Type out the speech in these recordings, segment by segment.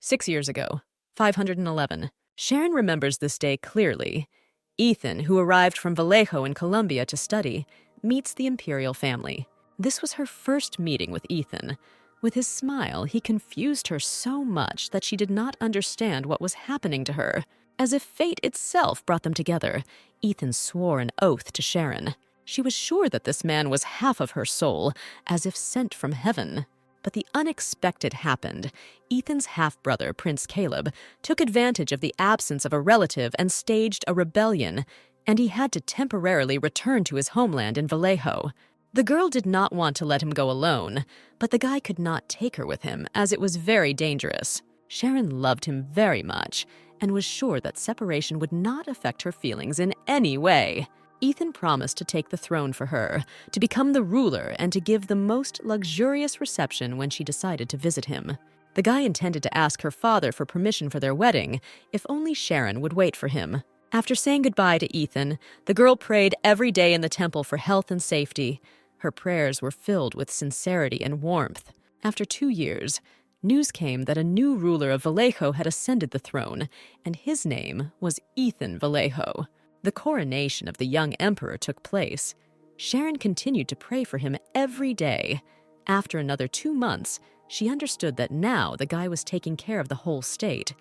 6 years ago, 511. Sharon remembers this day clearly. Ethan, who arrived from Vallejo in Colombia to study, meets the imperial family. This was her first meeting with Ethan. With his smile, he confused her so much that she did not understand what was happening to her. As if fate itself brought them together, Ethan swore an oath to Sharon. She was sure that this man was half of her soul, as if sent from heaven. But the unexpected happened. Ethan's half-brother, Prince Caleb, took advantage of the absence of a relative and staged a rebellion, and he had to temporarily return to his homeland in Vallejo. The girl did not want to let him go alone, but the guy could not take her with him, as it was very dangerous. Sharon loved him very much, and was sure that separation would not affect her feelings in any way. Ethan promised to take the throne for her, to become the ruler, and to give the most luxurious reception when she decided to visit him. The guy intended to ask her father for permission for their wedding, if only Sharon would wait for him. After saying goodbye to Ethan, the girl prayed every day in the temple for health and safety. Her prayers were filled with sincerity and warmth. After 2 years, news came that a new ruler of Vallejo had ascended the throne, and his name was Ethan Vallejo. The coronation of the young emperor took place. Sharon continued to pray for him every day. After another 2 months, she understood that now the guy was taking care of the whole state.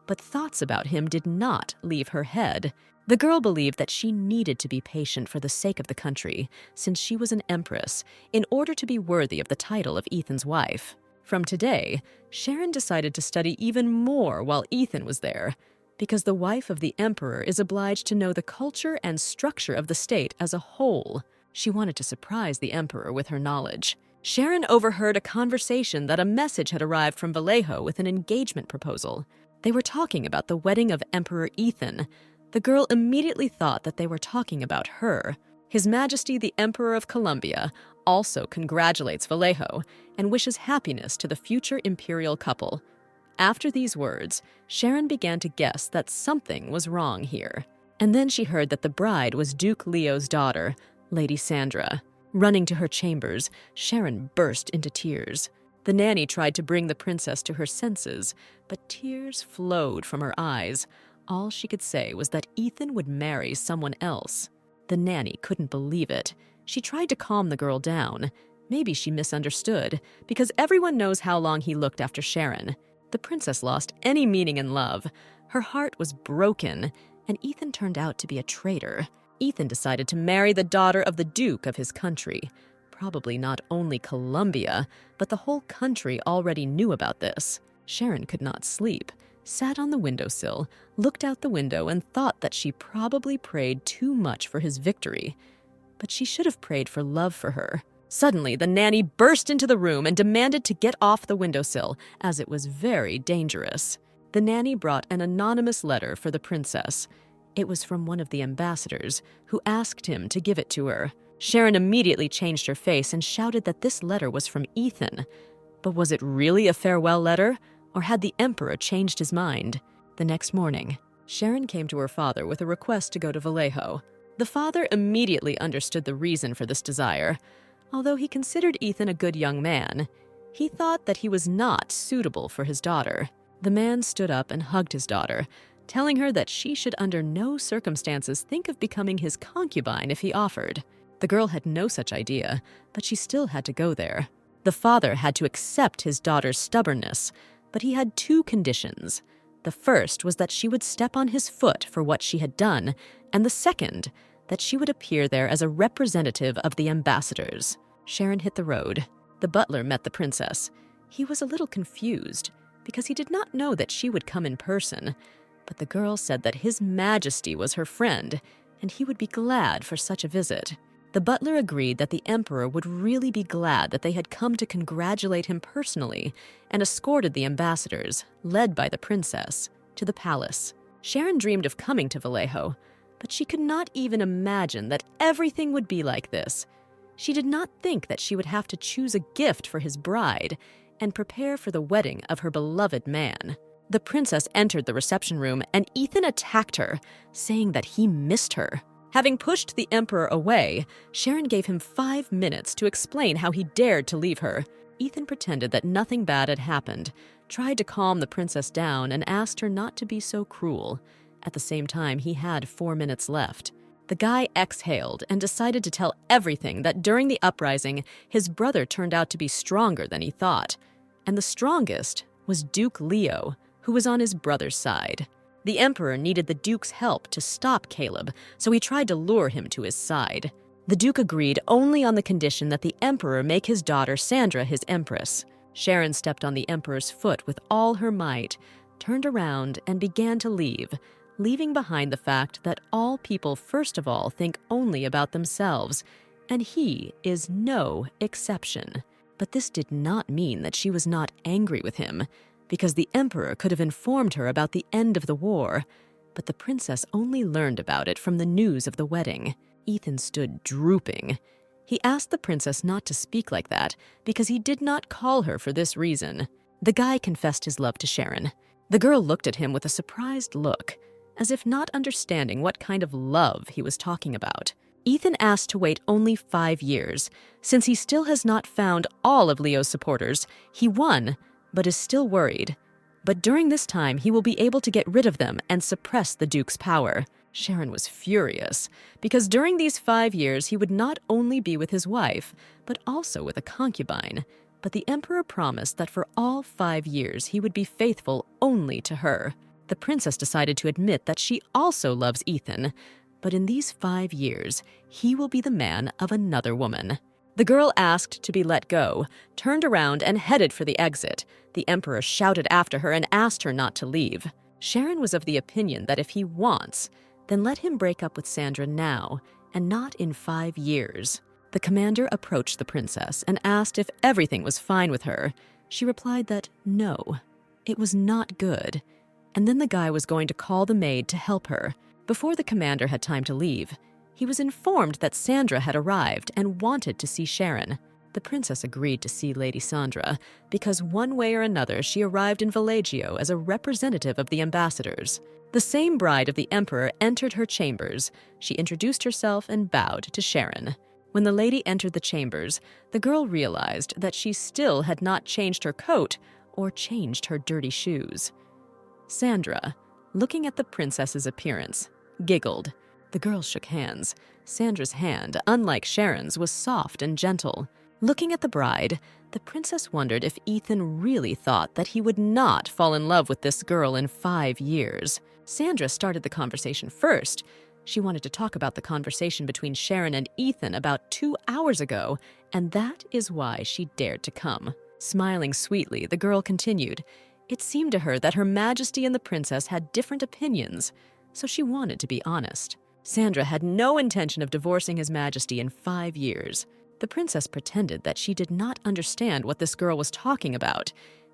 But thoughts about him did not leave her head. The girl believed that she needed to be patient for the sake of the country, since she was an empress, in order to be worthy of the title of Ethan's wife. From today, Sharon decided to study even more while Ethan was there, because the wife of the emperor is obliged to know the culture and structure of the state as a whole. She wanted to surprise the emperor with her knowledge. Sharon overheard a conversation that a message had arrived from Vallejo with an engagement proposal. They were talking about the wedding of Emperor Ethan. The girl immediately thought that they were talking about her. His Majesty the Emperor of Colombia also congratulates Vallejo and wishes happiness to the future imperial couple. After these words, Sharon began to guess that something was wrong here. And then she heard that the bride was Duke Leo's daughter, Lady Sandra. Running to her chambers, Sharon burst into tears. The nanny tried to bring the princess to her senses, but tears flowed from her eyes. All she could say was that Ethan would marry someone else. The nanny couldn't believe it. She tried to calm the girl down. Maybe she misunderstood, because everyone knows how long he looked after Sharon. The princess lost any meaning in love. Her heart was broken, and Ethan turned out to be a traitor. Ethan decided to marry the daughter of the duke of his country. Probably not only Colombia, but the whole country already knew about this. Sharon could not sleep, sat on the windowsill, looked out the window, and thought that she probably prayed too much for his victory. But she should have prayed for love for her. Suddenly, the nanny burst into the room and demanded to get off the windowsill, as it was very dangerous. The nanny brought an anonymous letter for the princess. It was from one of the ambassadors, who asked him to give it to her. Sharon immediately changed her face and shouted that this letter was from Ethan. But was it really a farewell letter, or had the emperor changed his mind? The next morning, Sharon came to her father with a request to go to Vallejo. The father immediately understood the reason for this desire. Although he considered Ethan a good young man, he thought that he was not suitable for his daughter. The man stood up and hugged his daughter, telling her that she should under no circumstances think of becoming his concubine if he offered. The girl had no such idea, but she still had to go there. The father had to accept his daughter's stubbornness, but he had 2 conditions. The first was that she would step on his foot for what she had done, and the second, that she would appear there as a representative of the ambassadors. Sharon hit the road. The butler met the princess. He was a little confused, because he did not know that she would come in person, but the girl said that His Majesty was her friend, and he would be glad for such a visit. The butler agreed that the emperor would really be glad that they had come to congratulate him personally, and escorted the ambassadors, led by the princess, to the palace. Sharon dreamed of coming to Vallejo, but she could not even imagine that everything would be like this. She did not think that she would have to choose a gift for his bride and prepare for the wedding of her beloved man. The princess entered the reception room, and Ethan attacked her, saying that he missed her. Having pushed the emperor away, Sharon gave him 5 minutes to explain how he dared to leave her. Ethan pretended that nothing bad had happened, tried to calm the princess down and asked her not to be so cruel. At the same time, he had 4 minutes left. The guy exhaled and decided to tell everything that during the uprising, his brother turned out to be stronger than he thought. And the strongest was Duke Leo, who was on his brother's side. The emperor needed the duke's help to stop Caleb, so he tried to lure him to his side. The duke agreed only on the condition that the emperor make his daughter Sandra his empress. Sharon stepped on the emperor's foot with all her might, turned around, and began to leave, leaving behind the fact that all people first of all think only about themselves, and he is no exception. But this did not mean that she was not angry with him, because the emperor could have informed her about the end of the war, but the princess only learned about it from the news of the wedding. Ethan stood drooping. He asked the princess not to speak like that because he did not call her for this reason. The guy confessed his love to Sharon. The girl looked at him with a surprised look, as if not understanding what kind of love he was talking about. Ethan asked to wait only 5 years. Since he still has not found all of Leo's supporters, he won, but is still worried. But during this time, he will be able to get rid of them and suppress the Duke's power. Sharon was furious, because during these 5 years, he would not only be with his wife, but also with a concubine. But the emperor promised that for all 5 years, he would be faithful only to her. The princess decided to admit that she also loves Ethan, but in these 5 years, he will be the man of another woman. The girl asked to be let go, turned around and headed for the exit. The emperor shouted after her and asked her not to leave. Sharon was of the opinion that if he wants, then let him break up with Sandra now, and not in 5 years. The commander approached the princess and asked if everything was fine with her. She replied that no, it was not good. And then the guy was going to call the maid to help her. Before the commander had time to leave, he was informed that Sandra had arrived and wanted to see Sharon. The princess agreed to see Lady Sandra because one way or another she arrived in Villaggio as a representative of the ambassadors. The same bride of the emperor entered her chambers. She introduced herself and bowed to Sharon. When the lady entered the chambers, the girl realized that she still had not changed her coat or changed her dirty shoes. Sandra, looking at the princess's appearance, giggled. The girls shook hands. Sandra's hand, unlike Sharon's, was soft and gentle. Looking at the bride, the princess wondered if Ethan really thought that he would not fall in love with this girl in 5 years. Sandra started the conversation first. She wanted to talk about the conversation between Sharon and Ethan about 2 hours ago, and that is why she dared to come. Smiling sweetly, the girl continued. It seemed to her that Her Majesty and the princess had different opinions, so she wanted to be honest. Sandra had no intention of divorcing His Majesty in 5 years. The princess pretended that she did not understand what this girl was talking about,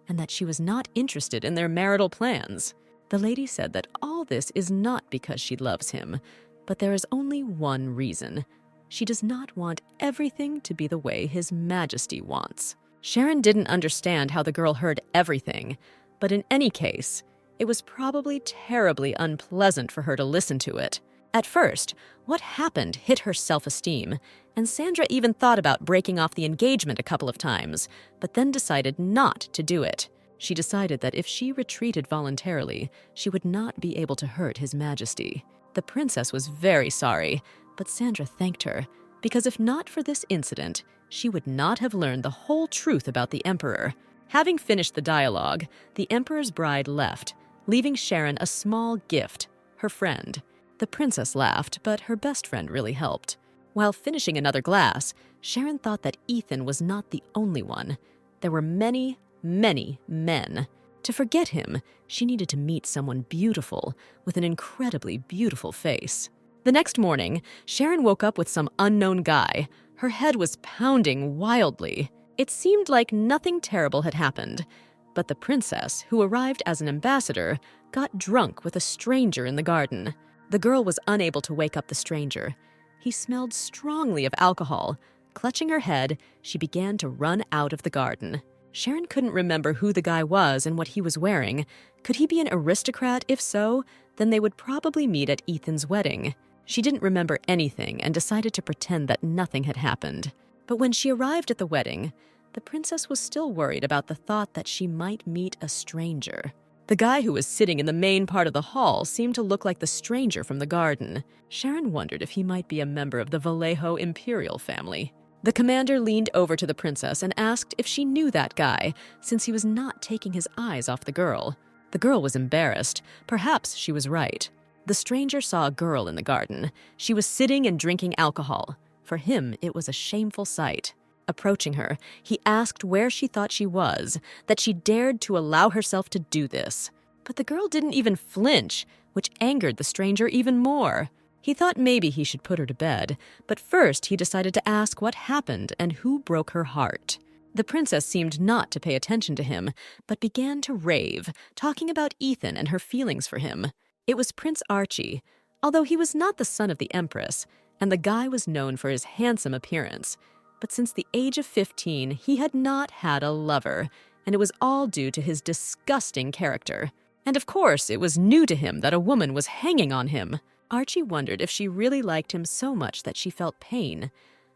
and that she was not interested in their marital plans. The lady said that all this is not because she loves him, but there is only one reason. She does not want everything to be the way His Majesty wants. Sharon didn't understand how the girl heard everything, but in any case, it was probably terribly unpleasant for her to listen to it. At first, what happened hit her self-esteem, and Sandra even thought about breaking off the engagement a couple of times, but then decided not to do it. She decided that if she retreated voluntarily, she would not be able to hurt His Majesty. The princess was very sorry, but Sandra thanked her, because if not for this incident, she would not have learned the whole truth about the emperor. Having finished the dialogue, the emperor's bride left, leaving Sharon a small gift, her friend. The princess laughed, but her best friend really helped. While finishing another glass, Sharon thought that Ethan was not the only one. There were many, many men. To forget him, she needed to meet someone beautiful, with an incredibly beautiful face. The next morning, Sharon woke up with some unknown guy. Her head was pounding wildly. It seemed like nothing terrible had happened. But the princess, who arrived as an ambassador, got drunk with a stranger in the garden. The girl was unable to wake up the stranger. He smelled strongly of alcohol. Clutching her head, she began to run out of the garden. Sharon couldn't remember who the guy was and what he was wearing. Could he be an aristocrat? If so, then they would probably meet at Ethan's wedding. She didn't remember anything and decided to pretend that nothing had happened. But when she arrived at the wedding, the princess was still worried about the thought that she might meet a stranger. The guy who was sitting in the main part of the hall seemed to look like the stranger from the garden. Sharon wondered if he might be a member of the Vallejo imperial family. The commander leaned over to the princess and asked if she knew that guy, since he was not taking his eyes off the girl. The girl was embarrassed. Perhaps she was right. The stranger saw a girl in the garden. She was sitting and drinking alcohol. For him, it was a shameful sight. Approaching her, he asked where she thought she was, that she dared to allow herself to do this. But the girl didn't even flinch, which angered the stranger even more. He thought maybe he should put her to bed, but first he decided to ask what happened and who broke her heart. The princess seemed not to pay attention to him, but began to rave, talking about Ethan and her feelings for him. It was Prince Archie, although he was not the son of the Empress, and the guy was known for his handsome appearance. But since the age of 15, he had not had a lover, and it was all due to his disgusting character. And of course, it was new to him that a woman was hanging on him. Archie wondered if she really liked him so much that she felt pain.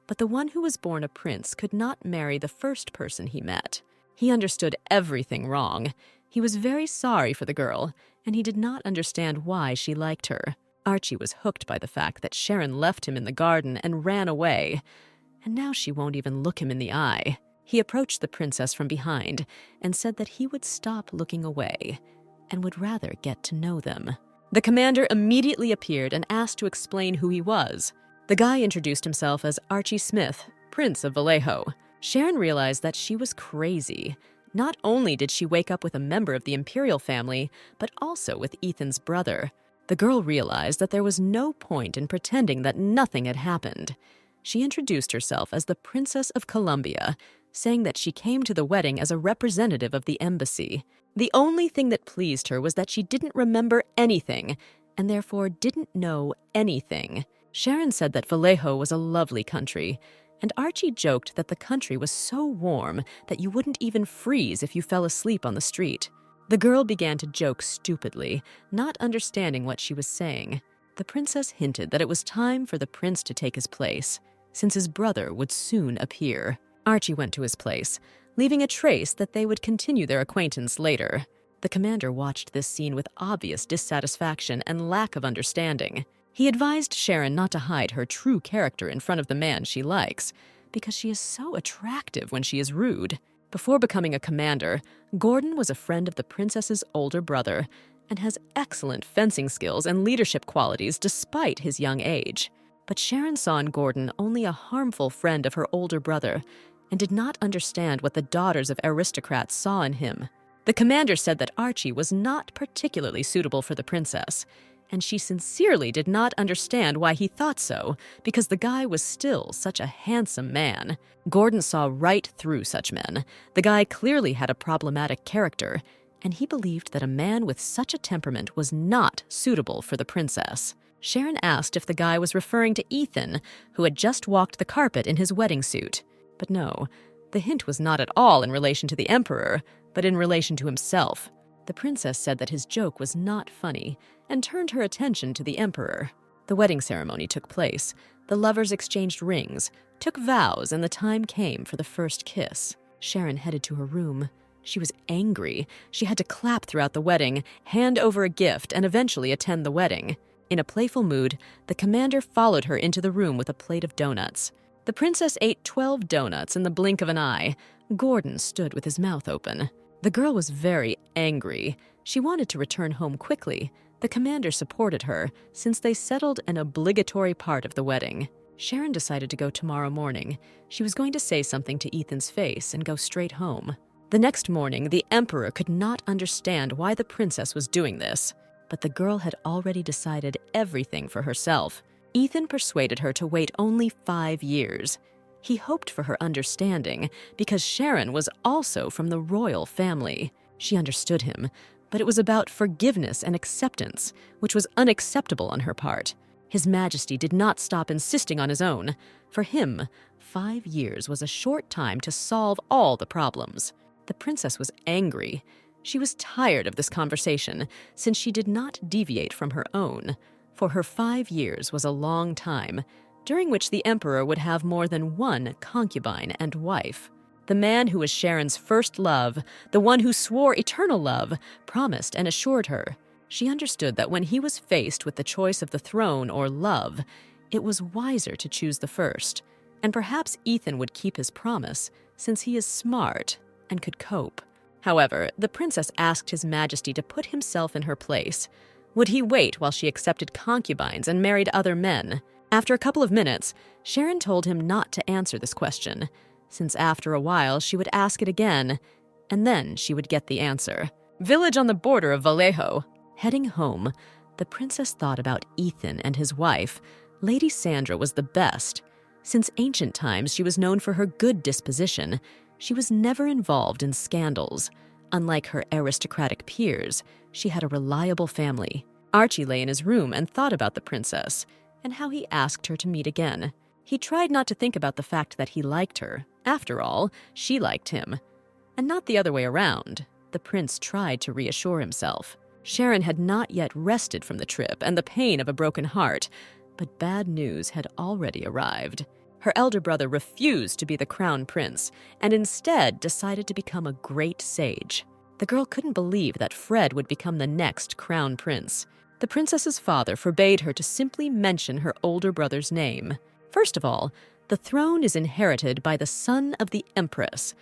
But the one who was born a prince could not marry the first person he met. He understood everything wrong. He was very sorry for the girl, and he did not understand why she liked her. Archie was hooked by the fact that Sharon left him in the garden and ran away. And now she won't even look him in the eye. He approached the princess from behind and said that he would stop looking away and would rather get to know them. The commander immediately appeared and asked to explain who he was. The guy introduced himself as Archie Smith, Prince of Vallejo. Sharon realized that she was crazy. Not only did she wake up with a member of the imperial family, but also with Ethan's brother. The girl realized that there was no point in pretending that nothing had happened. She introduced herself as the Princess of Columbia, saying that she came to the wedding as a representative of the embassy. The only thing that pleased her was that she didn't remember anything, and therefore didn't know anything. Sharon said that Vallejo was a lovely country, and Archie joked that the country was so warm that you wouldn't even freeze if you fell asleep on the street. The girl began to joke stupidly, not understanding what she was saying. The princess hinted that it was time for the prince to take his place, since his brother would soon appear. Archie went to his place, leaving a trace that they would continue their acquaintance later. The commander watched this scene with obvious dissatisfaction and lack of understanding. He advised Sharon not to hide her true character in front of the man she likes, because she is so attractive when she is rude. Before becoming a commander, Gordon was a friend of the princess's older brother and has excellent fencing skills and leadership qualities despite his young age. But Sharon saw in Gordon only a harmful friend of her older brother and did not understand what the daughters of aristocrats saw in him. The commander said that Archie was not particularly suitable for the princess, and she sincerely did not understand why he thought so, because the guy was still such a handsome man. Gordon saw right through such men. The guy clearly had a problematic character, and he believed that a man with such a temperament was not suitable for the princess. Sharon asked if the guy was referring to Ethan, who had just walked the carpet in his wedding suit. But no, the hint was not at all in relation to the emperor, but in relation to himself. The princess said that his joke was not funny and turned her attention to the emperor. The wedding ceremony took place. The lovers exchanged rings, took vows, and the time came for the first kiss. Sharon headed to her room. She was angry. She had to clap throughout the wedding, hand over a gift, and eventually attend the wedding. In a playful mood, the commander followed her into the room with a plate of donuts. The princess ate 12 donuts in the blink of an eye. Gordon stood with his mouth open. The girl was very angry. She wanted to return home quickly. The commander supported her, since they settled an obligatory part of the wedding. Sharon decided to go tomorrow morning. She was going to say something to Ethan's face and go straight home. The next morning, the emperor could not understand why the princess was doing this, but the girl had already decided everything for herself. Ethan persuaded her to wait only 5 years. He hoped for her understanding, because Sharon was also from the royal family. She understood him, but it was about forgiveness and acceptance, which was unacceptable on her part. His Majesty did not stop insisting on his own. For him, 5 years was a short time to solve all the problems. The princess was angry. She was tired of this conversation, since she did not deviate from her own. For her 5 years was a long time, during which the emperor would have more than one concubine and wife. The man who was Sharon's first love, the one who swore eternal love, promised and assured her. She understood that when he was faced with the choice of the throne or love, it was wiser to choose the first. And perhaps Ethan would keep his promise, since he is smart and could cope. However, the princess asked His Majesty to put himself in her place. Would he wait while she accepted concubines and married other men? After a couple of minutes, Sharon told him not to answer this question, since after a while she would ask it again, and then she would get the answer. Village on the border of Vallejo. Heading home, the princess thought about Ethan and his wife. Lady Sandra was the best. Since ancient times, she was known for her good disposition. She was never involved in scandals. Unlike her aristocratic peers, she had a reliable family. Archie lay in his room and thought about the princess and how he asked her to meet again. He tried not to think about the fact that he liked her. After all, she liked him. And not the other way around. The prince tried to reassure himself. Sharon had not yet rested from the trip and the pain of a broken heart, but bad news had already arrived. Her elder brother refused to be the crown prince and instead decided to become a great sage. The girl couldn't believe that Fred would become the next crown prince. The princess's father forbade her to simply mention her older brother's name. First of all, the throne is inherited by the son of the Empress.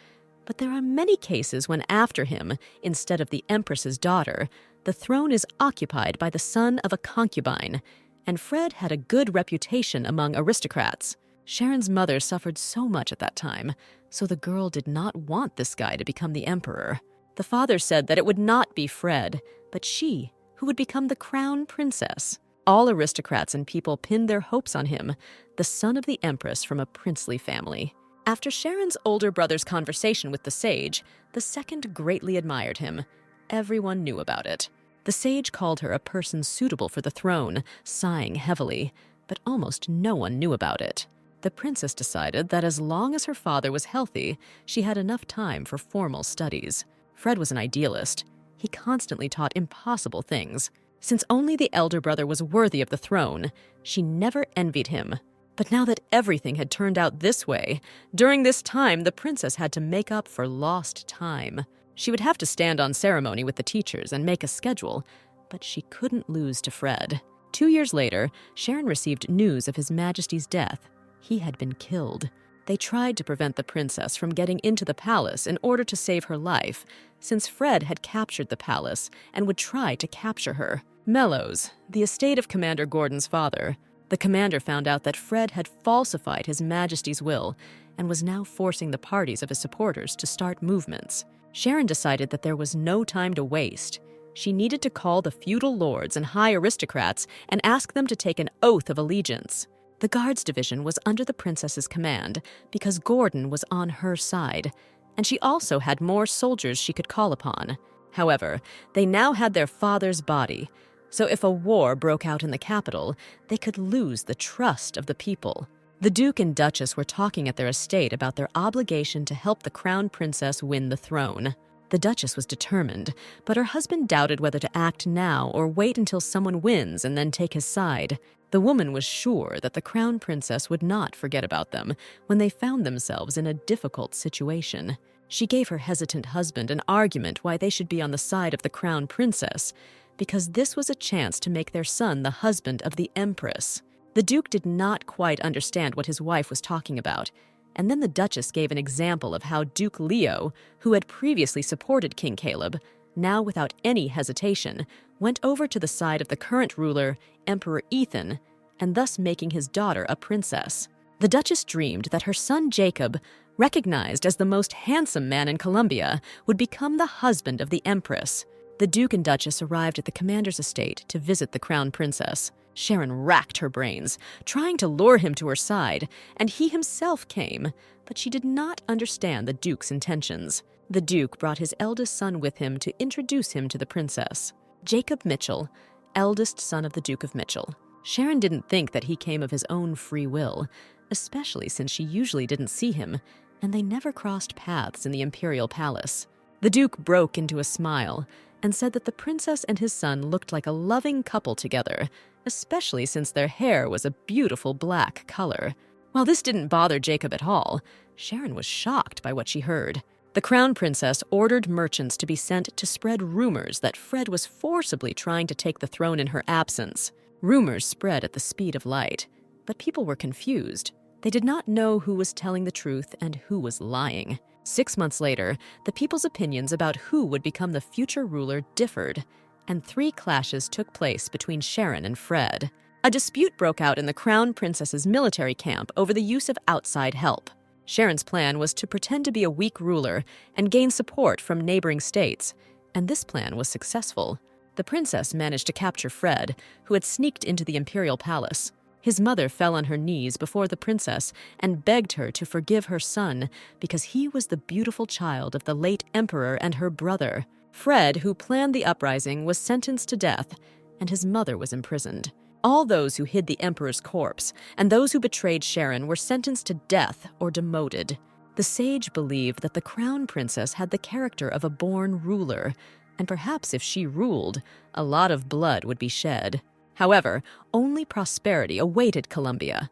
But there are many cases when after him, instead of the Empress's daughter, the throne is occupied by the son of a concubine, and Fred had a good reputation among aristocrats. Sharon's mother suffered so much at that time, so the girl did not want this guy to become the emperor. The father said that it would not be Fred, but she, who would become the crown princess. All aristocrats and people pinned their hopes on him, the son of the Empress from a princely family. After Sharon's older brother's conversation with the sage, the second greatly admired him. Everyone knew about it. The sage called her a person suitable for the throne, sighing heavily, but almost no one knew about it. The princess decided that as long as her father was healthy, she had enough time for formal studies. Fred was an idealist. He constantly taught impossible things. Since only the elder brother was worthy of the throne, she never envied him. But now that everything had turned out this way, during this time the princess had to make up for lost time. She would have to stand on ceremony with the teachers and make a schedule, but she couldn't lose to Fred. 2 years later, Sharon received news of His Majesty's death. He had been killed. They tried to prevent the princess from getting into the palace in order to save her life, since Fred had captured the palace and would try to capture her. Mellows, the estate of Commander Gordon's father. The commander found out that Fred had falsified His Majesty's will and was now forcing the parties of his supporters to start movements. Sharon decided that there was no time to waste. She needed to call the feudal lords and high aristocrats and ask them to take an oath of allegiance. The Guards Division was under the princess's command because Gordon was on her side, and she also had more soldiers she could call upon. However, they now had their father's body, so if a war broke out in the capital, they could lose the trust of the people. The Duke and Duchess were talking at their estate about their obligation to help the crown princess win the throne. The Duchess was determined, but her husband doubted whether to act now or wait until someone wins and then take his side. The woman was sure that the crown princess would not forget about them when they found themselves in a difficult situation. She gave her hesitant husband an argument why they should be on the side of the crown princess, because this was a chance to make their son the husband of the Empress. The Duke did not quite understand what his wife was talking about, and then the Duchess gave an example of how Duke Leo, who had previously supported King Caleb, now without any hesitation, went over to the side of the current ruler, Emperor Ethan, and thus making his daughter a princess. The Duchess dreamed that her son Jacob, recognized as the most handsome man in Columbia, would become the husband of the Empress. The Duke and Duchess arrived at the commander's estate to visit the crown princess. Sharon racked her brains, trying to lure him to her side, and he himself came, but she did not understand the Duke's intentions. The Duke brought his eldest son with him to introduce him to the princess. Jacob Mitchell, eldest son of the Duke of Mitchell. Sharon didn't think that he came of his own free will, especially since she usually didn't see him, and they never crossed paths in the imperial palace. The Duke broke into a smile and said that the princess and his son looked like a loving couple together, especially since their hair was a beautiful black color. While this didn't bother Jacob at all, Sharon was shocked by what she heard. The crown princess ordered merchants to be sent to spread rumors that Fred was forcibly trying to take the throne in her absence. Rumors spread at the speed of light, but people were confused. They did not know who was telling the truth and who was lying. 6 months later, the people's opinions about who would become the future ruler differed, and 3 clashes took place between Sharon and Fred. A dispute broke out in the crown princess's military camp over the use of outside help. Sharon's plan was to pretend to be a weak ruler and gain support from neighboring states, and this plan was successful. The princess managed to capture Fred, who had sneaked into the imperial palace. His mother fell on her knees before the princess and begged her to forgive her son because he was the beautiful child of the late emperor and her brother. Fred, who planned the uprising, was sentenced to death, and his mother was imprisoned. All those who hid the emperor's corpse and those who betrayed Sharon were sentenced to death or demoted. The sage believed that the crown princess had the character of a born ruler, and perhaps if she ruled, a lot of blood would be shed. However, only prosperity awaited Columbia.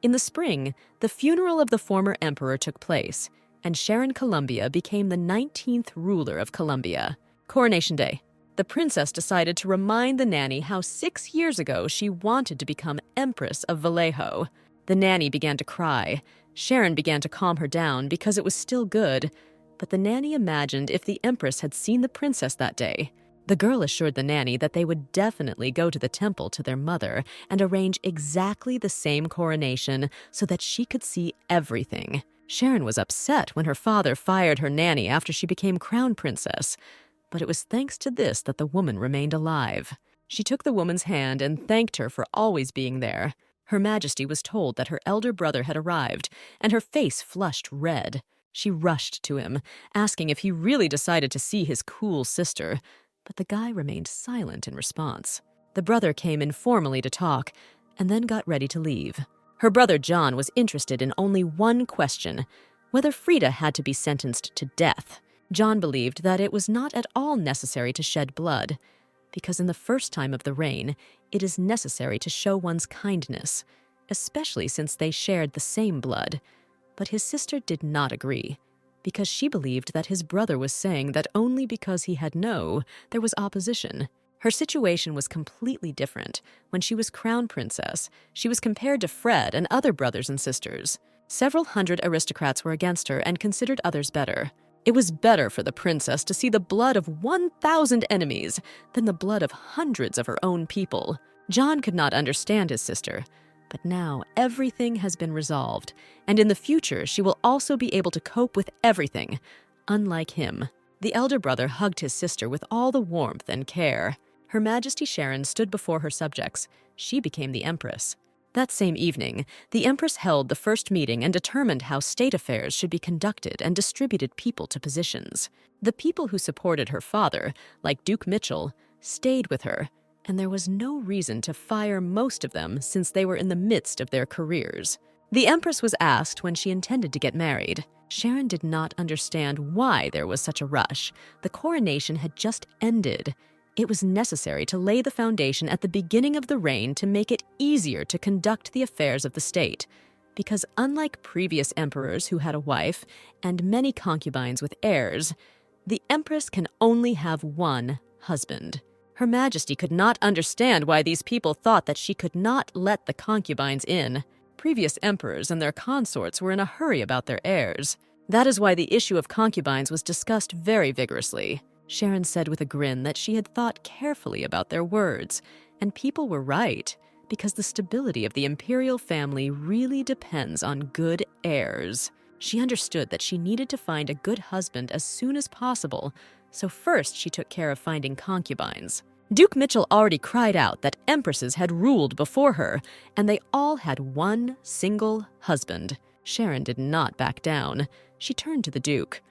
In the spring, the funeral of the former emperor took place, and Sharon Columbia became the 19th ruler of Columbia. Coronation Day. The princess decided to remind the nanny how 6 years ago she wanted to become Empress of Vallejo. The nanny began to cry. Sharon began to calm her down because it was still good, but the nanny imagined if the Empress had seen the princess that day. The girl assured the nanny that they would definitely go to the temple to their mother and arrange exactly the same coronation so that she could see everything. Sharon was upset when her father fired her nanny after she became crown princess, but it was thanks to this that the woman remained alive. She took the woman's hand and thanked her for always being there. Her Majesty was told that her elder brother had arrived, and her face flushed red. She rushed to him, asking if he really decided to see his cool sister, but the guy remained silent in response. The brother came informally to talk, and then got ready to leave. Her brother John was interested in only one question, whether Frida had to be sentenced to death. John believed that it was not at all necessary to shed blood, because in the first time of the reign, it is necessary to show one's kindness, especially since they shared the same blood. But his sister did not agree, because she believed that his brother was saying that only because he had no, there was opposition. Her situation was completely different. When she was crown princess, she was compared to Fred and other brothers and sisters. Several hundred aristocrats were against her and considered others better. It was better for the princess to see the blood of 1,000 enemies than the blood of hundreds of her own people. John could not understand his sister, but now everything has been resolved, and in the future she will also be able to cope with everything, unlike him. The elder brother hugged his sister with all the warmth and care. Her Majesty Sharon stood before her subjects. She became the Empress. That same evening, the Empress held the first meeting and determined how state affairs should be conducted and distributed people to positions. The people who supported her father, like Duke Mitchell, stayed with her, and there was no reason to fire most of them since they were in the midst of their careers. The Empress was asked when she intended to get married. Sharon did not understand why there was such a rush. The coronation had just ended. It was necessary to lay the foundation at the beginning of the reign to make it easier to conduct the affairs of the state, because unlike previous emperors who had a wife and many concubines with heirs, the Empress can only have one husband. Her Majesty could not understand why these people thought that she could not let the concubines in. Previous emperors and their consorts were in a hurry about their heirs. That is why the issue of concubines was discussed very vigorously. Sharon said with a grin that she had thought carefully about their words, and people were right, because the stability of the imperial family really depends on good heirs. She understood that she needed to find a good husband as soon as possible, so first she took care of finding concubines. Duke Mitchell already cried out that empresses had ruled before her, and they all had one single husband. Sharon did not back down. She turned to the Duke.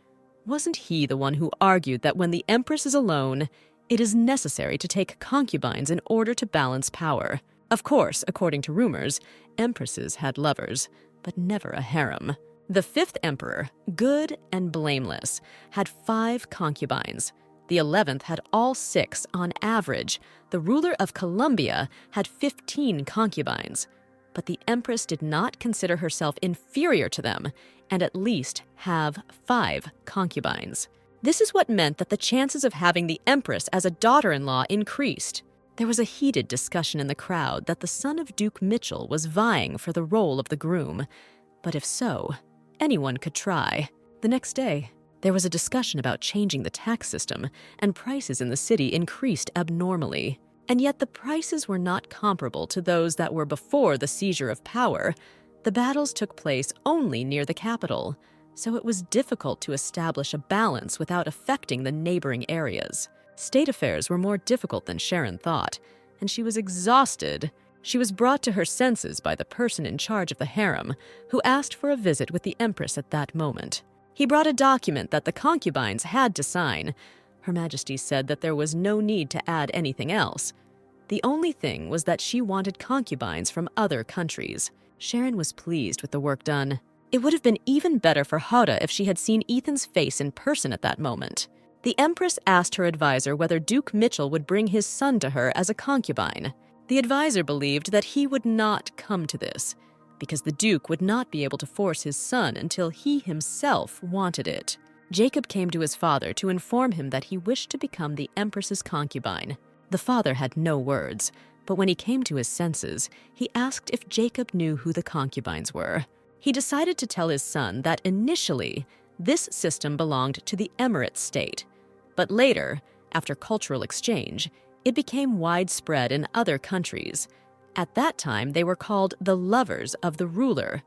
Wasn't he the one who argued that when the Empress is alone, it is necessary to take concubines in order to balance power? Of course, according to rumors, empresses had lovers, but never a harem. The 5th emperor, good and blameless, had 5 concubines. The 11th had all 6 on average. The ruler of Columbia had 15 concubines. but the Empress did not consider herself inferior to them and at least have 5 concubines. This is what meant that the chances of having the Empress as a daughter-in-law increased. There was a heated discussion in the crowd that the son of Duke Mitchell was vying for the role of the groom, but if so, anyone could try. The next day, there was a discussion about changing the tax system, and prices in the city increased abnormally. And yet the prices were not comparable to those that were before the seizure of power. The battles took place only near the capital, so it was difficult to establish a balance without affecting the neighboring areas. State affairs were more difficult than Sharon thought, and she was exhausted. She was brought to her senses by the person in charge of the harem, who asked for a visit with the Empress at that moment. He brought a document that the concubines had to sign. Her Majesty said that there was no need to add anything else. The only thing was that she wanted concubines from other countries. Sharon was pleased with the work done. It would have been even better for Hoda if she had seen Ethan's face in person at that moment. The Empress asked her advisor whether Duke Mitchell would bring his son to her as a concubine. The advisor believed that he would not come to this, because the Duke would not be able to force his son until he himself wanted it. Jacob came to his father to inform him that he wished to become the Empress's concubine. The father had no words, but when he came to his senses, he asked if Jacob knew who the concubines were. He decided to tell his son that initially, this system belonged to the Emirate state, but later, after cultural exchange, it became widespread in other countries. At that time, they were called the lovers of the ruler.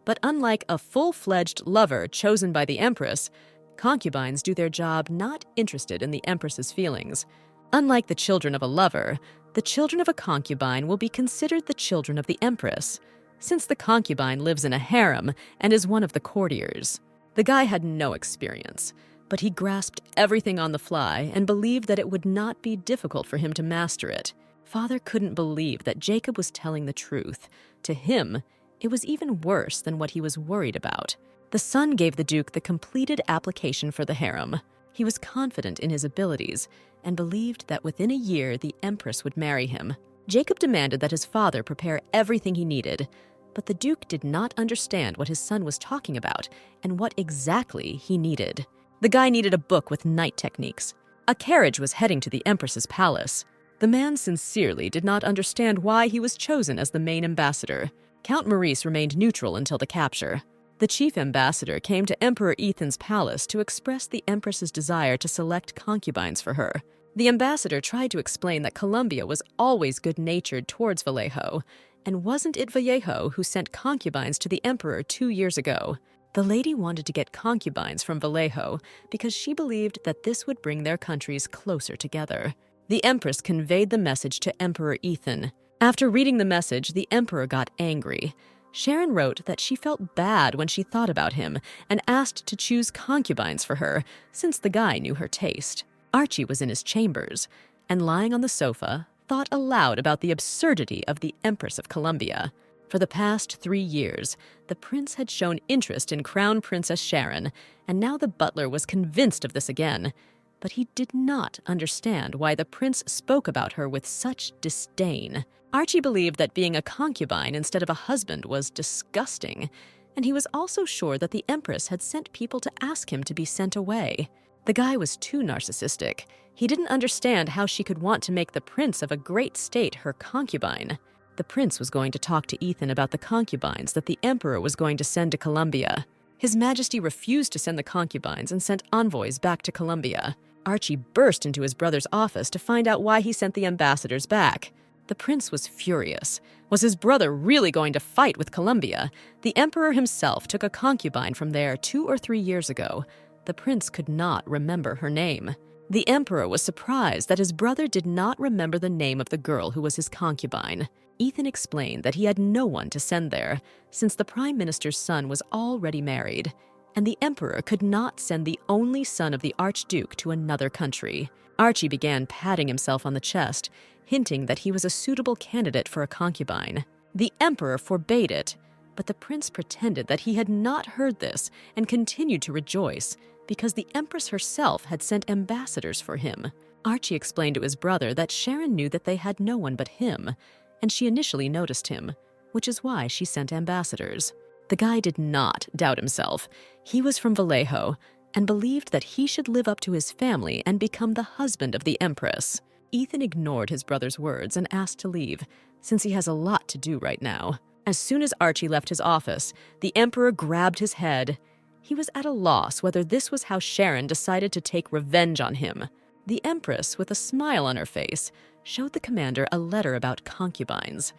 But unlike a full-fledged lover chosen by the Empress, concubines do their job not interested in the Empress's feelings. Unlike the children of a lover, the children of a concubine will be considered the children of the Empress, since the concubine lives in a harem and is one of the courtiers. The guy had no experience, but he grasped everything on the fly and believed that it would not be difficult for him to master it. Father couldn't believe that Jacob was telling the truth. To him, it was even worse than what he was worried about. The son gave the Duke the completed application for the harem. He was confident in his abilities and believed that within a year the Empress would marry him. Jacob demanded that his father prepare everything he needed, but the Duke did not understand what his son was talking about and what exactly he needed. The guy needed a book with night techniques. A carriage was heading to the Empress's palace. The man sincerely did not understand why he was chosen as the main ambassador. Count Maurice remained neutral until the capture. The chief ambassador came to Emperor Ethan's palace to express the Empress's desire to select concubines for her. The ambassador tried to explain that Colombia was always good-natured towards Vallejo, and wasn't it Vallejo who sent concubines to the emperor 2 years ago? The lady wanted to get concubines from Vallejo because she believed that this would bring their countries closer together. The Empress conveyed the message to Emperor Ethan. After reading the message, the emperor got angry. Sharon wrote that she felt bad when she thought about him and asked to choose concubines for her, since the guy knew her taste. Archie was in his chambers, and lying on the sofa, thought aloud about the absurdity of the Empress of Colombia. For the past 3 years, the prince had shown interest in Crown Princess Sharon, and now the butler was convinced of this again. But he did not understand why the prince spoke about her with such disdain. Archie believed that being a concubine instead of a husband was disgusting, and he was also sure that the Empress had sent people to ask him to be sent away. The guy was too narcissistic. He didn't understand how she could want to make the prince of a great state her concubine. The prince was going to talk to Ethan about the concubines that the emperor was going to send to Colombia. His Majesty refused to send the concubines and sent envoys back to Colombia. Archie burst into his brother's office to find out why he sent the ambassadors back. The prince was furious. Was his brother really going to fight with Colombia? The emperor himself took a concubine from there 2 or 3 years ago. The prince could not remember her name. The emperor was surprised that his brother did not remember the name of the girl who was his concubine. Ethan explained that he had no one to send there, since the prime minister's son was already married, and the emperor could not send the only son of the archduke to another country. Archie began patting himself on the chest, hinting that he was a suitable candidate for a concubine. The emperor forbade it, but the prince pretended that he had not heard this and continued to rejoice, because the Empress herself had sent ambassadors for him. Archie explained to his brother that Sharon knew that they had no one but him, and she initially noticed him. which is why she sent ambassadors. The guy did not doubt himself. He was from Vallejo and believed that he should live up to his family and become the husband of the Empress. Ethan ignored his brother's words and asked to leave, since he has a lot to do right now. As soon as Archie left his office, the Emperor grabbed his head. He was at a loss whether this was how Sharon decided to take revenge on him. The Empress, with a smile on her face, showed the commander a letter about concubines.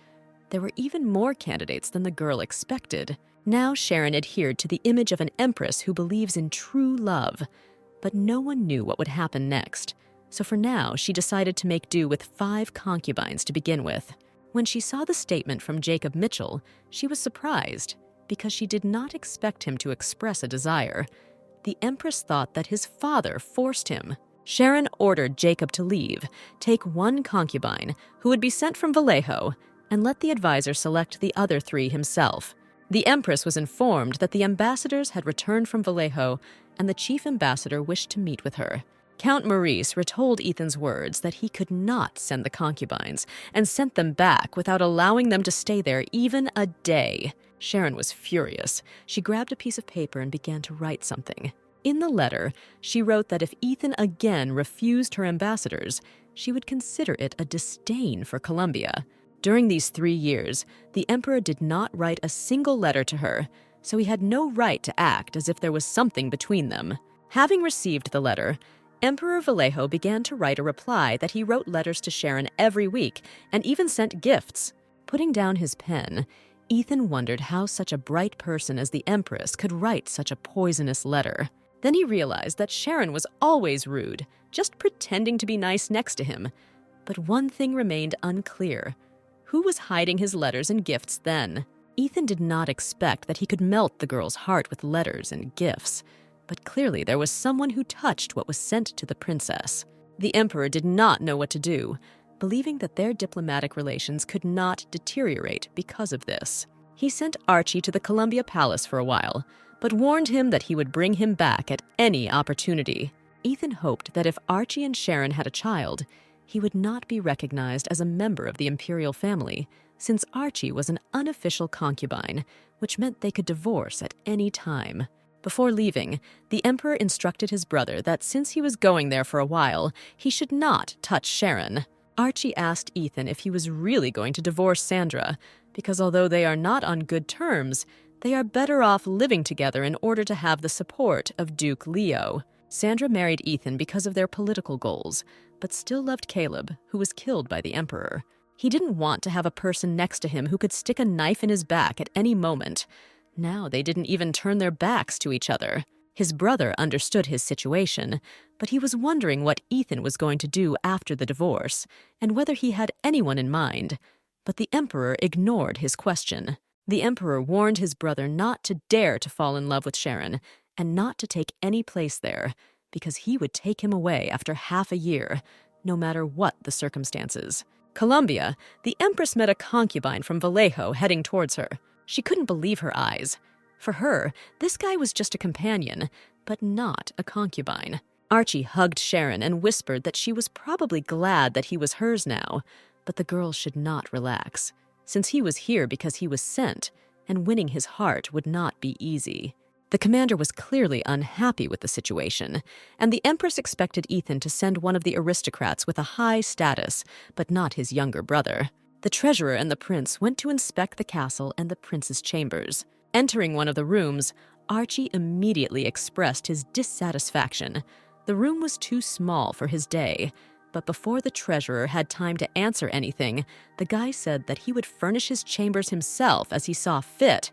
There were even more candidates than the girl expected. Now Sharon adhered to the image of an empress who believes in true love. But no one knew what would happen next. So for now, she decided to make do with 5 concubines to begin with. When she saw the statement from Jacob Mitchell, she was surprised, because she did not expect him to express a desire. The Empress thought that his father forced him. Sharon ordered Jacob to leave, take 1 concubine, who would be sent from Vallejo, and let the advisor select the other 3 himself. The Empress was informed that the ambassadors had returned from Vallejo, and the chief ambassador wished to meet with her. Count Maurice retold Ethan's words that he could not send the concubines, and sent them back without allowing them to stay there even a day. Sharon was furious. She grabbed a piece of paper and began to write something. In the letter, she wrote that if Ethan again refused her ambassadors, she would consider it a disdain for Colombia. During these 3 years, the Emperor did not write a single letter to her, so he had no right to act as if there was something between them. Having received the letter, Emperor Vallejo began to write a reply that he wrote letters to Sharon every week and even sent gifts. Putting down his pen, Ethan wondered how such a bright person as the Empress could write such a poisonous letter. Then he realized that Sharon was always rude, just pretending to be nice next to him. But one thing remained unclear. Who was hiding his letters and gifts then? Ethan did not expect that he could melt the girl's heart with letters and gifts. But clearly there was someone who touched what was sent to the princess. The Emperor did not know what to do, believing that their diplomatic relations could not deteriorate because of this. He sent Archie to the Columbia Palace for a while, but warned him that he would bring him back at any opportunity. Ethan hoped that if Archie and Sharon had a child, he would not be recognized as a member of the imperial family, since Archie was an unofficial concubine, which meant they could divorce at any time. Before leaving, the Emperor instructed his brother that since he was going there for a while, he should not touch Sharon. Archie asked Ethan if he was really going to divorce Sandra, because although they are not on good terms, they are better off living together in order to have the support of Duke Leo. Sandra married Ethan because of their political goals, but still loved Caleb, who was killed by the Emperor. He didn't want to have a person next to him who could stick a knife in his back at any moment. Now they didn't even turn their backs to each other. His brother understood his situation, but he was wondering what Ethan was going to do after the divorce, and whether he had anyone in mind. But the Emperor ignored his question. The Emperor warned his brother not to dare to fall in love with Sharon, and not to take any place there, because he would take him away after half a year, no matter what the circumstances. Colombia, the Empress met a concubine from Vallejo heading towards her. She couldn't believe her eyes. For her, this guy was just a companion, but not a concubine. Archie hugged Sharon and whispered that she was probably glad that he was hers now, but the girl should not relax, since he was here because he was sent, and winning his heart would not be easy. The commander was clearly unhappy with the situation, and the Empress expected Ethan to send one of the aristocrats with a high status, but not his younger brother. The treasurer and the prince went to inspect the castle and the prince's chambers. Entering one of the rooms, Archie immediately expressed his dissatisfaction. The room was too small for his day, but before the treasurer had time to answer anything, the guy said that he would furnish his chambers himself as he saw fit.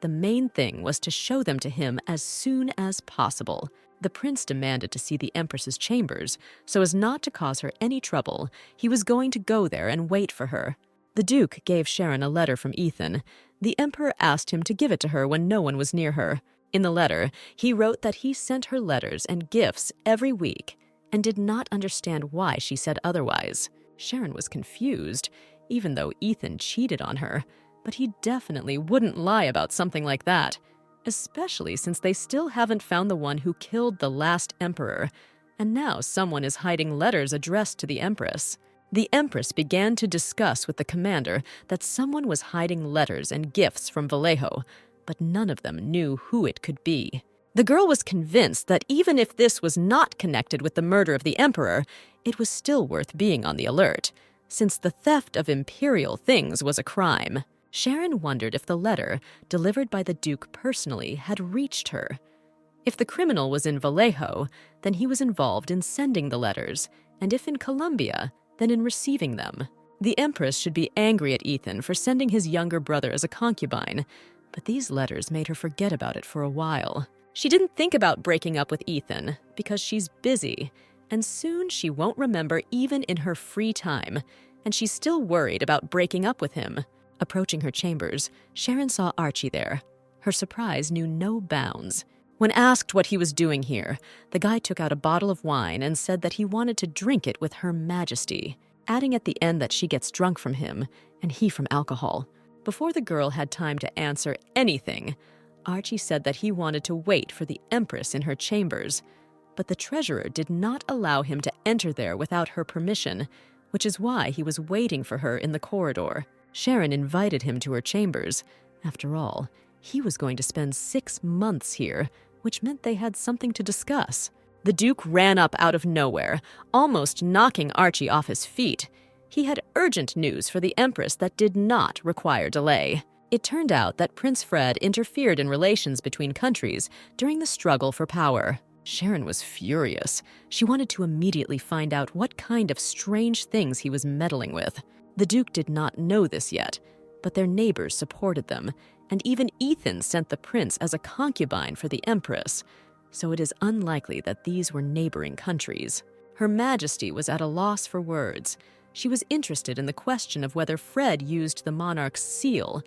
The main thing was to show them to him as soon as possible. The prince demanded to see the Empress's chambers, so as not to cause her any trouble, he was going to go there and wait for her. The Duke gave Sharon a letter from Ethan. The Emperor asked him to give it to her when no one was near her. In the letter, he wrote that he sent her letters and gifts every week, and did not understand why she said otherwise. Sharon was confused, even though Ethan cheated on her, but he definitely wouldn't lie about something like that, especially since they still haven't found the one who killed the last emperor, and now someone is hiding letters addressed to the Empress. The Empress began to discuss with the commander that someone was hiding letters and gifts from Vallejo, but none of them knew who it could be. The girl was convinced that even if this was not connected with the murder of the emperor, it was still worth being on the alert, since the theft of imperial things was a crime. Sharon wondered if the letter, delivered by the Duke personally, had reached her. If the criminal was in Vallejo, then he was involved in sending the letters, and if in Colombia, then in receiving them. The Empress should be angry at Ethan for sending his younger brother as a concubine, but these letters made her forget about it for a while. She didn't think about breaking up with Ethan because she's busy, and soon she won't remember even in her free time, and she's still worried about breaking up with him. Approaching her chambers, Sharon saw Archie there. Her surprise knew no bounds. When asked what he was doing here, the guy took out a bottle of wine and said that he wanted to drink it with Her Majesty, adding at the end that she gets drunk from him and he from alcohol. Before the girl had time to answer anything, Archie said that he wanted to wait for the Empress in her chambers, but the treasurer did not allow him to enter there without her permission, which is why he was waiting for her in the corridor. Sharon invited him to her chambers. After all, he was going to spend 6 months here, which meant they had something to discuss. The Duke ran up out of nowhere, almost knocking Archie off his feet. He had urgent news for the Empress that did not require delay. It turned out that Prince Fred interfered in relations between countries during the struggle for power. Sharon was furious. She wanted to immediately find out what kind of strange things he was meddling with. The Duke did not know this yet, but their neighbors supported them, and even Ethan sent the prince as a concubine for the Empress, so it is unlikely that these were neighboring countries. Her Majesty was at a loss for words. She was interested in the question of whether Fred used the monarch's seal,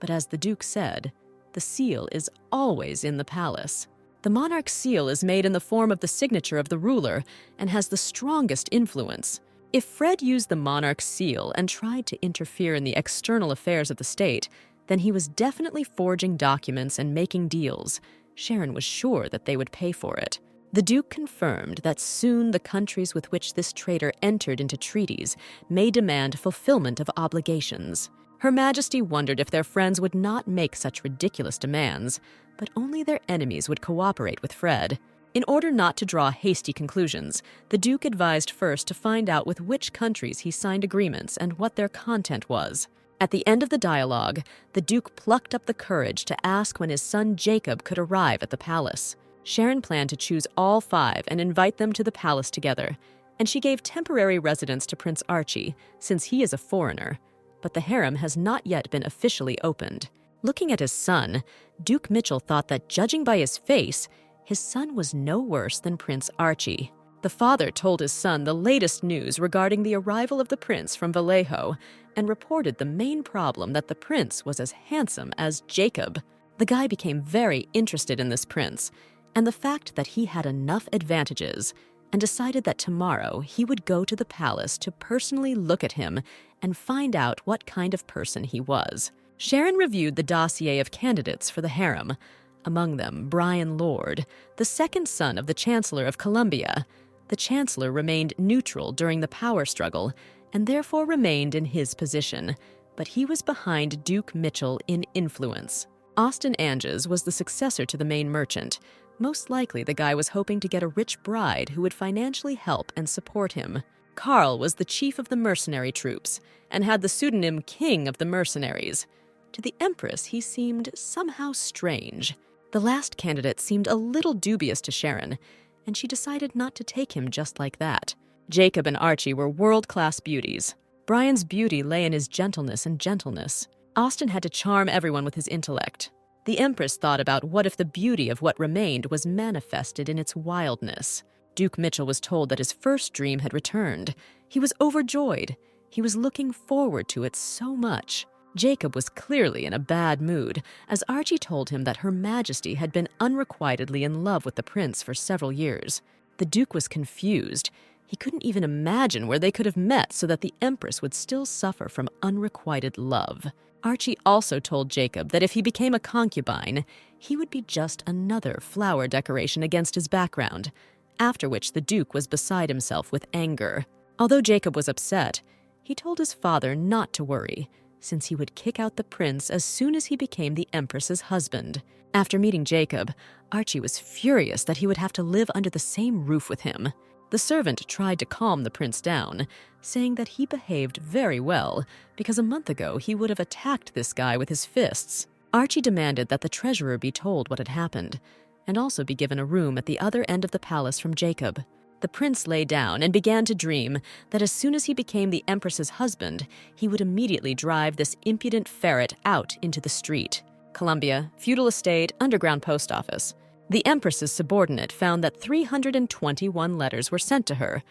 but as the Duke said, the seal is always in the palace. The monarch's seal is made in the form of the signature of the ruler and has the strongest influence. If Fred used the monarch's seal and tried to interfere in the external affairs of the state, then he was definitely forging documents and making deals. Sharon was sure that they would pay for it. The Duke confirmed that soon the countries with which this traitor entered into treaties may demand fulfillment of obligations. Her Majesty wondered if their friends would not make such ridiculous demands, but only their enemies would cooperate with Fred. In order not to draw hasty conclusions, the Duke advised first to find out with which countries he signed agreements and what their content was. At the end of the dialogue, the Duke plucked up the courage to ask when his son Jacob could arrive at the palace. Sharon planned to choose all 5 and invite them to the palace together, and she gave temporary residence to Prince Archie, since he is a foreigner. But the harem has not yet been officially opened. Looking at his son, Duke Mitchell thought that, judging by his face, his son was no worse than Prince Archie. The father told his son the latest news regarding the arrival of the prince from Vallejo and reported the main problem that the prince was as handsome as Jacob. The guy became very interested in this prince and the fact that he had enough advantages, and decided that tomorrow he would go to the palace to personally look at him and find out what kind of person he was. Sharon reviewed the dossier of candidates for the harem, among them Brian Lord, the second son of the Chancellor of Colombia. The Chancellor remained neutral during the power struggle and therefore remained in his position, but he was behind Duke Mitchell in influence. Austin Anges was the successor to the main merchant. Most likely the guy was hoping to get a rich bride who would financially help and support him. Carl was the chief of the mercenary troops and had the pseudonym King of the Mercenaries. To the Empress, he seemed somehow strange. The last candidate seemed a little dubious to Sharon, and she decided not to take him just like that. Jacob and Archie were world-class beauties. Brian's beauty lay in his gentleness and gentleness. Austin had to charm everyone with his intellect. The Empress thought about what if the beauty of what remained was manifested in its wildness. Duke Mitchell was told that his first dream had returned. He was overjoyed. He was looking forward to it so much. Jacob was clearly in a bad mood, as Archie told him that Her Majesty had been unrequitedly in love with the prince for several years. The Duke was confused. He couldn't even imagine where they could have met so that the Empress would still suffer from unrequited love. Archie also told Jacob that if he became a concubine, he would be just another flower decoration against his background, after which the Duke was beside himself with anger. Although Jacob was upset, He told his father not to worry, since he would kick out the prince as soon as he became the Empress's husband. After meeting Jacob, Archie was furious that he would have to live under the same roof with him. The servant tried to calm the prince down, saying that he behaved very well because a month ago he would have attacked this guy with his fists. Archie demanded that the treasurer be told what had happened, and also be given a room at the other end of the palace from Jacob. The prince lay down and began to dream that as soon as he became the Empress's husband, he would immediately drive this impudent ferret out into the street. Columbia, feudal estate, underground post office. The Empress's subordinate found that 321 letters were sent to her,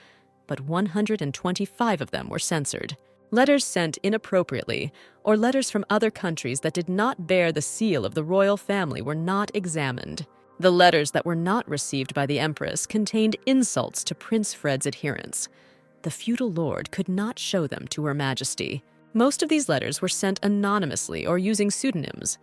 but 125 of them were censored. Letters sent inappropriately, or letters from other countries that did not bear the seal of the royal family were not examined. The letters that were not received by the Empress contained insults to Prince Fred's adherents. The feudal lord could not show them to Her Majesty. Most of these letters were sent anonymously or using pseudonyms,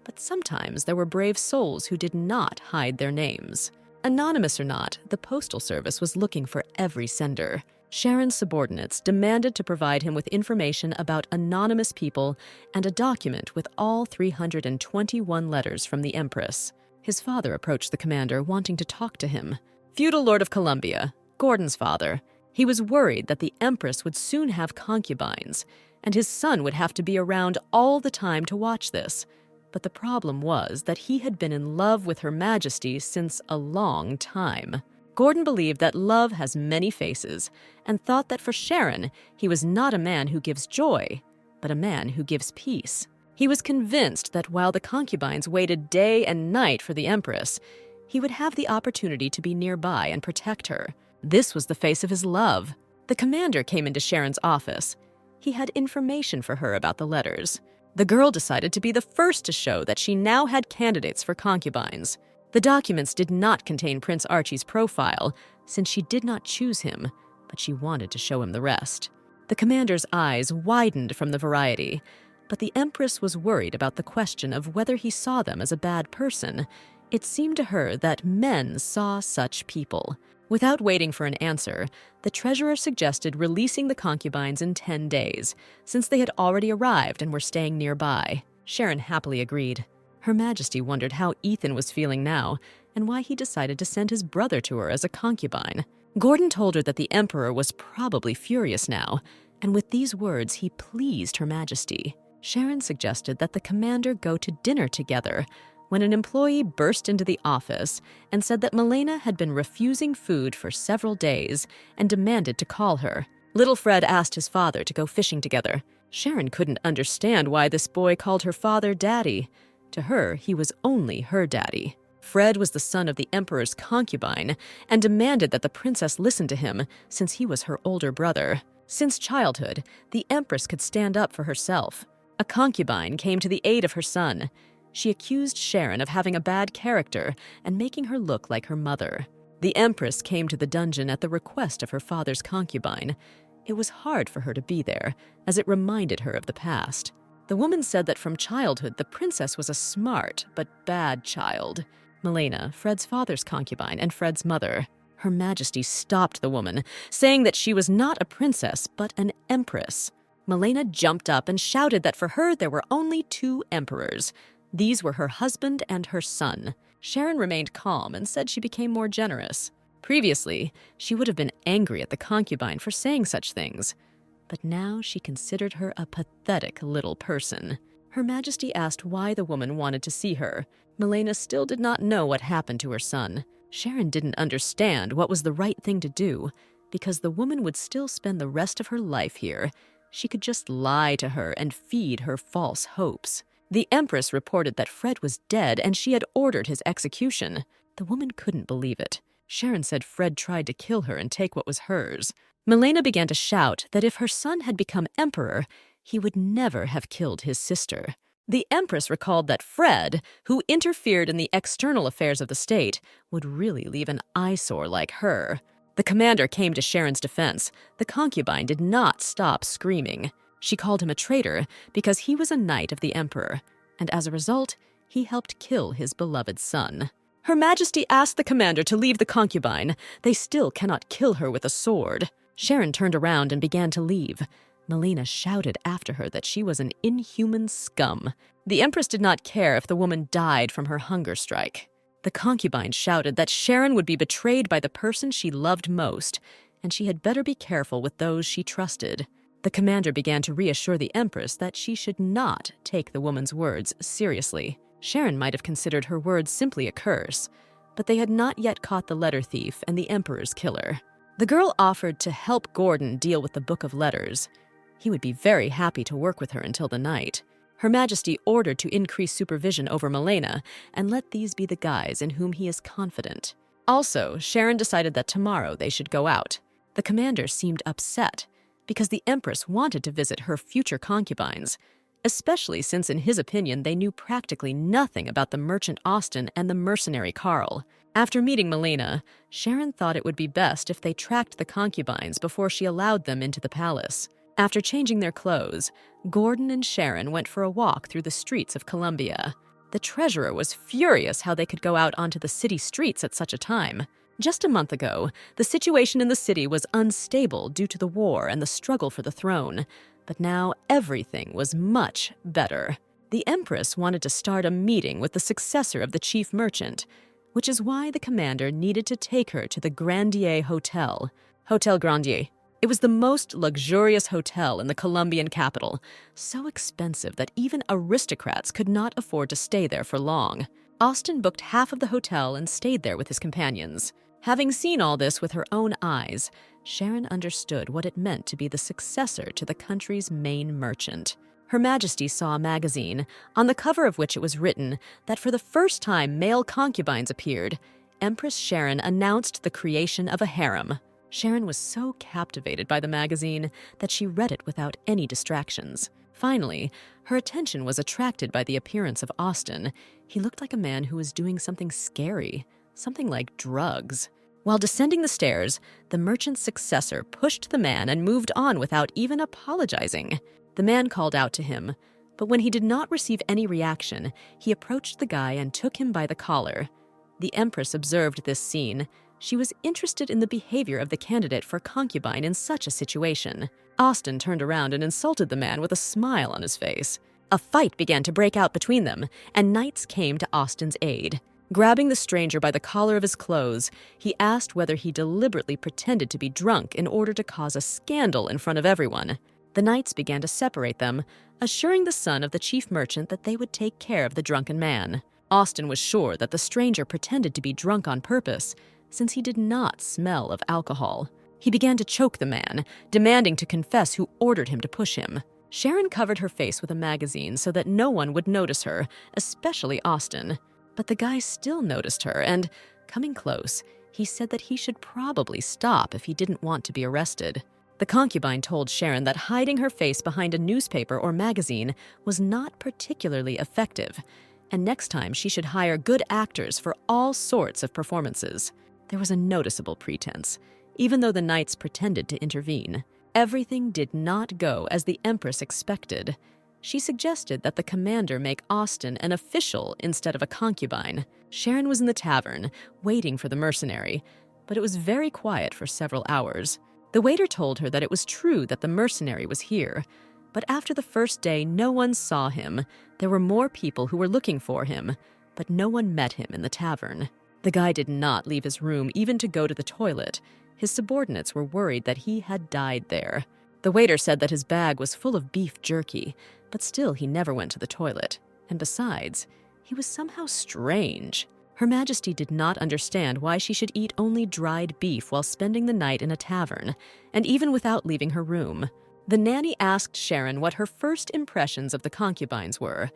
but sometimes there were brave souls who did not hide their names. Anonymous or not, the postal service was looking for every sender. Sharon's subordinates demanded to provide him with information about anonymous people and a document with all 321 letters from the Empress. His father approached the commander, wanting to talk to him. Feudal Lord of Columbia, Gordon's father. He was worried that the Empress would soon have concubines, and his son would have to be around all the time to watch this. But the problem was that he had been in love with Her Majesty since a long time. Gordon believed that love has many faces, and thought that for Sharon, he was not a man who gives joy, but a man who gives peace. He was convinced that while the concubines waited day and night for the Empress, he would have the opportunity to be nearby and protect her. This was the face of his love. The commander came into Sharon's office. He had information for her about the letters. The girl decided to be the first to show that she now had candidates for concubines. The documents did not contain Prince Archie's profile, since she did not choose him, but she wanted to show him the rest. The commander's eyes widened from the variety, but the Empress was worried about the question of whether he saw them as a bad person. It seemed to her that men saw such people. Without waiting for an answer, the treasurer suggested releasing the concubines in 10 days, since they had already arrived and were staying nearby. Sharon happily agreed. Her Majesty wondered how Ethan was feeling now, and why he decided to send his brother to her as a concubine. Gordon told her that the Emperor was probably furious now, and with these words he pleased Her Majesty. Sharon suggested that the commander go to dinner together, when an employee burst into the office and said that Milena had been refusing food for several days and demanded to call her. Little Fred asked his father to go fishing together. Sharon couldn't understand why this boy called her father Daddy. To her, he was only her daddy. Fred was the son of the Emperor's concubine and demanded that the princess listen to him, since he was her older brother. Since childhood, the Empress could stand up for herself. A concubine came to the aid of her son. She accused Sharon of having a bad character and making her look like her mother. The Empress came to the dungeon at the request of her father's concubine. It was hard for her to be there, as it reminded her of the past. The woman said that from childhood the princess was a smart but bad child. Milena, Fred's father's concubine, and Fred's mother. Her Majesty stopped the woman, saying that she was not a princess but an empress. Milena jumped up and shouted that for her there were only 2 emperors. These were her husband and her son. Sharon remained calm and said she became more generous. Previously, she would have been angry at the concubine for saying such things, but now she considered her a pathetic little person. Her Majesty asked why the woman wanted to see her. Milena still did not know what happened to her son. Sharon didn't understand what was the right thing to do, because the woman would still spend the rest of her life here. She could just lie to her and feed her false hopes. The Empress reported that Fred was dead and she had ordered his execution. The woman couldn't believe it. Sharon said Fred tried to kill her and take what was hers. Milena began to shout that if her son had become emperor, he would never have killed his sister. The Empress recalled that Fred, who interfered in the external affairs of the state, would really leave an eyesore like her. The commander came to Sharon's defense. The concubine did not stop screaming. She called him a traitor because he was a knight of the Emperor, and as a result, he helped kill his beloved son. Her Majesty asked the commander to leave the concubine. They still cannot kill her with a sword. Sharon turned around and began to leave. Melina shouted after her that she was an inhuman scum. The Empress did not care if the woman died from her hunger strike. The concubine shouted that Sharon would be betrayed by the person she loved most, and she had better be careful with those she trusted. The commander began to reassure the Empress that she should not take the woman's words seriously. Sharon might have considered her words simply a curse, but they had not yet caught the letter thief and the Emperor's killer. The girl offered to help Gordon deal with the Book of Letters. He would be very happy to work with her until the night. Her Majesty ordered to increase supervision over Melina and let these be the guys in whom he is confident. Also, Sharon decided that tomorrow they should go out. The commander seemed upset because the Empress wanted to visit her future concubines, especially since in his opinion they knew practically nothing about the merchant Austin and the mercenary Carl. After meeting Melina, Sharon thought it would be best if they tracked the concubines before she allowed them into the palace. After changing their clothes, Gordon and Sharon went for a walk through the streets of Columbia. The treasurer was furious how they could go out onto the city streets at such a time. Just a month ago, the situation in the city was unstable due to the war and the struggle for the throne, but now everything was much better. The Empress wanted to start a meeting with the successor of the chief merchant, which is why the commander needed to take her to the Grandier Hotel. Hotel Grandier. It was the most luxurious hotel in the Colombian capital, so expensive that even aristocrats could not afford to stay there for long. Austin booked half of the hotel and stayed there with his companions. Having seen all this with her own eyes, Sharon understood what it meant to be the successor to the country's main merchant. Her Majesty saw a magazine, on the cover of which it was written that for the first time male concubines appeared. Empress Sharon announced the creation of a harem. Sharon was so captivated by the magazine that she read it without any distractions. Finally, her attention was attracted by the appearance of Austin. He looked like a man who was doing something scary, something like drugs. While descending the stairs, the merchant's successor pushed the man and moved on without even apologizing. The man called out to him, but when he did not receive any reaction, he approached the guy and took him by the collar. The Empress observed this scene. She was interested in the behavior of the candidate for concubine in such a situation. Austin turned around and insulted the man with a smile on his face. A fight began to break out between them, and knights came to Austin's aid. Grabbing the stranger by the collar of his clothes, he asked whether he deliberately pretended to be drunk in order to cause a scandal in front of everyone. The knights began to separate them, assuring the son of the chief merchant that they would take care of the drunken man. Austin was sure that the stranger pretended to be drunk on purpose, since he did not smell of alcohol. He began to choke the man, demanding to confess who ordered him to push him. Sharon covered her face with a magazine so that no one would notice her, especially Austin. But the guy still noticed her, and, coming close, he said that he should probably stop if he didn't want to be arrested. The concubine told Sharon that hiding her face behind a newspaper or magazine was not particularly effective, and next time she should hire good actors for all sorts of performances. There was a noticeable pretense, even though the knights pretended to intervene. Everything did not go as the Empress expected. She suggested that the commander make Austin an official instead of a concubine. Sharon was in the tavern, waiting for the mercenary, but it was very quiet for several hours. The waiter told her that it was true that the mercenary was here, but after the first day no one saw him. There were more people who were looking for him, but no one met him in the tavern. The guy did not leave his room even to go to the toilet. His subordinates were worried that he had died there. The waiter said that his bag was full of beef jerky, but still he never went to the toilet. And besides, he was somehow strange. Her Majesty did not understand why she should eat only dried beef while spending the night in a tavern, and even without leaving her room. The nanny asked Sharon what her first impressions of the concubines were.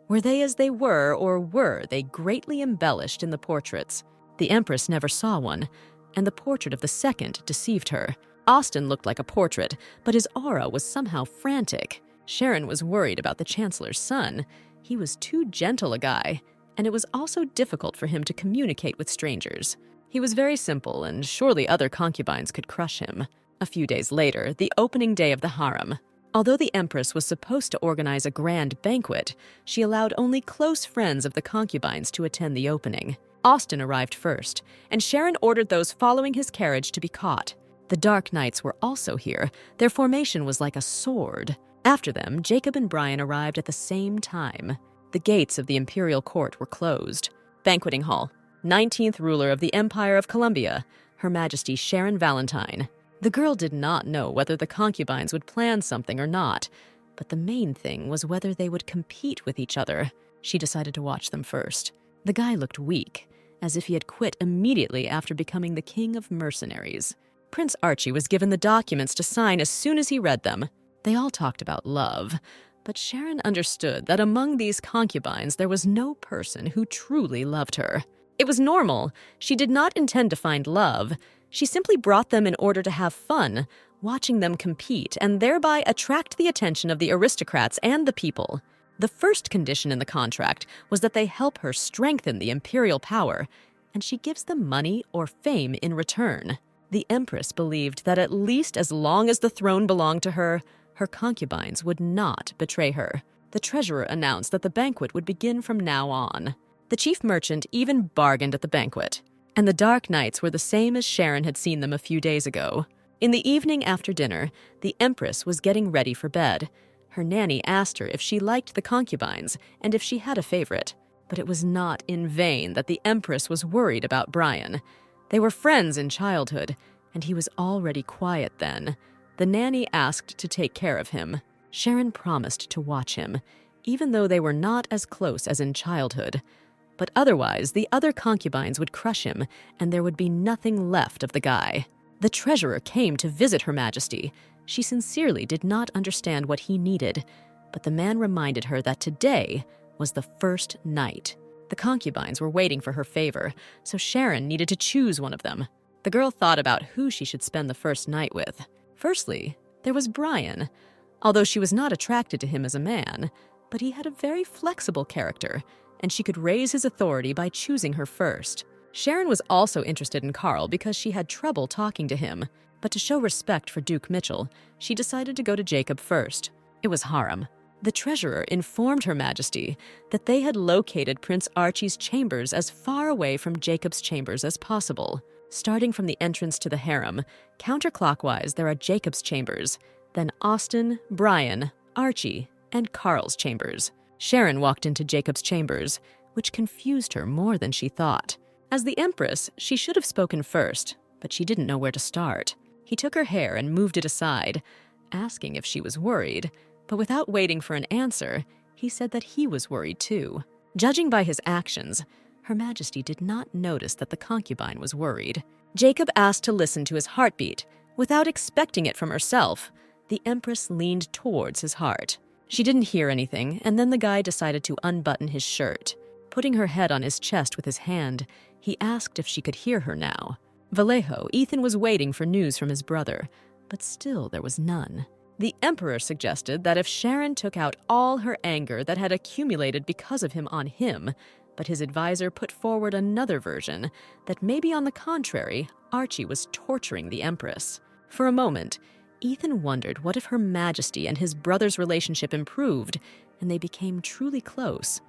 Were they as they were, or were they greatly embellished in the portraits? The Empress never saw one, and the portrait of the second deceived her. Austin looked like a portrait, but his aura was somehow frantic. Sharon was worried about the Chancellor's son. He was too gentle a guy, and it was also difficult for him to communicate with strangers. He was very simple, and surely other concubines could crush him. A few days later, the opening day of the harem. Although the Empress was supposed to organize a grand banquet, she allowed only close friends of the concubines to attend the opening. Austin arrived first, and Sharon ordered those following his carriage to be caught. The Dark Knights were also here. Their formation was like a sword. After them, Jacob and Brian arrived at the same time. The gates of the imperial court were closed. Banqueting hall. 19th ruler of the Empire of Columbia, Her Majesty Sharon Valentine. The girl did not know whether the concubines would plan something or not, but the main thing was whether they would compete with each other. She decided to watch them first. The guy looked weak, as if he had quit immediately after becoming the king of mercenaries. Prince Archie was given the documents to sign as soon as he read them. They all talked about love, but Sharon understood that among these concubines there was no person who truly loved her. It was normal. She did not intend to find love. She simply brought them in order to have fun, watching them compete and thereby attract the attention of the aristocrats and the people. The first condition in the contract was that they help her strengthen the imperial power, and she gives them money or fame in return. The Empress believed that at least as long as the throne belonged to her, her concubines would not betray her. The treasurer announced that the banquet would begin from now on. The chief merchant even bargained at the banquet, and the Dark Knights were the same as Sharon had seen them a few days ago. In the evening after dinner, the Empress was getting ready for bed. Her nanny asked her if she liked the concubines and if she had a favorite. But it was not in vain that the Empress was worried about Brian. They were friends in childhood, and he was already quiet then. The nanny asked to take care of him. Sharon promised to watch him, even though they were not as close as in childhood. But otherwise, the other concubines would crush him, and there would be nothing left of the guy. The treasurer came to visit Her Majesty. She sincerely did not understand what he needed, but the man reminded her that today was the first night. The concubines were waiting for her favor, so Sharon needed to choose one of them. The girl thought about who she should spend the first night with. Firstly, there was Brian. Although she was not attracted to him as a man, but he had a very flexible character, and she could raise his authority by choosing her first. Sharon was also interested in Carl because she had trouble talking to him, but to show respect for Duke Mitchell, she decided to go to Jacob first. It was harem. The treasurer informed Her Majesty that they had located Prince Archie's chambers as far away from Jacob's chambers as possible. Starting from the entrance to the harem, counterclockwise there are Jacob's chambers, then Austin, Brian, Archie, and Carl's chambers. Sharon walked into Jacob's chambers, which confused her more than she thought. As the Empress, she should have spoken first, but she didn't know where to start. He took her hair and moved it aside, asking if she was worried, but without waiting for an answer, he said that he was worried too. Judging by his actions, Her Majesty did not notice that the concubine was worried. Jacob asked to listen to his heartbeat. Without expecting it from herself, the Empress leaned towards his heart. She didn't hear anything, and then the guy decided to unbutton his shirt. Putting her head on his chest with his hand, he asked if she could hear her now. Vallejo, Ethan was waiting for news from his brother, but still there was none. The Emperor suggested that if Sharon took out all her anger that had accumulated because of him on him, but his advisor put forward another version, that maybe on the contrary, Archie was torturing the Empress. For a moment, Ethan wondered what if Her Majesty and his brother's relationship improved and they became truly close.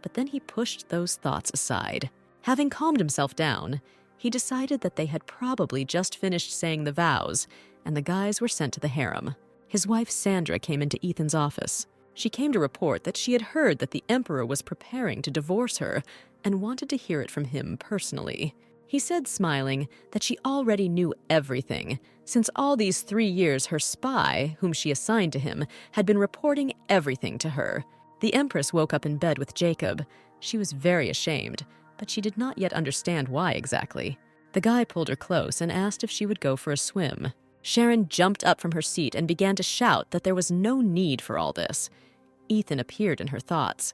But then he pushed those thoughts aside. Having calmed himself down, he decided that they had probably just finished saying the vows, and the guys were sent to the harem. His wife Sandra came into Ethan's office. She came to report that she had heard that the Emperor was preparing to divorce her and wanted to hear it from him personally. He said, smiling, that she already knew everything, since all these 3 years her spy, whom she assigned to him, had been reporting everything to her. The Empress woke up in bed with Jacob. She was very ashamed, but she did not yet understand why exactly. The guy pulled her close and asked if she would go for a swim. Sharon jumped up from her seat and began to shout that there was no need for all this. Ethan appeared in her thoughts,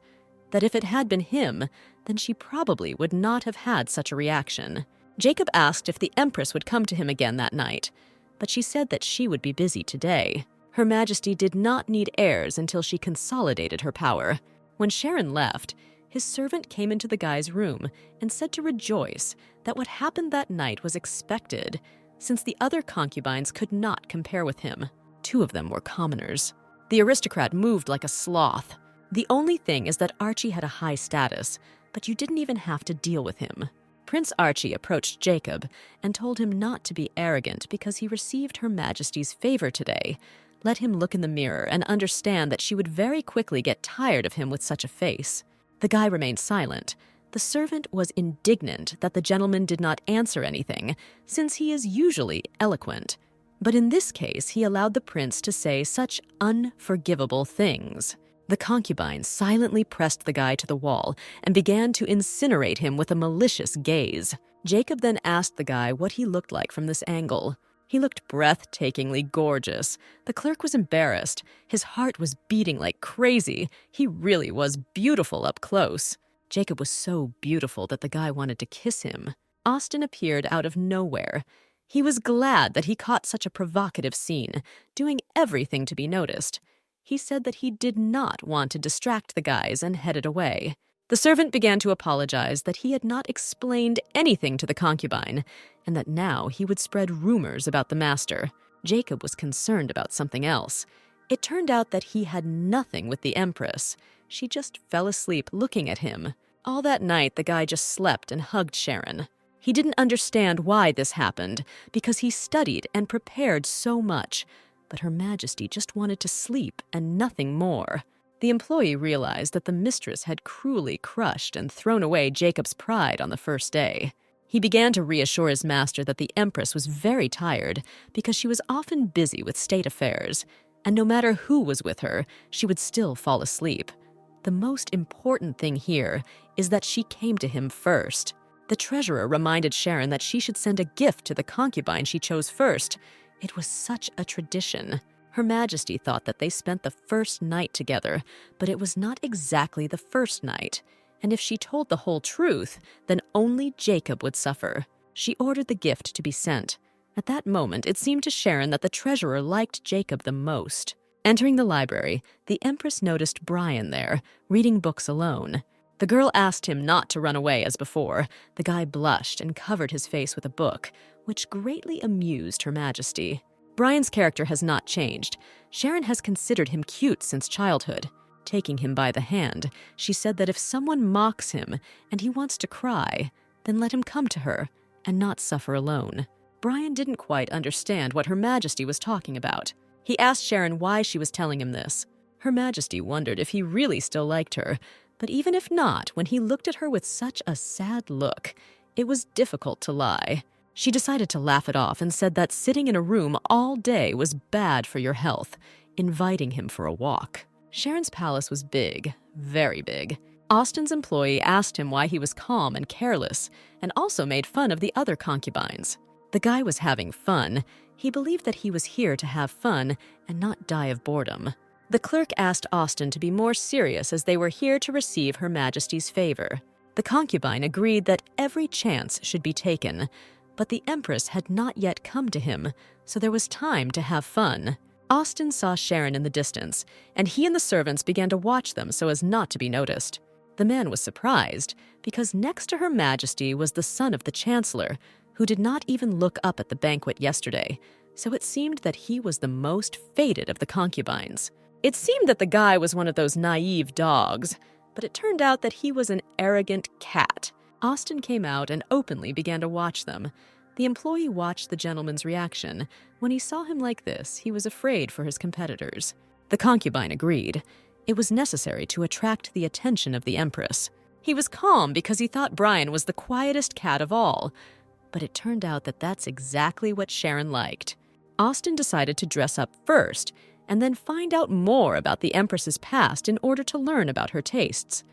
that if it had been him, then she probably would not have had such a reaction. Jacob asked if the Empress would come to him again that night, but she said that she would be busy today. Her Majesty did not need heirs until she consolidated her power. When Sharon left, his servant came into the guy's room and said to rejoice that what happened that night was expected, since the other concubines could not compare with him. 2 of them were commoners. The aristocrat moved like a sloth. The only thing is that Archie had a high status, but you didn't even have to deal with him. Prince Archie approached Jacob and told him not to be arrogant because he received Her Majesty's favor today. Let him look in the mirror and understand that she would very quickly get tired of him with such a face. The guy remained silent. The servant was indignant that the gentleman did not answer anything, since he is usually eloquent. But in this case, he allowed the prince to say such unforgivable things. The concubine silently pressed the guy to the wall and began to incinerate him with a malicious gaze. Jacob then asked the guy what he looked like from this angle. He looked breathtakingly gorgeous. The clerk was embarrassed. His heart was beating like crazy. He really was beautiful up close. Jacob was so beautiful that the guy wanted to kiss him. Austin appeared out of nowhere. He was glad that he caught such a provocative scene, doing everything to be noticed. He said that he did not want to distract the guys and headed away. The servant began to apologize that he had not explained anything to the concubine, and that now he would spread rumors about the master. Jacob was concerned about something else. It turned out that he had nothing with the Empress. She just fell asleep looking at him. All that night, the guy just slept and hugged Sharon. He didn't understand why this happened, because he studied and prepared so much. But Her Majesty just wanted to sleep and nothing more. The employee realized that the mistress had cruelly crushed and thrown away Jacob's pride on the first day. He began to reassure his master that the Empress was very tired because she was often busy with state affairs, and no matter who was with her, she would still fall asleep. The most important thing here is that she came to him first. The treasurer reminded Sharon that she should send a gift to the concubine she chose first. It was such a tradition. Her Majesty thought that they spent the first night together, but it was not exactly the first night. And if she told the whole truth, then only Jacob would suffer. She ordered the gift to be sent. At that moment, it seemed to Sharon that the treasurer liked Jacob the most. Entering the library, the Empress noticed Brian there, reading books alone. The girl asked him not to run away as before. The guy blushed and covered his face with a book, which greatly amused Her Majesty. Brian's character has not changed. Sharon has considered him cute since childhood. Taking him by the hand, she said that if someone mocks him and he wants to cry, then let him come to her and not suffer alone. Brian didn't quite understand what Her Majesty was talking about. He asked Sharon why she was telling him this. Her Majesty wondered if he really still liked her, but even if not, when he looked at her with such a sad look, it was difficult to lie. She decided to laugh it off and said that sitting in a room all day was bad for your health, inviting him for a walk. Sharon's palace was big, very big. Austin's employee asked him why he was calm and careless, and also made fun of the other concubines. The guy was having fun. He believed that he was here to have fun and not die of boredom. The clerk asked Austin to be more serious as they were here to receive Her Majesty's favor. The concubine agreed that every chance should be taken, but the Empress had not yet come to him, so there was time to have fun. Austin saw Sharon in the distance, and he and the servants began to watch them so as not to be noticed. The man was surprised, because next to Her Majesty was the son of the Chancellor, who did not even look up at the banquet yesterday, so it seemed that he was the most fated of the concubines. It seemed that the guy was one of those naive dogs, but it turned out that he was an arrogant cat. Austin came out and openly began to watch them. The employee watched the gentleman's reaction. When he saw him like this, he was afraid for his competitors. The concubine agreed. It was necessary to attract the attention of the Empress. He was calm because he thought Brian was the quietest cat of all, but it turned out that that's exactly what Sharon liked. Austin decided to dress up first and then find out more about the Empress's past in order to learn about her tastes.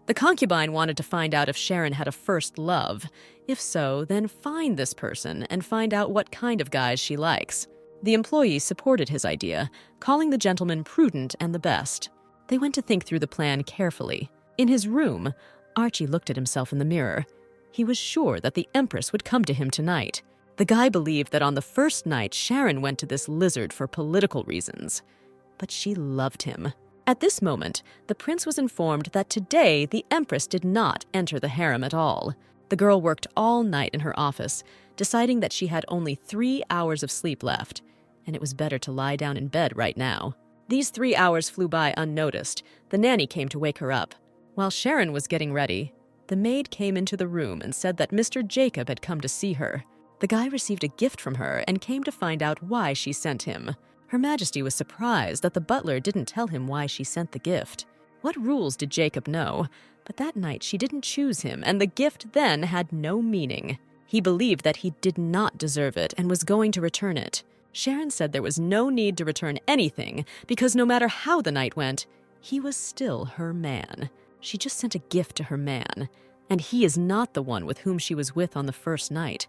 The concubine wanted to find out if Sharon had a first love. If so, then find this person and find out what kind of guys she likes. The employee supported his idea, calling the gentleman prudent and the best. They went to think through the plan carefully. In his room, Archie looked at himself in the mirror. He was sure that the Empress would come to him tonight. The guy believed that on the first night, Sharon went to this lizard for political reasons. But she loved him. At this moment, the prince was informed that today the Empress did not enter the harem at all. The girl worked all night in her office, deciding that she had only 3 hours of sleep left, and it was better to lie down in bed right now. These 3 hours flew by unnoticed. The nanny came to wake her up. While Sharon was getting ready, The maid came into the room and said that Mr. Jacob had come to see her. The guy received a gift from her and came to find out why she sent him. Her Majesty was surprised that the butler didn't tell him why she sent the gift. What rules did Jacob know? But that night she didn't choose him, and the gift then had no meaning. He believed that he did not deserve it and was going to return it. Sharon said there was no need to return anything because no matter how the night went, he was still her man. She just sent a gift to her man, and he is not the one with whom she was with on the first night,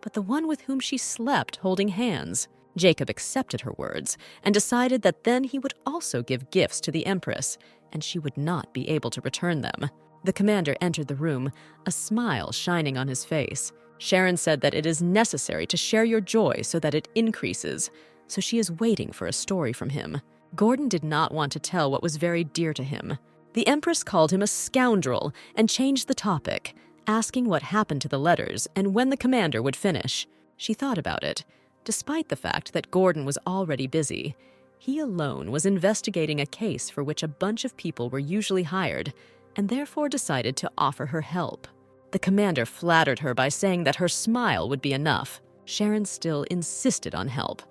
but the one with whom she slept holding hands. Jacob accepted her words and decided that then he would also give gifts to the Empress, and she would not be able to return them. The commander entered the room, a smile shining on his face. Sharon said that it is necessary to share your joy so that it increases, so she is waiting for a story from him. Gordon did not want to tell what was very dear to him. The Empress called him a scoundrel and changed the topic, asking what happened to the letters and when the commander would finish. She thought about it. Despite the fact that Gordon was already busy, he alone was investigating a case for which a bunch of people were usually hired, and therefore decided to offer her help. The commander flattered her by saying that her smile would be enough. Sharon still insisted on help.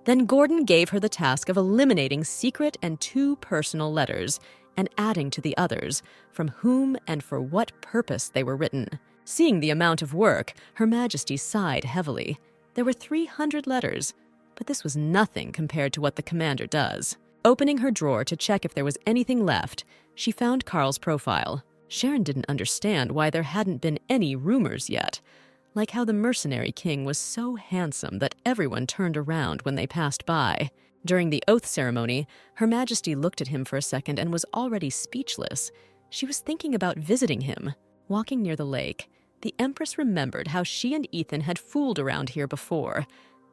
Then Gordon gave her the task of eliminating secret and 2 personal letters and adding to the others, from whom and for what purpose they were written. Seeing the amount of work, Her Majesty sighed heavily. There were 300 letters, but this was nothing compared to what the commander does. Opening her drawer to check if there was anything left, she found Carl's profile. Sharon didn't understand why there hadn't been any rumors yet, like how the mercenary king was so handsome that everyone turned around when they passed by. During the oath ceremony, Her Majesty looked at him for a second and was already speechless. She was thinking about visiting him. Walking near the lake, the Empress remembered how she and Ethan had fooled around here before,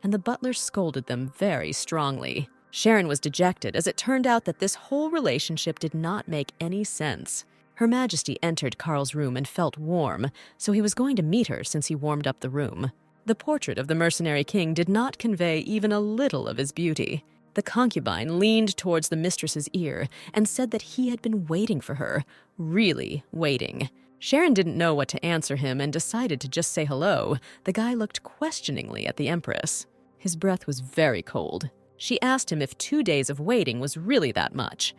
and the butler scolded them very strongly. Sharon was dejected as it turned out that this whole relationship did not make any sense. Her Majesty entered Carl's room and felt warm, so he was going to meet her since he warmed up the room. The portrait of the mercenary king did not convey even a little of his beauty. The concubine leaned towards the mistress's ear and said that he had been waiting for her, really waiting. Sharon didn't know what to answer him and decided to just say hello. The guy looked questioningly at the Empress. His breath was very cold. She asked him if 2 days of waiting was really that much.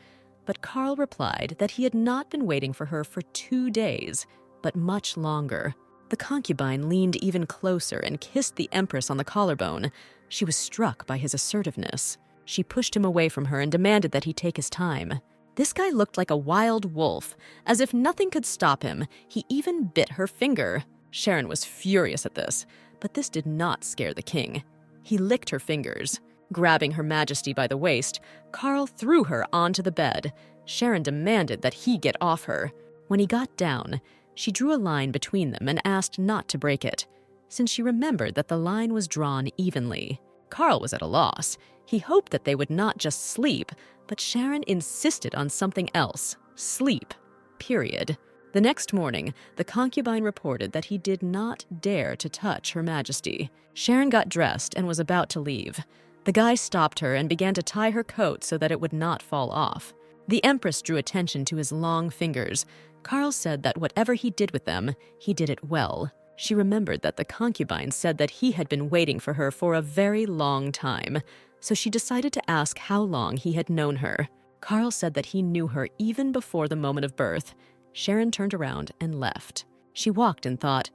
But Carl replied that he had not been waiting for her for 2 days, but much longer. The concubine leaned even closer and kissed the Empress on the collarbone. She was struck by his assertiveness. She pushed him away from her and demanded that he take his time. This guy looked like a wild wolf. As if nothing could stop him, he even bit her finger. Sharon was furious at this, but this did not scare the king. He licked her fingers. Grabbing Her Majesty by the waist, Carl threw her onto the bed. Sharon demanded that he get off her. When he got down, she drew a line between them and asked not to break it, since she remembered that the line was drawn evenly. Carl was at a loss. He hoped that they would not just sleep, but Sharon insisted on something else. Sleep. Period. The next morning, the concubine reported that he did not dare to touch Her Majesty. Sharon got dressed and was about to leave. The guy stopped her and began to tie her coat so that it would not fall off. The Empress drew attention to his long fingers. Carl said that whatever he did with them, he did it well. She remembered that the concubine said that he had been waiting for her for a very long time, so she decided to ask how long he had known her. Carl said that he knew her even before the moment of birth. Sharon turned around and left. She walked and thought,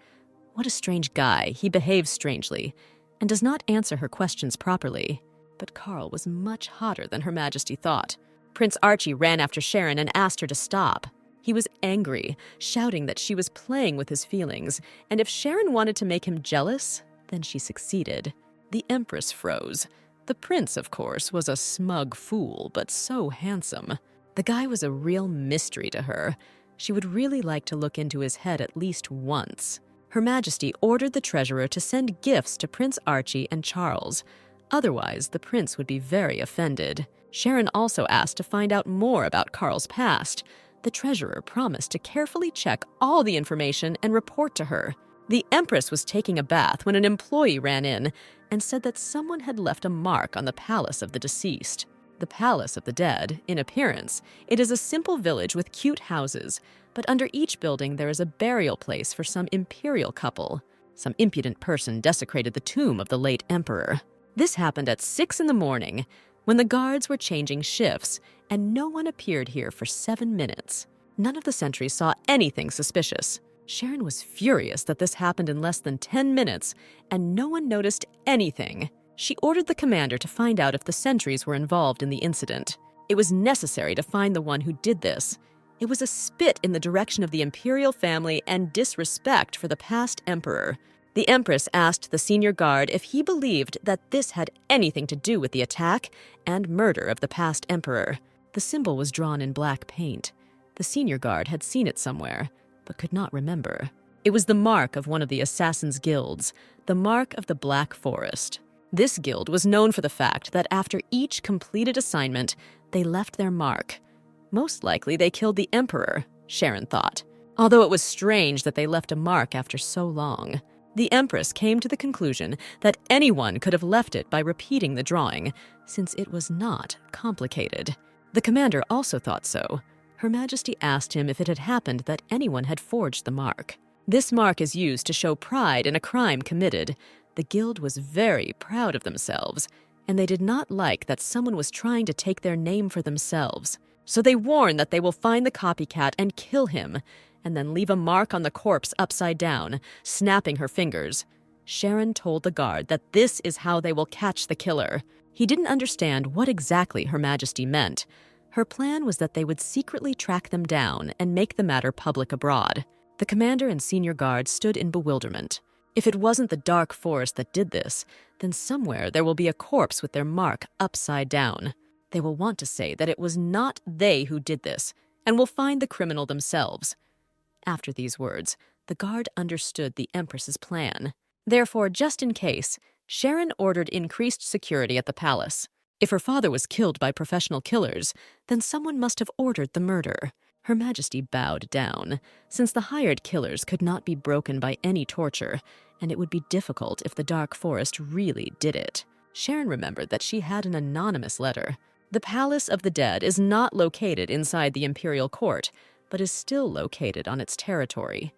what a strange guy, he behaves strangely, and does not answer her questions properly. But Carl was much hotter than Her Majesty thought. Prince Archie ran after Sharon and asked her to stop. He was angry, shouting that she was playing with his feelings, and if Sharon wanted to make him jealous, then she succeeded. The Empress froze. The prince, of course, was a smug fool, but so handsome. The guy was a real mystery to her. She would really like to look into his head at least once. Her Majesty ordered the treasurer to send gifts to Prince Archie and Charles. Otherwise, the prince would be very offended. Sharon also asked to find out more about Carl's past. The treasurer promised to carefully check all the information and report to her. The Empress was taking a bath when an employee ran in and said that someone had left a mark on the palace of the deceased. The Palace of the Dead, in appearance, it is a simple village with cute houses, but under each building there is a burial place for some imperial couple. Some impudent person desecrated the tomb of the late emperor. This happened at 6 in the morning, when the guards were changing shifts, and no one appeared here for 7 minutes. None of the sentries saw anything suspicious. Sharon was furious that this happened in less than 10 minutes, and no one noticed anything. She ordered the commander to find out if the sentries were involved in the incident. It was necessary to find the one who did this. It was a spit in the direction of the imperial family and disrespect for the past emperor. The Empress asked the senior guard if he believed that this had anything to do with the attack and murder of the past emperor. The symbol was drawn in black paint. The senior guard had seen it somewhere, but could not remember. It was the mark of one of the assassins' guilds, the mark of the Black Forest. This guild was known for the fact that after each completed assignment, they left their mark. Most likely they killed the emperor, Sharon thought, although it was strange that they left a mark after so long. The Empress came to the conclusion that anyone could have left it by repeating the drawing, since it was not complicated. The commander also thought so. Her Majesty asked him if it had happened that anyone had forged the mark. This mark is used to show pride in a crime committed. The guild was very proud of themselves, and they did not like that someone was trying to take their name for themselves. So they warn that they will find the copycat and kill him, and then leave a mark on the corpse upside down, snapping her fingers. Sharon told the guard that this is how they will catch the killer. He didn't understand what exactly Her Majesty meant. Her plan was that they would secretly track them down and make the matter public abroad. The commander and senior guard stood in bewilderment. If it wasn't the dark forest that did this, then somewhere there will be a corpse with their mark upside down. They will want to say that it was not they who did this, and will find the criminal themselves. After these words, the guard understood the Empress's plan. Therefore, just in case, Sharon ordered increased security at the palace. If her father was killed by professional killers, then someone must have ordered the murder. Her Majesty bowed down, since the hired killers could not be broken by any torture, and it would be difficult if the Dark Forest really did it. Sharon remembered that she had an anonymous letter. The Palace of the Dead is not located inside the imperial court, but is still located on its territory.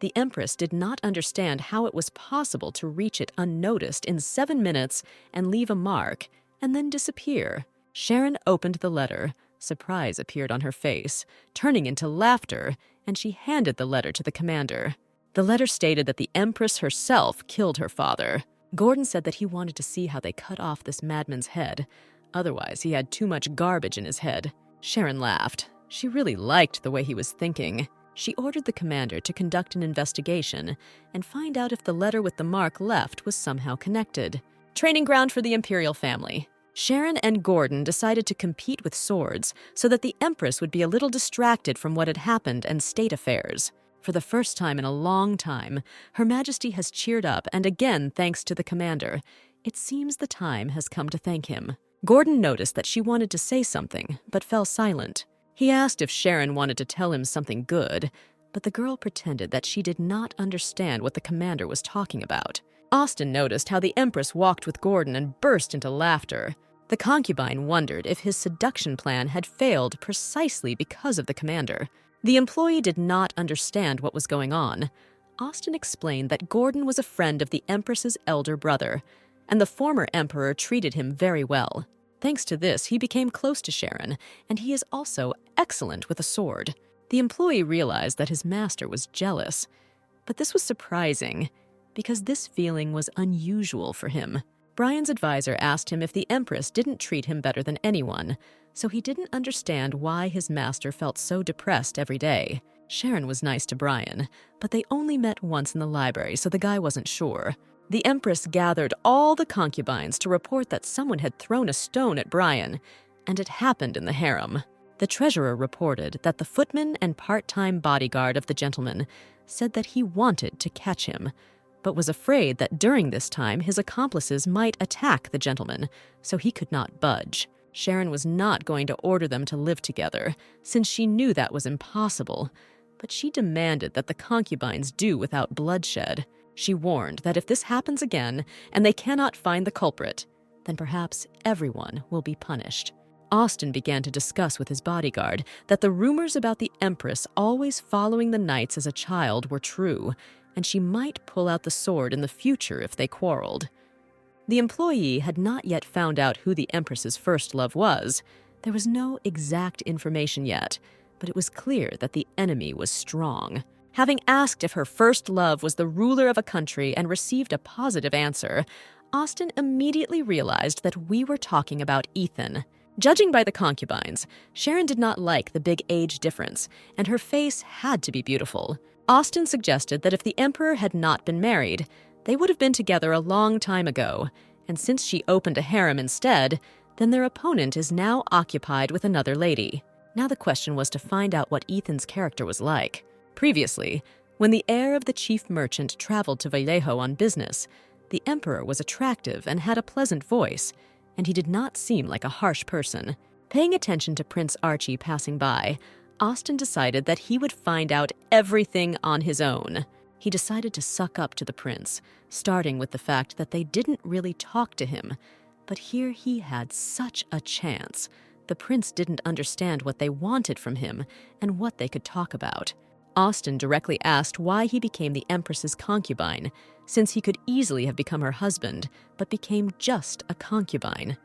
The Empress did not understand how it was possible to reach it unnoticed in 7 minutes and leave a mark, and then disappear. Sharon opened the letter. Surprise appeared on her face, turning into laughter, and she handed the letter to the commander. The letter stated that the Empress herself killed her father. Gordon said that he wanted to see how they cut off this madman's head. Otherwise, he had too much garbage in his head. Sharon laughed. She really liked the way he was thinking. She ordered the commander to conduct an investigation and find out if the letter with the mark left was somehow connected. Training ground for the imperial family. Sharon and Gordon decided to compete with swords so that the Empress would be a little distracted from what had happened and state affairs. For the first time in a long time, Her Majesty has cheered up, and again thanks to the commander. It seems the time has come to thank him. Gordon noticed that she wanted to say something, but fell silent. He asked if Sharon wanted to tell him something good, but the girl pretended that she did not understand what the commander was talking about. Austin noticed how the Empress walked with Gordon and burst into laughter. The concubine wondered if his seduction plan had failed precisely because of the commander. The employee did not understand what was going on. Austin explained that Gordon was a friend of the Empress's elder brother, and the former emperor treated him very well. Thanks to this, he became close to Sharon, and he is also excellent with a sword. The employee realized that his master was jealous, but this was surprising, because this feeling was unusual for him. Brian's advisor asked him if the Empress didn't treat him better than anyone, so he didn't understand why his master felt so depressed every day. Sharon was nice to Brian, but they only met once in the library, so the guy wasn't sure. The Empress gathered all the concubines to report that someone had thrown a stone at Brian, and it happened in the harem. The treasurer reported that the footman and part-time bodyguard of the gentleman said that he wanted to catch him, but was afraid that during this time his accomplices might attack the gentleman, so he could not budge. Sharon was not going to order them to live together, since she knew that was impossible, but she demanded that the concubines do without bloodshed. She warned that if this happens again and they cannot find the culprit, then perhaps everyone will be punished. Austin began to discuss with his bodyguard that the rumors about the Empress always following the knights as a child were true, and she might pull out the sword in the future if they quarreled. The employee had not yet found out who the Empress's first love was. There was no exact information yet, but it was clear that the enemy was strong. Having asked if her first love was the ruler of a country and received a positive answer, Austin immediately realized that we were talking about Ethan. Judging by the concubines, Sharon did not like the big age difference, and her face had to be beautiful. Austin suggested that if the emperor had not been married, they would have been together a long time ago, and since she opened a harem instead, then their opponent is now occupied with another lady. Now the question was to find out what Ethan's character was like. Previously, when the heir of the chief merchant traveled to Vallejo on business, the emperor was attractive and had a pleasant voice, and he did not seem like a harsh person. Paying attention to Prince Archie passing by, Austin decided that he would find out everything on his own. He decided to suck up to the prince, starting with the fact that they didn't really talk to him. But here he had such a chance. The prince didn't understand what they wanted from him and what they could talk about. Austin directly asked why he became the Empress's concubine, since he could easily have become her husband, but became just a concubine.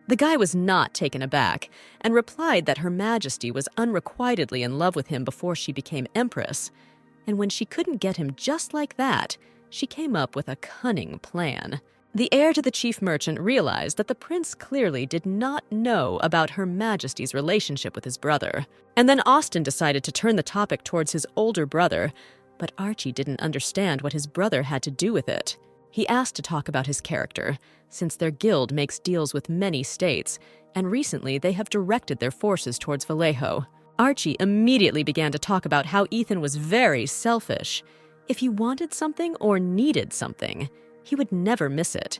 The guy was not taken aback, and replied that Her Majesty was unrequitedly in love with him before she became Empress, and when she couldn't get him just like that, she came up with a cunning plan. The heir to the chief merchant realized that the prince clearly did not know about Her Majesty's relationship with his brother. And then Austin decided to turn the topic towards his older brother, but Archie didn't understand what his brother had to do with it. He asked to talk about his character, since their guild makes deals with many states, and recently they have directed their forces towards Vallejo. Archie immediately began to talk about how Ethan was very selfish. If he wanted something or needed something, he would never miss it.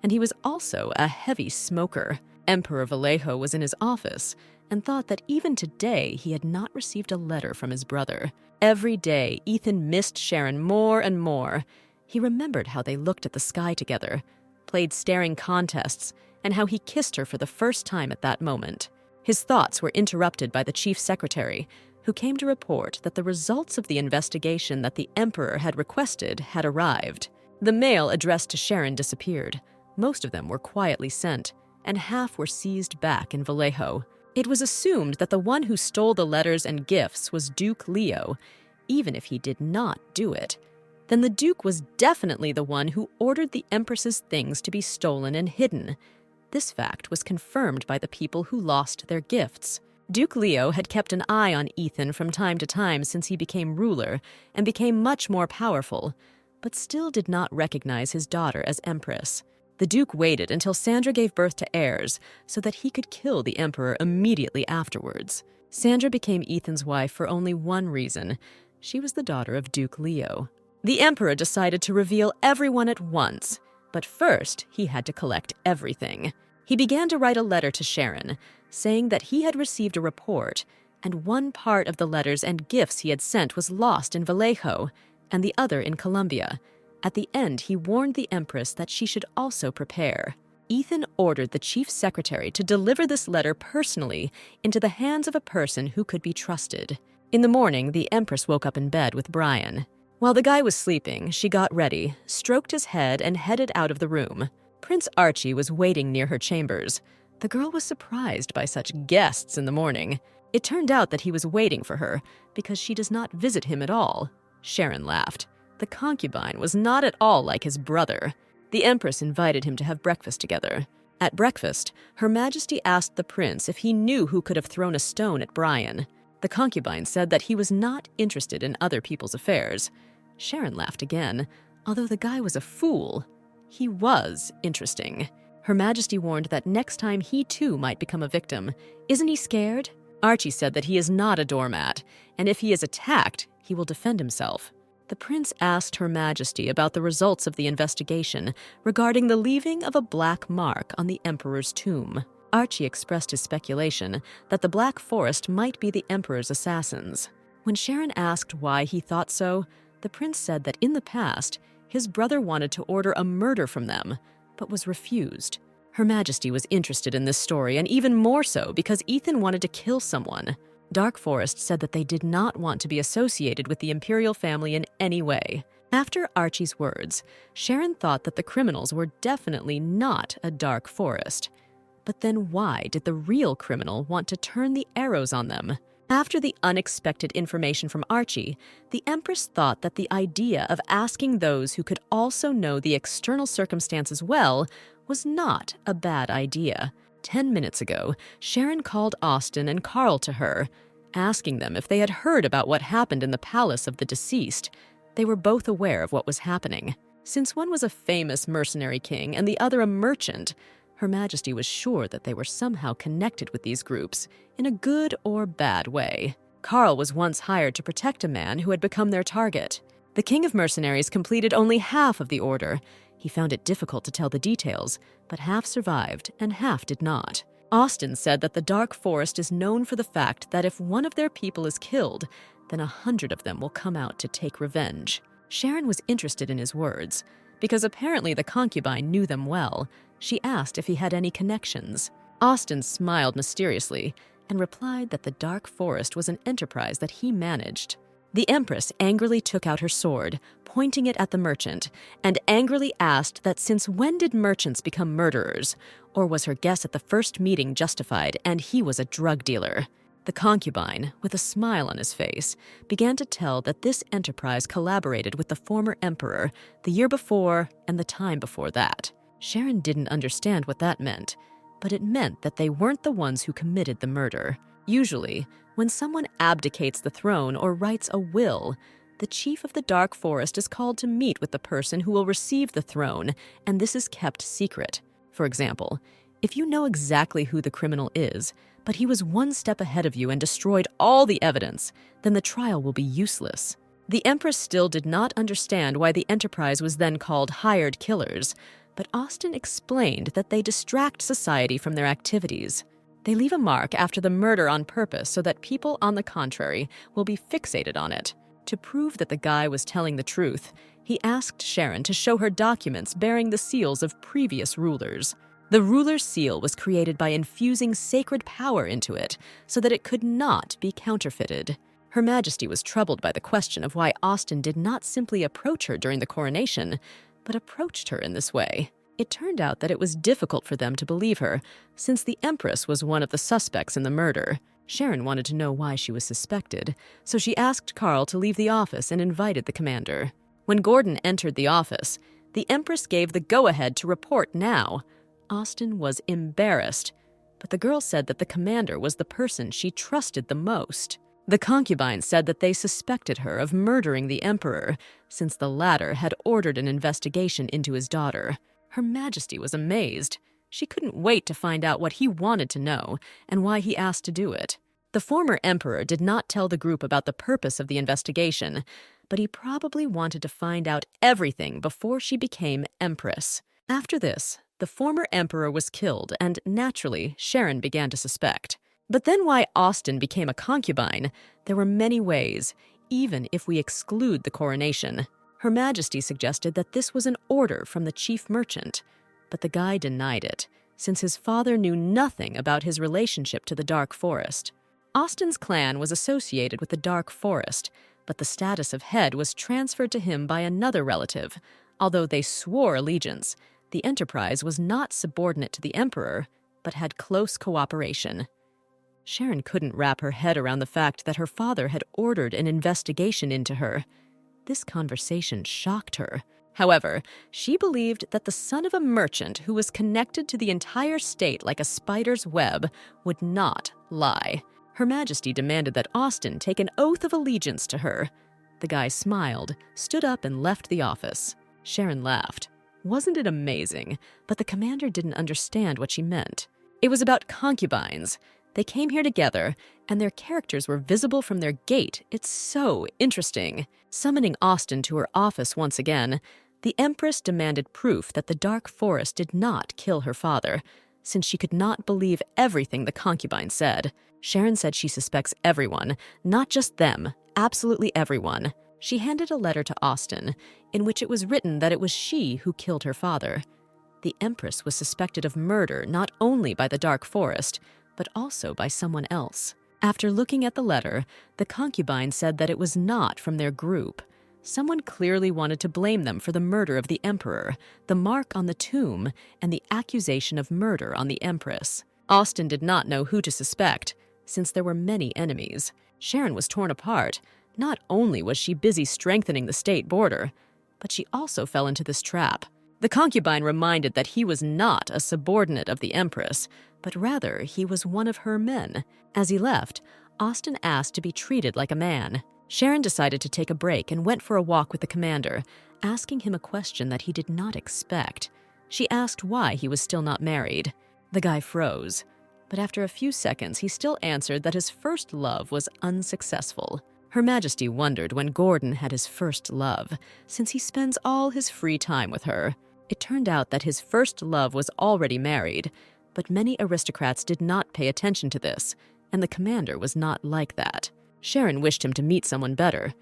And he was also a heavy smoker. Emperor Vallejo was in his office and thought that even today he had not received a letter from his brother. Every day, Ethan missed Sharon more and more. He remembered how they looked at the sky together, played staring contests, and how he kissed her for the first time at that moment. His thoughts were interrupted by the chief secretary, who came to report that the results of the investigation that the emperor had requested had arrived. The mail addressed to Sharon disappeared. Most of them were quietly sent, and half were seized back in Vallejo. It was assumed that the one who stole the letters and gifts was Duke Leo, even if he did not do it. Then the Duke was definitely the one who ordered the Empress's things to be stolen and hidden. This fact was confirmed by the people who lost their gifts. Duke Leo had kept an eye on Ethan from time to time since he became ruler and became much more powerful, but still did not recognize his daughter as Empress. The Duke waited until Sandra gave birth to heirs so that he could kill the Emperor immediately afterwards. Sandra became Ethan's wife for only one reason. She was the daughter of Duke Leo. The Emperor decided to reveal everyone at once, but first he had to collect everything. He began to write a letter to Sharon, saying that he had received a report, and one part of the letters and gifts he had sent was lost in Vallejo, and the other in Colombia. At the end, he warned the Empress that she should also prepare. Ethan ordered the chief secretary to deliver this letter personally into the hands of a person who could be trusted. In the morning, the Empress woke up in bed with Brian. While the guy was sleeping, she got ready, stroked his head, and headed out of the room. Prince Archie was waiting near her chambers. The girl was surprised by such guests in the morning. It turned out that he was waiting for her because she does not visit him at all. Sharon laughed. The concubine was not at all like his brother. The Empress invited him to have breakfast together. At breakfast, Her Majesty asked the prince if he knew who could have thrown a stone at Brian. The concubine said that he was not interested in other people's affairs. Sharon laughed again. Although the guy was a fool, he was interesting. Her Majesty warned that next time he too might become a victim. Isn't he scared? Archie said that he is not a doormat, and if he is attacked, he will defend himself. The prince asked Her Majesty about the results of the investigation regarding the leaving of a black mark on the emperor's tomb. Archie expressed his speculation that the Black Forest might be the emperor's assassins. When Sharon asked why he thought so, the prince said that in the past, his brother wanted to order a murder from them, but was refused. Her Majesty was interested in this story, and even more so because Ethan wanted to kill someone. Dark Forest said that they did not want to be associated with the imperial family in any way. After Archie's words, Sharon thought that the criminals were definitely not a Dark Forest. But then why did the real criminal want to turn the arrows on them? After the unexpected information from Archie, the Empress thought that the idea of asking those who could also know the external circumstances well was not a bad idea. 10 minutes ago, Sharon called Austin and Carl to her, asking them if they had heard about what happened in the palace of the deceased. They were both aware of what was happening. Since one was a famous mercenary king and the other a merchant, Her Majesty was sure that they were somehow connected with these groups, in a good or bad way. Carl was once hired to protect a man who had become their target. The King of Mercenaries completed only half of the order. He found it difficult to tell the details, but half survived and half did not. Austin said that the Dark Forest is known for the fact that if one of their people is killed, then 100 of them will come out to take revenge. Sharon was interested in his words. Because apparently the concubine knew them well, she asked if he had any connections. Austin smiled mysteriously and replied that the Dark Forest was an enterprise that he managed. The Empress angrily took out her sword, pointing it at the merchant, and angrily asked that since when did merchants become murderers? Or was her guess at the first meeting justified and he was a drug dealer? The concubine, with a smile on his face, began to tell that this enterprise collaborated with the former emperor the year before and the time before that. Sharon didn't understand what that meant, but it meant that they weren't the ones who committed the murder. Usually, when someone abdicates the throne or writes a will, the chief of the Dark Forest is called to meet with the person who will receive the throne, and this is kept secret. For example, if you know exactly who the criminal is, but he was one step ahead of you and destroyed all the evidence, then the trial will be useless. The Empress still did not understand why the enterprise was then called hired killers, but Austin explained that they distract society from their activities. They leave a mark after the murder on purpose so that people, on the contrary, will be fixated on it. To prove that the guy was telling the truth, he asked Sharon to show her documents bearing the seals of previous rulers. The ruler's seal was created by infusing sacred power into it so that it could not be counterfeited. Her Majesty was troubled by the question of why Austin did not simply approach her during the coronation, but approached her in this way. It turned out that it was difficult for them to believe her, since the Empress was one of the suspects in the murder. Sharon wanted to know why she was suspected, so she asked Carl to leave the office and invited the commander. When Gordon entered the office, the Empress gave the go-ahead to report now. Austin was embarrassed, but the girl said that the commander was the person she trusted the most. The concubine said that they suspected her of murdering the emperor, since the latter had ordered an investigation into his daughter. Her Majesty was amazed. She couldn't wait to find out what he wanted to know and why he asked to do it. The former emperor did not tell the group about the purpose of the investigation, but he probably wanted to find out everything before she became Empress. After this, the former emperor was killed, and naturally, Sharon began to suspect. But then why Austin became a concubine, there were many ways, even if we exclude the coronation. Her Majesty suggested that this was an order from the chief merchant, but the guy denied it, since his father knew nothing about his relationship to the Dark Forest. Austin's clan was associated with the Dark Forest, but the status of head was transferred to him by another relative. Although they swore allegiance, the enterprise was not subordinate to the emperor, but had close cooperation. Sharon couldn't wrap her head around the fact that her father had ordered an investigation into her. This conversation shocked her. However, she believed that the son of a merchant who was connected to the entire state like a spider's web would not lie. Her Majesty demanded that Austin take an oath of allegiance to her. The guy smiled, stood up, and left the office. Sharon laughed. Wasn't it amazing? But the commander didn't understand what she meant. It was about concubines. They came here together, and their characters were visible from their gate. It's so interesting. Summoning Austin to her office once again, the Empress demanded proof that the Dark Forest did not kill her father, since she could not believe everything the concubine said. Sharon said she suspects everyone, not just them, absolutely everyone. She handed a letter to Austin, in which it was written that it was she who killed her father. The Empress was suspected of murder not only by the Dark Forest, but also by someone else. After looking at the letter, the concubine said that it was not from their group. Someone clearly wanted to blame them for the murder of the Emperor, the mark on the tomb, and the accusation of murder on the Empress. Austen did not know who to suspect, since there were many enemies. Sharon was torn apart. Not only was she busy strengthening the state border, but she also fell into this trap. The concubine reminded that he was not a subordinate of the Empress, but rather he was one of her men. As he left, Austen asked to be treated like a man. Sharon decided to take a break and went for a walk with the commander, asking him a question that he did not expect. She asked why he was still not married. The guy froze, but after a few seconds he still answered that his first love was unsuccessful. Her Majesty wondered when Gordon had his first love, since he spends all his free time with her. It turned out that his first love was already married, but many aristocrats did not pay attention to this, and the commander was not like that. Sharon wished him to meet someone better.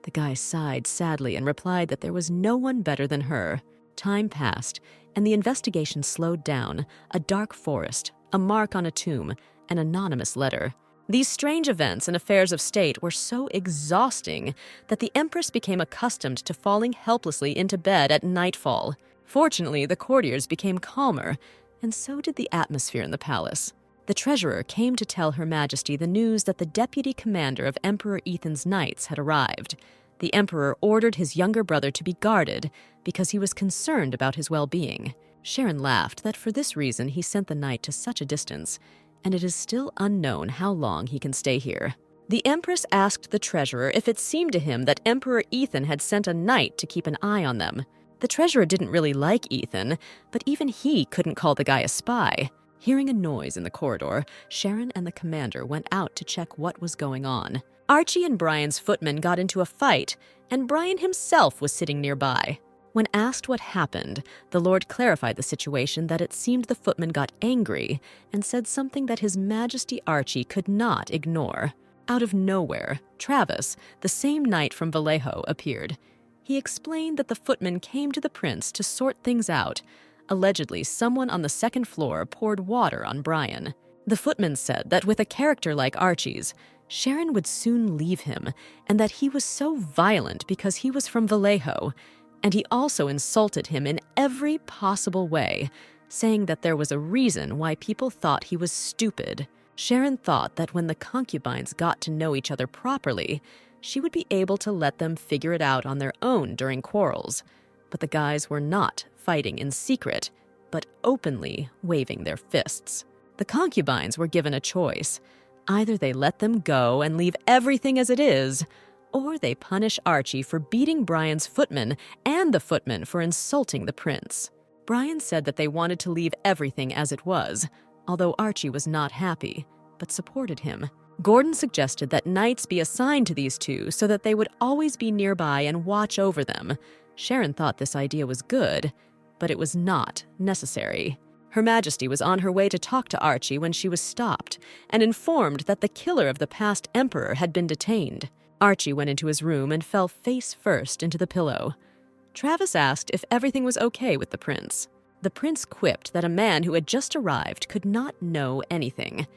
The guy sighed sadly and replied that there was no one better than her. Time passed, and the investigation slowed down. A dark forest, a mark on a tomb, an anonymous letter. These strange events and affairs of state were so exhausting that the Empress became accustomed to falling helplessly into bed at nightfall. Fortunately, the courtiers became calmer, and so did the atmosphere in the palace. The treasurer came to tell Her Majesty the news that the deputy commander of Emperor Ethan's knights had arrived. The emperor ordered his younger brother to be guarded because he was concerned about his well-being. Sharon laughed that for this reason he sent the knight to such a distance, and it is still unknown how long he can stay here. The Empress asked the treasurer if it seemed to him that Emperor Ethan had sent a knight to keep an eye on them. The treasurer didn't really like Ethan, but even he couldn't call the guy a spy. Hearing a noise in the corridor, Sharon and the commander went out to check what was going on. Archie and Brian's footman got into a fight, and Brian himself was sitting nearby. When asked what happened, the Lord clarified the situation that it seemed the footman got angry and said something that His Majesty Archie could not ignore. Out of nowhere, Travis, the same knight from Vallejo, appeared. He explained that the footman came to the prince to sort things out. Allegedly, someone on the second floor poured water on Brian. The footman said that with a character like Archie's, Sharon would soon leave him, and that he was so violent because he was from Vallejo. And he also insulted him in every possible way, saying that there was a reason why people thought he was stupid. Sharon thought that when the concubines got to know each other properly, she would be able to let them figure it out on their own during quarrels. But the guys were not fighting in secret, but openly waving their fists. The concubines were given a choice. Either they let them go and leave everything as it is, or they punish Archie for beating Brian's footman and the footman for insulting the prince. Brian said that they wanted to leave everything as it was, although Archie was not happy, but supported him. Gordon suggested that knights be assigned to these two so that they would always be nearby and watch over them. Sharon thought this idea was good, but it was not necessary. Her Majesty was on her way to talk to Archie when she was stopped and informed that the killer of the past emperor had been detained. Archie went into his room and fell face first into the pillow. Travis asked if everything was okay with the prince. The prince quipped that a man who had just arrived could not know anything.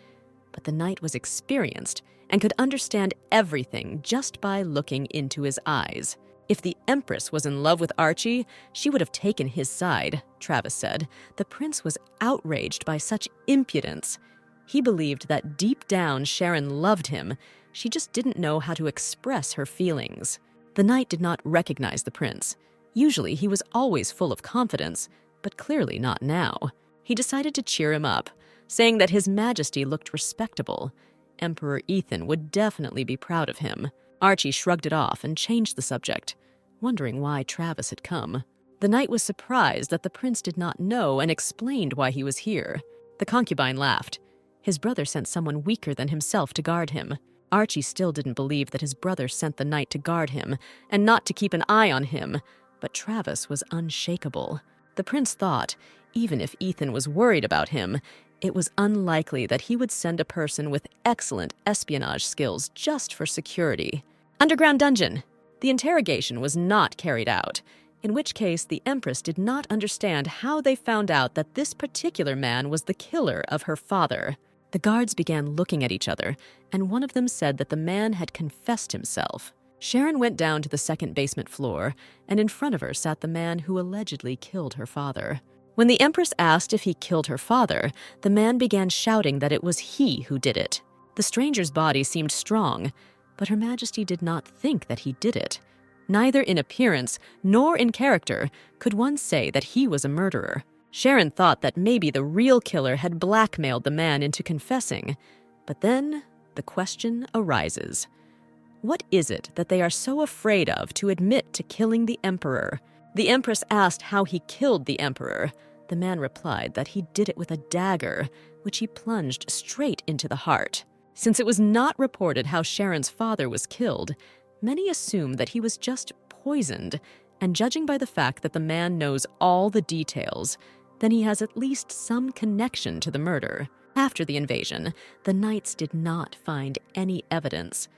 But the knight was experienced and could understand everything just by looking into his eyes. If the Empress was in love with Archie, she would have taken his side, Travis said. The prince was outraged by such impudence. He believed that deep down Sharon loved him. She just didn't know how to express her feelings. The knight did not recognize the prince. Usually he was always full of confidence, but clearly not now. He decided to cheer him up, saying that His Majesty looked respectable. Emperor Ethan would definitely be proud of him. Archie shrugged it off and changed the subject, wondering why Travis had come. The knight was surprised that the prince did not know and explained why he was here. The concubine laughed. His brother sent someone weaker than himself to guard him. Archie still didn't believe that his brother sent the knight to guard him and not to keep an eye on him, but Travis was unshakable. The prince thought, even if Ethan was worried about him, it was unlikely that he would send a person with excellent espionage skills just for security. Underground dungeon. The interrogation was not carried out. in which case the Empress did not understand how they found out that this particular man was the killer of her father. The guards began looking at each other, and one of them said that the man had confessed himself. Sharon went down to the second basement floor, and in front of her sat the man who allegedly killed her father. When the Empress asked if he killed her father, the man began shouting that it was he who did it. The stranger's body seemed strong, but Her Majesty did not think that he did it. Neither in appearance nor in character could one say that he was a murderer. Sharon thought that maybe the real killer had blackmailed the man into confessing. But then the question arises. What is it that they are so afraid of to admit to killing the emperor? The Empress asked how he killed the emperor. The man replied that he did it with a dagger, which he plunged straight into the heart. Since it was not reported how Sharon's father was killed, many assume that he was just poisoned, and judging by the fact that the man knows all the details, then he has at least some connection to the murder. After the invasion, the knights did not find any evidence.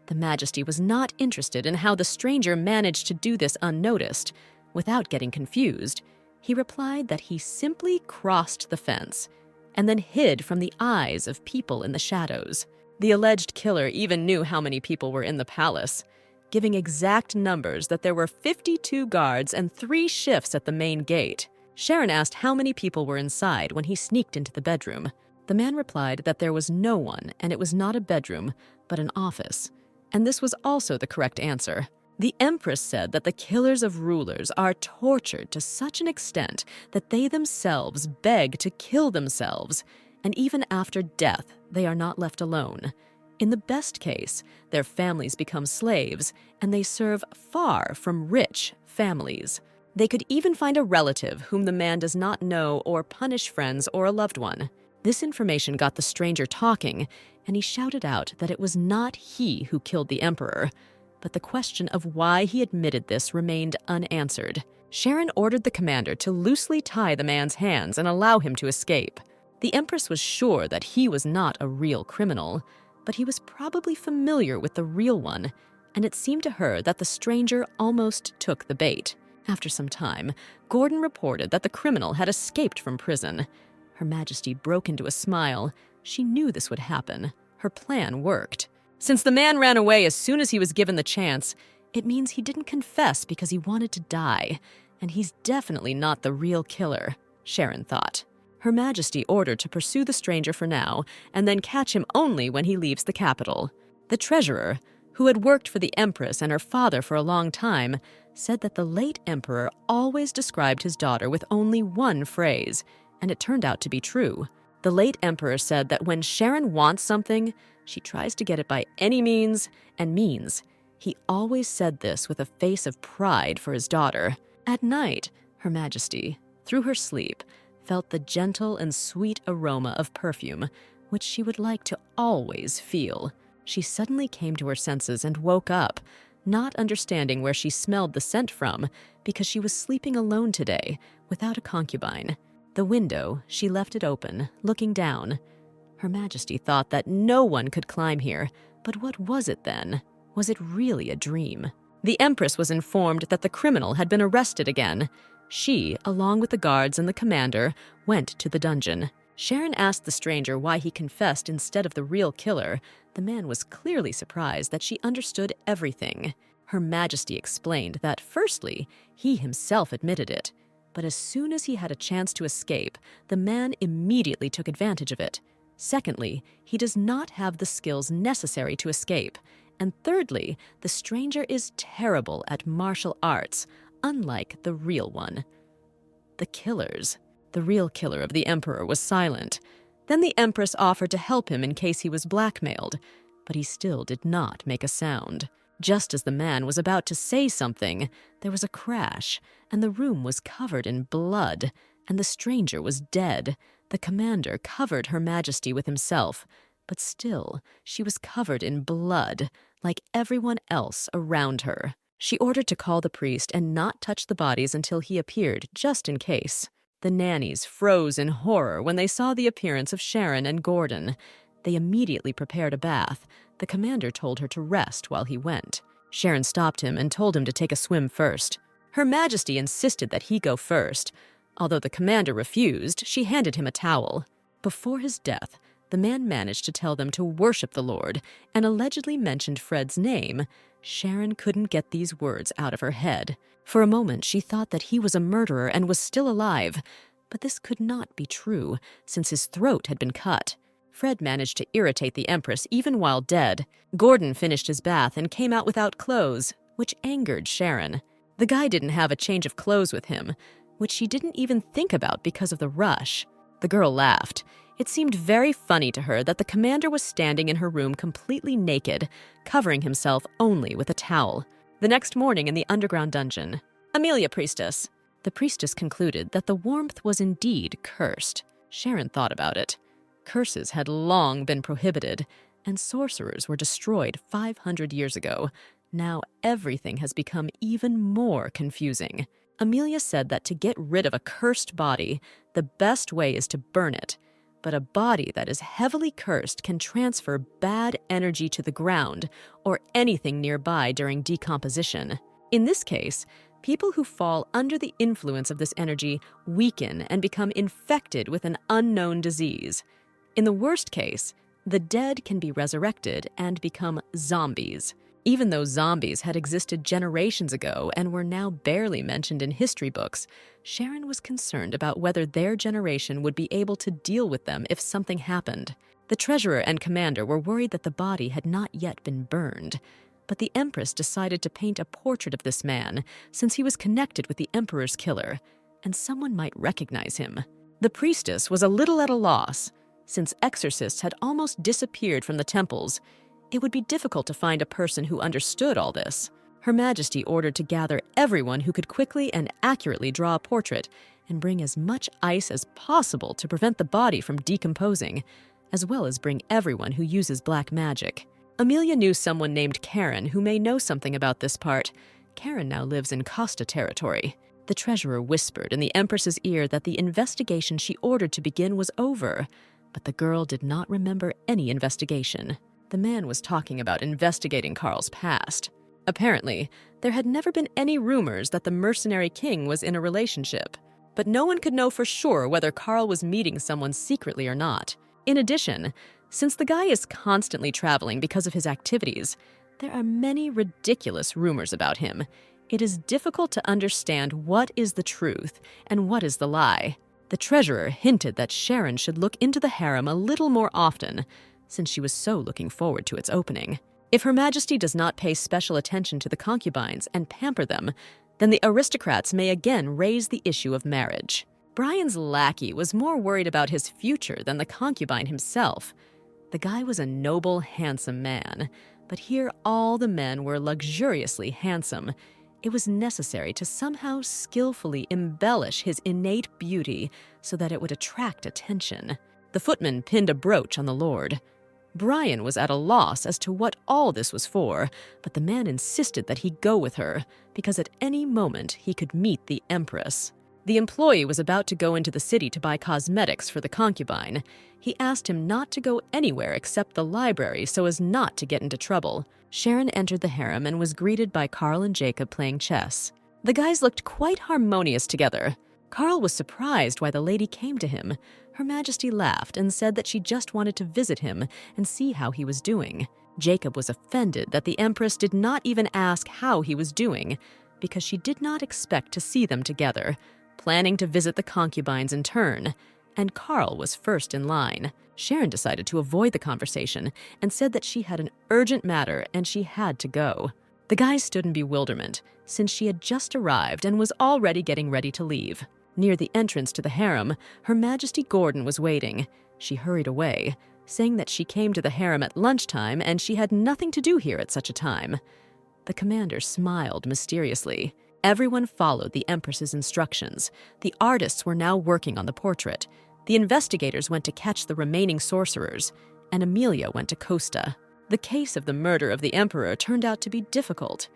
The Majesty was not interested in how the stranger managed to do this unnoticed. Without getting confused, he replied that he simply crossed the fence and then hid from the eyes of people in the shadows. The alleged killer even knew how many people were in the palace, giving exact numbers that there were 52 guards and 3 shifts at the main gate. Sharon asked how many people were inside when he sneaked into the bedroom. The man replied that there was no one and it was not a bedroom, but an office. And this was also the correct answer. The Empress said that the killers of rulers are tortured to such an extent that they themselves beg to kill themselves, and even after death, they are not left alone. In the best case, their families become slaves, and they serve far from rich families. They could even find a relative whom the man does not know or punish friends or a loved one. This information got the stranger talking, and he shouted out that it was not he who killed the emperor, but the question of why he admitted this remained unanswered. Sharon ordered the commander to loosely tie the man's hands and allow him to escape. The Empress was sure that he was not a real criminal, but he was probably familiar with the real one, and it seemed to her that the stranger almost took the bait. After some time, Gordon reported that the criminal had escaped from prison. Her Majesty broke into a smile. She knew this would happen. Her plan worked. Since the man ran away as soon as he was given the chance, it means he didn't confess because he wanted to die, and he's definitely not the real killer, Sharon thought. Her Majesty ordered to pursue the stranger for now, and then catch him only when he leaves the capital. The treasurer, who had worked for the Empress and her father for a long time, said that the late emperor always described his daughter with only one phrase, and it turned out to be true. The late emperor said that when Sharon wants something, she tries to get it by any means and means. He always said this with a face of pride for his daughter. At night, Her Majesty, through her sleep, felt the gentle and sweet aroma of perfume, which she would like to always feel. She suddenly came to her senses and woke up, not understanding where she smelled the scent from, because she was sleeping alone today, without a concubine. The window, she left it open, looking down. Her Majesty thought that no one could climb here, but what was it then? Was it really a dream? The Empress was informed that the criminal had been arrested again. She, along with the guards and the commander, went to the dungeon. Sharon asked the stranger why he confessed instead of the real killer. The man was clearly surprised that she understood everything. Her Majesty explained that, firstly, he himself admitted it, but as soon as he had a chance to escape, the man immediately took advantage of it. Secondly, he does not have the skills necessary to escape. And thirdly, the stranger is terrible at martial arts, unlike the real one. The killers. The real killer of the emperor was silent. Then the Empress offered to help him in case he was blackmailed, but he still did not make a sound. Just as the man was about to say something, there was a crash, and the room was covered in blood, and the stranger was dead. The commander covered Her Majesty with himself, but still she was covered in blood, like everyone else around her. She ordered to call the priest and not touch the bodies until he appeared, just in case. The nannies froze in horror when they saw the appearance of Sharon and Gordon. They immediately prepared a bath. The commander told her to rest while he went. Sharon stopped him and told him to take a swim first. Her Majesty insisted that he go first. Although the commander refused, she handed him a towel. Before his death, the man managed to tell them to worship the Lord and allegedly mentioned Fred's name. Sharon couldn't get these words out of her head. For a moment, she thought that he was a murderer and was still alive. But this could not be true, since his throat had been cut. Fred managed to irritate the Empress even while dead. Gordon finished his bath and came out without clothes, which angered Sharon. The guy didn't have a change of clothes with him, which she didn't even think about because of the rush. The girl laughed. It seemed very funny to her that the commander was standing in her room completely naked, covering himself only with a towel. The next morning in the underground dungeon, Amelia, priestess. The priestess concluded that the warmth was indeed cursed. Sharon thought about it. Curses had long been prohibited, and sorcerers were destroyed 500 years ago. Now everything has become even more confusing. Amelia said that to get rid of a cursed body, the best way is to burn it. But a body that is heavily cursed can transfer bad energy to the ground or anything nearby during decomposition. In this case, people who fall under the influence of this energy weaken and become infected with an unknown disease. In the worst case, the dead can be resurrected and become zombies. Even though zombies had existed generations ago and were now barely mentioned in history books, Sharon was concerned about whether their generation would be able to deal with them if something happened. The treasurer and commander were worried that the body had not yet been burned, but the Empress decided to paint a portrait of this man since he was connected with the Emperor's killer, and someone might recognize him. The priestess was a little at a loss. Since exorcists had almost disappeared from the temples, it would be difficult to find a person who understood all this. Her Majesty ordered to gather everyone who could quickly and accurately draw a portrait and bring as much ice as possible to prevent the body from decomposing, as well as bring everyone who uses black magic. Amelia knew someone named Karen who may know something about this part. Karen now lives in Costa territory. The treasurer whispered in the Empress's ear that the investigation she ordered to begin was over, but the girl did not remember any investigation. The man was talking about investigating Karl's past. Apparently, there had never been any rumors that the mercenary king was in a relationship, but no one could know for sure whether Karl was meeting someone secretly or not. In addition, since the guy is constantly traveling because of his activities, there are many ridiculous rumors about him. It is difficult to understand what is the truth and what is the lie. The treasurer hinted that Sharon should look into the harem a little more often, since she was so looking forward to its opening. If Her Majesty does not pay special attention to the concubines and pamper them, then the aristocrats may again raise the issue of marriage. Brian's lackey was more worried about his future than the concubine himself. The guy was a noble, handsome man, but here all the men were luxuriously handsome. It was necessary to somehow skillfully embellish his innate beauty so that it would attract attention. The footman pinned a brooch on the lord. Brian was at a loss as to what all this was for, but the man insisted that he go with her, because at any moment he could meet the Empress. The employee was about to go into the city to buy cosmetics for the concubine. He asked him not to go anywhere except the library so as not to get into trouble. Sharon entered the harem and was greeted by Karl and Jacob playing chess. The guys looked quite harmonious together. Karl was surprised why the lady came to him. Her Majesty laughed and said that she just wanted to visit him and see how he was doing. Jacob was offended that the Empress did not even ask how he was doing, because she did not expect to see them together, planning to visit the concubines in turn, and Karl was first in line. Sharon decided to avoid the conversation and said that she had an urgent matter and she had to go. The guys stood in bewilderment, since she had just arrived and was already getting ready to leave. Near the entrance to the harem, Her Majesty Gordon was waiting. She hurried away, saying that she came to the harem at lunchtime and she had nothing to do here at such a time. The commander smiled mysteriously. Everyone followed the Empress's instructions. The artists were now working on the portrait. The investigators went to catch the remaining sorcerers, and Amelia went to Costa. The case of the murder of the Emperor turned out to be difficult.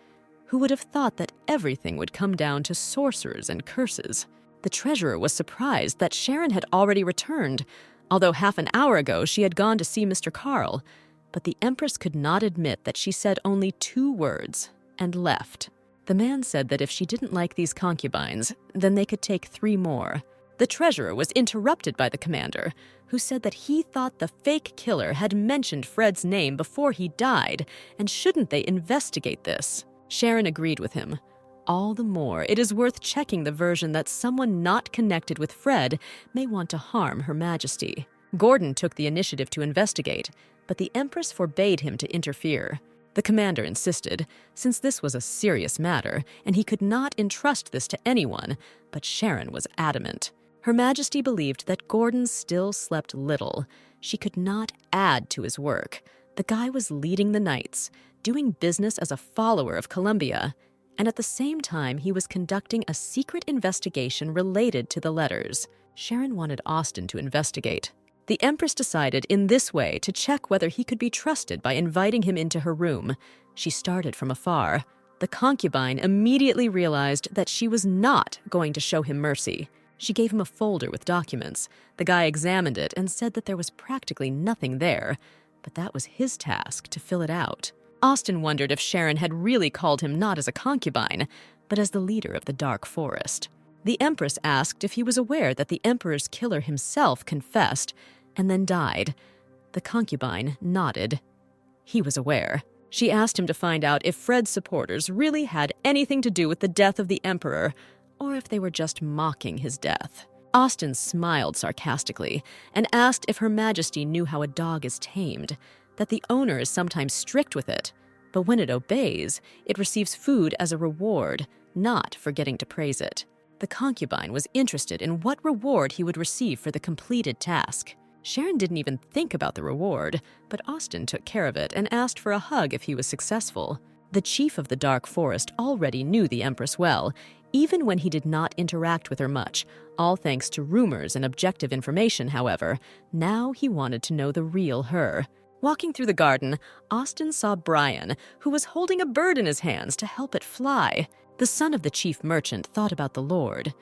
Who would have thought that everything would come down to sorcerers and curses? The treasurer was surprised that Sharon had already returned, although half an hour ago she had gone to see Mr. Karl. But the Empress could not admit that she said only 2 words and left. The man said that if she didn't like these concubines, then they could take 3 more. The treasurer was interrupted by the commander, who said that he thought the fake killer had mentioned Fred's name before he died, and shouldn't they investigate this? Sharon agreed with him. All the more, it is worth checking the version that someone not connected with Fred may want to harm Her Majesty. Gordon took the initiative to investigate, but the Empress forbade him to interfere. The commander insisted, since this was a serious matter, and he could not entrust this to anyone, but Sharon was adamant. Her Majesty believed that Gordon still slept little. She could not add to his work. The guy was leading the Knights, doing business as a follower of Columbia, and at the same time he was conducting a secret investigation related to the letters. Sharon wanted Austen to investigate. The Empress decided in this way to check whether he could be trusted by inviting him into her room. She started from afar. The concubine immediately realized that she was not going to show him mercy. She gave him a folder with documents. The guy examined it and said that there was practically nothing there, but that was his task to fill it out. Austen wondered if Sharon had really called him not as a concubine, but as the leader of the Dark Forest. The Empress asked if he was aware that the Emperor's killer himself confessed and then died. The concubine nodded. He was aware. She asked him to find out if Fred's supporters really had anything to do with the death of the Emperor, or if they were just mocking his death. Austen smiled sarcastically and asked if Her Majesty knew how a dog is tamed, that the owner is sometimes strict with it, but when it obeys, it receives food as a reward, not for getting to praise it. The concubine was interested in what reward he would receive for the completed task. Sharon didn't even think about the reward, but Austen took care of it and asked for a hug if he was successful. The chief of the Dark Forest already knew the Empress well, even when he did not interact with her much, all thanks to rumors and objective information, however. Now he wanted to know the real her. Walking through the garden, Austen saw Brian, who was holding a bird in his hands to help it fly. The son of the chief merchant thought about the Lord.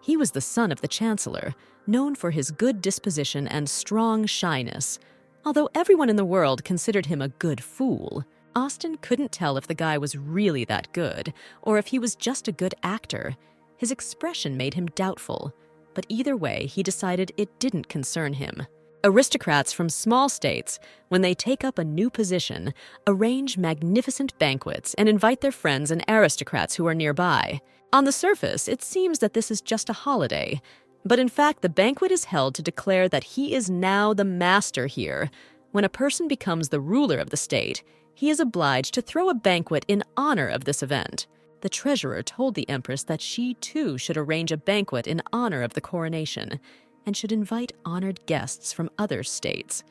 He was the son of the Chancellor, known for his good disposition and strong shyness. Although everyone in the world considered him a good fool, Austen couldn't tell if the guy was really that good, or if he was just a good actor. His expression made him doubtful, but either way, he decided it didn't concern him. Aristocrats from small states, when they take up a new position, arrange magnificent banquets and invite their friends and aristocrats who are nearby. On the surface, it seems that this is just a holiday, but in fact, the banquet is held to declare that he is now the master here. When a person becomes the ruler of the state, he is obliged to throw a banquet in honor of this event. The treasurer told the Empress that she too should arrange a banquet in honor of the coronation, and should invite honored guests from other states,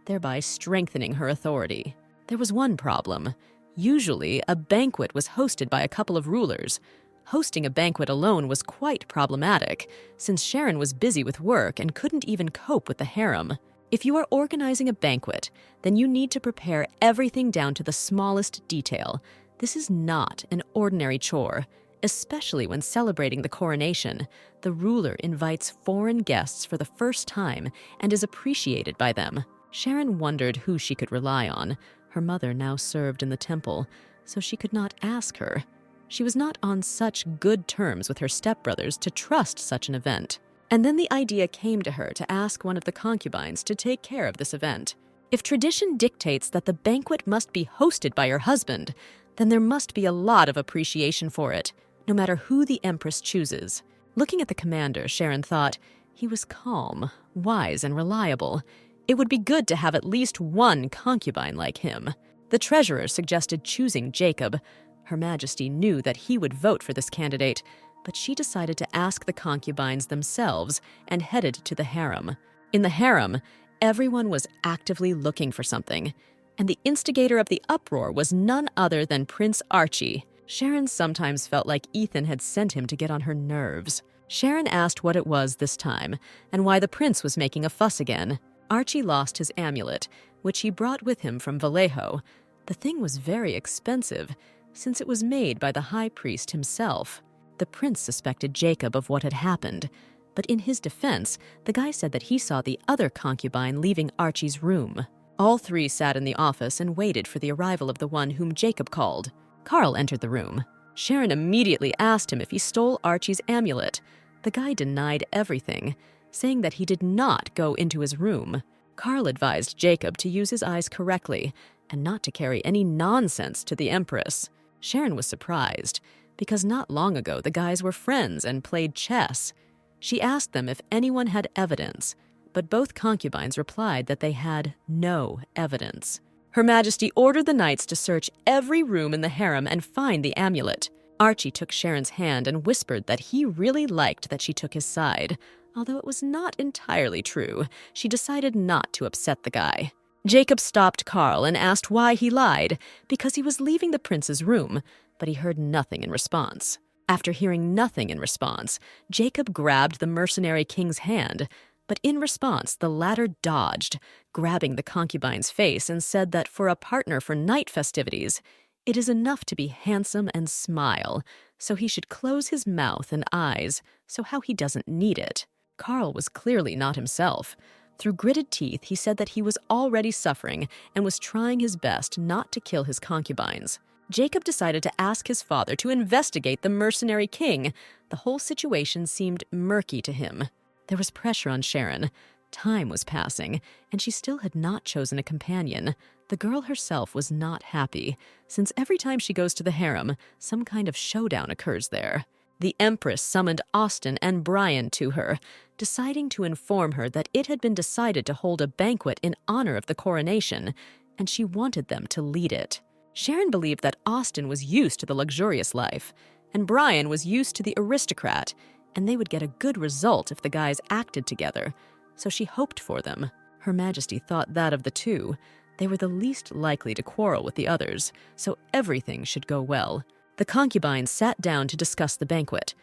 thereby strengthening her authority. There was one problem. Usually, a banquet was hosted by a couple of rulers. Hosting a banquet alone was quite problematic, since Sharon was busy with work and couldn't even cope with the harem. If you are organizing a banquet, then you need to prepare everything down to the smallest detail. This is not an ordinary chore, especially when celebrating the coronation. The ruler invites foreign guests for the first time and is appreciated by them. Sharon wondered who she could rely on. Her mother now served in the temple, so she could not ask her. She was not on such good terms with her stepbrothers to trust such an event. And then the idea came to her to ask one of the concubines to take care of this event. If tradition dictates that the banquet must be hosted by her husband, then there must be a lot of appreciation for it, no matter who the Empress chooses. Looking at the commander, Sharon thought, he was calm, wise, and reliable. It would be good to have at least one concubine like him. The treasurer suggested choosing Jacob. Her Majesty knew that he would vote for this candidate, but she decided to ask the concubines themselves and headed to the harem. In the harem, everyone was actively looking for something, and the instigator of the uproar was none other than Prince Archie. Sharon sometimes felt like Ethan had sent him to get on her nerves. Sharon asked what it was this time, and why the prince was making a fuss again. Archie lost his amulet, which he brought with him from Vallejo. The thing was very expensive, since it was made by the high priest himself. The prince suspected Jacob of what had happened, but in his defense, the guy said that he saw the other concubine leaving Archie's room. All three sat in the office and waited for the arrival of the one whom Jacob called. Carl entered the room. Sharon immediately asked him if he stole Archie's amulet. The guy denied everything, saying that he did not go into his room. Carl advised Jacob to use his eyes correctly and not to carry any nonsense to the Empress. Sharon was surprised, because not long ago the guys were friends and played chess. She asked them if anyone had evidence, but both concubines replied that they had no evidence. Her Majesty ordered the knights to search every room in the harem and find the amulet. Archie took Sharon's hand and whispered that he really liked that she took his side. Although it was not entirely true, she decided not to upset the guy. Jacob stopped Carl and asked why he lied, because he was leaving the prince's room, but he heard nothing in response. After hearing nothing in response, Jacob grabbed the mercenary king's hand, but in response, the latter dodged, grabbing the concubine's face and said that for a partner for night festivities, it is enough to be handsome and smile, so he should close his mouth and eyes, so how he doesn't need it. Carl was clearly not himself. Through gritted teeth, he said that he was already suffering and was trying his best not to kill his concubines. Jacob decided to ask his father to investigate the mercenary king. The whole situation seemed murky to him. There was pressure on Sharon. Time was passing, and she still had not chosen a companion. The girl herself was not happy, since every time she goes to the harem, some kind of showdown occurs there. The Empress summoned Austin and Brian to her, deciding to inform her that it had been decided to hold a banquet in honor of the coronation, and she wanted them to lead it. Sharon believed that Austin was used to the luxurious life, and Brian was used to the aristocrat, and they would get a good result if the guys acted together, so she hoped for them. Her Majesty thought that of the two, they were the least likely to quarrel with the others, so everything should go well. The concubines sat down to discuss the banquet.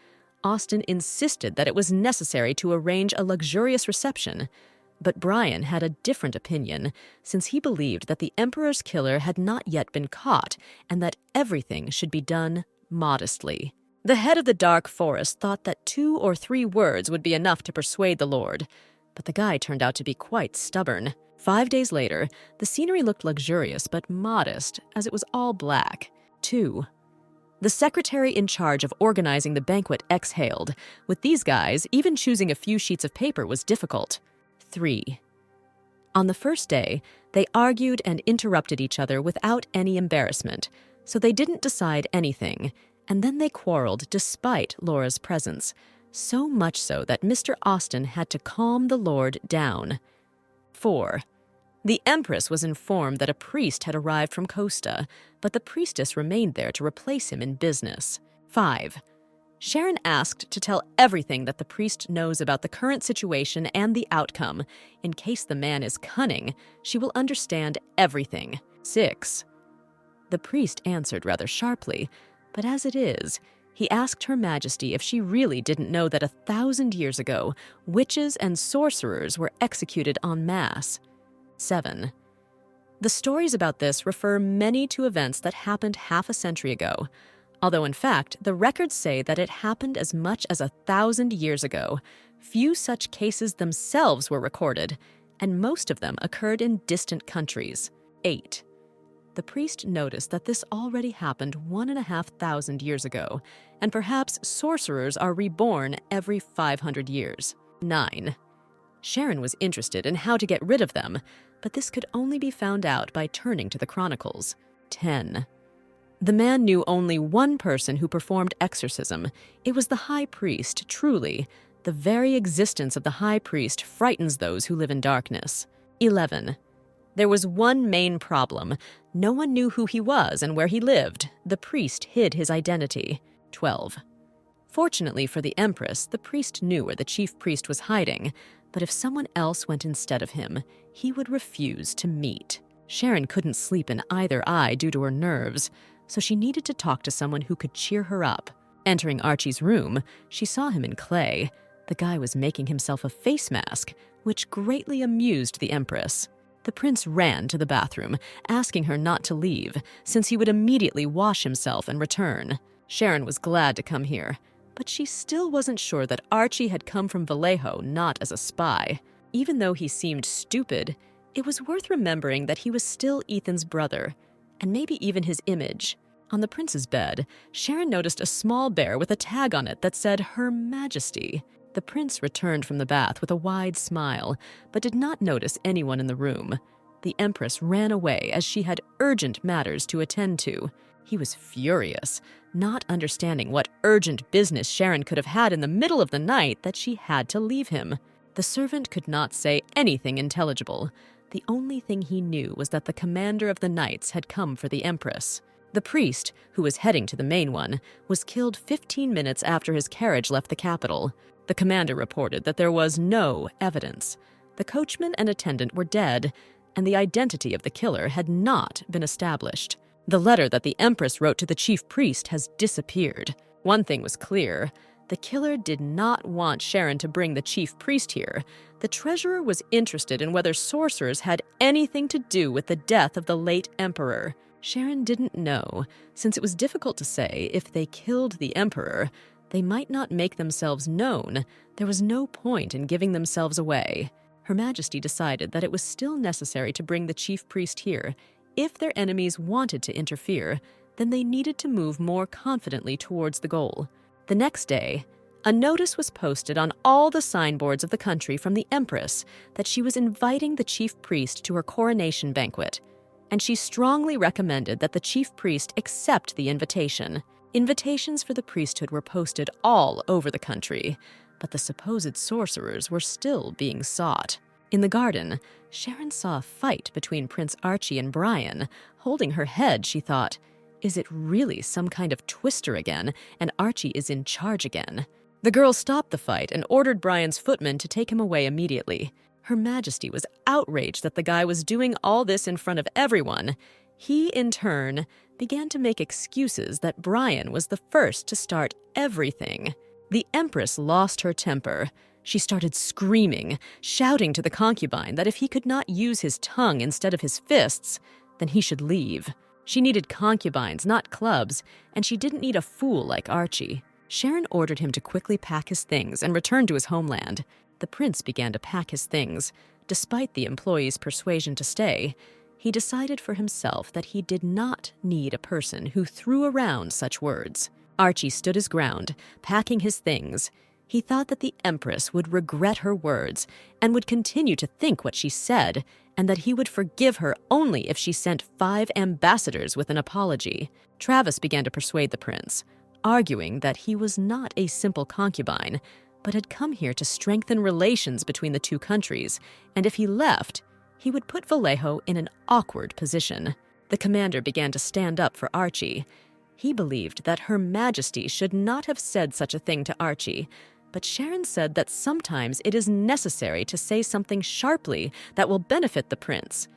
Austin insisted that it was necessary to arrange a luxurious reception, but Brian had a different opinion, since he believed that the Emperor's killer had not yet been caught and that everything should be done modestly. The head of the Dark Forest thought that 2 or 3 words would be enough to persuade the Lord, but the guy turned out to be quite stubborn. 5 days later, the scenery looked luxurious but modest, as it was all black. 2. The secretary in charge of organizing the banquet exhaled. With these guys, even choosing a few sheets of paper was difficult. 3. On the first day, they argued and interrupted each other without any embarrassment, so they didn't decide anything, and then they quarreled despite Laura's presence, so much so that Mr. Austin had to calm the Lord down. 4. The Empress was informed that a priest had arrived from Costa, but the priestess remained there to replace him in business. 5. Sharon asked to tell everything that the priest knows about the current situation and the outcome. In case the man is cunning, she will understand everything. 6. The priest answered rather sharply, but as it is, he asked Her Majesty if she really didn't know that 1,000 years ago, witches and sorcerers were executed en masse. 7. The stories about this refer many to events that happened half a century ago, although in fact, the records say that it happened as much as 1,000 years ago. Few such cases themselves were recorded, and most of them occurred in distant countries. 8. The priest noticed that this already happened 1,500 years ago, and perhaps sorcerers are reborn every 500 years. 9. Sharon was interested in how to get rid of them, but this could only be found out by turning to the chronicles. 10. The man knew only one person who performed exorcism. It was the high priest, truly. The very existence of the high priest frightens those who live in darkness. 11. There was one main problem. No one knew who he was and where he lived. The priest hid his identity. 12. Fortunately for the Empress, the priest knew where the chief priest was hiding, but if someone else went instead of him, he would refuse to meet. Sharon couldn't sleep in either eye due to her nerves, so she needed to talk to someone who could cheer her up. Entering Archie's room, she saw him in clay. The guy was making himself a face mask, which greatly amused the Empress. The prince ran to the bathroom, asking her not to leave, since he would immediately wash himself and return. Sharon was glad to come here, but she still wasn't sure that Archie had come from Vallejo not as a spy. Even though he seemed stupid, it was worth remembering that he was still Ethan's brother, and maybe even his image. On the prince's bed, Sharon noticed a small bear with a tag on it that said Her Majesty. The prince returned from the bath with a wide smile, but did not notice anyone in the room. The Empress ran away as she had urgent matters to attend to. He was furious, not understanding what urgent business Sharon could have had in the middle of the night that she had to leave him. The servant could not say anything intelligible. The only thing he knew was that the commander of the knights had come for the Empress. The priest, who was heading to the main one, was killed 15 minutes after his carriage left the capital. The commander reported that there was no evidence. The coachman and attendant were dead, and the identity of the killer had not been established. The letter that the Empress wrote to the chief priest has disappeared. One thing was clear. The killer did not want Sharon to bring the chief priest here. The treasurer was interested in whether sorcerers had anything to do with the death of the late emperor. Sharon didn't know, since it was difficult to say if they killed the emperor. They might not make themselves known. There was no point in giving themselves away. Her Majesty decided that it was still necessary to bring the chief priest here. If their enemies wanted to interfere, then they needed to move more confidently towards the goal. The next day, a notice was posted on all the signboards of the country from the Empress that she was inviting the chief priest to her coronation banquet, and she strongly recommended that the chief priest accept the invitation. Invitations for the priesthood were posted all over the country, but the supposed sorcerers were still being sought. In the garden, Sharon saw a fight between Prince Archie and Brian. Holding her head, she thought, is it really some kind of twister again, and Archie is in charge again? The girl stopped the fight and ordered Brian's footman to take him away immediately. Her Majesty was outraged that the guy was doing all this in front of everyone. He, in turn, began to make excuses that Brian was the first to start everything. The Empress lost her temper. She started screaming, shouting to the concubine that if he could not use his tongue instead of his fists, then he should leave. She needed concubines, not clubs, and she didn't need a fool like Archie. Sharon ordered him to quickly pack his things and return to his homeland. The prince began to pack his things. Despite the employee's persuasion to stay, he decided for himself that he did not need a person who threw around such words. Archie stood his ground, packing his things. He thought that the Empress would regret her words and would continue to think what she said, and that he would forgive her only if she sent 5 ambassadors with an apology. Travis began to persuade the prince, arguing that he was not a simple concubine, but had come here to strengthen relations between the two countries, and if he left, he would put Vallejo in an awkward position. The commander began to stand up for Archie. He believed that Her Majesty should not have said such a thing to Archie, but Sharon said that sometimes it is necessary to say something sharply that will benefit the prince,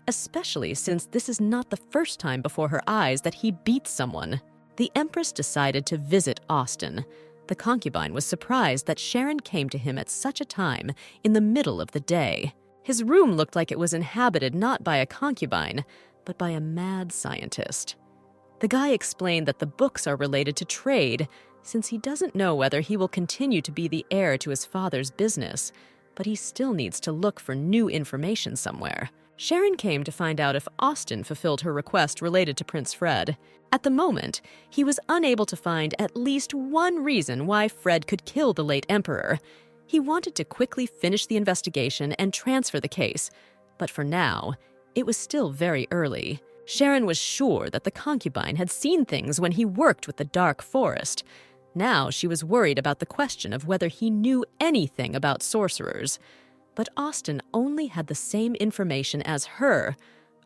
especially since this is not the first time before her eyes that he beat someone. The Empress decided to visit Austin. The concubine was surprised that Sharon came to him at such a time in the middle of the day. His room looked like it was inhabited not by a concubine, but by a mad scientist. The guy explained that the books are related to trade, since he doesn't know whether he will continue to be the heir to his father's business, but he still needs to look for new information somewhere. Sharon came to find out if Austin fulfilled her request related to Prince Fred. At the moment, he was unable to find at least one reason why Fred could kill the late emperor. He wanted to quickly finish the investigation and transfer the case, but for now, it was still very early. Sharon was sure that the concubine had seen things when he worked with the Dark Forest. Now she was worried about the question of whether he knew anything about sorcerers. But Austin only had the same information as her,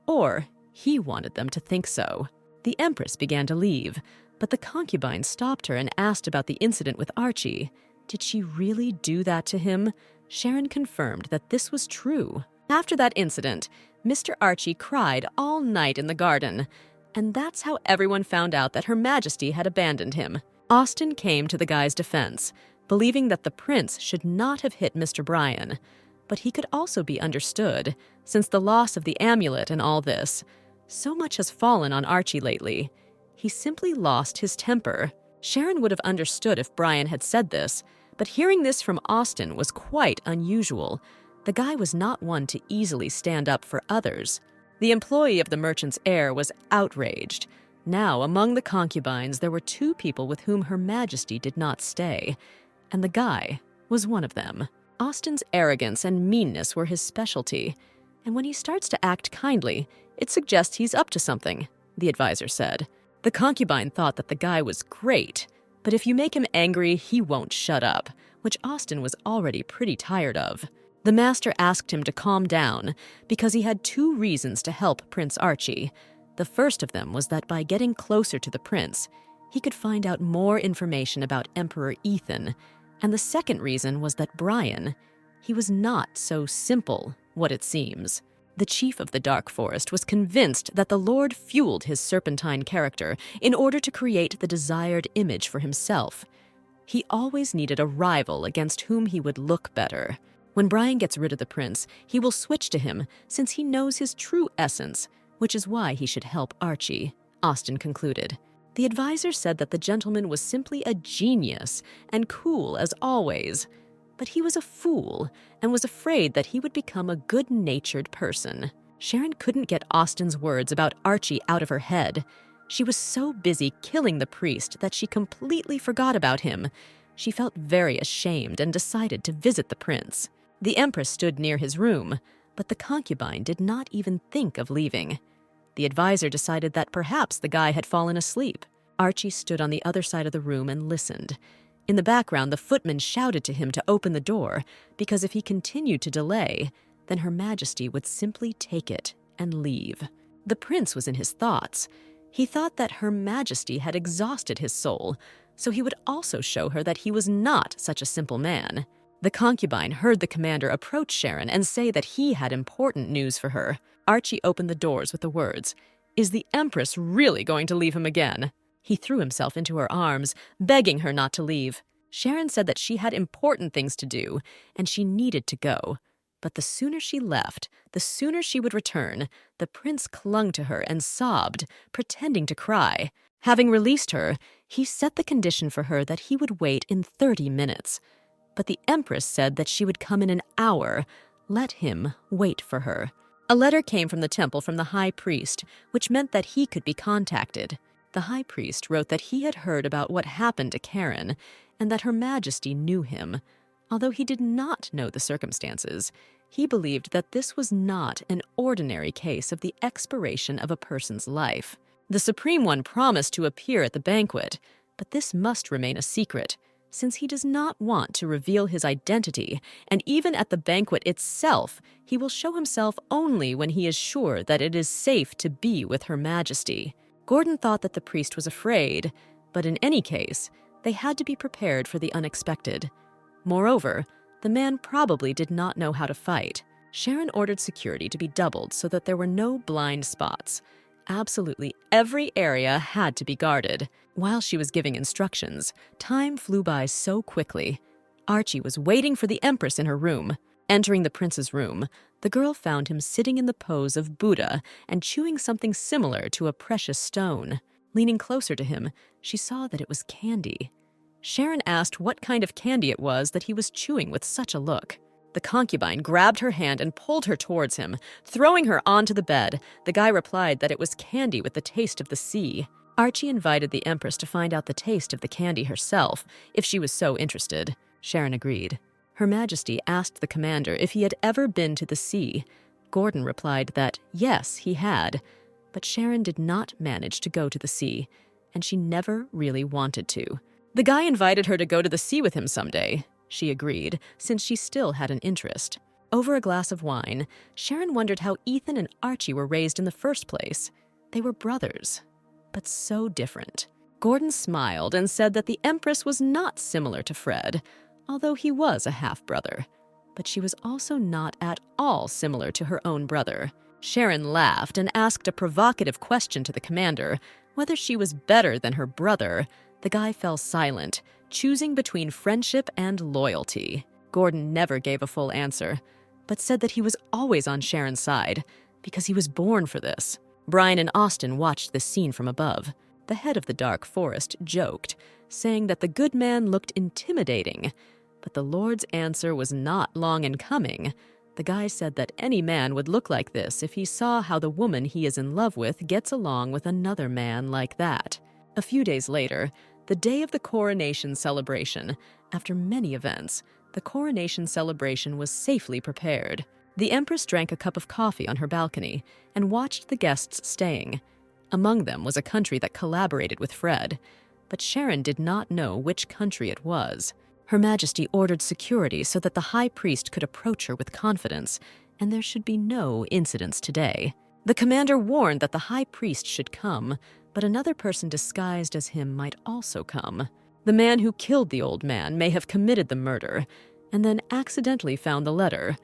or he wanted them to think so. The Empress began to leave, but the concubine stopped her and asked about the incident with Archie. Did she really do that to him? Sharon confirmed that this was true. After that incident, Mr. Archie cried all night in the garden, and that's how everyone found out that Her Majesty had abandoned him. Austin came to the guy's defense, believing that the prince should not have hit Mr. Brian. But he could also be understood, since the loss of the amulet and all this. So much has fallen on Archie lately. He simply lost his temper. Sharon would have understood if Brian had said this, but hearing this from Austin was quite unusual. The guy was not one to easily stand up for others. The employee of the merchant's heir was outraged. Now, among the concubines, there were two people with whom Her Majesty did not stay, and the guy was one of them. Austen's arrogance and meanness were his specialty, and when he starts to act kindly, it suggests he's up to something, the advisor said. The concubine thought that the guy was great, but if you make him angry, he won't shut up, which Austen was already pretty tired of. The master asked him to calm down because he had two reasons to help Prince Archie. The first of them was that by getting closer to the prince, he could find out more information about Emperor Ethan, and the second reason was that Brian, he was not so simple, what it seems. The chief of the Dark Forest was convinced that the Lord fueled his serpentine character in order to create the desired image for himself. He always needed a rival against whom he would look better. When Brian gets rid of the prince, he will switch to him since he knows his true essence, which is why he should help Archie, Austen concluded. The advisor said that the gentleman was simply a genius and cool as always, but he was a fool and was afraid that he would become a good-natured person. Sharon couldn't get Austen's words about Archie out of her head. She was so busy killing the priest that she completely forgot about him. She felt very ashamed and decided to visit the prince. The Empress stood near his room, but the concubine did not even think of leaving. The advisor decided that perhaps the guy had fallen asleep. Archie stood on the other side of the room and listened. In the background, the footman shouted to him to open the door, because if he continued to delay, then Her Majesty would simply take it and leave. The prince was in his thoughts. He thought that Her Majesty had exhausted his soul, so he would also show her that he was not such a simple man. The concubine heard the commander approach Sharon and say that he had important news for her. Archie opened the doors with the words, "Is the Empress really going to leave him again?" He threw himself into her arms, begging her not to leave. Sharon said that she had important things to do, and she needed to go. But the sooner she left, the sooner she would return. The prince clung to her and sobbed, pretending to cry. Having released her, he set the condition for her that he would wait in 30 minutes. But the Empress said that she would come in an hour. Let him wait for her. A letter came from the temple from the high priest, which meant that he could be contacted. The high priest wrote that he had heard about what happened to Karen, and that Her Majesty knew him. Although he did not know the circumstances, he believed that this was not an ordinary case of the expiration of a person's life. The Supreme One promised to appear at the banquet, but this must remain a secret, since he does not want to reveal his identity, and even at the banquet itself, he will show himself only when he is sure that it is safe to be with Her Majesty. Gordon thought that the priest was afraid, but in any case, they had to be prepared for the unexpected. Moreover, the man probably did not know how to fight. Sharon ordered security to be doubled so that there were no blind spots. Absolutely every area had to be guarded. While she was giving instructions, time flew by so quickly. Archie was waiting for the Empress in her room. Entering the prince's room, the girl found him sitting in the pose of Buddha and chewing something similar to a precious stone. Leaning closer to him, she saw that it was candy. Sharon asked what kind of candy it was that he was chewing with such a look. The concubine grabbed her hand and pulled her towards him. Throwing her onto the bed, the guy replied that it was candy with the taste of the sea. Archie invited the Empress to find out the taste of the candy herself, if she was so interested. Sharon agreed. Her Majesty asked the commander if he had ever been to the sea. Gordon replied that yes, he had, but Sharon did not manage to go to the sea, and she never really wanted to. The guy invited her to go to the sea with him someday. She agreed, since she still had an interest. Over a glass of wine, Sharon wondered how Ethan and Archie were raised in the first place. They were brothers, but so different. Gordon smiled and said that the Empress was not similar to Fred, although he was a half-brother. But she was also not at all similar to her own brother. Sharon laughed and asked a provocative question to the commander, whether she was better than her brother. The guy fell silent, choosing between friendship and loyalty. Gordon never gave a full answer, but said that he was always on Sharon's side, because he was born for this. Brian and Austen watched this scene from above. The head of the Dark Forest joked, saying that the good man looked intimidating, but the Lord's answer was not long in coming. The guy said that any man would look like this if he saw how the woman he is in love with gets along with another man like that. A few days later, the day of the coronation celebration, after many events, the coronation celebration was safely prepared. The Empress drank a cup of coffee on her balcony and watched the guests staying. Among them was a country that collaborated with Fred, but Sharon did not know which country it was. Her Majesty ordered security so that the High Priest could approach her with confidence, and there should be no incidents today. The commander warned that the High Priest should come, but another person disguised as him might also come. The man who killed the old man may have committed the murder, and then accidentally found the letter,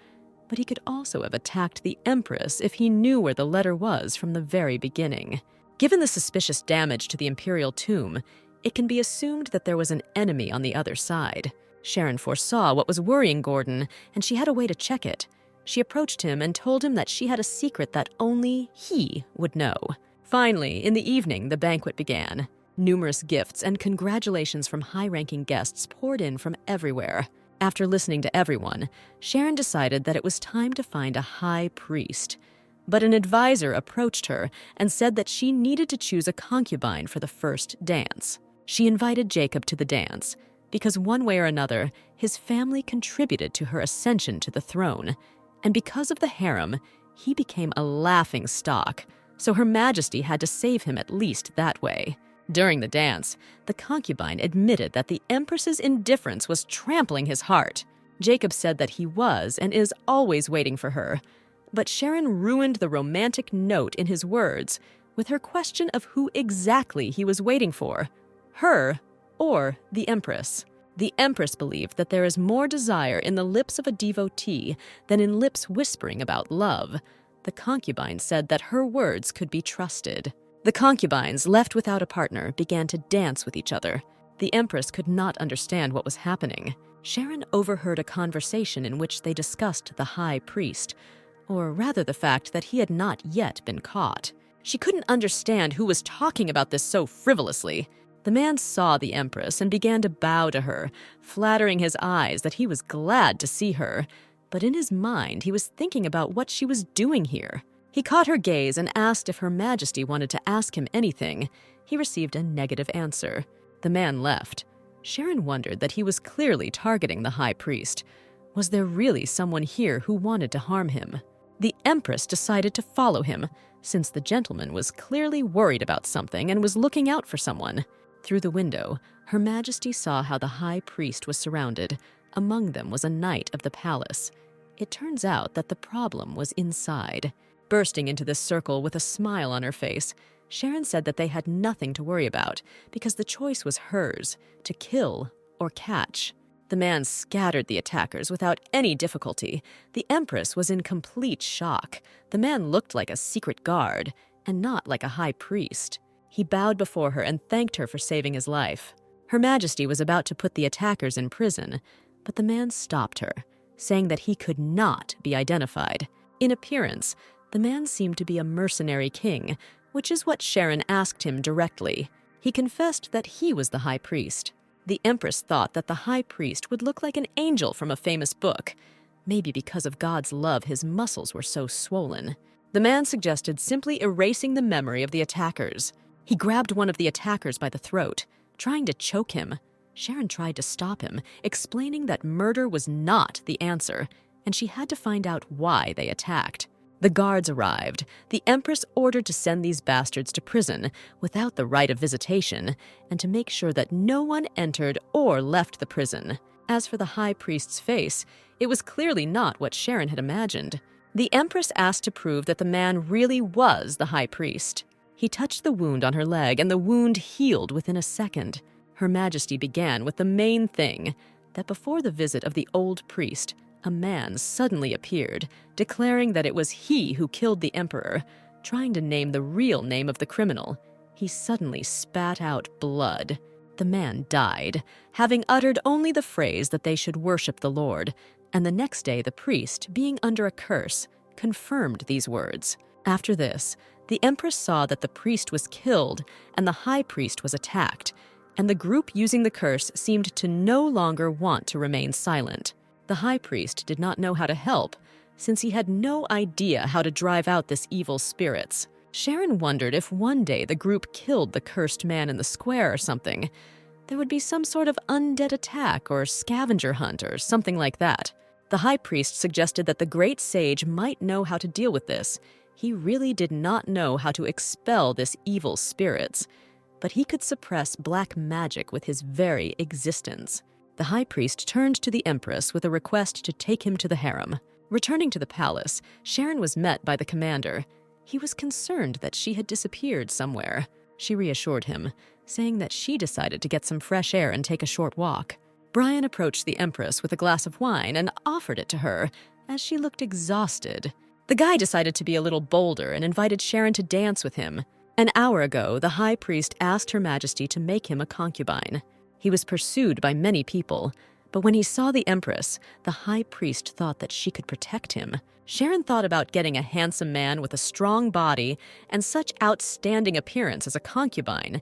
but he could also have attacked the Empress if he knew where the letter was from the very beginning. Given the suspicious damage to the imperial tomb, it can be assumed that there was an enemy on the other side. Sharon foresaw what was worrying Gordon, and she had a way to check it. She approached him and told him that she had a secret that only he would know. Finally, in the evening, the banquet began. Numerous gifts and congratulations from high-ranking guests poured in from everywhere. After listening to everyone, Sharon decided that it was time to find a high priest. But an advisor approached her and said that she needed to choose a concubine for the first dance. She invited Jacob to the dance, because one way or another, his family contributed to her ascension to the throne, and because of the harem, he became a laughing stock, so Her Majesty had to save him at least that way. During the dance, the concubine admitted that the Empress's indifference was trampling his heart. Jacob said that he was and is always waiting for her, but Sharon ruined the romantic note in his words with her question of who exactly he was waiting for, her or the Empress. The Empress believed that there is more desire in the lips of a devotee than in lips whispering about love. The concubine said that her words could be trusted. The concubines, left without a partner, began to dance with each other. The Empress could not understand what was happening. Sharon overheard a conversation in which they discussed the High Priest, or rather the fact that he had not yet been caught. She couldn't understand who was talking about this so frivolously. The man saw the Empress and began to bow to her, flattering his eyes that he was glad to see her. But in his mind, he was thinking about what she was doing here. He caught her gaze and asked if Her Majesty wanted to ask him anything. He received a negative answer. The man left. Sharon wondered that he was clearly targeting the High Priest. Was there really someone here who wanted to harm him? The Empress decided to follow him, since the gentleman was clearly worried about something and was looking out for someone. Through the window, Her Majesty saw how the High Priest was surrounded. Among them was a knight of the palace. It turns out that the problem was inside. Bursting into this circle with a smile on her face, Sharon said that they had nothing to worry about because the choice was hers, to kill or catch. The man scattered the attackers without any difficulty. The Empress was in complete shock. The man looked like a secret guard and not like a high priest. He bowed before her and thanked her for saving his life. Her Majesty was about to put the attackers in prison, but the man stopped her, saying that he could not be identified. In appearance, the man seemed to be a mercenary king, which is what Sharon asked him directly. He confessed that he was the high priest. The Empress thought that the high priest would look like an angel from a famous book. Maybe because of God's love, his muscles were so swollen. The man suggested simply erasing the memory of the attackers. He grabbed one of the attackers by the throat, trying to choke him. Sharon tried to stop him, explaining that murder was not the answer, and she had to find out why they attacked. The guards arrived. The Empress ordered to send these bastards to prison without the right of visitation and to make sure that no one entered or left the prison. As for the high priest's face, it was clearly not what Sharon had imagined. The Empress asked to prove that the man really was the high priest. He touched the wound on her leg, and the wound healed within a second. Her Majesty began with the main thing, that before the visit of the old priest, a man suddenly appeared, declaring that it was he who killed the emperor. Trying to name the real name of the criminal, he suddenly spat out blood. The man died, having uttered only the phrase that they should worship the Lord, and the next day the priest, being under a curse, confirmed these words. After this, the Empress saw that the priest was killed and the high priest was attacked, and the group using the curse seemed to no longer want to remain silent. The high priest did not know how to help, since he had no idea how to drive out this evil spirits. Sharon wondered if one day the group killed the cursed man in the square or something. There would be some sort of undead attack or scavenger hunt or something like that. The high priest suggested that the great sage might know how to deal with this. He really did not know how to expel this evil spirits, but he could suppress black magic with his very existence. The high priest turned to the Empress with a request to take him to the harem. Returning to the palace, Sharon was met by the commander. He was concerned that she had disappeared somewhere. She reassured him, saying that she decided to get some fresh air and take a short walk. Brian approached the Empress with a glass of wine and offered it to her, as she looked exhausted. The guy decided to be a little bolder and invited Sharon to dance with him. An hour ago, the high priest asked Her Majesty to make him a concubine. He was pursued by many people, but when he saw the Empress, the high priest thought that she could protect him. Sharon thought about getting a handsome man with a strong body and such outstanding appearance as a concubine.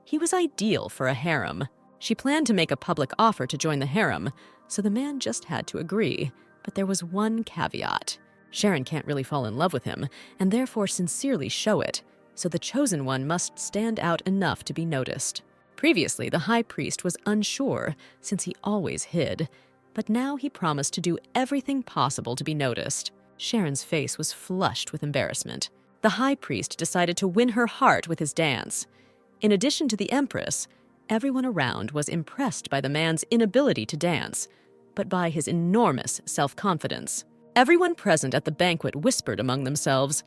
He was ideal for a harem. She planned to make a public offer to join the harem, so the man just had to agree. But there was one caveat. Sharon can't really fall in love with him, and therefore sincerely show it, so the chosen one must stand out enough to be noticed. Previously, the high priest was unsure, since he always hid, but now he promised to do everything possible to be noticed. Sharon's face was flushed with embarrassment. The high priest decided to win her heart with his dance. In addition to the Empress, everyone around was impressed by the man's inability to dance, but by his enormous self-confidence. Everyone present at the banquet whispered among themselves.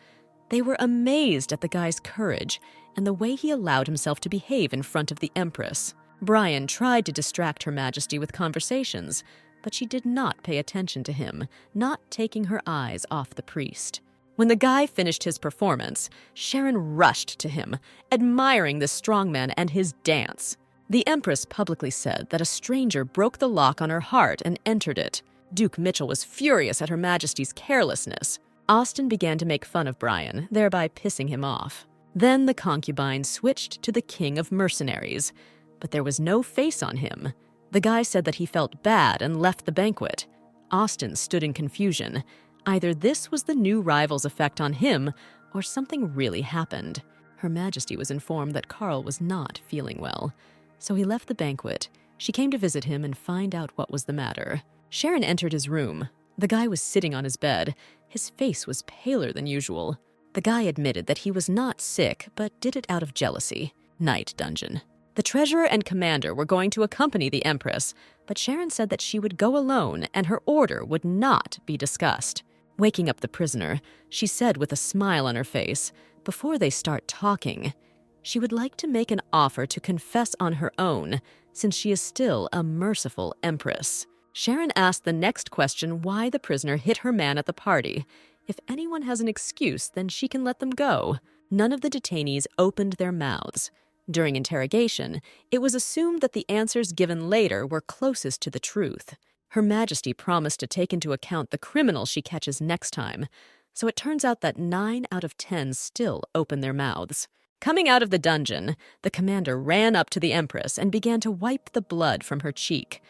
They were amazed at the guy's courage and the way he allowed himself to behave in front of the Empress. Brian tried to distract Her Majesty with conversations, but she did not pay attention to him, not taking her eyes off the priest. When the guy finished his performance, Sharon rushed to him, admiring the strongman and his dance. The Empress publicly said that a stranger broke the lock on her heart and entered it. Duke Mitchell was furious at Her Majesty's carelessness. Austin began to make fun of Brian, thereby pissing him off. Then the concubine switched to the king of mercenaries, but there was no face on him. The guy said that he felt bad and left the banquet. Austin stood in confusion. Either this was the new rival's effect on him, or something really happened. Her Majesty was informed that Carl was not feeling well, so he left the banquet. She came to visit him and find out what was the matter. Sharon entered his room. The guy was sitting on his bed. His face was paler than usual. The guy admitted that he was not sick, but did it out of jealousy. Night dungeon. The treasurer and commander were going to accompany the Empress, but Sharon said that she would go alone and her order would not be discussed. Waking up the prisoner, she said with a smile on her face, before they start talking, she would like to make an offer to confess on her own, since she is still a merciful Empress. Sharon asked the next question why the prisoner hit her man at the party. If anyone has an excuse, then she can let them go. None of the detainees opened their mouths. During interrogation, it was assumed that the answers given later were closest to the truth. Her Majesty promised to take into account the criminal she catches next time, so it turns out that 9 out of 10 still open their mouths. Coming out of the dungeon, the commander ran up to the Empress and began to wipe the blood from her cheek.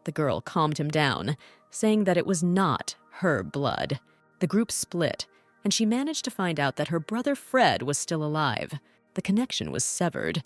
The girl calmed him down, saying that it was not her blood. The group split, and she managed to find out that her brother Fred was still alive. The connection was severed.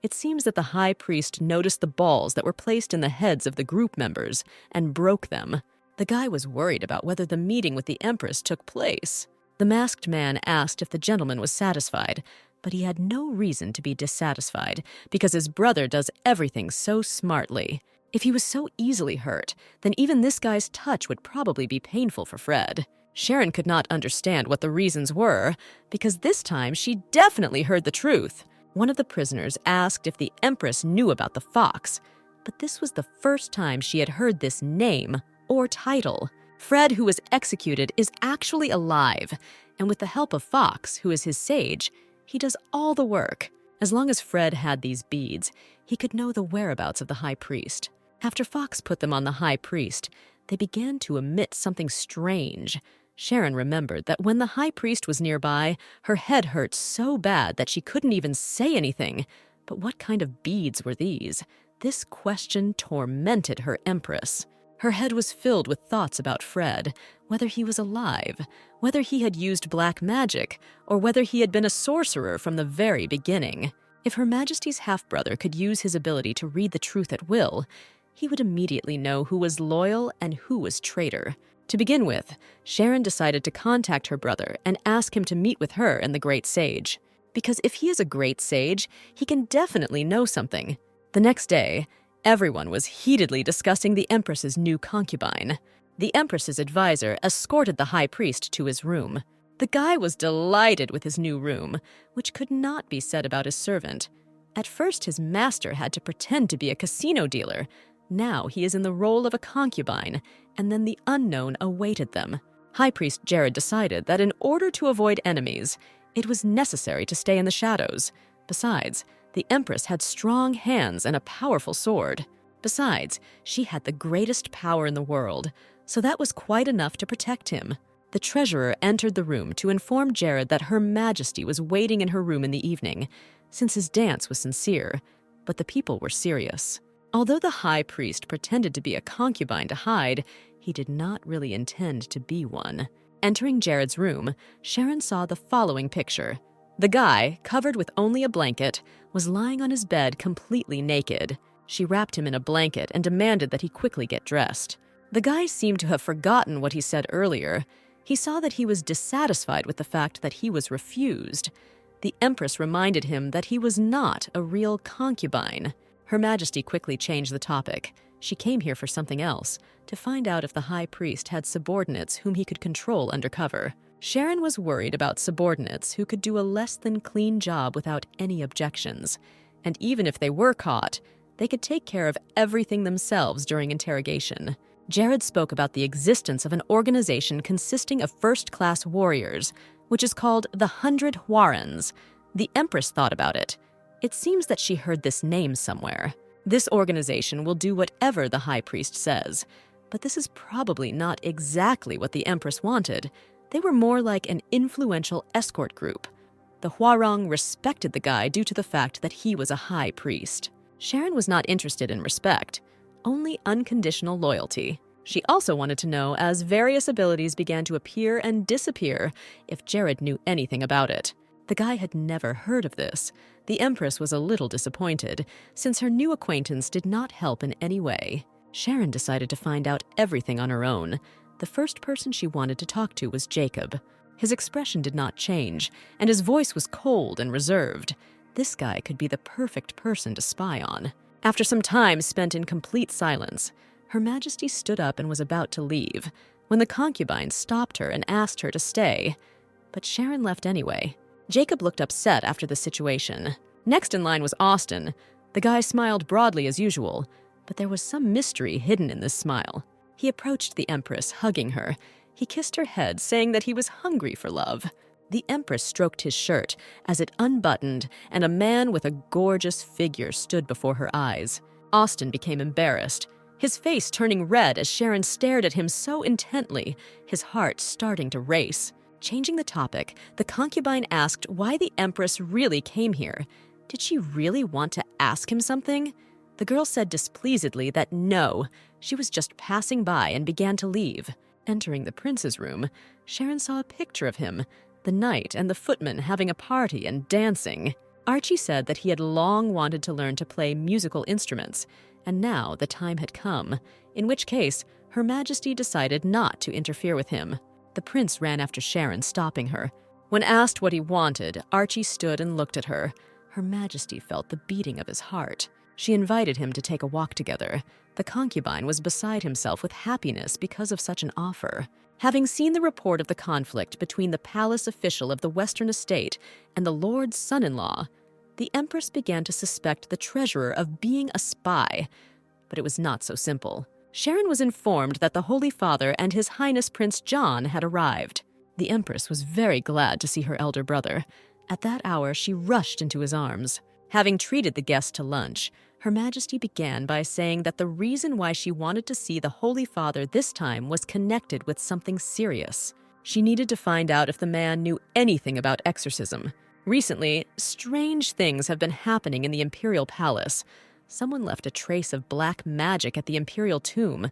It seems that the high priest noticed the balls that were placed in the heads of the group members and broke them. The guy was worried about whether the meeting with the Empress took place. The masked man asked if the gentleman was satisfied, but he had no reason to be dissatisfied because his brother does everything so smartly. If he was so easily hurt, then even this guy's touch would probably be painful for Fred. Sharon could not understand what the reasons were, because this time she definitely heard the truth. One of the prisoners asked if the Empress knew about the fox, but this was the first time she had heard this name or title. Fred, who was executed, is actually alive, and with the help of Fox, who is his sage, he does all the work. As long as Fred had these beads, he could know the whereabouts of the high priest. After Fox put them on the high priest, they began to emit something strange. Sharon remembered that when the high priest was nearby, her head hurt so bad that she couldn't even say anything. But what kind of beads were these? This question tormented her Empress. Her head was filled with thoughts about Fred, whether he was alive, whether he had used black magic, or whether he had been a sorcerer from the very beginning. If Her Majesty's half-brother could use his ability to read the truth at will, he would immediately know who was loyal and who was traitor. To begin with, Sharon decided to contact her brother and ask him to meet with her and the Great Sage. Because if he is a Great Sage, he can definitely know something. The next day, everyone was heatedly discussing the Empress's new concubine. The Empress's advisor escorted the High Priest to his room. The guy was delighted with his new room, which could not be said about his servant. At first, his master had to pretend to be a casino dealer. Now he is in the role of a concubine, and then the unknown awaited them. High Priest Jared decided that in order to avoid enemies, it was necessary to stay in the shadows. Besides, the Empress had strong hands and a powerful sword. Besides, she had the greatest power in the world, so that was quite enough to protect him. The treasurer entered the room to inform Jared that Her Majesty was waiting in her room in the evening, since his dance was sincere, but the people were serious. Although the High Priest pretended to be a concubine to hide, he did not really intend to be one. Entering Jared's room, Sharon saw the following picture. The guy, covered with only a blanket, was lying on his bed completely naked. She wrapped him in a blanket and demanded that he quickly get dressed. The guy seemed to have forgotten what he said earlier. He saw that he was dissatisfied with the fact that he was refused. The Empress reminded him that he was not a real concubine. Her Majesty quickly changed the topic. She came here for something else, to find out if the High Priest had subordinates whom he could control undercover. Sharon was worried about subordinates who could do a less-than-clean job without any objections. And even if they were caught, they could take care of everything themselves during interrogation. Jared spoke about the existence of an organization consisting of first-class warriors, which is called the 100 Warrens. The Empress thought about it. It seems that she heard this name somewhere. This organization will do whatever the High Priest says, but this is probably not exactly what the Empress wanted. They were more like an influential escort group. The Huarong respected the guy due to the fact that he was a High Priest. Sharon was not interested in respect, only unconditional loyalty. She also wanted to know as various abilities began to appear and disappear if Jared knew anything about it. The guy had never heard of this. The Empress was a little disappointed, since her new acquaintance did not help in any way. Sharon decided to find out everything on her own. The first person she wanted to talk to was Jacob. His expression did not change, and his voice was cold and reserved. This guy could be the perfect person to spy on. After some time spent in complete silence, Her Majesty stood up and was about to leave, when the concubine stopped her and asked her to stay. But Sharon left anyway. Jacob looked upset after the situation. Next in line was Austin. The guy smiled broadly as usual, but there was some mystery hidden in this smile. He approached the Empress, hugging her. He kissed her head, saying that he was hungry for love. The Empress stroked his shirt as it unbuttoned, and a man with a gorgeous figure stood before her eyes. Austin became embarrassed, his face turning red as Sharon stared at him so intently, his heart starting to race. Changing the topic, the concubine asked why the Empress really came here. Did she really want to ask him something? The girl said displeasedly that no, she was just passing by and began to leave. Entering the prince's room, Sharon saw a picture of him, the knight and the footman having a party and dancing. Archie said that he had long wanted to learn to play musical instruments, and now the time had come, in which case Her Majesty decided not to interfere with him. The prince ran after Sharon, stopping her. When asked what he wanted, Archie stood and looked at her. Her Majesty felt the beating of his heart. She invited him to take a walk together. The concubine was beside himself with happiness because of such an offer. Having seen the report of the conflict between the palace official of the Western Estate and the Lord's son-in-law, the Empress began to suspect the treasurer of being a spy. But it was not so simple. Sharon was informed that the Holy Father and His Highness Prince John had arrived. The Empress was very glad to see her elder brother. At that hour, she rushed into his arms. Having treated the guests to lunch, Her Majesty began by saying that the reason why she wanted to see the Holy Father this time was connected with something serious. She needed to find out if the man knew anything about exorcism. Recently, strange things have been happening in the Imperial Palace. Someone left a trace of black magic at the Imperial tomb,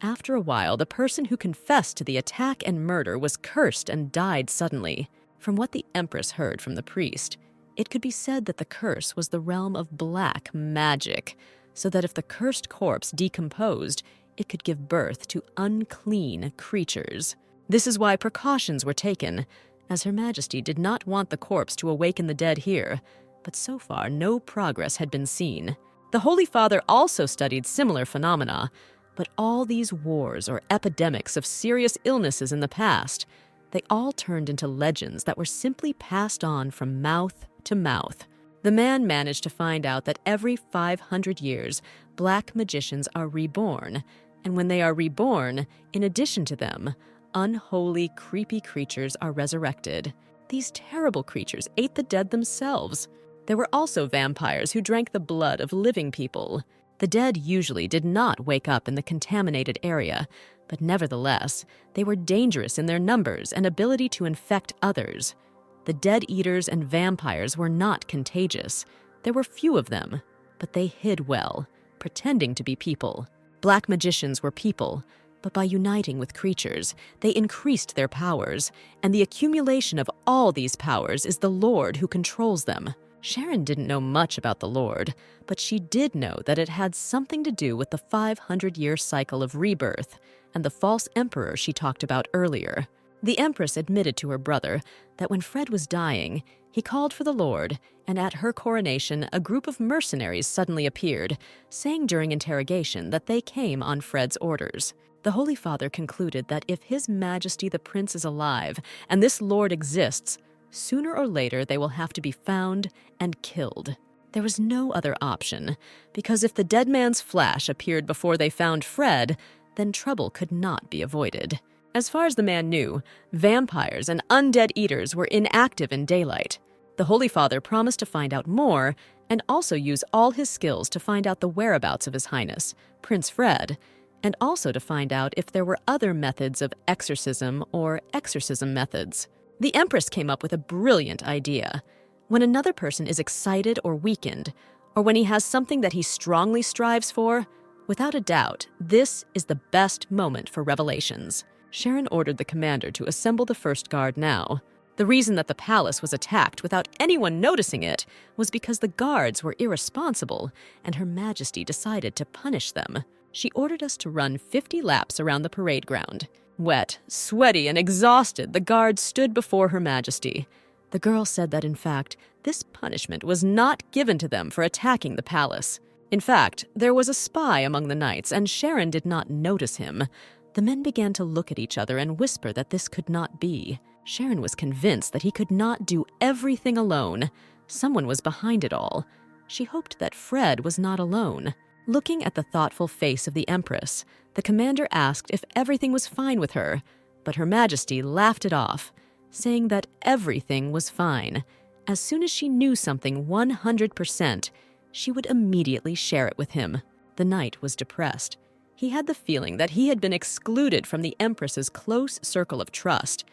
After a while, the person who confessed to the attack and murder was cursed and died suddenly. From what the Empress heard from the priest, it could be said that the curse was the realm of black magic, so that if the cursed corpse decomposed, it could give birth to unclean creatures. This is why precautions were taken, as Her Majesty did not want the corpse to awaken the dead here, but so far no progress had been seen. The Holy Father also studied similar phenomena, but all these wars or epidemics of serious illnesses in the past, they all turned into legends that were simply passed on from mouth to mouth. The man managed to find out that every 500 years, black magicians are reborn, and when they are reborn, in addition to them, unholy, creepy creatures are resurrected. These terrible creatures ate the dead themselves. There were also vampires who drank the blood of living people. The dead usually did not wake up in the contaminated area, but nevertheless, they were dangerous in their numbers and ability to infect others. The dead eaters and vampires were not contagious. There were few of them, but they hid well, pretending to be people. Black magicians were people, but by uniting with creatures, they increased their powers, and the accumulation of all these powers is the Lord who controls them. Sharon didn't know much about the Lord, but she did know that it had something to do with the 500-year cycle of rebirth and the false emperor she talked about earlier. The Empress admitted to her brother that when Fred was dying, he called for the Lord, and at her coronation, a group of mercenaries suddenly appeared, saying during interrogation that they came on Fred's orders. The Holy Father concluded that if His Majesty the Prince is alive and this Lord exists, sooner or later they will have to be found and killed. There was no other option, because if the dead man's flash appeared before they found Fred, then trouble could not be avoided. As far as the man knew, vampires and undead eaters were inactive in daylight. The Holy Father promised to find out more and also use all his skills to find out the whereabouts of His Highness, Prince Fred, and also to find out if there were other methods of exorcism or exorcism methods. The Empress came up with a brilliant idea. When another person is excited or weakened, or when he has something that he strongly strives for, without a doubt, this is the best moment for revelations. Sharon ordered the commander to assemble the first guard now. The reason that the palace was attacked without anyone noticing it was because the guards were irresponsible, and Her Majesty decided to punish them. She ordered us to run 50 laps around the parade ground. Wet, sweaty, and exhausted, the guards stood before Her Majesty. The girl said that, in fact, this punishment was not given to them for attacking the palace. In fact, there was a spy among the knights, and Sharon did not notice him. The men began to look at each other and whisper that this could not be. Sharon was convinced that he could not do everything alone. Someone was behind it all. She hoped that Fred was not alone. Looking at the thoughtful face of the Empress, the commander asked if everything was fine with her, but Her Majesty laughed it off, saying that everything was fine. As soon as she knew something 100%, she would immediately share it with him. The knight was depressed. He had the feeling that he had been excluded from the Empress's close circle of trust.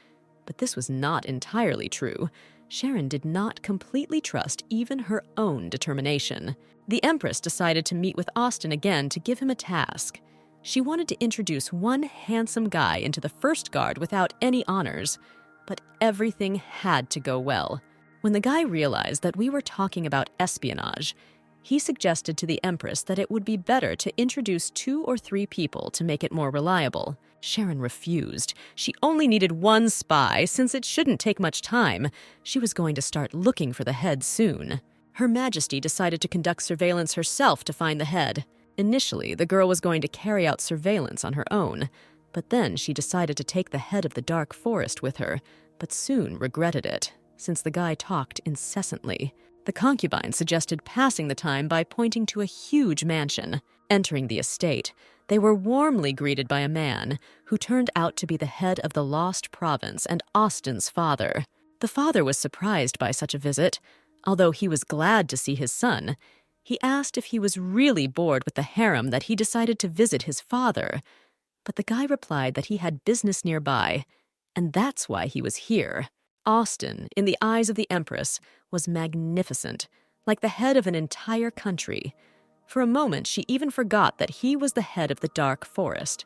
But this was not entirely true. Sharon did not completely trust even her own determination. The Empress decided to meet with Austin again to give him a task. She wanted to introduce one handsome guy into the first guard without any honors, but everything had to go well. When the guy realized that we were talking about espionage, he suggested to the Empress that it would be better to introduce 2 or 3 people to make it more reliable. Sharon refused. She only needed one spy, since it shouldn't take much time. She was going to start looking for the head soon. Her Majesty decided to conduct surveillance herself to find the head. Initially, the girl was going to carry out surveillance on her own, but then she decided to take the head of the dark forest with her, but soon regretted it, since the guy talked incessantly. The concubine suggested passing the time by pointing to a huge mansion. Entering the estate, they were warmly greeted by a man who turned out to be the head of the Lost Province and Austin's father. The father was surprised by such a visit. Although he was glad to see his son, he asked if he was really bored with the harem that he decided to visit his father. But the guy replied that he had business nearby, and that's why he was here. Austin, in the eyes of the Empress, was magnificent, like the head of an entire country. For a moment, she even forgot that he was the head of the dark forest.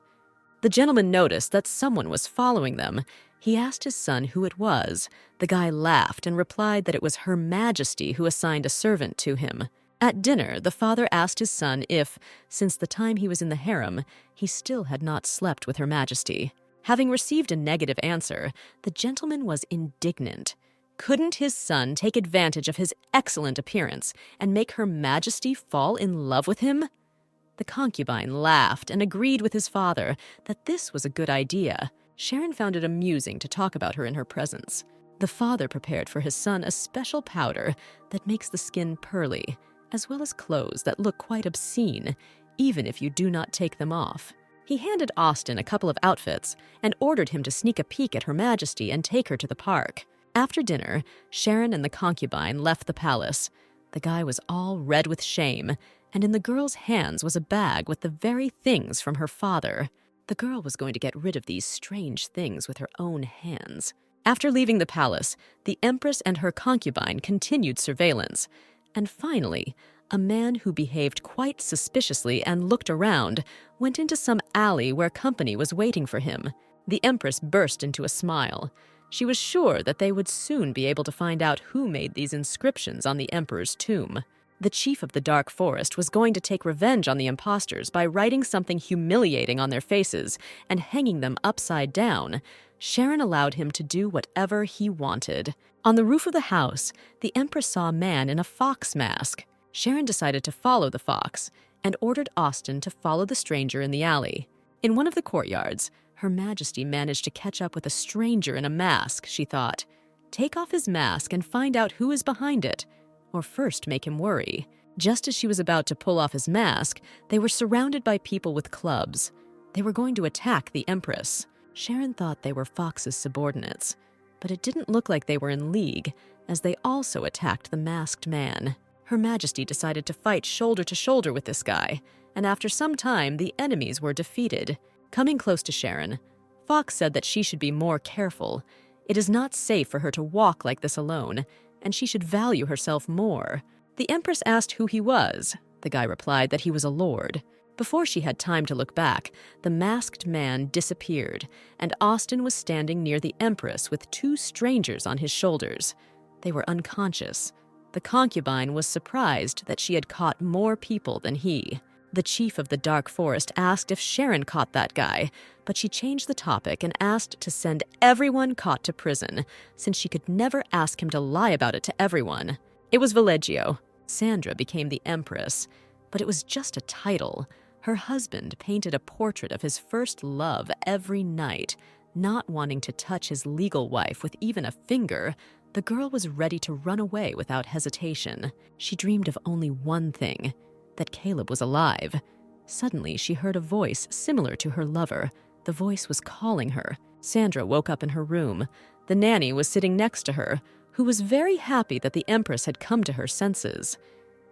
The gentleman noticed that someone was following them. He asked his son who it was. The guy laughed and replied that it was Her Majesty who assigned a servant to him. At dinner, the father asked his son if, since the time he was in the harem, he still had not slept with Her Majesty. Having received a negative answer, the gentleman was indignant. Couldn't his son take advantage of his excellent appearance and make Her Majesty fall in love with him? The concubine laughed and agreed with his father that this was a good idea. Sharon found it amusing to talk about her in her presence. The father prepared for his son a special powder that makes the skin pearly, as well as clothes that look quite obscene, even if you do not take them off. He handed Austin a couple of outfits and ordered him to sneak a peek at Her Majesty and take her to the park. After dinner, Sharon and the concubine left the palace. The guy was all red with shame, and in the girl's hands was a bag with the very things from her father. The girl was going to get rid of these strange things with her own hands. After leaving the palace, the Empress and her concubine continued surveillance, and finally, a man who behaved quite suspiciously and looked around went into some alley where company was waiting for him. The Empress burst into a smile. She was sure that they would soon be able to find out who made these inscriptions on the emperor's tomb. The chief of the Dark Forest was going to take revenge on the impostors by writing something humiliating on their faces and hanging them upside down. Sharon allowed him to do whatever he wanted. On the roof of the house, the Empress saw a man in a fox mask. Sharon decided to follow the fox and ordered Austin to follow the stranger in the alley. In one of the courtyards, Her Majesty managed to catch up with a stranger in a mask, she thought. Take off his mask and find out who is behind it, or first make him worry. Just as she was about to pull off his mask, they were surrounded by people with clubs. They were going to attack the Empress. Sharon thought they were Fox's subordinates, but it didn't look like they were in league, as they also attacked the masked man. Her Majesty decided to fight shoulder to shoulder with this guy, and after some time, the enemies were defeated. Coming close to Sharon, Fox said that she should be more careful. It is not safe for her to walk like this alone, and she should value herself more. The Empress asked who he was. The guy replied that he was a lord. Before she had time to look back, the masked man disappeared, and Austin was standing near the Empress with two strangers on his shoulders. They were unconscious. The concubine was surprised that she had caught more people than he. The chief of the Dark Forest asked if Sharon caught that guy, but she changed the topic and asked to send everyone caught to prison, since she could never ask him to lie about it to everyone. It was Valeggio. Sandra became the Empress, but it was just a title. Her husband painted a portrait of his first love every night. Not wanting to touch his legal wife with even a finger, the girl was ready to run away without hesitation. She dreamed of only one thing: that Caleb was alive. Suddenly, she heard a voice similar to her lover. The voice was calling her. Sandra woke up in her room. The nanny was sitting next to her, who was very happy that the Empress had come to her senses.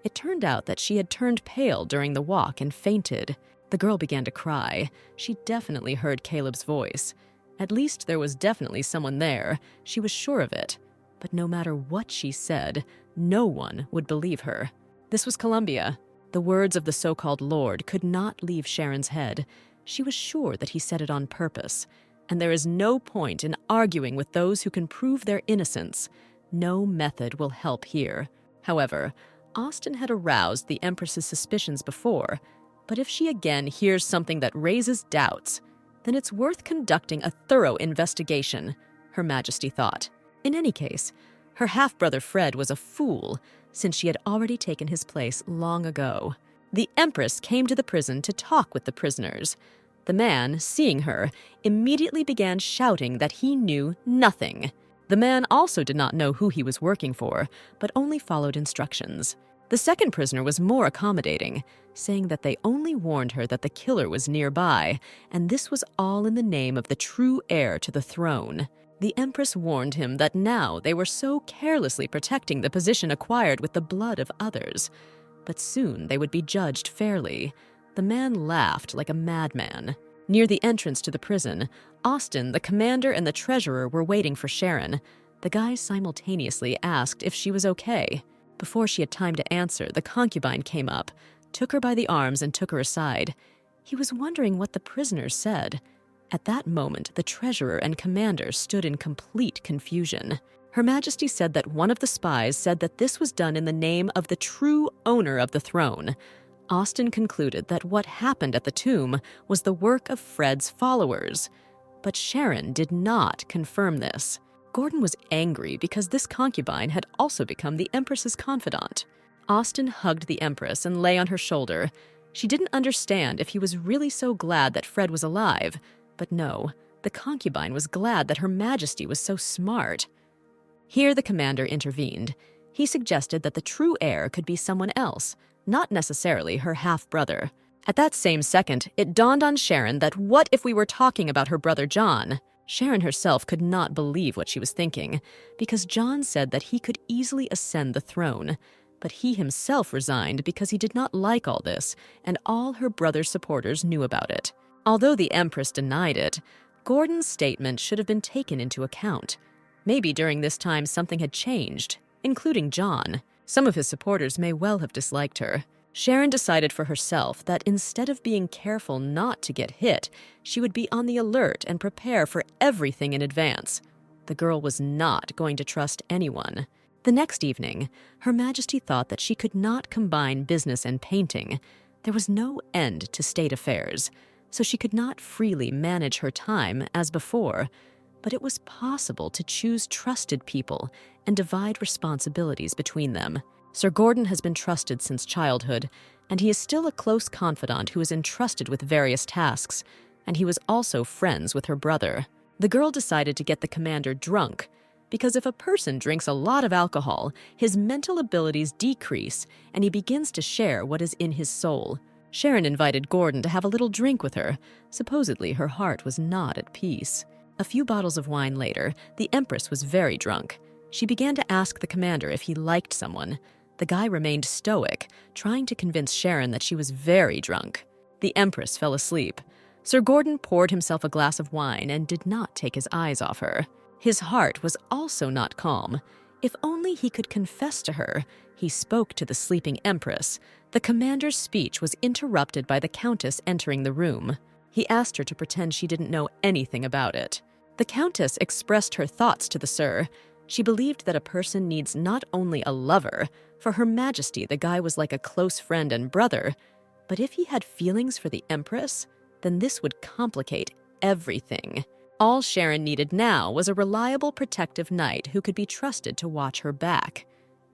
It turned out that she had turned pale during the walk and fainted. The girl began to cry. She definitely heard Caleb's voice. At least there was definitely someone there. She was sure of it. But no matter what she said, no one would believe her. This was Columbia. The words of the so-called Lord could not leave Sharon's head. She was sure that he said it on purpose, and there is no point in arguing with those who can prove their innocence. No method will help here. However, Austin had aroused the Empress's suspicions before, but if she again hears something that raises doubts, then it's worth conducting a thorough investigation, Her Majesty thought. In any case, her half-brother Fred was a fool, since she had already taken his place long ago. The Empress came to the prison to talk with the prisoners. The man, seeing her, immediately began shouting that he knew nothing. The man also did not know who he was working for, but only followed instructions. The second prisoner was more accommodating, saying that they only warned her that the killer was nearby, and this was all in the name of the true heir to the throne. The Empress warned him that now they were so carelessly protecting the position acquired with the blood of others. But soon they would be judged fairly. The man laughed like a madman. Near the entrance to the prison, Austin, the commander, and the treasurer were waiting for Sharon. The guys simultaneously asked if she was okay. Before she had time to answer, the concubine came up, took her by the arms, and took her aside. He was wondering what the prisoners said. At that moment, the treasurer and commander stood in complete confusion. Her Majesty said that one of the spies said that this was done in the name of the true owner of the throne. Austen concluded that what happened at the tomb was the work of Fred's followers. But Sharon did not confirm this. Gordon was angry because this concubine had also become the Empress's confidant. Austen hugged the Empress and lay on her shoulder. She didn't understand if he was really so glad that Fred was alive. But no, the concubine was glad that Her Majesty was so smart. Here the commander intervened. He suggested that the true heir could be someone else, not necessarily her half-brother. At that same second, it dawned on Sharon that what if we were talking about her brother John? Sharon herself could not believe what she was thinking, because John said that he could easily ascend the throne. But he himself resigned because he did not like all this, and all her brother's supporters knew about it. Although the Empress denied it, Gordon's statement should have been taken into account. Maybe during this time something had changed, including John. Some of his supporters may well have disliked her. Sharon decided for herself that instead of being careful not to get hit, she would be on the alert and prepare for everything in advance. The girl was not going to trust anyone. The next evening, Her Majesty thought that she could not combine business and painting. There was no end to state affairs, so she could not freely manage her time as before. But it was possible to choose trusted people and divide responsibilities between them. Sir Gordon has been trusted since childhood, and he is still a close confidant who is entrusted with various tasks, and he was also friends with her brother. The girl decided to get the commander drunk, because if a person drinks a lot of alcohol, his mental abilities decrease, and he begins to share what is in his soul. Sharon invited Gordon to have a little drink with her. Supposedly, her heart was not at peace. A few bottles of wine later, the Empress was very drunk. She began to ask the commander if he liked someone. The guy remained stoic, trying to convince Sharon that she was very drunk. The Empress fell asleep. Sir Gordon poured himself a glass of wine and did not take his eyes off her. His heart was also not calm. If only he could confess to her. He spoke to the sleeping Empress. The commander's speech was interrupted by the Countess entering the room. He asked her to pretend she didn't know anything about it. The Countess expressed her thoughts to the Sir. She believed that a person needs not only a lover. For Her Majesty, the guy was like a close friend and brother. But if he had feelings for the Empress, then this would complicate everything. All Sharon needed now was a reliable protective knight who could be trusted to watch her back.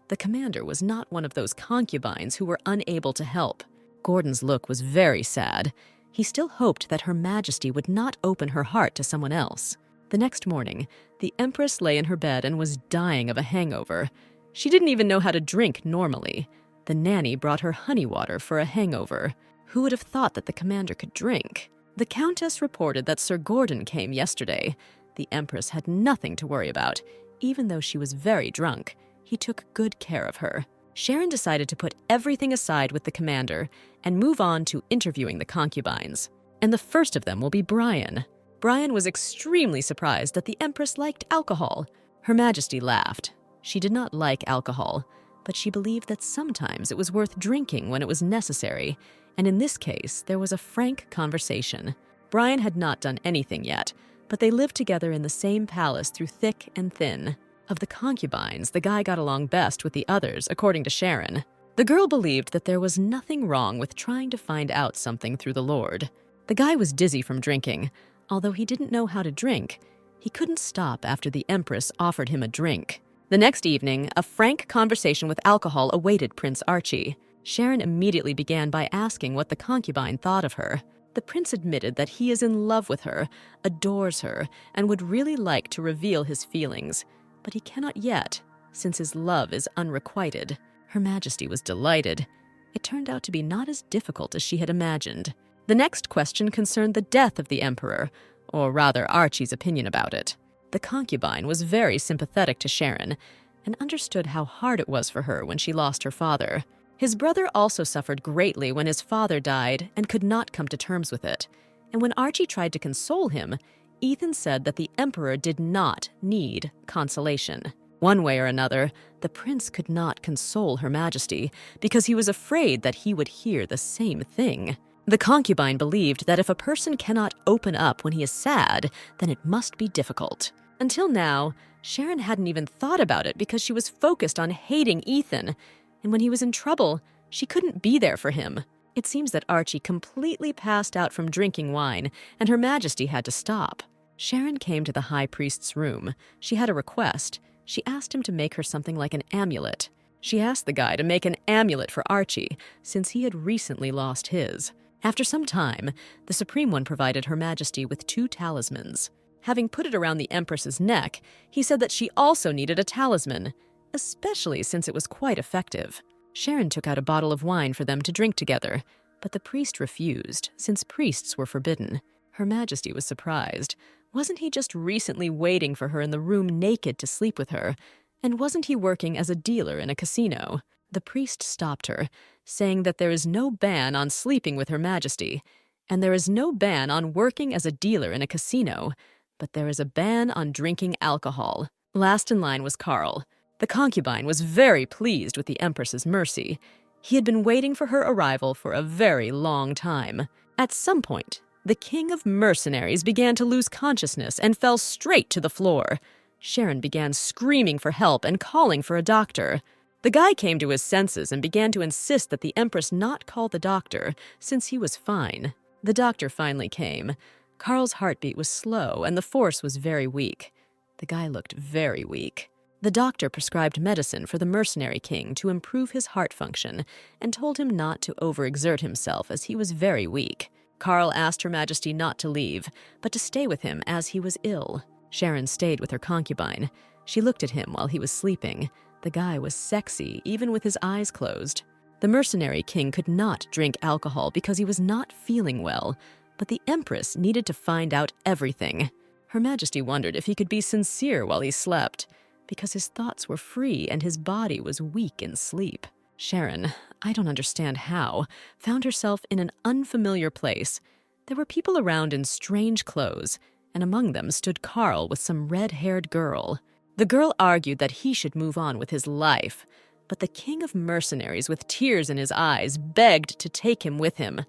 The commander was not one of those concubines who were unable to help. Gordon's look was very sad. He still hoped that Her Majesty would not open her heart to someone else. The next morning, the Empress lay in her bed and was dying of a hangover. She didn't even know how to drink normally. The nanny brought her honey water for a hangover. Who would have thought that the commander could drink? The Countess reported that Sir Gordon came yesterday. The Empress had nothing to worry about. Even though she was very drunk, he took good care of her. Sharon decided to put everything aside with the commander and move on to interviewing the concubines. And the first of them will be Brian. Brian was extremely surprised that the Empress liked alcohol. Her Majesty laughed. She did not like alcohol, but she believed that sometimes it was worth drinking when it was necessary, and in this case, there was a frank conversation. Brian had not done anything yet, but they lived together in the same palace through thick and thin. Of the concubines, the guy got along best with the others, according to Sharon. The girl believed that there was nothing wrong with trying to find out something through the Lord. The guy was dizzy from drinking. Although he didn't know how to drink, he couldn't stop after the Empress offered him a drink. The next evening, a frank conversation with alcohol awaited Prince Archie. Sharon immediately began by asking what the concubine thought of her. The prince admitted that he is in love with her, adores her, and would really like to reveal his feelings. But he cannot yet, since his love is unrequited. Her Majesty was delighted. It turned out to be not as difficult as she had imagined. The next question concerned the death of the Emperor, or rather Archie's opinion about it. The concubine was very sympathetic to Sharon and understood how hard it was for her when she lost her father. His brother also suffered greatly when his father died and could not come to terms with it. And when Archie tried to console him, Ethan said that the Emperor did not need consolation. One way or another, the prince could not console Her Majesty because he was afraid that he would hear the same thing. The concubine believed that if a person cannot open up when he is sad, then it must be difficult. Until now, Sharon hadn't even thought about it because she was focused on hating Ethan, and when he was in trouble, she couldn't be there for him. It seems that Archie completely passed out from drinking wine, and Her Majesty had to stop. Sharon came to the High Priest's room. She had a request. She asked him to make her something like an amulet. She asked the guy to make an amulet for Archie, since he had recently lost his. After some time, the Supreme One provided Her Majesty with 2 talismans. Having put it around the Empress's neck, he said that she also needed a talisman, especially since it was quite effective. Sharon took out a bottle of wine for them to drink together, but the priest refused, since priests were forbidden. Her Majesty was surprised. Wasn't he just recently waiting for her in the room naked to sleep with her? And wasn't he working as a dealer in a casino? The priest stopped her, saying that there is no ban on sleeping with Her Majesty, and there is no ban on working as a dealer in a casino, but there is a ban on drinking alcohol. Last in line was Carl. The concubine was very pleased with the Empress's mercy. He had been waiting for her arrival for a very long time. At some point, the king of mercenaries began to lose consciousness and fell straight to the floor. Sharon began screaming for help and calling for a doctor. The guy came to his senses and began to insist that the Empress not call the doctor, since he was fine. The doctor finally came. Carl's heartbeat was slow and the force was very weak. The guy looked very weak. The doctor prescribed medicine for the mercenary king to improve his heart function and told him not to overexert himself as he was very weak. Carl asked Her Majesty not to leave, but to stay with him as he was ill. Sharon stayed with her concubine. She looked at him while he was sleeping. The guy was sexy, even with his eyes closed. The mercenary king could not drink alcohol because he was not feeling well, but the Empress needed to find out everything. Her Majesty wondered if he could be sincere while he slept, because his thoughts were free and his body was weak in sleep. Sharon, I don't understand how, found herself in an unfamiliar place. There were people around in strange clothes, and among them stood Carl with some red-haired girl. The girl argued that he should move on with his life, but the king of mercenaries, with tears in his eyes, begged to take him with him.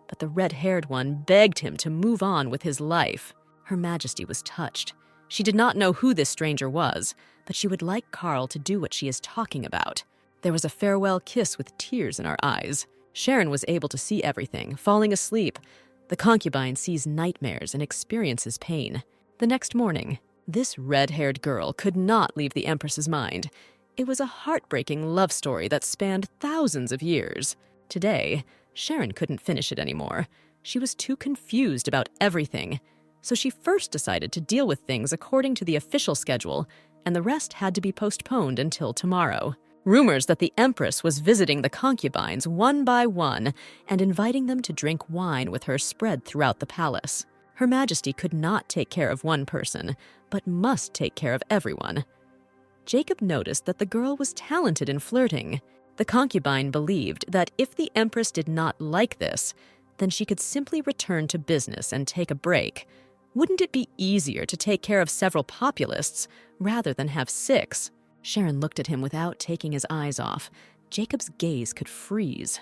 But the red-haired one begged him to move on with his life. Her Majesty was touched. She did not know who this stranger was, but she would like Carl to do what she is talking about. There was a farewell kiss with tears in our eyes. Sharon was able to see everything, falling asleep. The concubine sees nightmares and experiences pain. The next morning, this red-haired girl could not leave the Empress's mind. It was a heartbreaking love story that spanned thousands of years. Today, Sharon couldn't finish it anymore. She was too confused about everything. So she first decided to deal with things according to the official schedule, and the rest had to be postponed until tomorrow. Rumors that the Empress was visiting the concubines one by one and inviting them to drink wine with her spread throughout the palace. Her Majesty could not take care of one person, but must take care of everyone. Jacob noticed that the girl was talented in flirting. The concubine believed that if the Empress did not like this, then she could simply return to business and take a break. Wouldn't it be easier to take care of several populists rather than have 6? Sharon looked at him without taking his eyes off. Jacob's gaze could freeze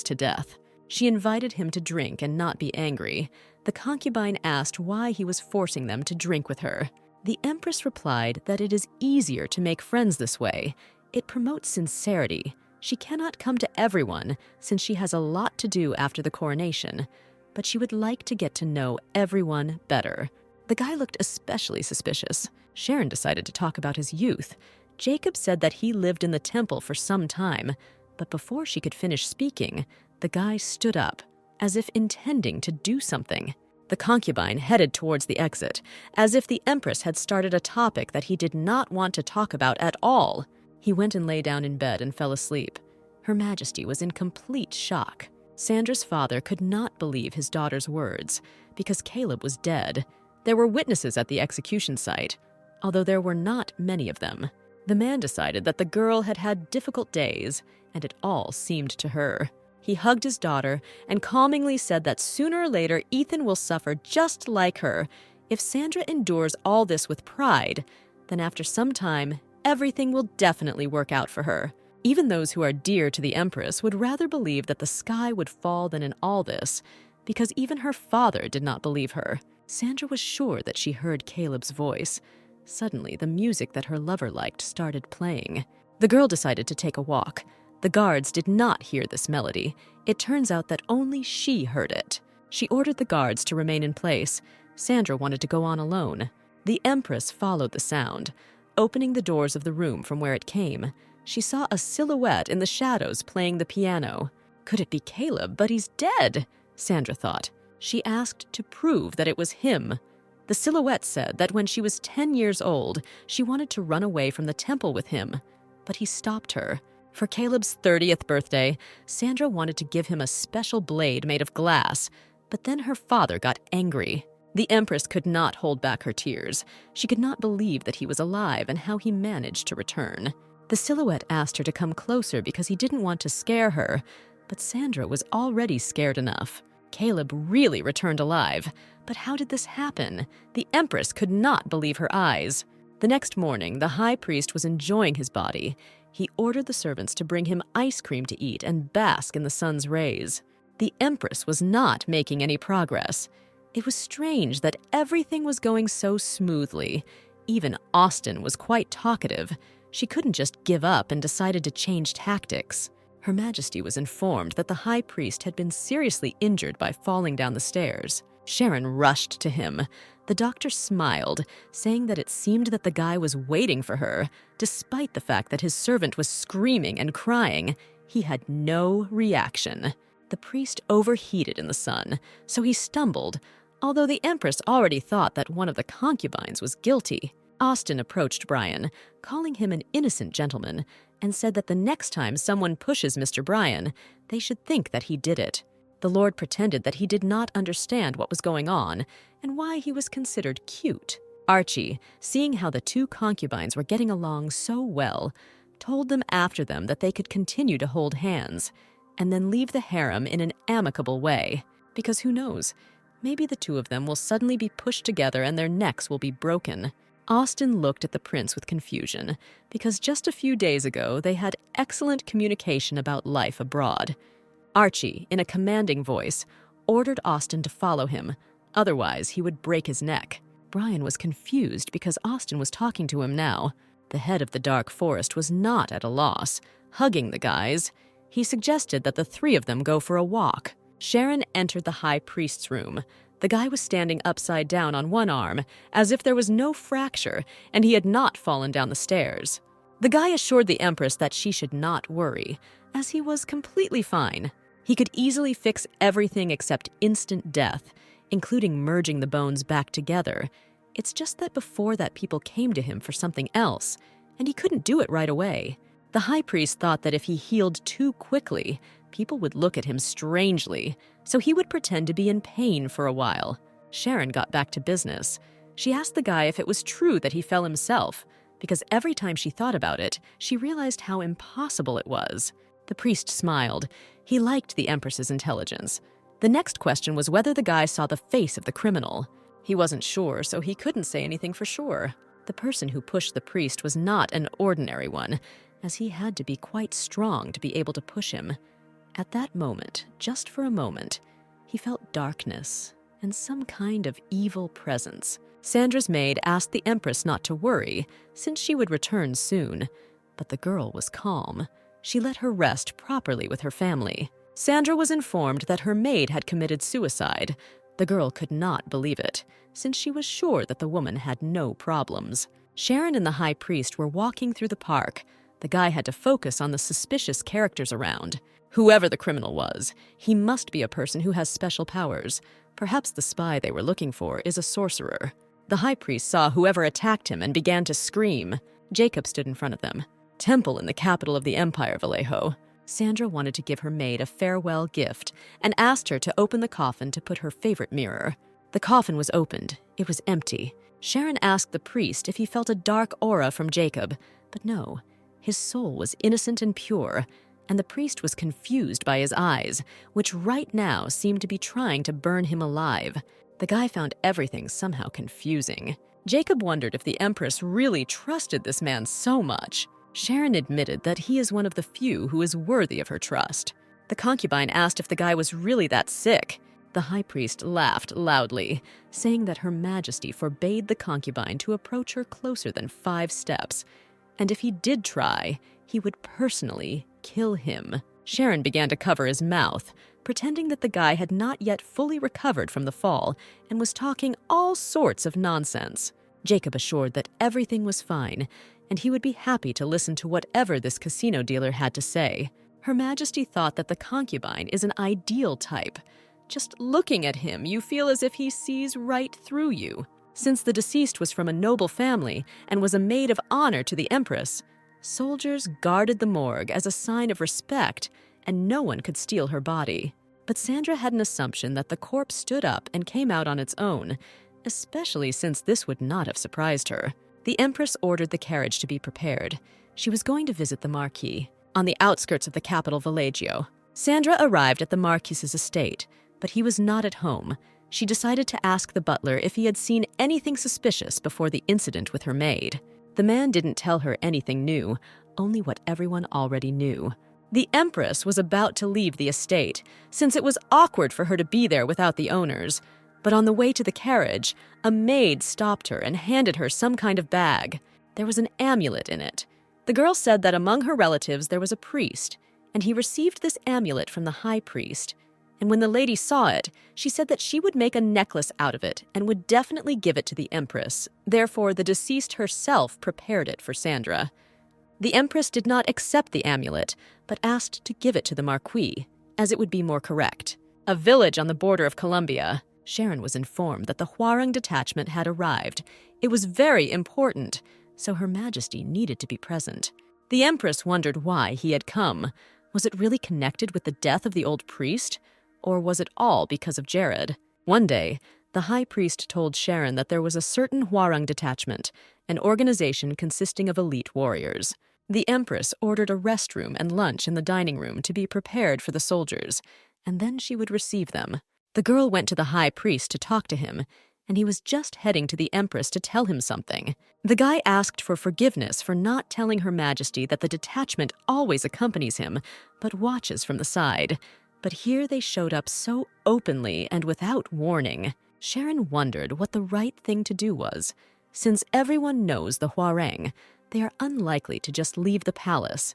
to death. She invited him to drink and not be angry. The concubine asked why he was forcing them to drink with her. The Empress replied that it is easier to make friends this way. It promotes sincerity. She cannot come to everyone since she has a lot to do after the coronation, but she would like to get to know everyone better. The guy looked especially suspicious. Sharon decided to talk about his youth. Jacob said that he lived in the temple for some time, but before she could finish speaking, the guy stood up, as if intending to do something. The concubine headed towards the exit, as if the Empress had started a topic that he did not want to talk about at all. He went and lay down in bed and fell asleep. Her Majesty was in complete shock. Sandra's father could not believe his daughter's words, because Caleb was dead. There were witnesses at the execution site, although there were not many of them. The man decided that the girl had had difficult days, and it all seemed to her. He hugged his daughter and calmingly said that sooner or later Ethan will suffer just like her. If Sandra endures all this with pride, then after some time, everything will definitely work out for her. Even those who are dear to the Empress would rather believe that the sky would fall than in all this, because even her father did not believe her. Sandra was sure that she heard Caleb's voice. Suddenly, the music that her lover liked started playing. The girl decided to take a walk. The guards did not hear this melody. It turns out that only she heard it. She ordered the guards to remain in place. Sandra wanted to go on alone. The Empress followed the sound. Opening the doors of the room from where it came, she saw a silhouette in the shadows playing the piano. Could it be Caleb? But he's dead, Sandra thought. She asked to prove that it was him. The silhouette said that when she was 10 years old, she wanted to run away from the temple with him. But he stopped her. For Caleb's 30th birthday, Sandra wanted to give him a special blade made of glass. But then her father got angry. The Empress could not hold back her tears. She could not believe that he was alive and how he managed to return. The silhouette asked her to come closer because he didn't want to scare her, but Sandra was already scared enough. Caleb really returned alive. But how did this happen? The Empress could not believe her eyes. The next morning, the high priest was enjoying his body. He ordered the servants to bring him ice cream to eat and bask in the sun's rays. The Empress was not making any progress. It was strange that everything was going so smoothly. Even Austin was quite talkative. She couldn't just give up and decided to change tactics. Her Majesty was informed that the high priest had been seriously injured by falling down the stairs. Sharon rushed to him. The doctor smiled, saying that it seemed that the guy was waiting for her. Despite the fact that his servant was screaming and crying, he had no reaction. The priest overheated in the sun, so he stumbled, although the Empress already thought that one of the concubines was guilty. Austin approached Brian, calling him an innocent gentleman, and said that the next time someone pushes Mr. Brian, they should think that he did it. The Lord pretended that he did not understand what was going on and why he was considered cute. Archie, seeing how the two concubines were getting along so well, told them after them that they could continue to hold hands and then leave the harem in an amicable way. Because who knows, maybe the two of them will suddenly be pushed together and their necks will be broken. Austin looked at the prince with confusion, because just a few days ago they had excellent communication about life abroad. Archie, in a commanding voice, ordered Austin to follow him, otherwise he would break his neck. Brian was confused because Austin was talking to him now. The head of the dark forest was not at a loss. Hugging the guys, he suggested that the three of them go for a walk. Sharon entered the high priest's room. The guy was standing upside down on one arm, as if there was no fracture, and he had not fallen down the stairs. The guy assured the Empress that she should not worry, as he was completely fine. He could easily fix everything except instant death, including merging the bones back together. It's just that before that people came to him for something else, and he couldn't do it right away. The high priest thought that if he healed too quickly, people would look at him strangely, so he would pretend to be in pain for a while. Sharon got back to business. She asked the guy if it was true that he fell himself, because every time she thought about it, she realized how impossible it was. The priest smiled. He liked the Empress's intelligence. The next question was whether the guy saw the face of the criminal. He wasn't sure, so he couldn't say anything for sure. The person who pushed the priest was not an ordinary one, as he had to be quite strong to be able to push him. At that moment, just for a moment, he felt darkness and some kind of evil presence. Sandra's maid asked the Empress not to worry, since she would return soon. But the girl was calm. She let her rest properly with her family. Sandra was informed that her maid had committed suicide. The girl could not believe it, since she was sure that the woman had no problems. Sharon and the high priest were walking through the park. The guy had to focus on the suspicious characters around. Whoever the criminal was, he must be a person who has special powers. Perhaps the spy they were looking for is a sorcerer. The high priest saw whoever attacked him and began to scream. Jacob stood in front of them. Temple in the capital of the Empire, Vallejo. Sandra wanted to give her maid a farewell gift and asked her to open the coffin to put her favorite mirror. The coffin was opened. It was empty. Sharon asked the priest if he felt a dark aura from Jacob, but no. His soul was innocent and pure, and the priest was confused by his eyes, which right now seemed to be trying to burn him alive. The guy found everything somehow confusing. Jacob wondered if the Empress really trusted this man so much. Sharon admitted that he is one of the few who is worthy of her trust. The concubine asked if the guy was really that sick. The high priest laughed loudly, saying that Her Majesty forbade the concubine to approach her closer than 5 steps, and if he did try, he would personally kill him. Sharon began to cover his mouth, pretending that the guy had not yet fully recovered from the fall and was talking all sorts of nonsense. Jacob assured that everything was fine, and he would be happy to listen to whatever this casino dealer had to say. Her Majesty thought that the concubine is an ideal type. Just looking at him, you feel as if he sees right through you. Since the deceased was from a noble family and was a maid of honor to the Empress, soldiers guarded the morgue as a sign of respect, and no one could steal her body. But Sandra had an assumption that the corpse stood up and came out on its own, especially since this would not have surprised her. The Empress ordered the carriage to be prepared. She was going to visit the Marquis, on the outskirts of the capital Villaggio. Sandra arrived at the Marquis's estate, but he was not at home. She decided to ask the butler if he had seen anything suspicious before the incident with her maid. The man didn't tell her anything new, only what everyone already knew. The Empress was about to leave the estate, since it was awkward for her to be there without the owners. But on the way to the carriage, a maid stopped her and handed her some kind of bag. There was an amulet in it. The girl said that among her relatives there was a priest, and he received this amulet from the high priest. And when the lady saw it, she said that she would make a necklace out of it and would definitely give it to the Empress. Therefore, the deceased herself prepared it for Sandra. The Empress did not accept the amulet, but asked to give it to the Marquis, as it would be more correct. A village on the border of Colombia. Sharon was informed that the Hwarang detachment had arrived. It was very important, so Her Majesty needed to be present. The Empress wondered why he had come. Was it really connected with the death of the old priest? Or was it all because of Jared? One day, the high priest told Sharon that there was a certain Hwarang detachment, an organization consisting of elite warriors. The Empress ordered a restroom and lunch in the dining room to be prepared for the soldiers, and then she would receive them. The girl went to the high priest to talk to him, and he was just heading to the Empress to tell him something. The guy asked for forgiveness for not telling Her Majesty that the detachment always accompanies him, but watches from the side. But here they showed up so openly and without warning. Sharon wondered what the right thing to do was. Since everyone knows the Hwarang, they are unlikely to just leave the palace.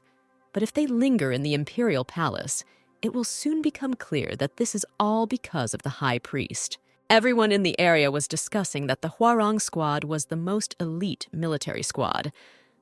But if they linger in the imperial palace, it will soon become clear that this is all because of the high priest. Everyone in the area was discussing that the Hwarang squad was the most elite military squad.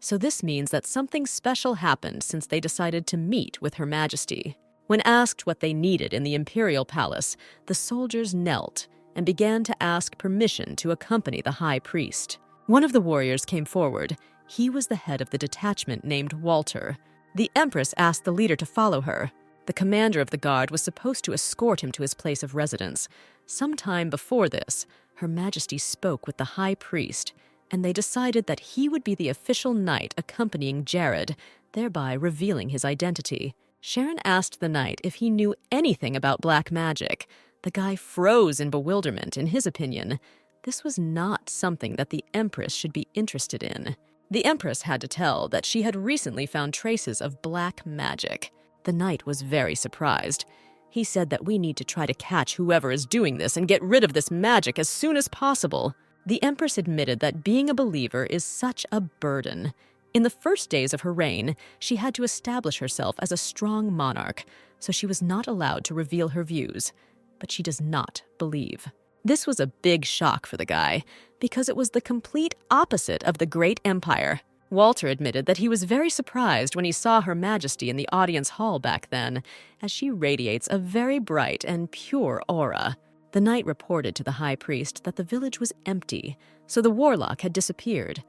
So this means that something special happened since they decided to meet with Her Majesty. When asked what they needed in the imperial palace, the soldiers knelt and began to ask permission to accompany the high priest. One of the warriors came forward. He was the head of the detachment named Walter. The Empress asked the leader to follow her. The commander of the guard was supposed to escort him to his place of residence. Sometime before this, Her Majesty spoke with the high priest, and they decided that he would be the official knight accompanying Jared, thereby revealing his identity. Sharon asked the knight if he knew anything about black magic. The guy froze in bewilderment. In his opinion, this was not something that the Empress should be interested in. The Empress had to tell that she had recently found traces of black magic. The knight was very surprised. He said that we need to try to catch whoever is doing this and get rid of this magic as soon as possible. The Empress admitted that being a believer is such a burden. In the first days of her reign, she had to establish herself as a strong monarch, so she was not allowed to reveal her views. But she does not believe. This was a big shock for the guy, because it was the complete opposite of the great empire. Walter admitted that he was very surprised when he saw Her Majesty in the audience hall back then, as she radiates a very bright and pure aura. The knight reported to the high priest that the village was empty, so the warlock had disappeared.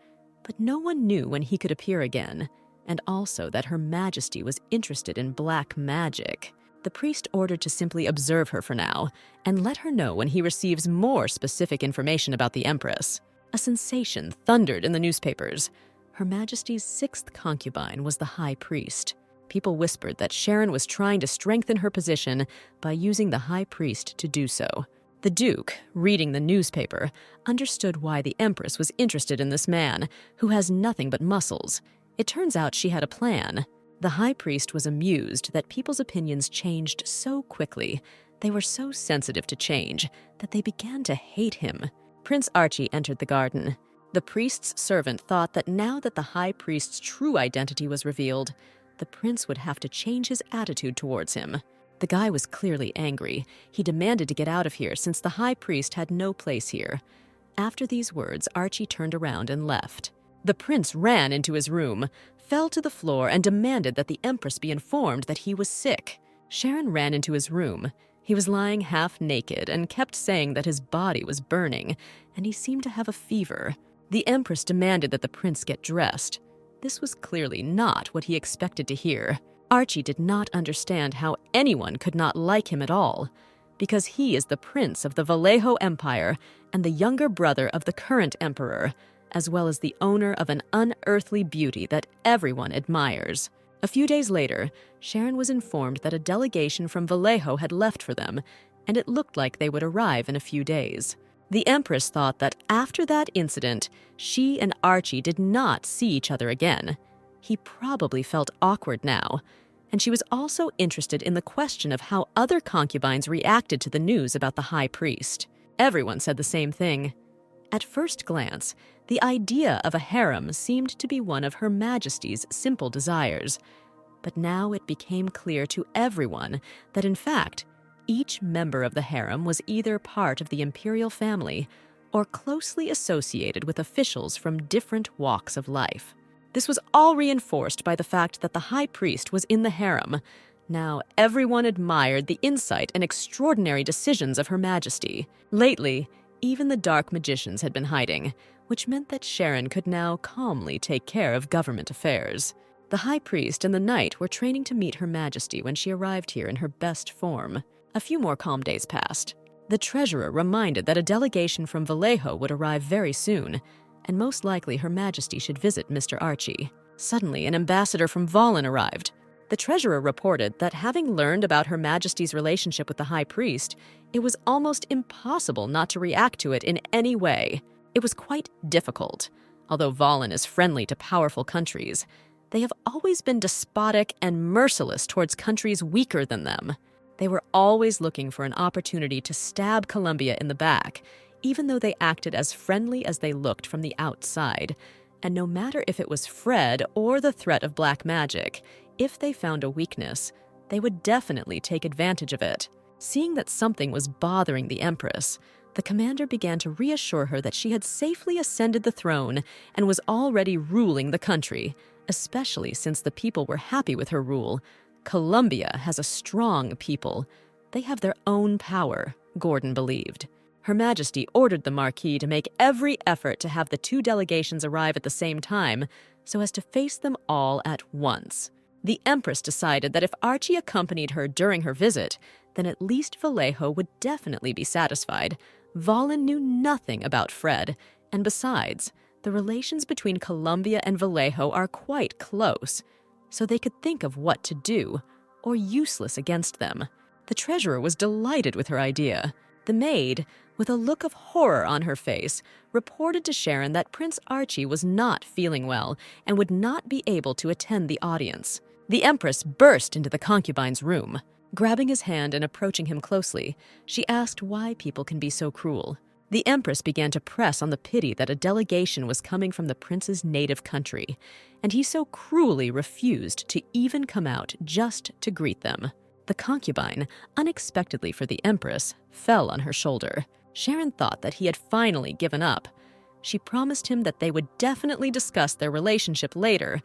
But no one knew when he could appear again, and also that Her Majesty was interested in black magic. The priest ordered to simply observe her for now, and let her know when he receives more specific information about the Empress. A sensation thundered in the newspapers. Her Majesty's 6th concubine was the high priest. People whispered that Sharon was trying to strengthen her position by using the high priest to do so. The Duke, reading the newspaper, understood why the Empress was interested in this man, who has nothing but muscles. It turns out she had a plan. The high priest was amused that people's opinions changed so quickly. They were so sensitive to change that they began to hate him. Prince Archie entered the garden. The priest's servant thought that now that the high priest's true identity was revealed, the prince would have to change his attitude towards him. The guy was clearly angry. He demanded to get out of here since the high priest had no place here. After these words, Archie turned around and left. The prince ran into his room, fell to the floor, and demanded that the Empress be informed that he was sick. Sharon ran into his room. He was lying half naked and kept saying that his body was burning, and he seemed to have a fever. The Empress demanded that the prince get dressed. This was clearly not what he expected to hear. Archie did not understand how anyone could not like him at all, because he is the prince of the Vallejo Empire and the younger brother of the current emperor, as well as the owner of an unearthly beauty that everyone admires. A few days later, Sharon was informed that a delegation from Vallejo had left for them, and it looked like they would arrive in a few days. The Empress thought that after that incident, she and Archie did not see each other again. He probably felt awkward now, and she was also interested in the question of how other concubines reacted to the news about the high priest. Everyone said the same thing. At first glance, the idea of a harem seemed to be one of Her Majesty's simple desires, but now it became clear to everyone that, in fact, each member of the harem was either part of the imperial family or closely associated with officials from different walks of life. This was all reinforced by the fact that the high priest was in the harem. Now everyone admired the insight and extraordinary decisions of Her Majesty. Lately, even the dark magicians had been hiding, which meant that Sharon could now calmly take care of government affairs. The high priest and the knight were training to meet Her Majesty when she arrived here in her best form. A few more calm days passed. The treasurer reminded that a delegation from Vallejo would arrive very soon, and most likely Her Majesty should visit Mr. Archie. Suddenly, an ambassador from Valen arrived. The treasurer reported that having learned about Her Majesty's relationship with the high priest, it was almost impossible not to react to it in any way. It was quite difficult. Although Valen is friendly to powerful countries, they have always been despotic and merciless towards countries weaker than them. They were always looking for an opportunity to stab Columbia in the back, even though they acted as friendly as they looked from the outside. And no matter if it was Fred or the threat of black magic, if they found a weakness, they would definitely take advantage of it. Seeing that something was bothering the Empress, the commander began to reassure her that she had safely ascended the throne and was already ruling the country, especially since the people were happy with her rule. Columbia has a strong people. They have their own power, Gordon believed. Her Majesty ordered the Marquis to make every effort to have the two delegations arrive at the same time so as to face them all at once. The Empress decided that if Archie accompanied her during her visit, then at least Vallejo would definitely be satisfied. Valen knew nothing about Fred, and besides, the relations between Columbia and Vallejo are quite close, so they could think of what to do, or useless against them. The treasurer was delighted with her idea. The maid, with a look of horror on her face, reported to Sharon that Prince Archie was not feeling well and would not be able to attend the audience. The Empress burst into the concubine's room. Grabbing his hand and approaching him closely, she asked why people can be so cruel. The Empress began to press on the pity that a delegation was coming from the prince's native country, and he so cruelly refused to even come out just to greet them. The concubine, unexpectedly for the Empress, fell on her shoulder. Sharon thought that he had finally given up. She promised him that they would definitely discuss their relationship later,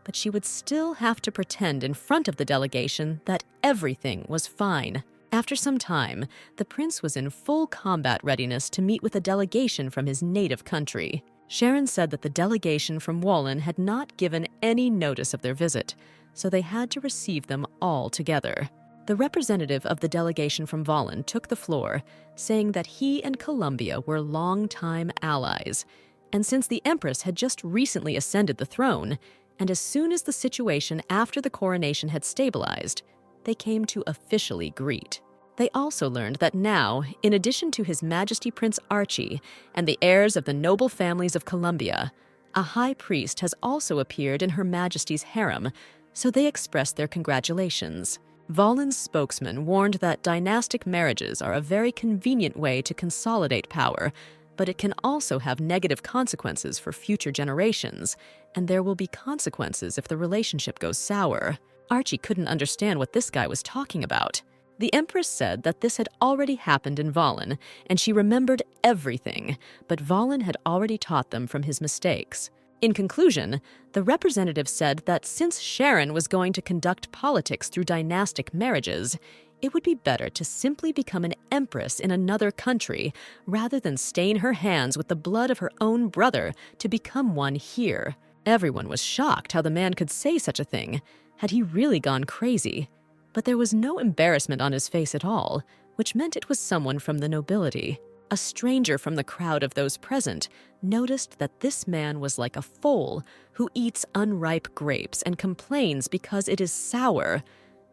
but she would still have to pretend in front of the delegation that everything was fine. After some time, the prince was in full combat readiness to meet with a delegation from his native country. Sharon said that the delegation from Wallen had not given any notice of their visit, so they had to receive them all together. The representative of the delegation from Wallen took the floor, saying that he and Columbia were longtime allies, and since the Empress had just recently ascended the throne, and as soon as the situation after the coronation had stabilized, they came to officially greet. They also learned that now, in addition to His Majesty Prince Archie and the heirs of the noble families of Columbia, A high priest has also appeared in Her Majesty's harem, so they expressed their congratulations. Volin's spokesman warned that dynastic marriages are a very convenient way to consolidate power, but it can also have negative consequences for future generations, and there will be consequences if the relationship goes sour. Archie couldn't understand what this guy was talking about. The Empress said that this had already happened in Volin, and she remembered everything, but Volin had already taught them from his mistakes. In conclusion, the representative said that since Sharon was going to conduct politics through dynastic marriages, it would be better to simply become an empress in another country rather than stain her hands with the blood of her own brother to become one here. Everyone was shocked how the man could say such a thing. Had he really gone crazy? But there was no embarrassment on his face at all, which meant it was someone from the nobility. A stranger from the crowd of those present noticed that this man was like a foal who eats unripe grapes and complains because it is sour,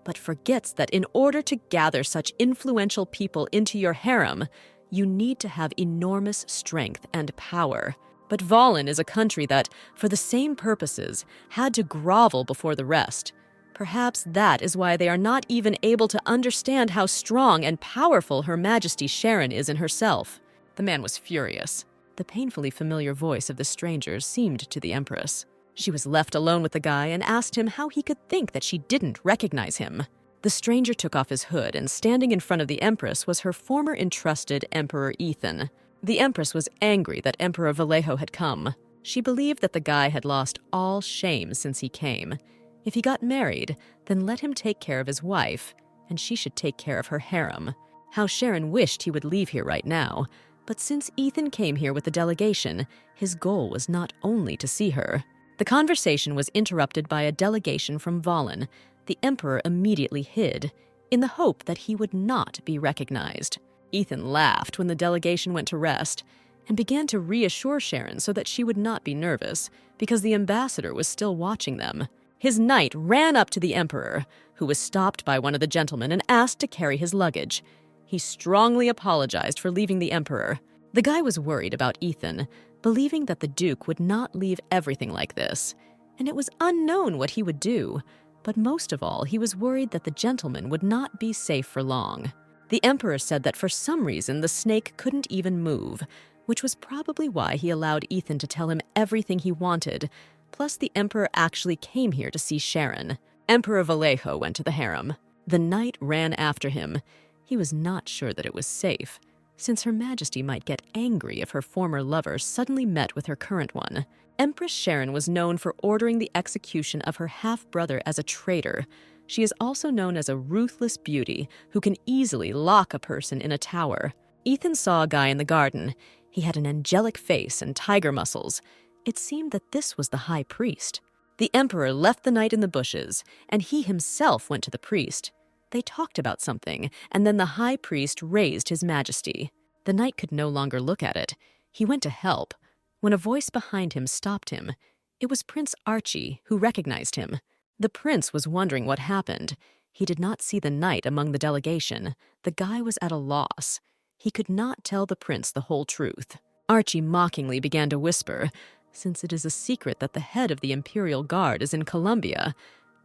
but forgets that in order to gather such influential people into your harem, you need to have enormous strength and power. But Volin is a country that, for the same purposes, had to grovel before the rest. Perhaps that is why they are not even able to understand how strong and powerful Her Majesty Sharon is in herself. The man was furious. The painfully familiar voice of the stranger seemed to the Empress. She was left alone with the guy and asked him how he could think that she didn't recognize him. The stranger took off his hood, and standing in front of the Empress was her former entrusted Emperor Ethan. The Empress was angry that Emperor Vallejo had come. She believed that the guy had lost all shame since he came. If he got married, then let him take care of his wife, and she should take care of her harem. How Sharon wished he would leave here right now, but since Ethan came here with the delegation, his goal was not only to see her. The conversation was interrupted by a delegation from Volin. The Emperor immediately hid, in the hope that he would not be recognized. Ethan laughed when the delegation went to rest, and began to reassure Sharon so that she would not be nervous, because the ambassador was still watching them. His knight ran up to the Emperor, who was stopped by one of the gentlemen and asked to carry his luggage. He strongly apologized for leaving the Emperor. The guy was worried about Ethan, believing that the Duke would not leave everything like this, and it was unknown what he would do. But most of all, he was worried that the gentleman would not be safe for long. The Emperor said that for some reason the snake couldn't even move, which was probably why he allowed Ethan to tell him everything he wanted. Plus, the Emperor actually came here to see Sharon. Emperor Vallejo went to the harem. The knight ran after him. He was not sure that it was safe, since Her Majesty might get angry if her former lover suddenly met with her current one. Empress Sharon was known for ordering the execution of her half-brother as a traitor. She is also known as a ruthless beauty who can easily lock a person in a tower. Ethan saw a guy in the garden. He had an angelic face and tiger muscles. It seemed that this was the high priest. The Emperor left the knight in the bushes, and he himself went to the priest. They talked about something, and then the high priest raised his majesty. The knight could no longer look at it. He went to help, when a voice behind him stopped him. It was Prince Archie, who recognized him. The prince was wondering what happened. He did not see the knight among the delegation. The guy was at a loss. He could not tell the prince the whole truth. Archie mockingly began to whisper, "Since it is a secret that the head of the Imperial Guard is in Colombia,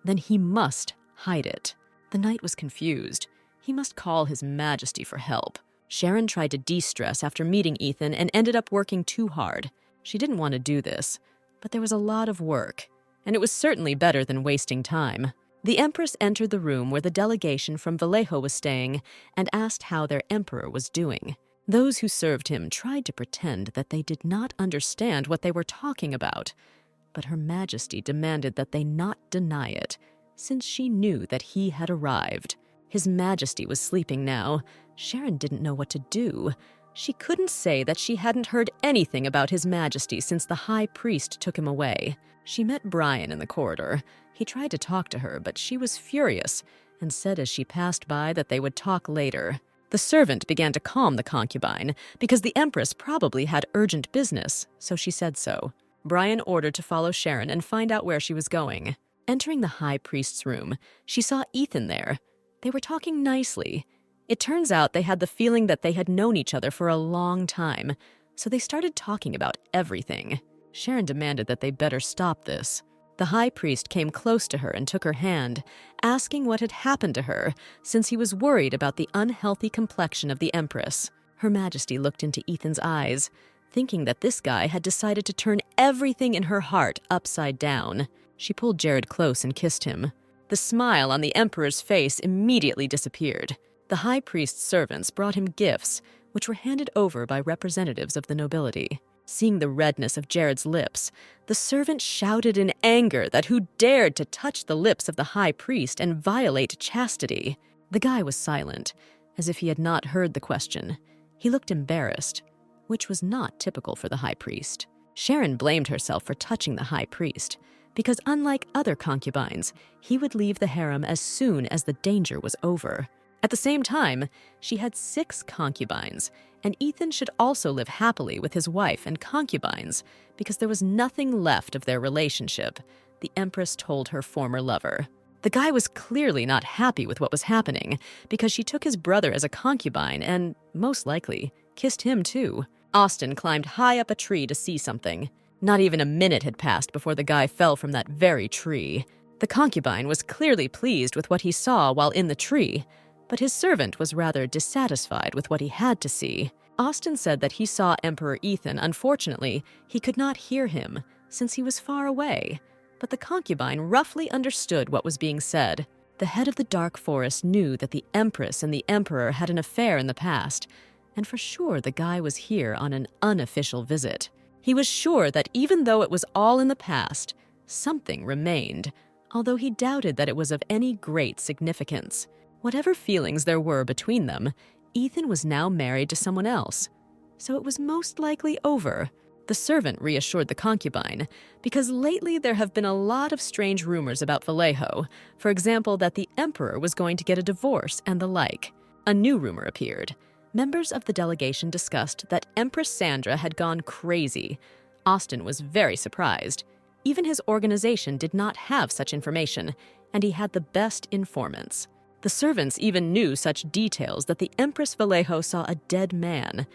then he must hide it." The knight was confused. He must call His Majesty for help. Sharon tried to de-stress after meeting Ethan and ended up working too hard. She didn't want to do this, but there was a lot of work, and it was certainly better than wasting time. The Empress entered the room where the delegation from Vallejo was staying and asked how their emperor was doing. Those who served him tried to pretend that they did not understand what they were talking about, but Her Majesty demanded that they not deny it, since she knew that he had arrived. His Majesty was sleeping now. Sharon didn't know what to do. She couldn't say that she hadn't heard anything about His Majesty since the High Priest took him away. She met Brian in the corridor. He tried to talk to her, but she was furious and said as she passed by that they would talk later. The servant began to calm the concubine because the Empress probably had urgent business, so she said so. Brian ordered to follow Sharon and find out where she was going. Entering the High Priest's room, she saw Ethan there. They were talking nicely. It turns out they had the feeling that they had known each other for a long time, so they started talking about everything. Sharon demanded that they better stop this. The high priest came close to her and took her hand, asking what had happened to her, since he was worried about the unhealthy complexion of the Empress. Her Majesty looked into Ethan's eyes, thinking that this guy had decided to turn everything in her heart upside down. She pulled Jared close and kissed him. The smile on the Emperor's face immediately disappeared. The high priest's servants brought him gifts, which were handed over by representatives of the nobility. Seeing the redness of Jared's lips, the servant shouted in anger that who dared to touch the lips of the high priest and violate chastity. The guy was silent, as if he had not heard the question. He looked embarrassed, which was not typical for the high priest. Sharon blamed herself for touching the high priest, because unlike other concubines, he would leave the harem as soon as the danger was over. At the same time, she had 6 concubines, and Ethan should also live happily with his wife and concubines because there was nothing left of their relationship, the Empress told her former lover. The guy was clearly not happy with what was happening because she took his brother as a concubine and, most likely, kissed him too. Austin climbed high up a tree to see something. Not even a minute had passed before the guy fell from that very tree. The concubine was clearly pleased with what he saw while in the tree, but his servant was rather dissatisfied with what he had to see. Austin said that he saw Emperor Ethan. Unfortunately, he could not hear him, since he was far away, but the concubine roughly understood what was being said. The head of the Dark Forest knew that the Empress and the Emperor had an affair in the past, and for sure the guy was here on an unofficial visit. He was sure that even though it was all in the past, something remained, although he doubted that it was of any great significance. Whatever feelings there were between them, Ethan was now married to someone else, so it was most likely over. The servant reassured the concubine, because lately there have been a lot of strange rumors about Vallejo, for example that the Emperor was going to get a divorce and the like. A new rumor appeared. Members of the delegation discussed that Empress Sandra had gone crazy. Austin was very surprised. Even his organization did not have such information, and he had the best informants. The servants even knew such details that the Empress Vallejo saw a dead man,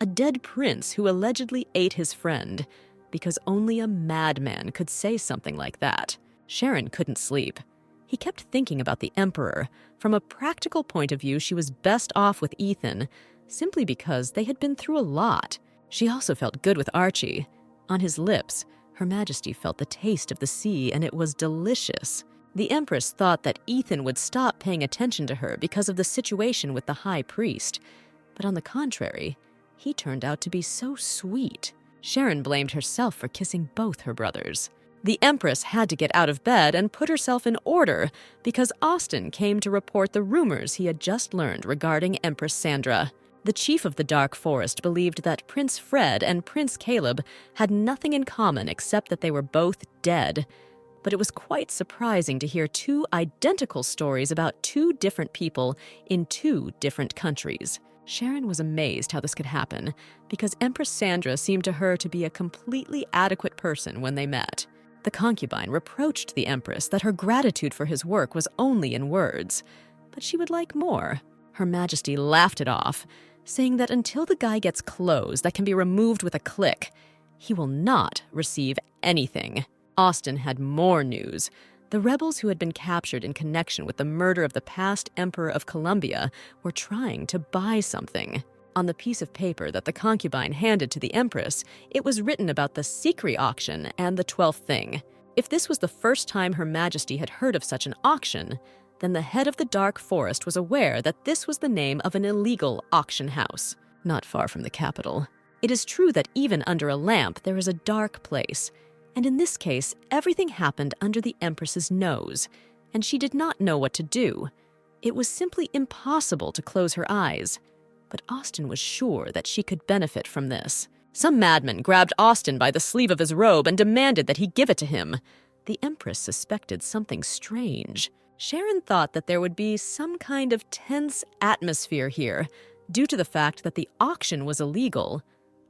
a dead prince who allegedly ate his friend, because only a madman could say something like that. Sharon couldn't sleep. He kept thinking about the Emperor. From a practical point of view, she was best off with Ethan, simply because they had been through a lot. She also felt good with Archie. On his lips, Her Majesty felt the taste of the sea, and it was delicious. The Empress thought that Ethan would stop paying attention to her because of the situation with the high priest, but on the contrary, he turned out to be so sweet. Sharon blamed herself for kissing both her brothers. The Empress had to get out of bed and put herself in order because Austin came to report the rumors he had just learned regarding Empress Sandra. The chief of the Dark Forest believed that Prince Fred and Prince Caleb had nothing in common except that they were both dead. But it was quite surprising to hear 2 identical stories about 2 different people in 2 different countries. Sharon was amazed how this could happen, because Empress Sandra seemed to her to be a completely adequate person when they met. The concubine reproached the Empress that her gratitude for his work was only in words, but she would like more. Her Majesty laughed it off, saying that until the guy gets clothes that can be removed with a click, he will not receive anything. Austin had more news. The rebels who had been captured in connection with the murder of the past Emperor of Columbia were trying to buy something. On the piece of paper that the concubine handed to the Empress, it was written about the secret auction and the 12th thing. If this was the first time Her Majesty had heard of such an auction, then the head of the Dark Forest was aware that this was the name of an illegal auction house, not far from the capital. It is true that even under a lamp there is a dark place, and in this case, everything happened under the Empress's nose, and she did not know what to do. It was simply impossible to close her eyes, but Austin was sure that she could benefit from this. Some madman grabbed Austin by the sleeve of his robe and demanded that he give it to him. The Empress suspected something strange. Sharon thought that there would be some kind of tense atmosphere here, due to the fact that the auction was illegal,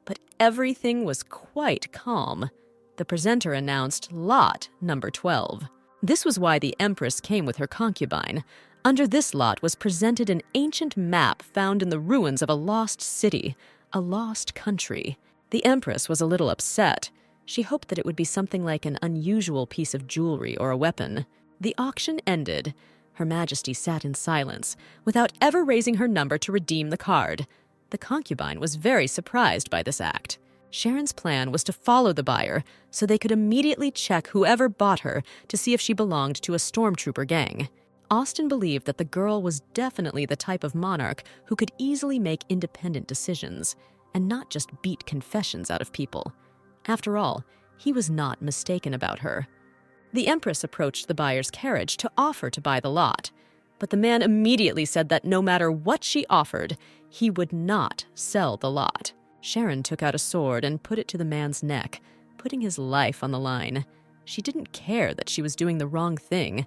but everything was quite calm. The presenter announced lot number 12. This was why the Empress came with her concubine. Under this lot was presented an ancient map found in the ruins of a lost city, a lost country. The Empress was a little upset. She hoped that it would be something like an unusual piece of jewelry or a weapon. The auction ended. Her Majesty sat in silence, without ever raising her number to redeem the card. The concubine was very surprised by this act. Sharon's plan was to follow the buyer so they could immediately check whoever bought her to see if she belonged to a stormtrooper gang. Austen believed that the girl was definitely the type of monarch who could easily make independent decisions and not just beat confessions out of people. After all, he was not mistaken about her. The Empress approached the buyer's carriage to offer to buy the lot, but the man immediately said that no matter what she offered, he would not sell the lot. Sharon took out a sword and put it to the man's neck, putting his life on the line. She didn't care that she was doing the wrong thing,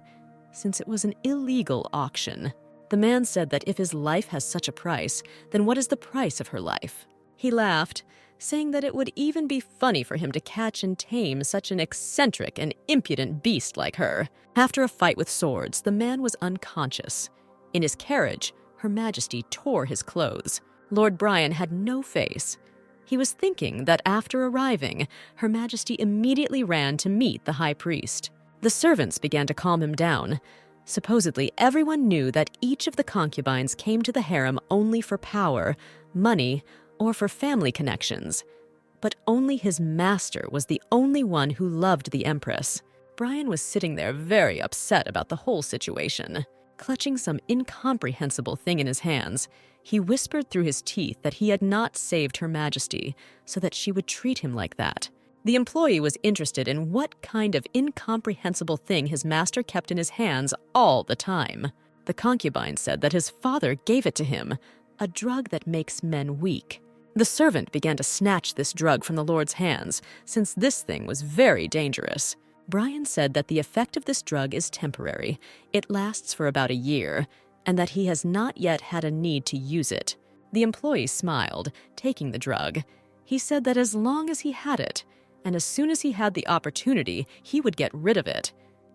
since it was an illegal auction. The man said that if his life has such a price, then what is the price of her life? He laughed, saying that it would even be funny for him to catch and tame such an eccentric and impudent beast like her. After a fight with swords, the man was unconscious. In his carriage, Her Majesty tore his clothes. Lord Brian had no face. He was thinking that after arriving, Her Majesty immediately ran to meet the High Priest. The servants began to calm him down. Supposedly, everyone knew that each of the concubines came to the harem only for power, money, or for family connections. But only his master was the only one who loved the Empress. Brian was sitting there very upset about the whole situation. Clutching some incomprehensible thing in his hands, he whispered through his teeth that he had not saved Her Majesty so that she would treat him like that. The employee was interested in what kind of incomprehensible thing his master kept in his hands all the time. The concubine said that his father gave it to him, a drug that makes men weak. The servant began to snatch this drug from the Lord's hands, since this thing was very dangerous. Brian said that the effect of this drug is temporary. It lasts for about a year, and that he has not yet had a need to use it. The employee smiled, taking the drug. He said that as long as he had it, and as soon as he had the opportunity, he would get rid of it,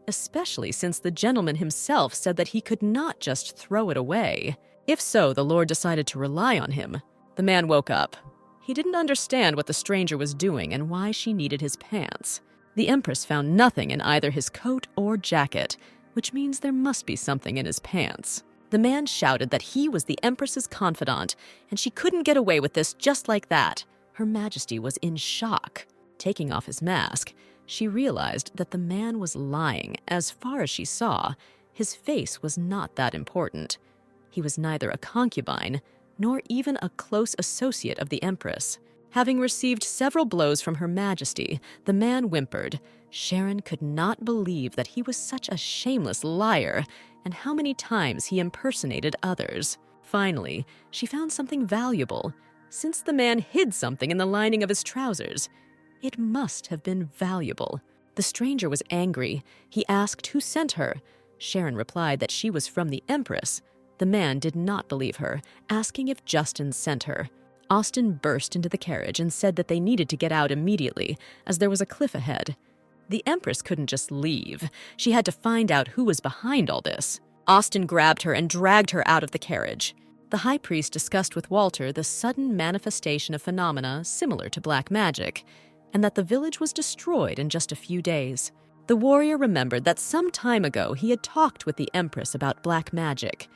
especially since the gentleman himself said that he could not just throw it away. If so, the Lord decided to rely on him. The man woke up. He didn't understand what the stranger was doing and why she needed his pants. The Empress found nothing in either his coat or jacket, which means there must be something in his pants. The man shouted that he was the Empress's confidant, and she couldn't get away with this just like that. Her Majesty was in shock. Taking off his mask, she realized that the man was lying. As far as she saw, his face was not that important. He was neither a concubine, nor even a close associate of the Empress. Having received several blows from Her Majesty, the man whimpered. Sharon could not believe that he was such a shameless liar, and how many times he impersonated others. Finally, she found something valuable. Since the man hid something in the lining of his trousers, it must have been valuable. The stranger was angry. He asked who sent her. Sharon replied that she was from the Empress. The man did not believe her, asking if Justin sent her. Austen burst into the carriage and said that they needed to get out immediately, as there was a cliff ahead. The Empress couldn't just leave. She had to find out who was behind all this. Austen grabbed her and dragged her out of the carriage. The High Priest discussed with Walter the sudden manifestation of phenomena similar to black magic, and that the village was destroyed in just a few days. The warrior remembered that some time ago he had talked with the Empress about black magic.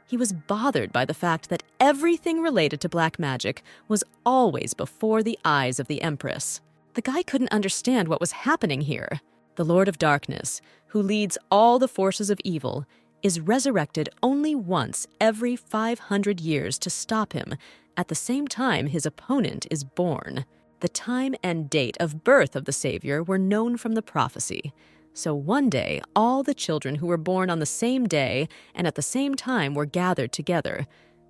He was bothered by the fact that everything related to black magic was always before the eyes of the Empress. The guy couldn't understand what was happening here. The Lord of Darkness, who leads all the forces of evil, is resurrected only once every 500 years to stop him. At the same time, his opponent is born. The time and date of birth of the Savior were known from the prophecy. So one day, all the children who were born on the same day and at the same time were gathered together,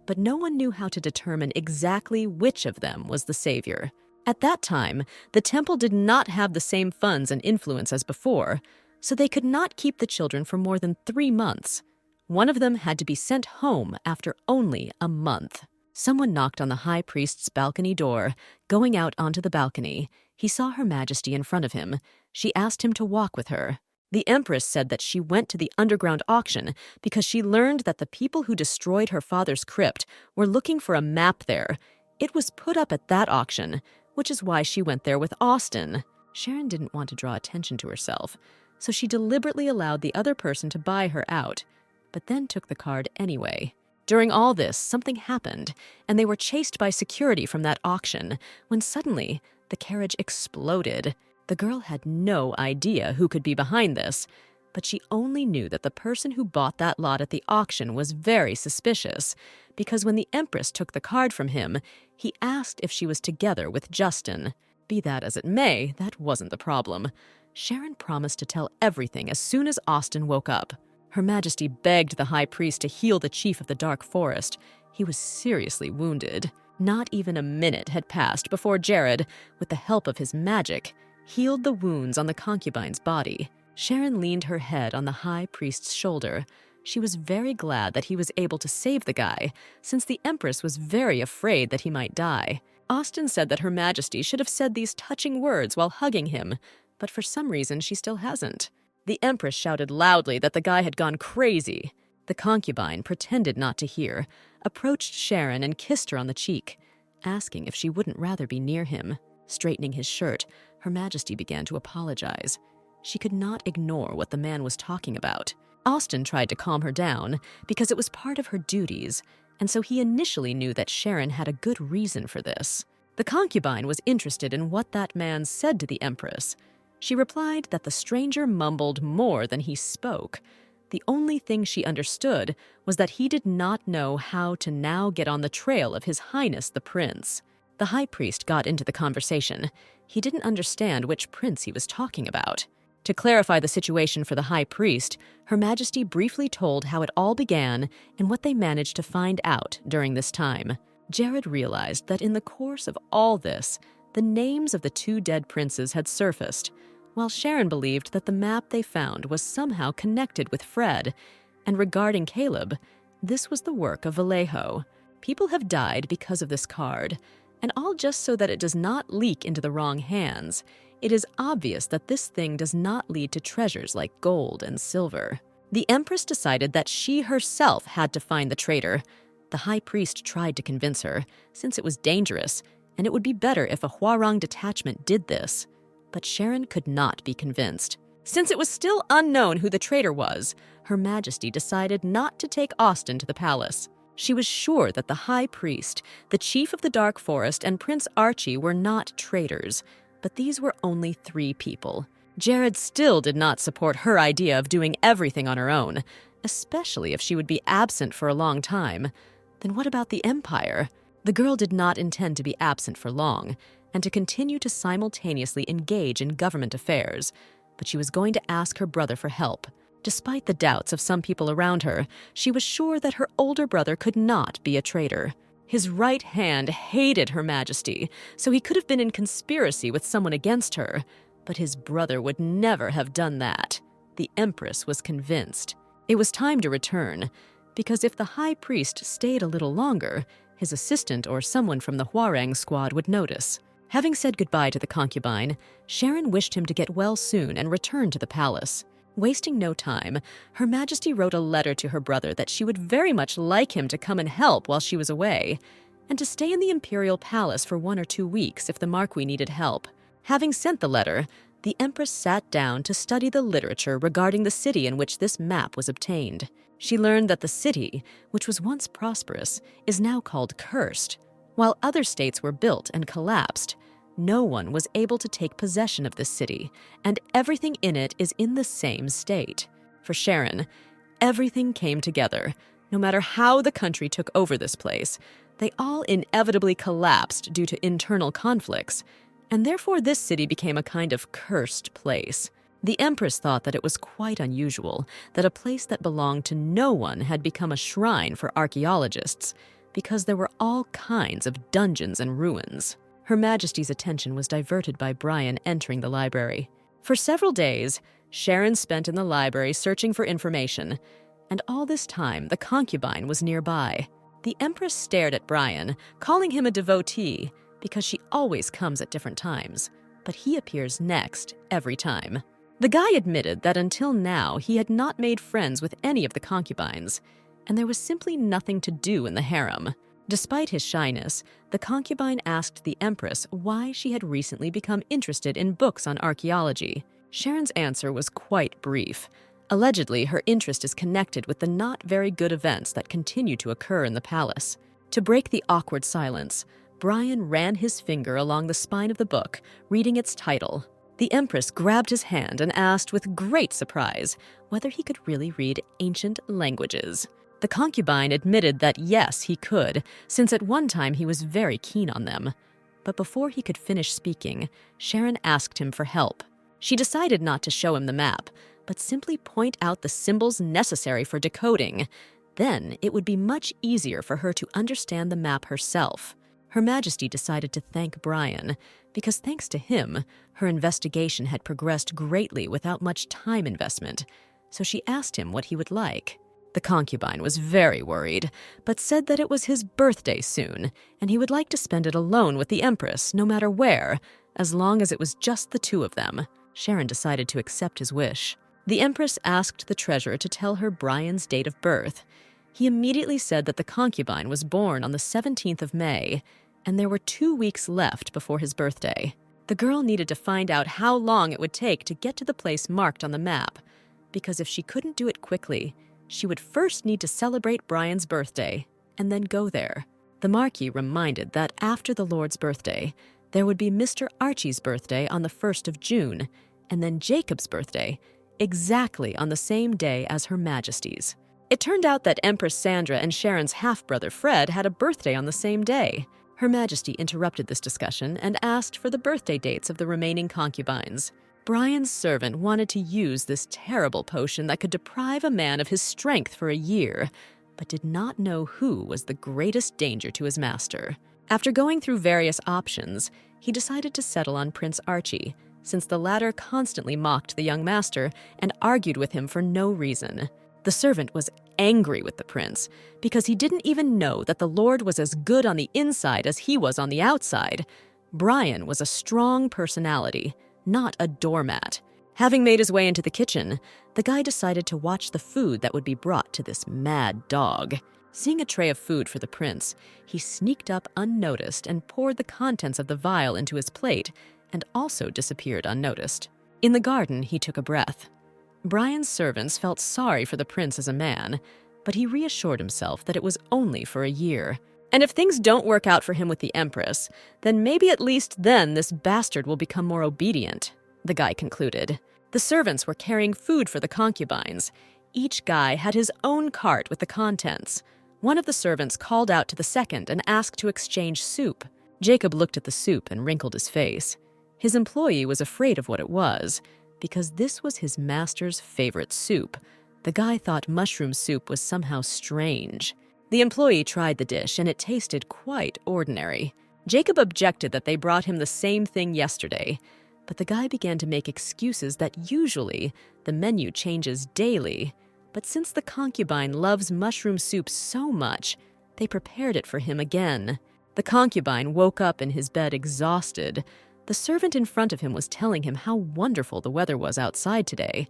but no one knew how to determine exactly which of them was the Savior. At that time, the temple did not have the same funds and influence as before, so they could not keep the children for more than 3 months. One of them had to be sent home after only a month. Someone knocked on the High Priest's balcony door. Going out onto the balcony, he saw Her Majesty in front of him. She asked him to walk with her. The Empress said that she went to the underground auction because she learned that the people who destroyed her father's crypt were looking for a map there. It was put up at that auction, which is why she went there with Austen. Sharon didn't want to draw attention to herself, so she deliberately allowed the other person to buy her out, but then took the card anyway. During all this, something happened, and they were chased by security from that auction, when suddenly the carriage exploded. The girl had no idea who could be behind this, but she only knew that the person who bought that lot at the auction was very suspicious, because when the Empress took the card from him, he asked if she was together with Justin. Be that as it may, that wasn't the problem. Sharon promised to tell everything as soon as Austin woke up. Her Majesty begged the High Priest to heal the chief of the Dark Forest. He was seriously wounded. Not even a minute had passed before Jared, with the help of his magic, healed the wounds on the concubine's body. Sharon leaned her head on the High Priest's shoulder. She was very glad that he was able to save the guy, since the Empress was very afraid that he might die. Austin said that Her Majesty should have said these touching words while hugging him, but for some reason she still hasn't. The Empress shouted loudly that the guy had gone crazy. The concubine pretended not to hear, approached Sharon and kissed her on the cheek, asking if she wouldn't rather be near him. Straightening his shirt, Her Majesty began to apologize. She could not ignore what the man was talking about. Austin tried to calm her down because it was part of her duties, and so he initially knew that Sharon had a good reason for this. The concubine was interested in what that man said to the Empress. She replied that the stranger mumbled more than he spoke. The only thing she understood was that he did not know how to now get on the trail of His Highness the Prince. The High Priest got into the conversation. He didn't understand which prince he was talking about. To clarify the situation for the High Priest, Her Majesty briefly told how it all began and what they managed to find out during this time. Jared realized that in the course of all this, the names of the two dead princes had surfaced, while Sharon believed that the map they found was somehow connected with Fred. And regarding Caleb, this was the work of Vallejo. People have died because of this card, and all just so that it does not leak into the wrong hands. It is obvious that this thing does not lead to treasures like gold and silver. The Empress decided that she herself had to find the traitor. The High Priest tried to convince her, since it was dangerous, and it would be better if a Hwarang detachment did this. But Sharon could not be convinced. Since it was still unknown who the traitor was, Her Majesty decided not to take Austin to the palace. She was sure that the High Priest, the Chief of the Dark Forest, and Prince Archie were not traitors, but these were only 3 people. Jared still did not support her idea of doing everything on her own, especially if she would be absent for a long time. Then what about the Empire? The girl did not intend to be absent for long, and to continue to simultaneously engage in government affairs, but she was going to ask her brother for help. Despite the doubts of some people around her, she was sure that her older brother could not be a traitor. His right hand hated Her Majesty, so he could have been in conspiracy with someone against her, but his brother would never have done that. The Empress was convinced. It was time to return, because if the High Priest stayed a little longer, his assistant or someone from the Hwarang squad would notice. Having said goodbye to the concubine, Sharon wished him to get well soon and return to the palace. Wasting no time, Her Majesty wrote a letter to her brother that she would very much like him to come and help while she was away, and to stay in the imperial palace for 1 or 2 weeks if the Marquis needed help. Having sent the letter, the Empress sat down to study the literature regarding the city in which this map was obtained. She learned that the city, which was once prosperous, is now called cursed. While other states were built and collapsed, no one was able to take possession of this city, and everything in it is in the same state. For Sharon, everything came together. No matter how the country took over this place, they all inevitably collapsed due to internal conflicts, and therefore this city became a kind of cursed place. The Empress thought that it was quite unusual that a place that belonged to no one had become a shrine for archaeologists, because there were all kinds of dungeons and ruins. Her Majesty's attention was diverted by Brian entering the library. For several days, Sharon spent in the library searching for information, and all this time the concubine was nearby. The Empress stared at Brian, calling him a devotee, because she always comes at different times, but he appears next every time. The guy admitted that until now he had not made friends with any of the concubines, and there was simply nothing to do in the harem. Despite his shyness, the concubine asked the Empress why she had recently become interested in books on archaeology. Sharon's answer was quite brief. Allegedly, her interest is connected with the not very good events that continue to occur in the palace. To break the awkward silence, Brian ran his finger along the spine of the book, reading its title. The Empress grabbed his hand and asked with great surprise whether he could really read ancient languages. The concubine admitted that yes, he could, since at one time he was very keen on them. But before he could finish speaking, Sharon asked him for help. She decided not to show him the map, but simply point out the symbols necessary for decoding. Then it would be much easier for her to understand the map herself. Her Majesty decided to thank Brian, because thanks to him, her investigation had progressed greatly without much time investment, so she asked him what he would like. The concubine was very worried, but said that it was his birthday soon, and he would like to spend it alone with the Empress, no matter where, as long as it was just the two of them. Sharon decided to accept his wish. The Empress asked the treasurer to tell her Brian's date of birth. He immediately said that the concubine was born on the 17th of May, and there were 2 weeks left before his birthday. The girl needed to find out how long it would take to get to the place marked on the map, because if she couldn't do it quickly, she would first need to celebrate Brian's birthday and then go there. The Marquis reminded that after the Lord's birthday, there would be Mr. Archie's birthday on the 1st of June, and then Jacob's birthday, exactly on the same day as Her Majesty's. It turned out that Empress Sandra and Sharon's half-brother Fred had a birthday on the same day. Her Majesty interrupted this discussion and asked for the birthday dates of the remaining concubines. Brian's servant wanted to use this terrible potion that could deprive a man of his strength for a year, but did not know who was the greatest danger to his master. After going through various options, he decided to settle on Prince Archie, since the latter constantly mocked the young master and argued with him for no reason. The servant was angry with the prince because he didn't even know that the Lord was as good on the inside as he was on the outside. Brian was a strong personality, not a doormat. Having made his way into the kitchen, the guy decided to watch the food that would be brought to this mad dog. Seeing a tray of food for the prince, he sneaked up unnoticed and poured the contents of the vial into his plate and also disappeared unnoticed. In the garden, he took a breath. Brian's servants felt sorry for the prince as a man, but he reassured himself that it was only for a year. And if things don't work out for him with the Empress, then maybe at least then this bastard will become more obedient, the guy concluded. The servants were carrying food for the concubines. Each guy had his own cart with the contents. One of the servants called out to the second and asked to exchange soup. Jacob looked at the soup and wrinkled his face. His employee was afraid of what it was, because this was his master's favorite soup. The guy thought mushroom soup was somehow strange. The employee tried the dish, and it tasted quite ordinary. Jacob objected that they brought him the same thing yesterday, but the guy began to make excuses that usually the menu changes daily. But since the concubine loves mushroom soup so much, they prepared it for him again. The concubine woke up in his bed exhausted. The servant in front of him was telling him how wonderful the weather was outside today,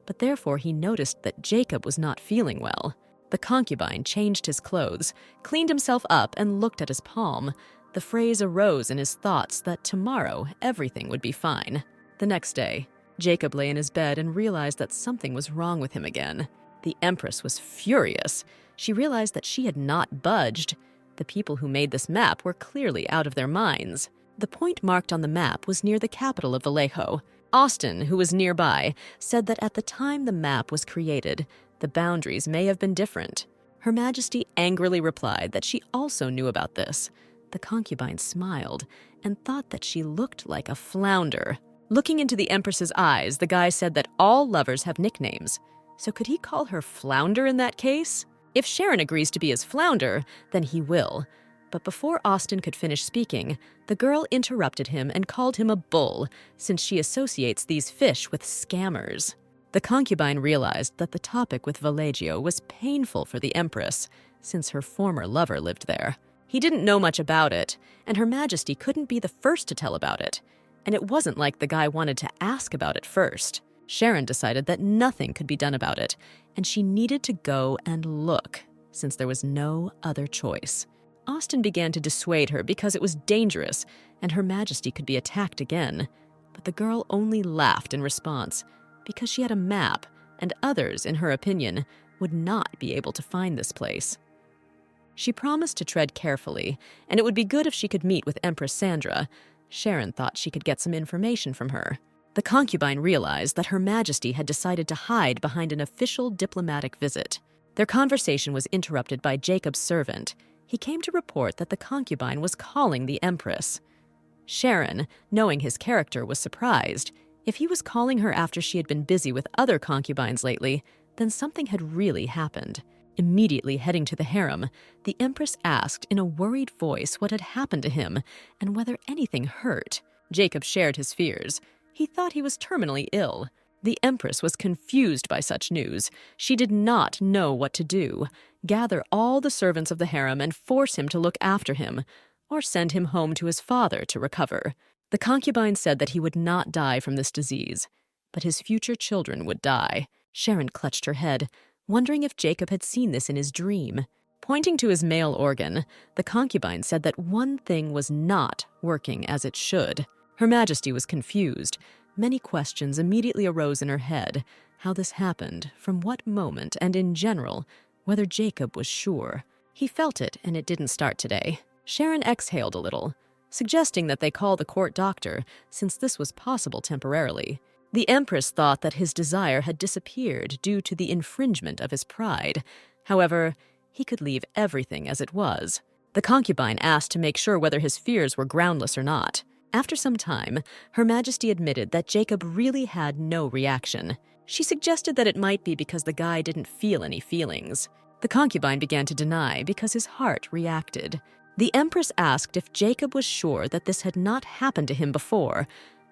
but therefore he noticed that Jacob was not feeling well. The concubine changed his clothes, cleaned himself up, and looked at his palm. The phrase arose in his thoughts that tomorrow everything would be fine. The next day, Jacob lay in his bed and realized that something was wrong with him again. The Empress was furious. She realized that she had not budged. The people who made this map were clearly out of their minds. The point marked on the map was near the capital of Vallejo. Austin, who was nearby, said that at the time the map was created, the boundaries may have been different. Her Majesty angrily replied that she also knew about this. The concubine smiled and thought that she looked like a flounder. Looking into the Empress's eyes, the guy said that all lovers have nicknames. So could he call her Flounder in that case? If Sharon agrees to be his Flounder, then he will. But before Austin could finish speaking, the girl interrupted him and called him a bull, since she associates these fish with scammers. The concubine realized that the topic with Vallejo was painful for the Empress, since her former lover lived there. He didn't know much about it, and Her Majesty couldn't be the first to tell about it. And it wasn't like the guy wanted to ask about it first. Sharon decided that nothing could be done about it, and she needed to go and look, since there was no other choice. Austen began to dissuade her because it was dangerous and Her Majesty could be attacked again. But the girl only laughed in response because she had a map and others, in her opinion, would not be able to find this place. She promised to tread carefully, and it would be good if she could meet with Empress Sandra. Sharon thought she could get some information from her. The concubine realized that Her Majesty had decided to hide behind an official diplomatic visit. Their conversation was interrupted by Jacob's servant. He came to report that the concubine was calling the Empress. Sharon, knowing his character, was surprised. If he was calling her after she had been busy with other concubines lately, then something had really happened. Immediately heading to the harem, the Empress asked in a worried voice what had happened to him and whether anything hurt. Jacob shared his fears. He thought he was terminally ill. The Empress was confused by such news. She did not know what to do. Gather all the servants of the harem and force him to look after him, or send him home to his father to recover. The concubine said that he would not die from this disease, but his future children would die. Sharon clutched her head, wondering if Jacob had seen this in his dream. Pointing to his male organ, the concubine said that one thing was not working as it should. Her Majesty was confused. Many questions immediately arose in her head: how this happened, from what moment, and in general, whether Jacob was sure. He felt it, and it didn't start today. Sharon exhaled a little, suggesting that they call the court doctor, since this was possible temporarily. The Empress thought that his desire had disappeared due to the infringement of his pride. However, he could leave everything as it was. The concubine asked to make sure whether his fears were groundless or not. After some time, Her Majesty admitted that Jacob really had no reaction. She suggested that it might be because the guy didn't feel any feelings. The concubine began to deny because his heart reacted. The Empress asked if Jacob was sure that this had not happened to him before,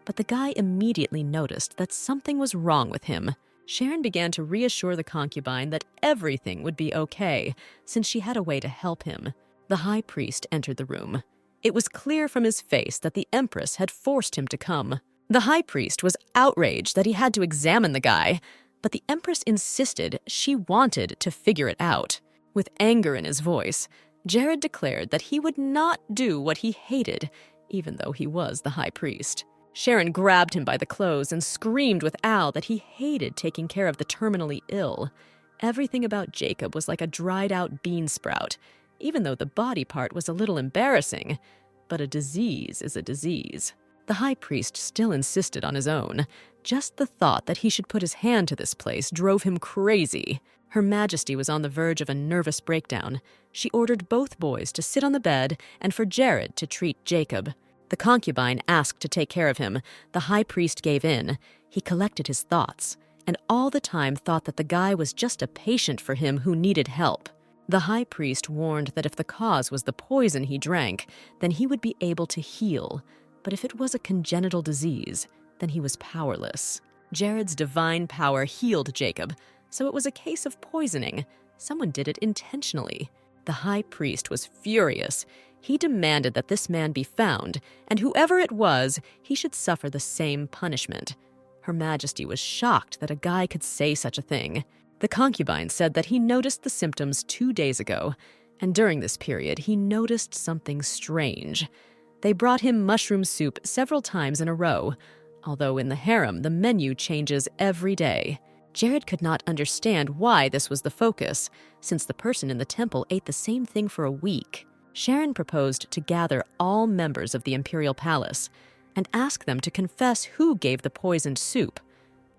but the guy immediately noticed that something was wrong with him. Sharon began to reassure the concubine that everything would be okay, since she had a way to help him. The high priest entered the room. It was clear from his face that the Empress had forced him to come. The high priest was outraged that he had to examine the guy, but the Empress insisted she wanted to figure it out. With anger in his voice, Jared declared that he would not do what he hated, even though he was the high priest. Sharon grabbed him by the clothes and screamed with Al that he hated taking care of the terminally ill. Everything about Jacob was like a dried-out bean sprout, even though the body part was a little embarrassing. But a disease is a disease. The high priest still insisted on his own. Just the thought that he should put his hand to this place drove him crazy. Her Majesty was on the verge of a nervous breakdown. She ordered both boys to sit on the bed and for Jared to treat Jacob. The concubine asked to take care of him. The high priest gave in. He collected his thoughts, and all the time thought that the guy was just a patient for him who needed help. The high priest warned that if the cause was the poison he drank, then he would be able to heal. But if it was a congenital disease, then he was powerless. Jared's divine power healed Jacob, so it was a case of poisoning. Someone did it intentionally. The high priest was furious. He demanded that this man be found, and whoever it was, he should suffer the same punishment. Her Majesty was shocked that a guy could say such a thing. The concubine said that he noticed the symptoms 2 days ago, and during this period he noticed something strange. They brought him mushroom soup several times in a row, although in the harem the menu changes every day. Jared could not understand why this was the focus, since the person in the temple ate the same thing for a week. Sharon proposed to gather all members of the imperial palace and ask them to confess who gave the poisoned soup.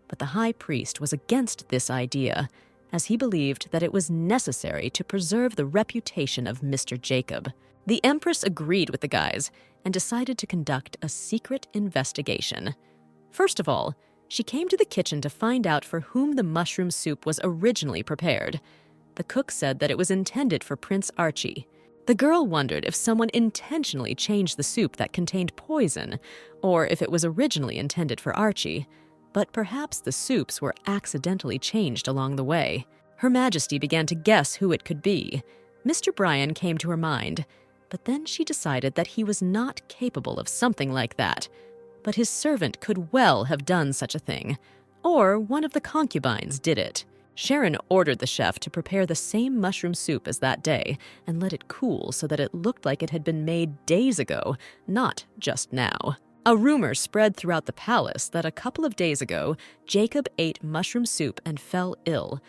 But the high priest was against this idea, as he believed that it was necessary to preserve the reputation of Mr. Jacob. The Empress agreed with the guys and decided to conduct a secret investigation. First of all, she came to the kitchen to find out for whom the mushroom soup was originally prepared. The cook said that it was intended for Prince Archie. The girl wondered if someone intentionally changed the soup that contained poison, or if it was originally intended for Archie. But perhaps the soups were accidentally changed along the way. Her Majesty began to guess who it could be. Mr. Bryan came to her mind, but then she decided that he was not capable of something like that. But his servant could well have done such a thing, or one of the concubines did it. Sharon ordered the chef to prepare the same mushroom soup as that day and let it cool so that it looked like it had been made days ago, not just now. A rumor spread throughout the palace that a couple of days ago, Jacob ate mushroom soup and fell ill,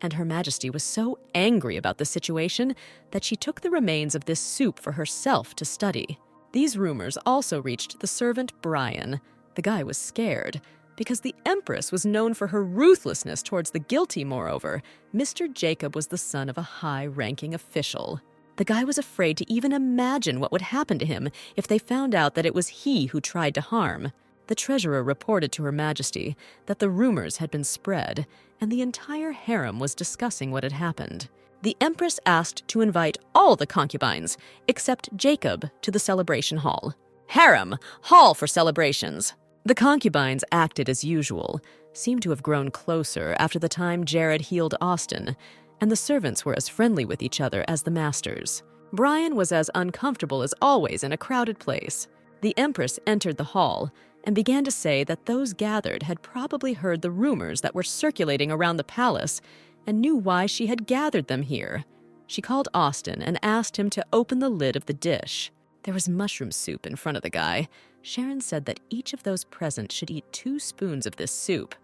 and Her Majesty was so angry about the situation that she took the remains of this soup for herself to study. These rumors also reached the servant Brian. The guy was scared, because the Empress was known for her ruthlessness towards the guilty. Moreover, Mr. Jacob was the son of a high-ranking official. The guy was afraid to even imagine what would happen to him if they found out that it was he who tried to harm. The treasurer reported to Her Majesty that the rumors had been spread, and the entire harem was discussing what had happened. The Empress asked to invite all the concubines, except Jacob, to the celebration hall. Harem, hall for celebrations. The concubines acted as usual, seemed to have grown closer after the time Jared healed Austin, and the servants were as friendly with each other as the masters. Brian was as uncomfortable as always in a crowded place. The Empress entered the hall and began to say that those gathered had probably heard the rumors that were circulating around the palace and knew why she had gathered them here. She called Austin and asked him to open the lid of the dish. There was mushroom soup in front of the guy. Sharon said that each of those present should eat 2 spoons of this soup.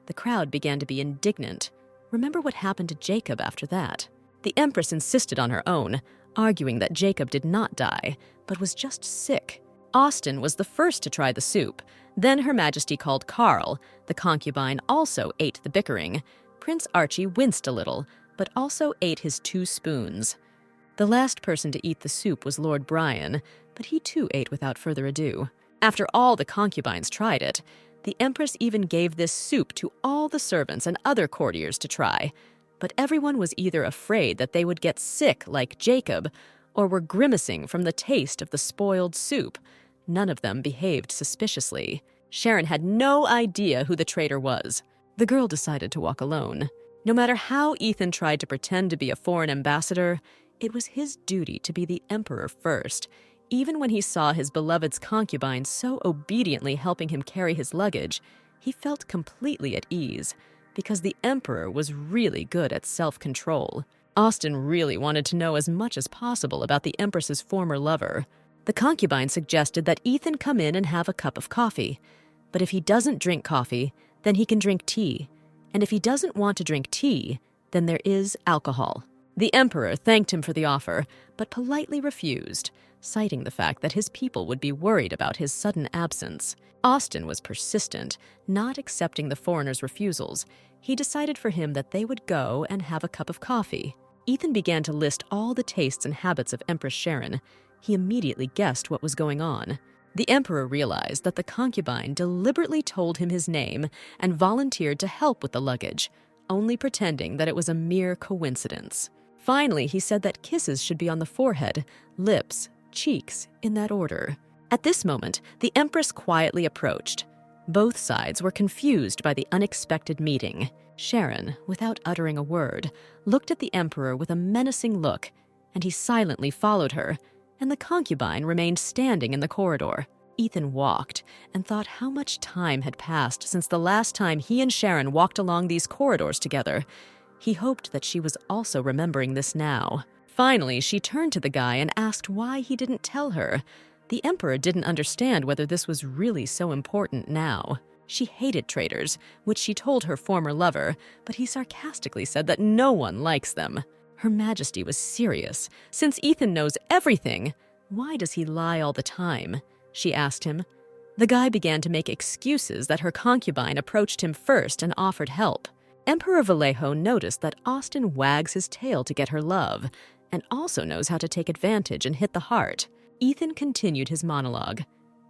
The crowd began to be indignant. Remember what happened to Jacob after that. The Empress insisted on her own, arguing that Jacob did not die, but was just sick. Austin was the first to try the soup. Then Her Majesty called Carl. The concubine also ate the bickering. Prince Archie winced a little, but also ate his 2 spoons. The last person to eat the soup was Lord Brian, but he too ate without further ado. After all the concubines tried it, the Empress even gave this soup to all the servants and other courtiers to try. But everyone was either afraid that they would get sick like Jacob, or were grimacing from the taste of the spoiled soup. None of them behaved suspiciously. Sharon had no idea who the traitor was. The girl decided to walk alone. No matter how Ethan tried to pretend to be a foreign ambassador, it was his duty to be the emperor first. Even when he saw his beloved's concubine so obediently helping him carry his luggage, he felt completely at ease, because the emperor was really good at self-control. Austin really wanted to know as much as possible about the Empress's former lover. The concubine suggested that Ethan come in and have a cup of coffee. But if he doesn't drink coffee, then he can drink tea. And if he doesn't want to drink tea, then there is alcohol. The emperor thanked him for the offer, but politely refused, citing the fact that his people would be worried about his sudden absence. Austin was persistent, not accepting the foreigner's refusals. He decided for him that they would go and have a cup of coffee. Ethan began to list all the tastes and habits of Empress Sharon. He immediately guessed what was going on. The emperor realized that the concubine deliberately told him his name and volunteered to help with the luggage, only pretending that it was a mere coincidence. Finally, he said that kisses should be on the forehead, lips, cheeks, in that order. At this moment, the Empress quietly approached. Both sides were confused by the unexpected meeting. Sharon, without uttering a word, looked at the emperor with a menacing look, and he silently followed her, and the concubine remained standing in the corridor. Ethan walked and thought how much time had passed since the last time he and Sharon walked along these corridors together. He hoped that she was also remembering this now. Finally, she turned to the guy and asked why he didn't tell her. The emperor didn't understand whether this was really so important now. She hated traitors, which she told her former lover, but he sarcastically said that no one likes them. Her Majesty was serious. Since Ethan knows everything, why does he lie all the time? She asked him. The guy began to make excuses that her concubine approached him first and offered help. Emperor Vallejo noticed that Austin wags his tail to get her love, and also knows how to take advantage and hit the heart. Ethan continued his monologue.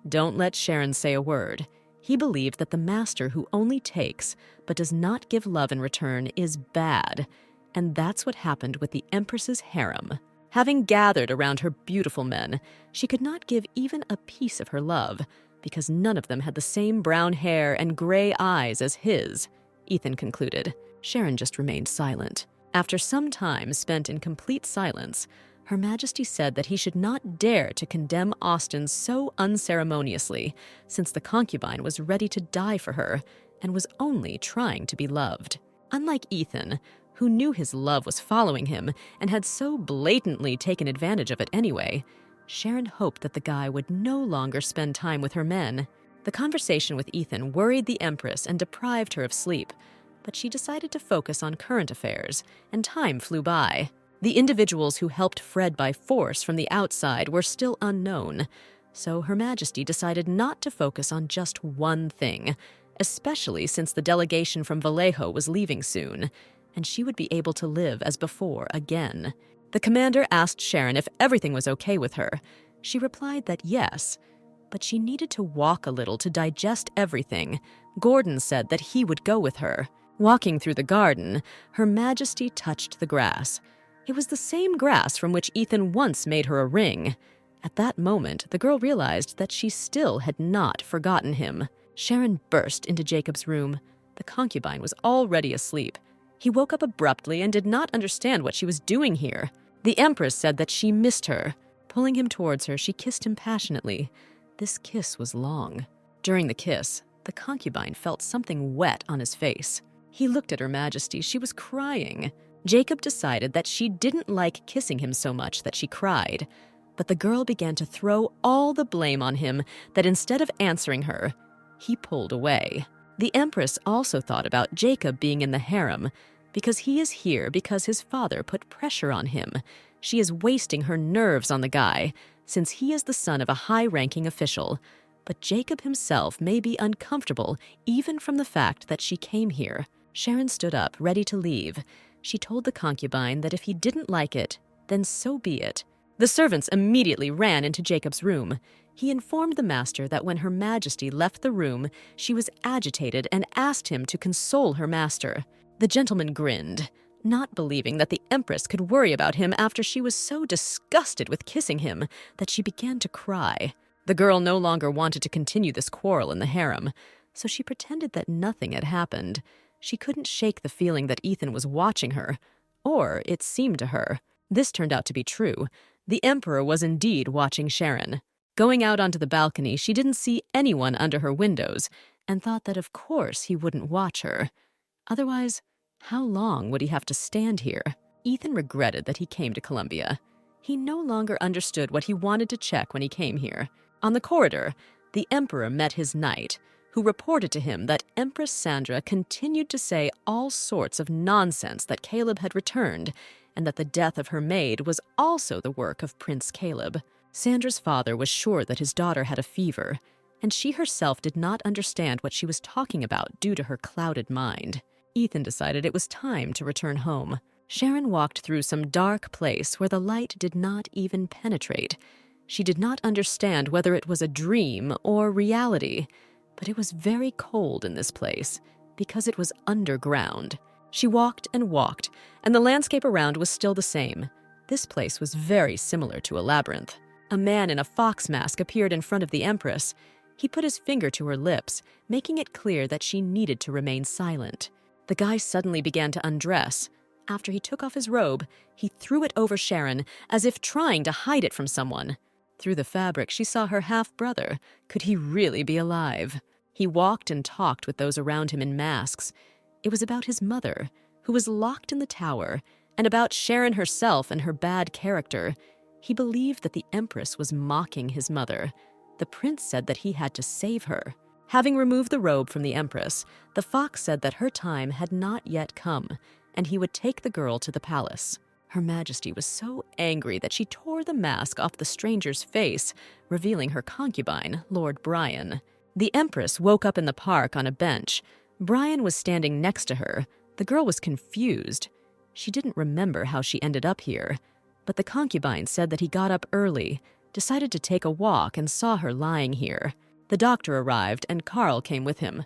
Don't let Sharon say a word. He believed that the master who only takes, but does not give love in return, is bad. And that's what happened with the Empress's harem. Having gathered around her beautiful men, she could not give even a piece of her love, because none of them had the same brown hair and gray eyes as his, Ethan concluded. Sharon just remained silent. After some time spent in complete silence, Her Majesty said that he should not dare to condemn Austin so unceremoniously, since the concubine was ready to die for her and was only trying to be loved. Unlike Ethan, who knew his love was following him and had so blatantly taken advantage of it anyway, Sharon hoped that the guy would no longer spend time with her men. The conversation with Ethan worried the Empress and deprived her of sleep, but she decided to focus on current affairs, and time flew by. The individuals who helped Fred by force from the outside were still unknown, so Her Majesty decided not to focus on just one thing, especially since the delegation from Vallejo was leaving soon, and she would be able to live as before again. The commander asked Sharon if everything was okay with her. She replied that yes, but she needed to walk a little to digest everything. Gordon said that he would go with her. Walking through the garden, Her Majesty touched the grass. It was the same grass from which Ethan once made her a ring. At that moment, the girl realized that she still had not forgotten him. Sharon burst into Jacob's room. The concubine was already asleep. He woke up abruptly and did not understand what she was doing here. The Empress said that she missed her. Pulling him towards her, she kissed him passionately. This kiss was long. During the kiss, the concubine felt something wet on his face. He looked at Her Majesty. She was crying. Jacob decided that she didn't like kissing him so much that she cried. But the girl began to throw all the blame on him that instead of answering her, he pulled away. The Empress also thought about Jacob being in the harem, because he is here because his father put pressure on him. She is wasting her nerves on the guy, since he is the son of a high-ranking official. But Jacob himself may be uncomfortable even from the fact that she came here. Sharon stood up, ready to leave. She told the concubine that if he didn't like it, then so be it. The servants immediately ran into Jacob's room. He informed the master that when Her Majesty left the room, she was agitated and asked him to console her master. The gentleman grinned, not believing that the Empress could worry about him after she was so disgusted with kissing him that she began to cry. The girl no longer wanted to continue this quarrel in the harem, so she pretended that nothing had happened. She couldn't shake the feeling that Ethan was watching her, or it seemed to her. This turned out to be true. The Emperor was indeed watching Sharon. Going out onto the balcony, she didn't see anyone under her windows and thought that of course he wouldn't watch her. Otherwise, how long would he have to stand here? Ethan regretted that he came to Columbia. He no longer understood what he wanted to check when he came here. On the corridor, the Emperor met his knight, who reported to him that Empress Sandra continued to say all sorts of nonsense that Caleb had returned, and that the death of her maid was also the work of Prince Caleb. Sandra's father was sure that his daughter had a fever, and she herself did not understand what she was talking about due to her clouded mind. Ethan decided it was time to return home. Sharon walked through some dark place where the light did not even penetrate. She did not understand whether it was a dream or reality, but it was very cold in this place because it was underground. She walked, and the landscape around was still the same. This place was very similar to a labyrinth. A man in a fox mask appeared in front of the Empress. He put his finger to her lips, making it clear that she needed to remain silent. The guy suddenly began to undress. After he took off his robe, he threw it over Sharon, as if trying to hide it from someone. Through the fabric, she saw her half-brother. Could he really be alive? He walked and talked with those around him in masks. It was about his mother, who was locked in the tower, and about Sharon herself and her bad character. He believed that the Empress was mocking his mother. The prince said that he had to save her. Having removed the robe from the Empress, the fox said that her time had not yet come, and he would take the girl to the palace. Her Majesty was so angry that she tore the mask off the stranger's face, revealing her concubine, Lord Brian. The Empress woke up in the park on a bench. Brian was standing next to her. The girl was confused. She didn't remember how she ended up here, but the concubine said that he got up early, decided to take a walk, and saw her lying here. The doctor arrived, and Carl came with him.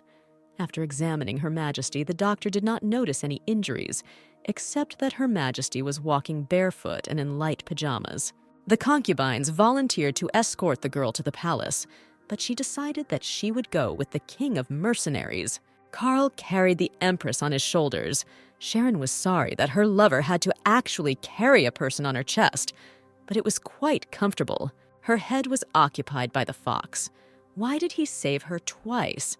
After examining Her Majesty, the doctor did not notice any injuries, except that Her Majesty was walking barefoot and in light pajamas. The concubines volunteered to escort the girl to the palace, but she decided that she would go with the king of mercenaries. Carl carried the Empress on his shoulders. Sharon was sorry that her lover had to actually carry a person on her chest, but it was quite comfortable. Her head was occupied by the fox. Why did he save her twice?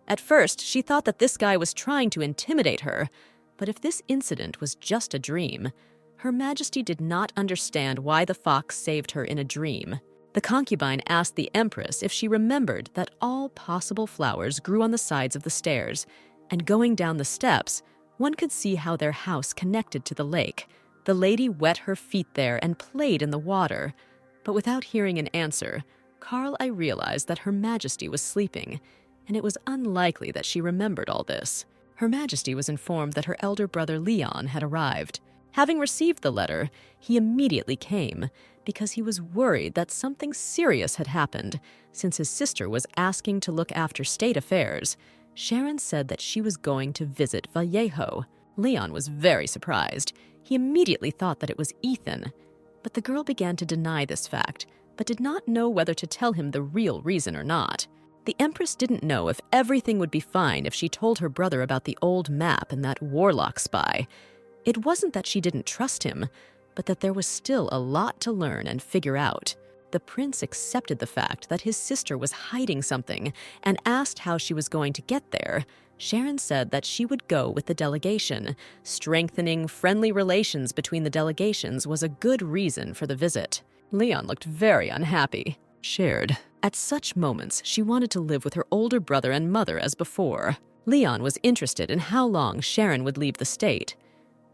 At first, she thought that this guy was trying to intimidate her, But if this incident was just a dream, Her Majesty did not understand why the fox saved her in a dream. The concubine asked the Empress if she remembered that all possible flowers grew on the sides of the stairs, and going down the steps, one could see how their house connected to the lake. The lady wet her feet there and played in the water. But without hearing an answer, I realized that Her Majesty was sleeping, and it was unlikely that she remembered all this. Her Majesty was informed that her elder brother Leon had arrived. Having received the letter, he immediately came, because he was worried that something serious had happened, since his sister was asking to look after state affairs. Sharon said that she was going to visit Vallejo. Leon was very surprised. He immediately thought that it was Ethan. But the girl began to deny this fact, but did not know whether to tell him the real reason or not. The Empress didn't know if everything would be fine if she told her brother about the old map and that warlock spy. It wasn't that she didn't trust him, but that there was still a lot to learn and figure out. The prince accepted the fact that his sister was hiding something and asked how she was going to get there. Sharon said that she would go with the delegation. Strengthening friendly relations between the delegations was a good reason for the visit. Leon looked very unhappy. Shared. At such moments, she wanted to live with her older brother and mother as before. Leon was interested in how long Sharon would leave the state.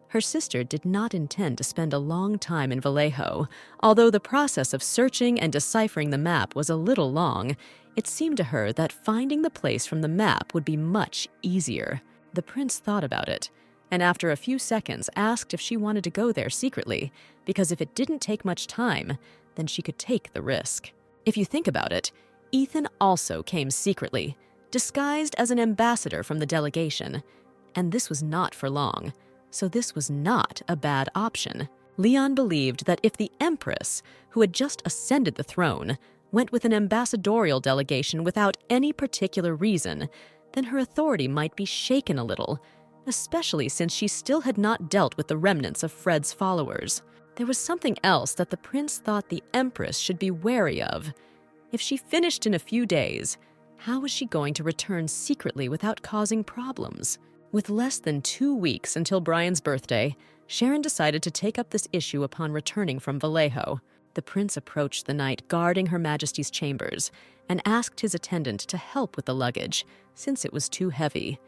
Her sister did not intend to spend a long time in Vallejo. Although the process of searching and deciphering the map was a little long, it seemed to her that finding the place from the map would be much easier. The prince thought about it, and after a few seconds asked if she wanted to go there secretly, because if it didn't take much time, then she could take the risk. If you think about it, Ethan also came secretly, disguised as an ambassador from the delegation, and this was not for long. So this was not a bad option. Leon believed that if the Empress, who had just ascended the throne, went with an ambassadorial delegation without any particular reason, then her authority might be shaken a little, especially since she still had not dealt with the remnants of Fred's followers. There was something else that the prince thought the Empress should be wary of. If she finished in a few days, how was she going to return secretly without causing problems? With less than 2 weeks until Brian's birthday, Sharon decided to take up this issue upon returning from Vallejo. The prince approached the knight guarding Her Majesty's chambers and asked his attendant to help with the luggage, since it was too heavy.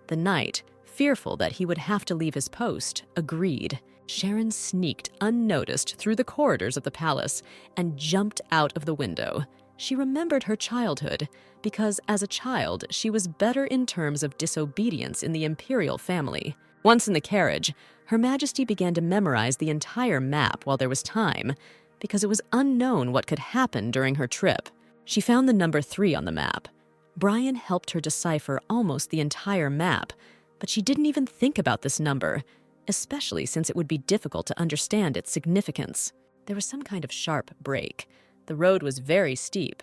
The knight, fearful that he would have to leave his post, agreed. Sharon sneaked unnoticed through the corridors of the palace and jumped out of the window. She remembered her childhood because, as a child, she was better in terms of disobedience in the imperial family. Once in the carriage, Her Majesty began to memorize the entire map while there was time, because it was unknown what could happen during her trip. She found the number 3 on the map. Brian helped her decipher almost the entire map, but she didn't even think about this number, especially since it would be difficult to understand its significance. There was some kind of sharp break. The road was very steep.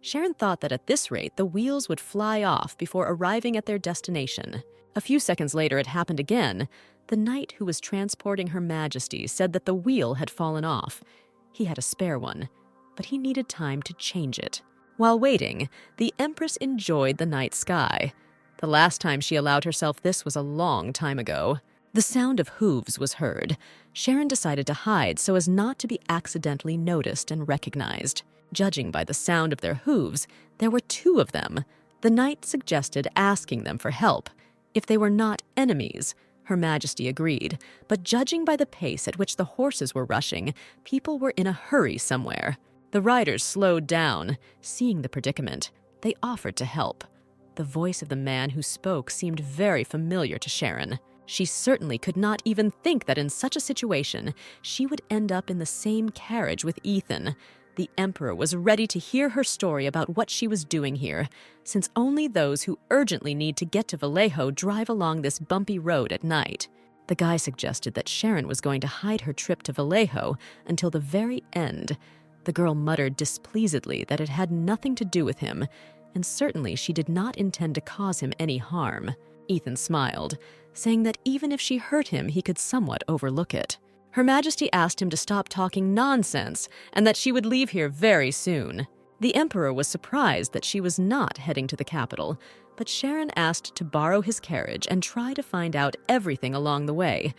Sharon thought that at this rate, the wheels would fly off before arriving at their destination. A few seconds later, it happened again. The knight who was transporting Her Majesty said that the wheel had fallen off. He had a spare one, but he needed time to change it. While waiting, the Empress enjoyed the night sky. The last time she allowed herself this was a long time ago. The sound of hooves was heard. Sharon decided to hide so as not to be accidentally noticed and recognized. Judging by the sound of their hooves, there were 2 of them. The knight suggested asking them for help. If they were not enemies, Her Majesty agreed, but judging by the pace at which the horses were rushing, people were in a hurry somewhere. The riders slowed down. Seeing the predicament, they offered to help. The voice of the man who spoke seemed very familiar to Sharon. She certainly could not even think that in such a situation, she would end up in the same carriage with Ethan. The Emperor was ready to hear her story about what she was doing here, since only those who urgently need to get to Vallejo drive along this bumpy road at night. The guy suggested that Sharon was going to hide her trip to Vallejo until the very end. The girl muttered displeasedly that it had nothing to do with him, and certainly she did not intend to cause him any harm. Ethan smiled, saying that even if she hurt him, he could somewhat overlook it. Her Majesty asked him to stop talking nonsense and that she would leave here very soon. The Emperor was surprised that she was not heading to the capital, but Sharon asked to borrow his carriage and try to find out everything along the way.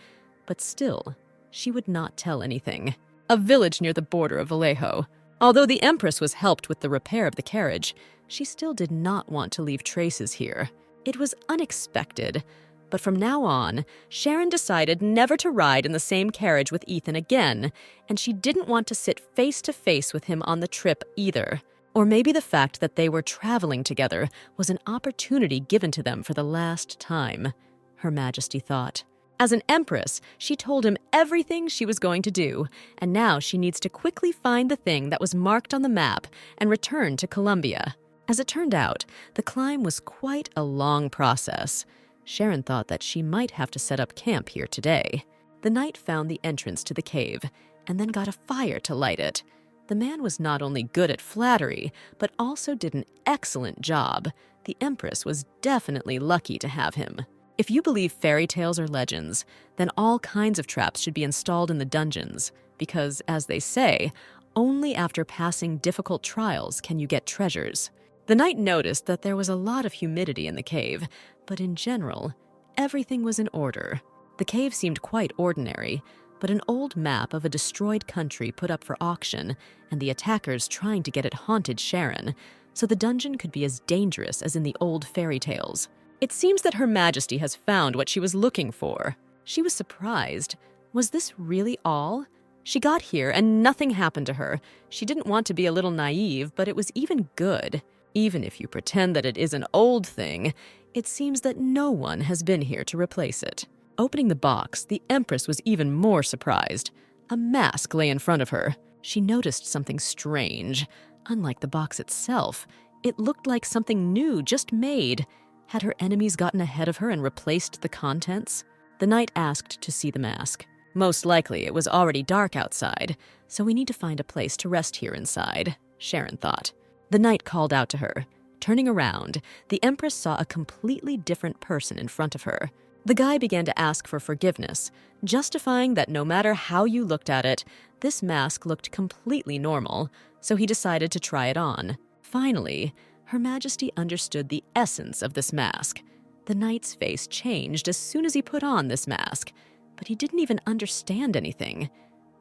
But still, she would not tell anything. A village near the border of Vallejo. Although the Empress was helped with the repair of the carriage, she still did not want to leave traces here. It was unexpected, but from now on, Sharon decided never to ride in the same carriage with Ethan again, and she didn't want to sit face to face with him on the trip either. Or maybe the fact that they were traveling together was an opportunity given to them for the last time, Her Majesty thought. As an Empress, she told him everything she was going to do, and now she needs to quickly find the thing that was marked on the map and return to Columbia. As it turned out, the climb was quite a long process. Sharon thought that she might have to set up camp here today. The knight found the entrance to the cave and then got a fire to light it. The man was not only good at flattery, but also did an excellent job. The Empress was definitely lucky to have him. If you believe fairy tales or legends, then all kinds of traps should be installed in the dungeons, because, as they say, only after passing difficult trials can you get treasures. The knight noticed that there was a lot of humidity in the cave, but in general, everything was in order. The cave seemed quite ordinary, but an old map of a destroyed country put up for auction, and the attackers trying to get it haunted Sharon, so the dungeon could be as dangerous as in the old fairy tales. It seems that Her Majesty has found what she was looking for. She was surprised. Was this really all? She got here and nothing happened to her. She didn't want to be a little naive, but it was even good. Even if you pretend that it is an old thing, it seems that no one has been here to replace it. Opening the box, the Empress was even more surprised. A mask lay in front of her. She noticed something strange. Unlike the box itself, it looked like something new, just made. Had her enemies gotten ahead of her and replaced the contents? The knight asked to see the mask. Most likely it was already dark outside, so we need to find a place to rest here inside, Sharon thought. The knight called out to her. Turning around, the Empress saw a completely different person in front of her. The guy began to ask for forgiveness, justifying that no matter how you looked at it, this mask looked completely normal, so he decided to try it on. Finally, Her Majesty understood the essence of this mask. The knight's face changed as soon as he put on this mask, but he didn't even understand anything.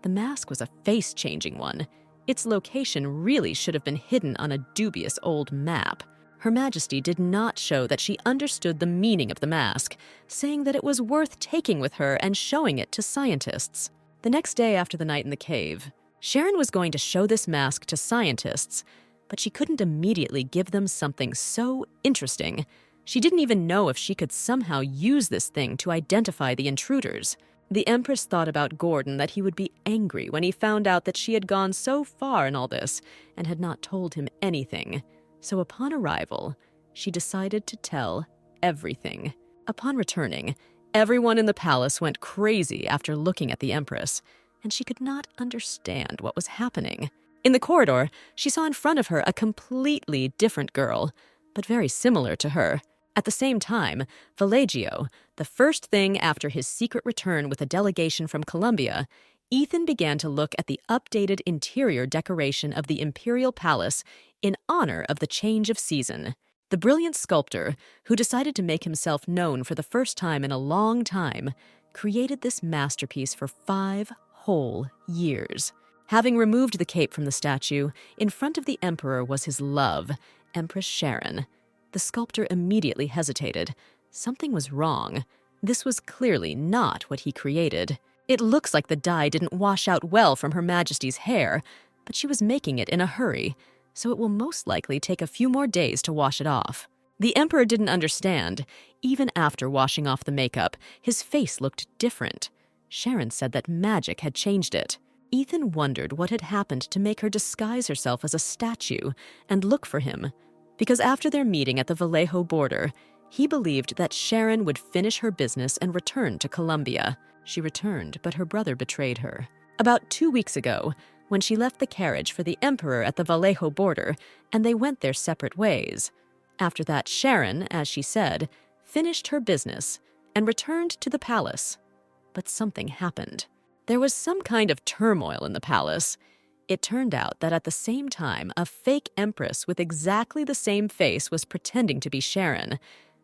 The mask was a face-changing one. Its location really should have been hidden on a dubious old map. Her Majesty did not show that she understood the meaning of the mask, saying that it was worth taking with her and showing it to scientists. The next day after the night in the cave, Sharon was going to show this mask to scientists, but she couldn't immediately give them something so interesting. She didn't even know if she could somehow use this thing to identify the intruders. The Empress thought about Gordon that he would be angry when he found out that she had gone so far in all this and had not told him anything. So upon arrival, she decided to tell everything. Upon returning, everyone in the palace went crazy after looking at the Empress, and she could not understand what was happening. In the corridor, she saw in front of her a completely different girl, but very similar to her. At the same time, Vallejo, the first thing after his secret return with a delegation from Columbia, Ethan began to look at the updated interior decoration of the Imperial Palace in honor of the change of season. The brilliant sculptor, who decided to make himself known for the first time in a long time, created this masterpiece for 5 whole years. Having removed the cape from the statue, in front of the emperor was his love, Empress Sharon. The sculptor immediately hesitated. Something was wrong. This was clearly not what he created. It looks like the dye didn't wash out well from Her Majesty's hair, but she was making it in a hurry, so it will most likely take a few more days to wash it off. The emperor didn't understand. Even after washing off the makeup, his face looked different. Sharon said that magic had changed it. Ethan wondered what had happened to make her disguise herself as a statue and look for him, because after their meeting at the Vallejo border, he believed that Sharon would finish her business and return to Columbia. She returned, but her brother betrayed her. About 2 weeks ago, when she left the carriage for the emperor at the Vallejo border, and they went their separate ways. After that, Sharon, as she said, finished her business and returned to the palace. But something happened. There was some kind of turmoil in the palace. It turned out that at the same time, a fake empress with exactly the same face was pretending to be Sharon.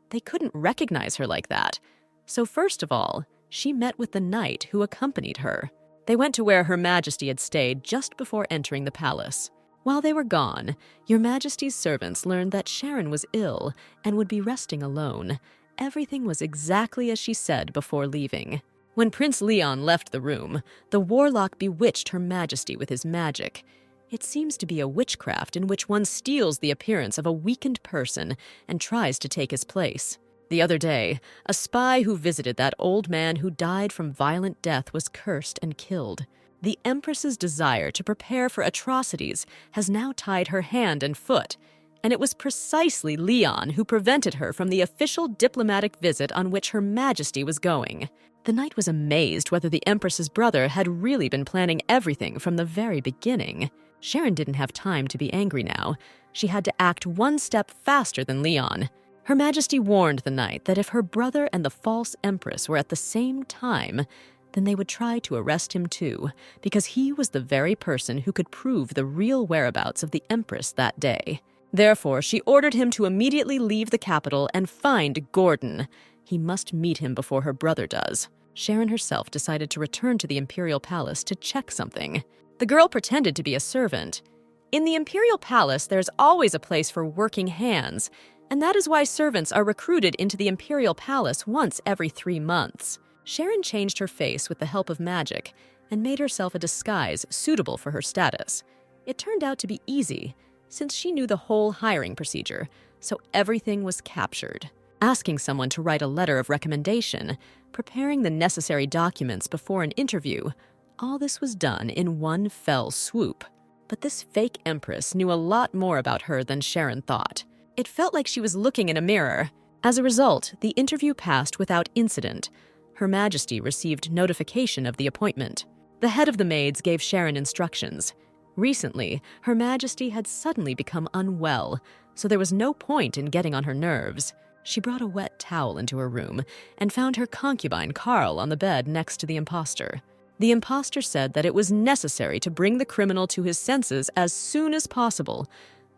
They couldn't recognize her like that. So first of all, she met with the knight who accompanied her. They went to where Her Majesty had stayed just before entering the palace. While they were gone, Your Majesty's servants learned that Sharon was ill and would be resting alone. Everything was exactly as she said before leaving. When Prince Leon left the room, the warlock bewitched Her Majesty with his magic. It seems to be a witchcraft in which one steals the appearance of a weakened person and tries to take his place. The other day, a spy who visited that old man who died from violent death was cursed and killed. The Empress's desire to prepare for atrocities has now tied her hand and foot, and it was precisely Leon who prevented her from the official diplomatic visit on which Her Majesty was going. The knight was amazed whether the Empress's brother had really been planning everything from the very beginning. Sharon didn't have time to be angry now. She had to act one step faster than Leon. Her Majesty warned the knight that if her brother and the false Empress were at the same time, then they would try to arrest him too, because he was the very person who could prove the real whereabouts of the Empress that day. Therefore, she ordered him to immediately leave the capital and find Gordon. He must meet him before her brother does. Sharon herself decided to return to the Imperial Palace to check something. The girl pretended to be a servant. In the Imperial Palace, there's always a place for working hands, and that is why servants are recruited into the Imperial Palace once every 3 months. Sharon changed her face with the help of magic and made herself a disguise suitable for her status. It turned out to be easy, since she knew the whole hiring procedure, so everything was captured. Asking someone to write a letter of recommendation, preparing the necessary documents before an interview, all this was done in one fell swoop. But this fake Empress knew a lot more about her than Sharon thought. It felt like she was looking in a mirror. As a result, the interview passed without incident. Her Majesty received notification of the appointment. The head of the maids gave Sharon instructions. Recently, Her Majesty had suddenly become unwell, so there was no point in getting on her nerves. She brought a wet towel into her room and found her concubine Carl on the bed next to the impostor. The impostor said that it was necessary to bring the criminal to his senses as soon as possible,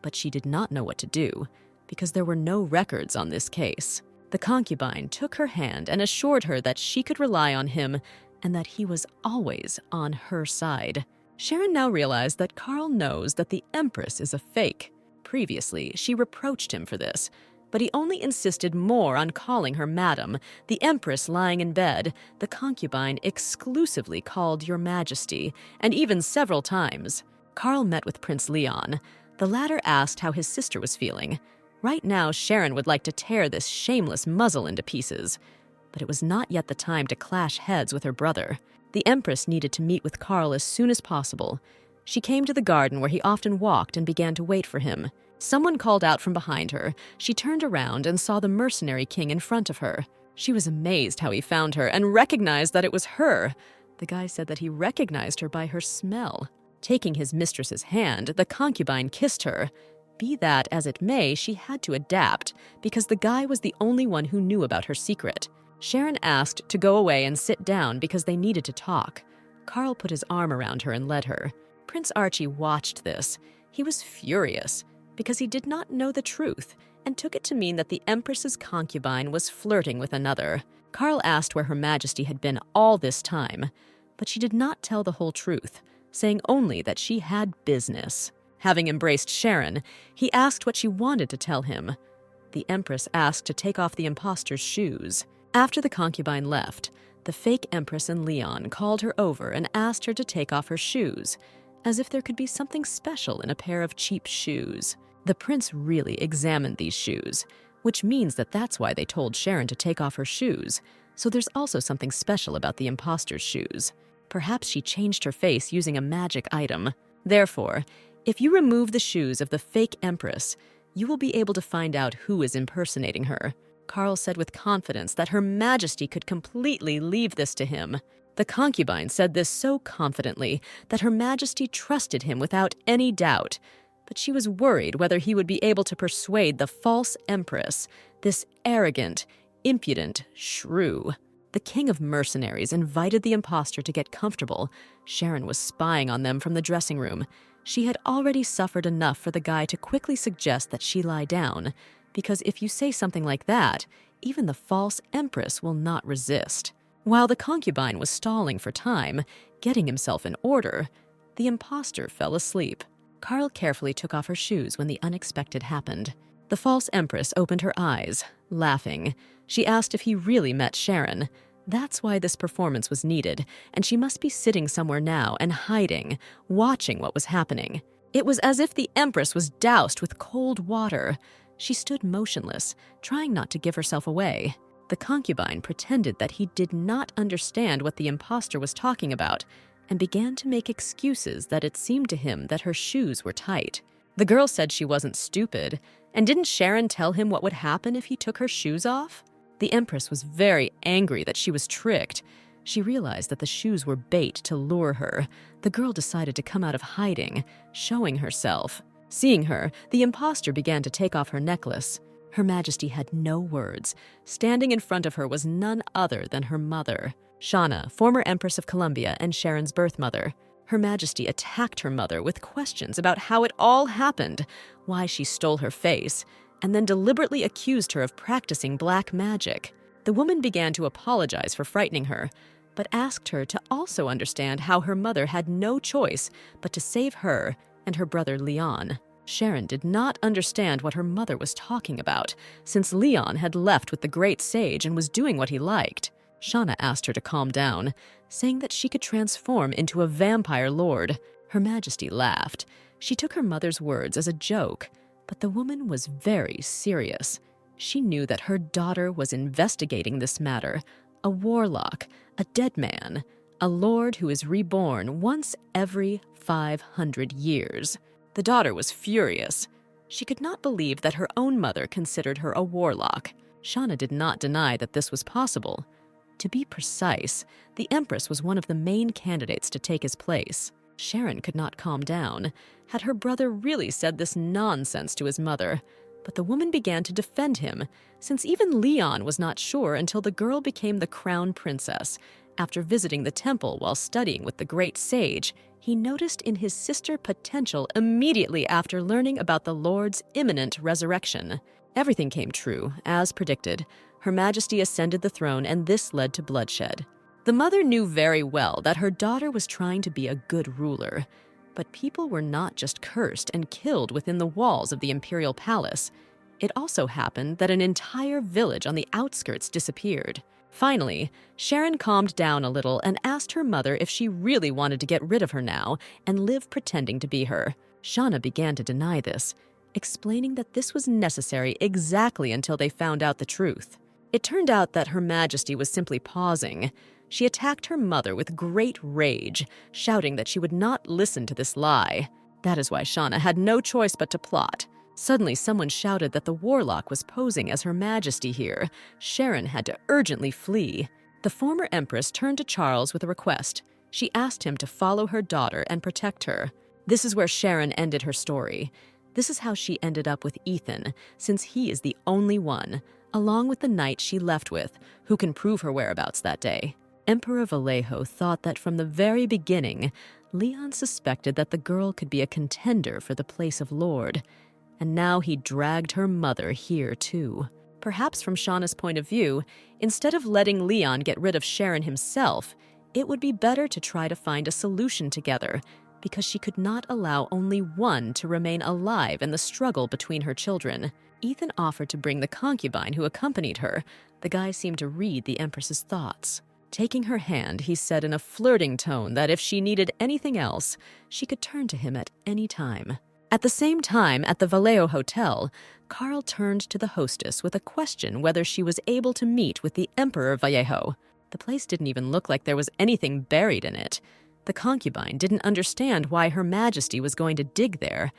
but she did not know what to do, because there were no records on this case. The concubine took her hand and assured her that she could rely on him and that he was always on her side. Sharon now realized that Carl knows that the Empress is a fake. Previously, she reproached him for this, but he only insisted more on calling her Madam. The Empress lying in bed, the concubine exclusively called Your Majesty, and even several times. Carl met with Prince Leon. The latter asked how his sister was feeling. Right now, Sharon would like to tear this shameless muzzle into pieces. But it was not yet the time to clash heads with her brother. The Empress needed to meet with Carl as soon as possible. She came to the garden where he often walked and began to wait for him. Someone called out from behind her. She turned around and saw the mercenary king in front of her. She was amazed how he found her and recognized that it was her. The guy said that he recognized her by her smell. Taking his mistress's hand, the concubine kissed her. Be that as it may, she had to adapt, because the guy was the only one who knew about her secret. Sharon asked to go away and sit down because they needed to talk. Carl put his arm around her and led her. Prince Archie watched this. He was furious, because he did not know the truth, and took it to mean that the Empress's concubine was flirting with another. Carl asked where Her Majesty had been all this time, but she did not tell the whole truth, saying only that she had business. Having embraced Sharon, he asked what she wanted to tell him. The Empress asked to take off the impostor's shoes. After the concubine left, the fake Empress and Leon called her over and asked her to take off her shoes, as if there could be something special in a pair of cheap shoes. The prince really examined these shoes, which means that that's why they told Sharon to take off her shoes, so there's also something special about the impostor's shoes. Perhaps she changed her face using a magic item. Therefore, if you remove the shoes of the fake Empress, you will be able to find out who is impersonating her. Carl said with confidence that Her Majesty could completely leave this to him. The concubine said this so confidently that Her Majesty trusted him without any doubt, but she was worried whether he would be able to persuade the false Empress, this arrogant, impudent shrew. The king of mercenaries invited the imposter to get comfortable. Sharon was spying on them from the dressing room. She had already suffered enough for the guy to quickly suggest that she lie down, because if you say something like that, even the false Empress will not resist. While the concubine was stalling for time, getting himself in order, the imposter fell asleep. Carl carefully took off her shoes when the unexpected happened. The false Empress opened her eyes, laughing. She asked if he really met Sharon. That's why this performance was needed, and she must be sitting somewhere now and hiding, watching what was happening. It was as if the Empress was doused with cold water. She stood motionless, trying not to give herself away. The concubine pretended that he did not understand what the imposter was talking about and began to make excuses that it seemed to him that her shoes were tight. The girl said she wasn't stupid, and didn't Sharon tell him what would happen if he took her shoes off? The Empress was very angry that she was tricked. She realized that the shoes were bait to lure her. The girl decided to come out of hiding, showing herself. Seeing her, the imposter began to take off her necklace. Her Majesty had no words. Standing in front of her was none other than her mother, Shauna, former Empress of Columbia and Sharon's birth mother. Her Majesty attacked her mother with questions about how it all happened, why she stole her face, and then deliberately accused her of practicing black magic. The woman began to apologize for frightening her, but asked her to also understand how her mother had no choice but to save her and her brother Leon. Sharon did not understand what her mother was talking about, since Leon had left with the great sage and was doing what he liked. Shauna asked her to calm down, saying that she could transform into a vampire lord. Her Majesty laughed. She took her mother's words as a joke, but the woman was very serious. She knew that her daughter was investigating this matter. A warlock, a dead man, a lord who is reborn once every 500 years. The daughter was furious. She could not believe that her own mother considered her a warlock. Shauna did not deny that this was possible. To be precise, the Empress was one of the main candidates to take his place. Sharon could not calm down. Had her brother really said this nonsense to his mother? But the woman began to defend him, since even Leon was not sure until the girl became the crown princess. After visiting the temple while studying with the great sage, he noticed in his sister potential immediately after learning about the Lord's imminent resurrection. Everything came true, as predicted. Her Majesty ascended the throne, and this led to bloodshed. The mother knew very well that her daughter was trying to be a good ruler. But people were not just cursed and killed within the walls of the imperial palace. It also happened that an entire village on the outskirts disappeared. Finally, Sharon calmed down a little and asked her mother if she really wanted to get rid of her now and live pretending to be her. Shauna began to deny this, explaining that this was necessary exactly until they found out the truth. It turned out that Her Majesty was simply pausing. She attacked her mother with great rage, shouting that she would not listen to this lie. That is why Shauna had no choice but to plot. Suddenly, someone shouted that the warlock was posing as Her Majesty here. Sharon had to urgently flee. The former Empress turned to Charles with a request. She asked him to follow her daughter and protect her. This is where Sharon ended her story. This is how she ended up with Ethan, since he is the only one, along with the knight she left with, who can prove her whereabouts that day. Emperor Vallejo thought that from the very beginning, Leon suspected that the girl could be a contender for the place of lord. And now he dragged her mother here too. Perhaps from Shauna's point of view, instead of letting Leon get rid of Sharon himself, it would be better to try to find a solution together, because she could not allow only one to remain alive in the struggle between her children. Ethan offered to bring the concubine who accompanied her. The guy seemed to read the Empress's thoughts. Taking her hand, he said in a flirting tone that if she needed anything else, she could turn to him at any time. At the same time, at the Vallejo Hotel, Carl turned to the hostess with a question whether she was able to meet with the Emperor Vallejo. The place didn't even look like there was anything buried in it. The concubine didn't understand why Her Majesty was going to dig there,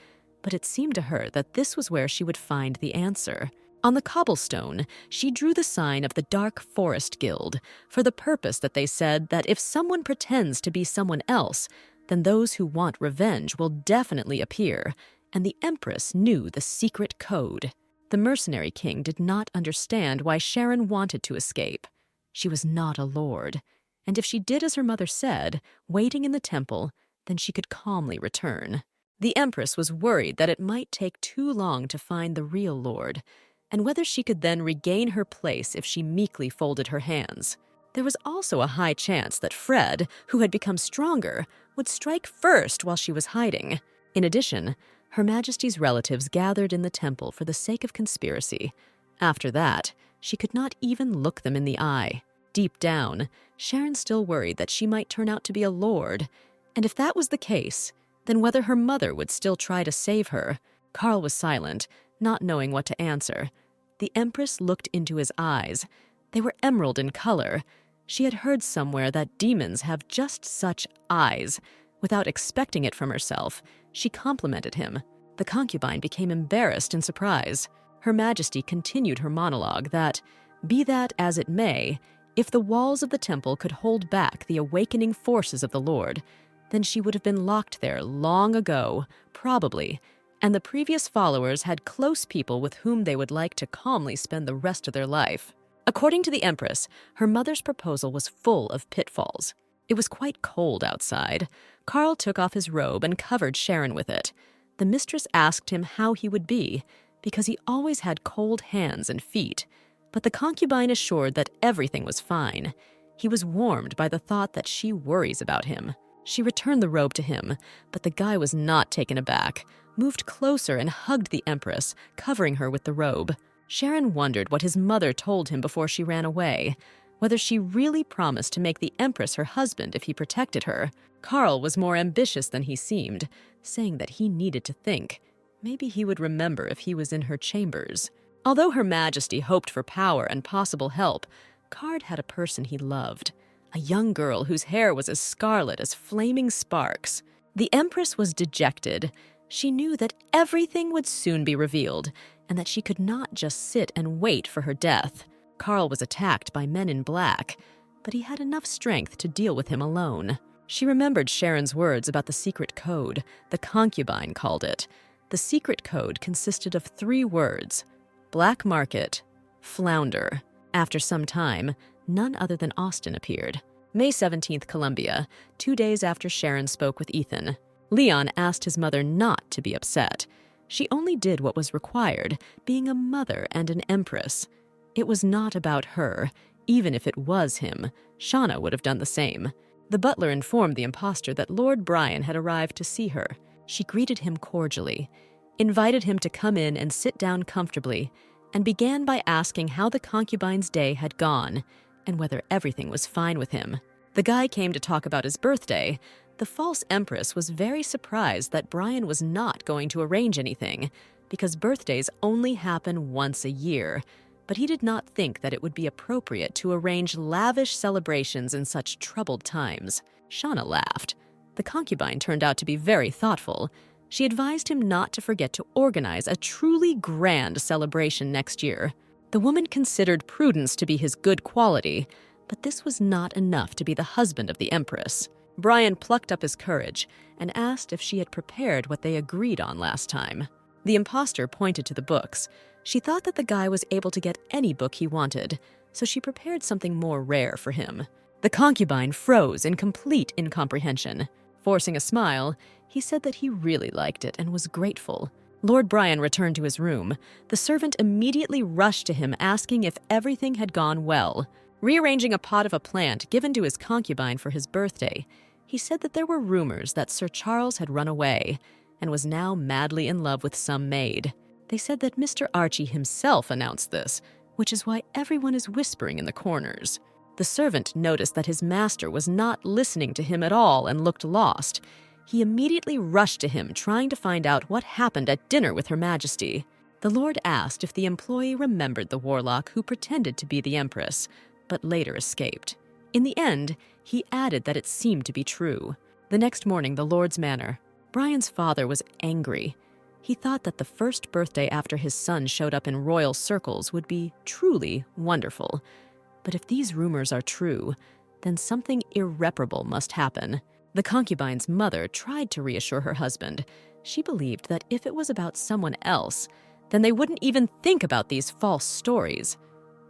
but it seemed to her that this was where she would find the answer. On the cobblestone, she drew the sign of the Dark Forest Guild, for the purpose that they said that if someone pretends to be someone else, then those who want revenge will definitely appear, and the Empress knew the secret code. The mercenary king did not understand why Sharon wanted to escape. She was not a lord, and if she did as her mother said, waiting in the temple, then she could calmly return. The Empress was worried that it might take too long to find the real lord, and whether she could then regain her place if she meekly folded her hands. There was also a high chance that Fred, who had become stronger, would strike first while she was hiding. In addition, Her Majesty's relatives gathered in the temple for the sake of conspiracy. After that, she could not even look them in the eye. Deep down, Sharon still worried that she might turn out to be a lord, and if that was the case, then whether her mother would still try to save her. Carl was silent, not knowing what to answer. The Empress looked into his eyes. They were emerald in color. She had heard somewhere that demons have just such eyes. Without expecting it from herself, she complimented him. The concubine became embarrassed in surprise. Her Majesty continued her monologue that, be that as it may, if the walls of the temple could hold back the awakening forces of the Lord, then she would have been locked there long ago, probably, and the previous followers had close people with whom they would like to calmly spend the rest of their life. According to the Empress, her mother's proposal was full of pitfalls. It was quite cold outside. Carl took off his robe and covered Sharon with it. The mistress asked him how he would be, because he always had cold hands and feet. But the concubine assured that everything was fine. He was warmed by the thought that she worries about him. She returned the robe to him, but the guy was not taken aback, moved closer and hugged the Empress, covering her with the robe. Sharon wondered what his mother told him before she ran away, whether she really promised to make the Empress her husband if he protected her. Carl was more ambitious than he seemed, saying that he needed to think. Maybe he would remember if he was in her chambers. Although Her Majesty hoped for power and possible help, Card had a person he loved, a young girl whose hair was as scarlet as flaming sparks. The Empress was dejected. She knew that everything would soon be revealed, and that she could not just sit and wait for her death. Carl was attacked by men in black, but he had enough strength to deal with him alone. She remembered Sharon's words about the secret code, the concubine called it. The secret code consisted of 3 words: black market, flounder. After some time, none other than Austin appeared. May 17th, Columbia, 2 days after Sharon spoke with Ethan. Leon asked his mother not to be upset. She only did what was required, being a mother and an empress. It was not about her. Even if it was him, Shauna would have done the same. The butler informed the impostor that Lord Brian had arrived to see her. She greeted him cordially, invited him to come in and sit down comfortably, and began by asking how the concubine's day had gone and whether everything was fine with him. The guy came to talk about his birthday. The false Empress was very surprised that Brian was not going to arrange anything, because birthdays only happen once a year, but he did not think that it would be appropriate to arrange lavish celebrations in such troubled times. Shauna laughed. The concubine turned out to be very thoughtful. She advised him not to forget to organize a truly grand celebration next year. The woman considered prudence to be his good quality, but this was not enough to be the husband of the Empress. Brian plucked up his courage and asked if she had prepared what they agreed on last time. The impostor pointed to the books. She thought that the guy was able to get any book he wanted, so she prepared something more rare for him. The concubine froze in complete incomprehension. Forcing a smile, he said that he really liked it and was grateful. Lord Brian returned to his room. The servant immediately rushed to him asking if everything had gone well. Rearranging a pot of a plant given to his concubine for his birthday, he said that there were rumors that Sir Charles had run away and was now madly in love with some maid. They said that Mr. Archie himself announced this, which is why everyone is whispering in the corners. The servant noticed that his master was not listening to him at all and looked lost. He immediately rushed to him, trying to find out what happened at dinner with Her Majesty. The Lord asked if the employee remembered the warlock who pretended to be the Empress, but later escaped. In the end, he added that it seemed to be true. The next morning, the Lord's manor. Brian's father was angry. He thought that the first birthday after his son showed up in royal circles would be truly wonderful. But if these rumors are true, then something irreparable must happen. The concubine's mother tried to reassure her husband. She believed that if it was about someone else, then they wouldn't even think about these false stories.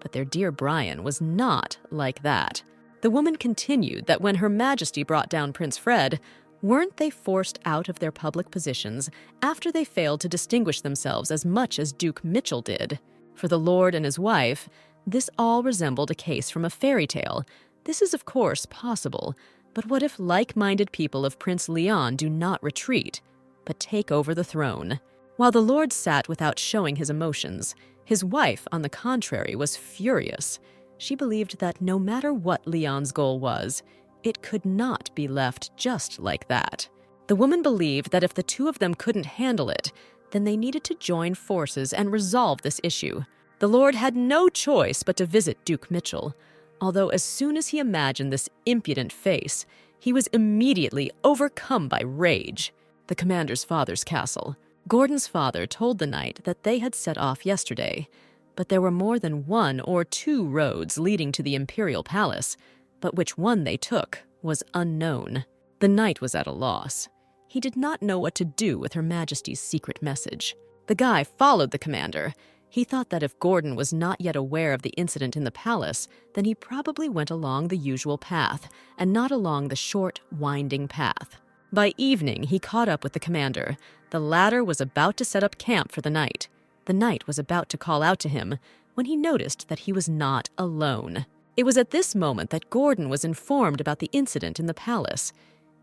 But their dear Brian was not like that. The woman continued that when Her Majesty brought down Prince Fred, weren't they forced out of their public positions after they failed to distinguish themselves as much as Duke Mitchell did? For the Lord and his wife, this all resembled a case from a fairy tale. This is, of course, possible, but what if like-minded people of Prince Leon do not retreat, but take over the throne? While the Lord sat without showing his emotions, his wife, on the contrary, was furious. She believed that no matter what Leon's goal was, it could not be left just like that. The woman believed that if the two of them couldn't handle it, then they needed to join forces and resolve this issue. The Lord had no choice but to visit Duke Mitchell, although as soon as he imagined this impudent face, he was immediately overcome by rage. The commander's father's castle. Gordon's father told the knight that they had set off yesterday, but there were more than 1 or 2 roads leading to the imperial palace, but which one they took was unknown. The knight was at a loss. He did not know what to do with Her Majesty's secret message. The guy followed the commander. He thought that if Gordon was not yet aware of the incident in the palace, then he probably went along the usual path, and not along the short, winding path. By evening, he caught up with the commander. The latter was about to set up camp for the night. The knight was about to call out to him when he noticed that he was not alone. It was at this moment that Gordon was informed about the incident in the palace.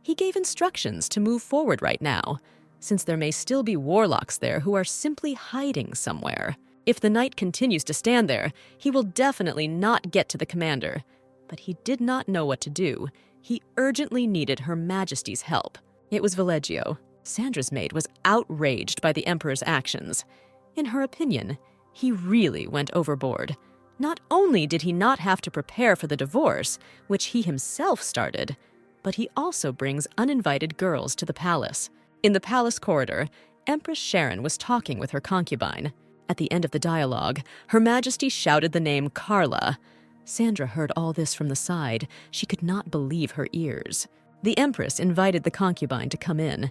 He gave instructions to move forward right now, since there may still be warlocks there who are simply hiding somewhere. If the knight continues to stand there, he will definitely not get to the commander. But he did not know what to do. He urgently needed Her Majesty's help. It was Valeggio. Sandra's maid was outraged by the Emperor's actions. In her opinion, he really went overboard. Not only did he not have to prepare for the divorce, which he himself started, but he also brings uninvited girls to the palace. In the palace corridor, Empress Sharon was talking with her concubine. At the end of the dialogue, Her Majesty shouted the name Carla. Sandra heard all this from the side. She could not believe her ears. The Empress invited the concubine to come in.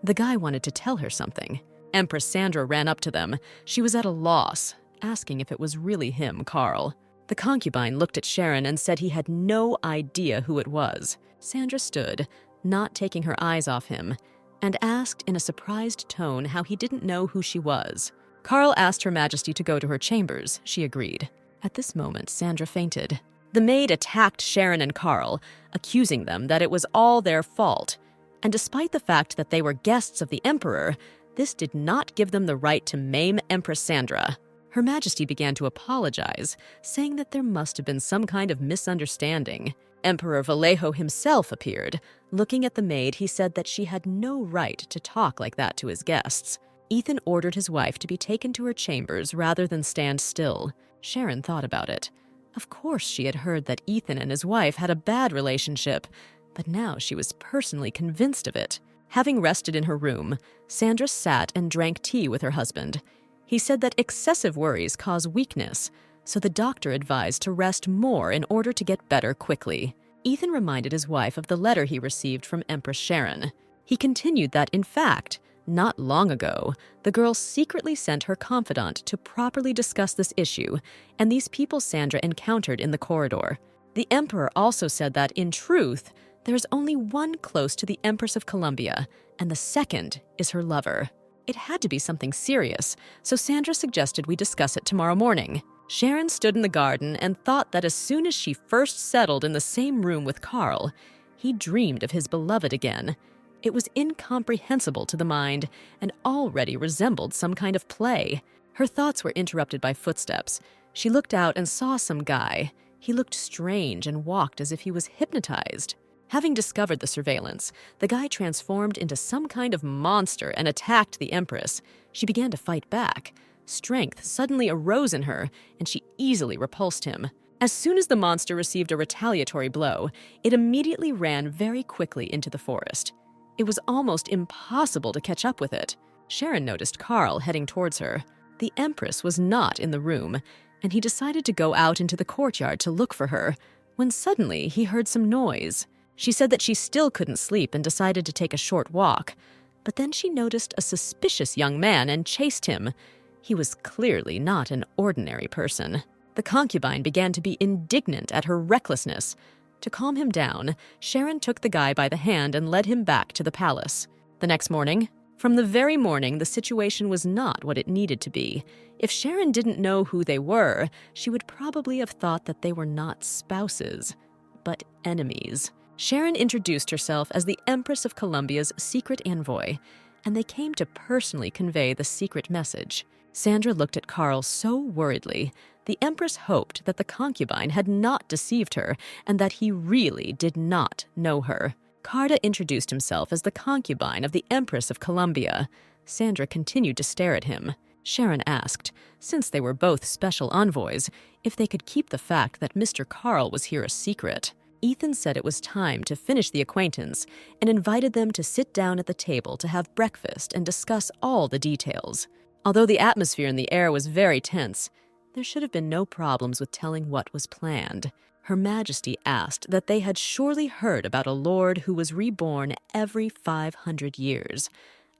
The guy wanted to tell her something. Empress Sandra ran up to them. She was at a loss, asking if it was really him, Carl. The concubine looked at Sharon and said he had no idea who it was. Sandra stood, not taking her eyes off him, and asked in a surprised tone how he didn't know who she was. Carl asked Her Majesty to go to her chambers. She agreed. At this moment, Sandra fainted. The maid attacked Sharon and Carl, accusing them that it was all their fault. And despite the fact that they were guests of the Emperor, this did not give them the right to maim Empress Sandra. Her Majesty began to apologize, saying that there must have been some kind of misunderstanding. Emperor Vallejo himself appeared. Looking at the maid, he said that she had no right to talk like that to his guests. Ethan ordered his wife to be taken to her chambers rather than stand still. Sharon thought about it. Of course she had heard that Ethan and his wife had a bad relationship, but now she was personally convinced of it. Having rested in her room, Sandra sat and drank tea with her husband. He said that excessive worries cause weakness, so the doctor advised to rest more in order to get better quickly. Ethan reminded his wife of the letter he received from Empress Sharon. He continued that, in fact, not long ago, the girl secretly sent her confidant to properly discuss this issue and these people Sandra encountered in the corridor. The Emperor also said that, in truth, there is only one close to the Empress of Columbia, and the second is her lover. It had to be something serious, so Sandra suggested we discuss it tomorrow morning. Sharon stood in the garden and thought that as soon as she first settled in the same room with Carl, he dreamed of his beloved again. It was incomprehensible to the mind and already resembled some kind of play. Her thoughts were interrupted by footsteps. She looked out and saw some guy. He looked strange and walked as if he was hypnotized. Having discovered the surveillance, the guy transformed into some kind of monster and attacked the Empress. She began to fight back. Strength suddenly arose in her, and she easily repulsed him. As soon as the monster received a retaliatory blow, it immediately ran very quickly into the forest. It was almost impossible to catch up with it. Sharon noticed Carl heading towards her. The Empress was not in the room, and he decided to go out into the courtyard to look for her, when suddenly he heard some noise. She said that she still couldn't sleep and decided to take a short walk. But then she noticed a suspicious young man and chased him. He was clearly not an ordinary person. The concubine began to be indignant at her recklessness. To calm him down, Sharon took the guy by the hand and led him back to the palace. The next morning, from the very morning, the situation was not what it needed to be. If Sharon didn't know who they were, she would probably have thought that they were not spouses, but enemies. Sharon introduced herself as the Empress of Columbia's secret envoy, and they came to personally convey the secret message. Sandra looked at Carl so worriedly. The Empress hoped that the concubine had not deceived her and that he really did not know her. Carda introduced himself as the concubine of the Empress of Columbia. Sandra continued to stare at him. Sharon asked, since they were both special envoys, if they could keep the fact that Mr. Carl was here a secret. Ethan said it was time to finish the acquaintance and invited them to sit down at the table to have breakfast and discuss all the details. Although the atmosphere in the air was very tense, there should have been no problems with telling what was planned. Her Majesty asked that they had surely heard about a lord who was reborn every 500 years.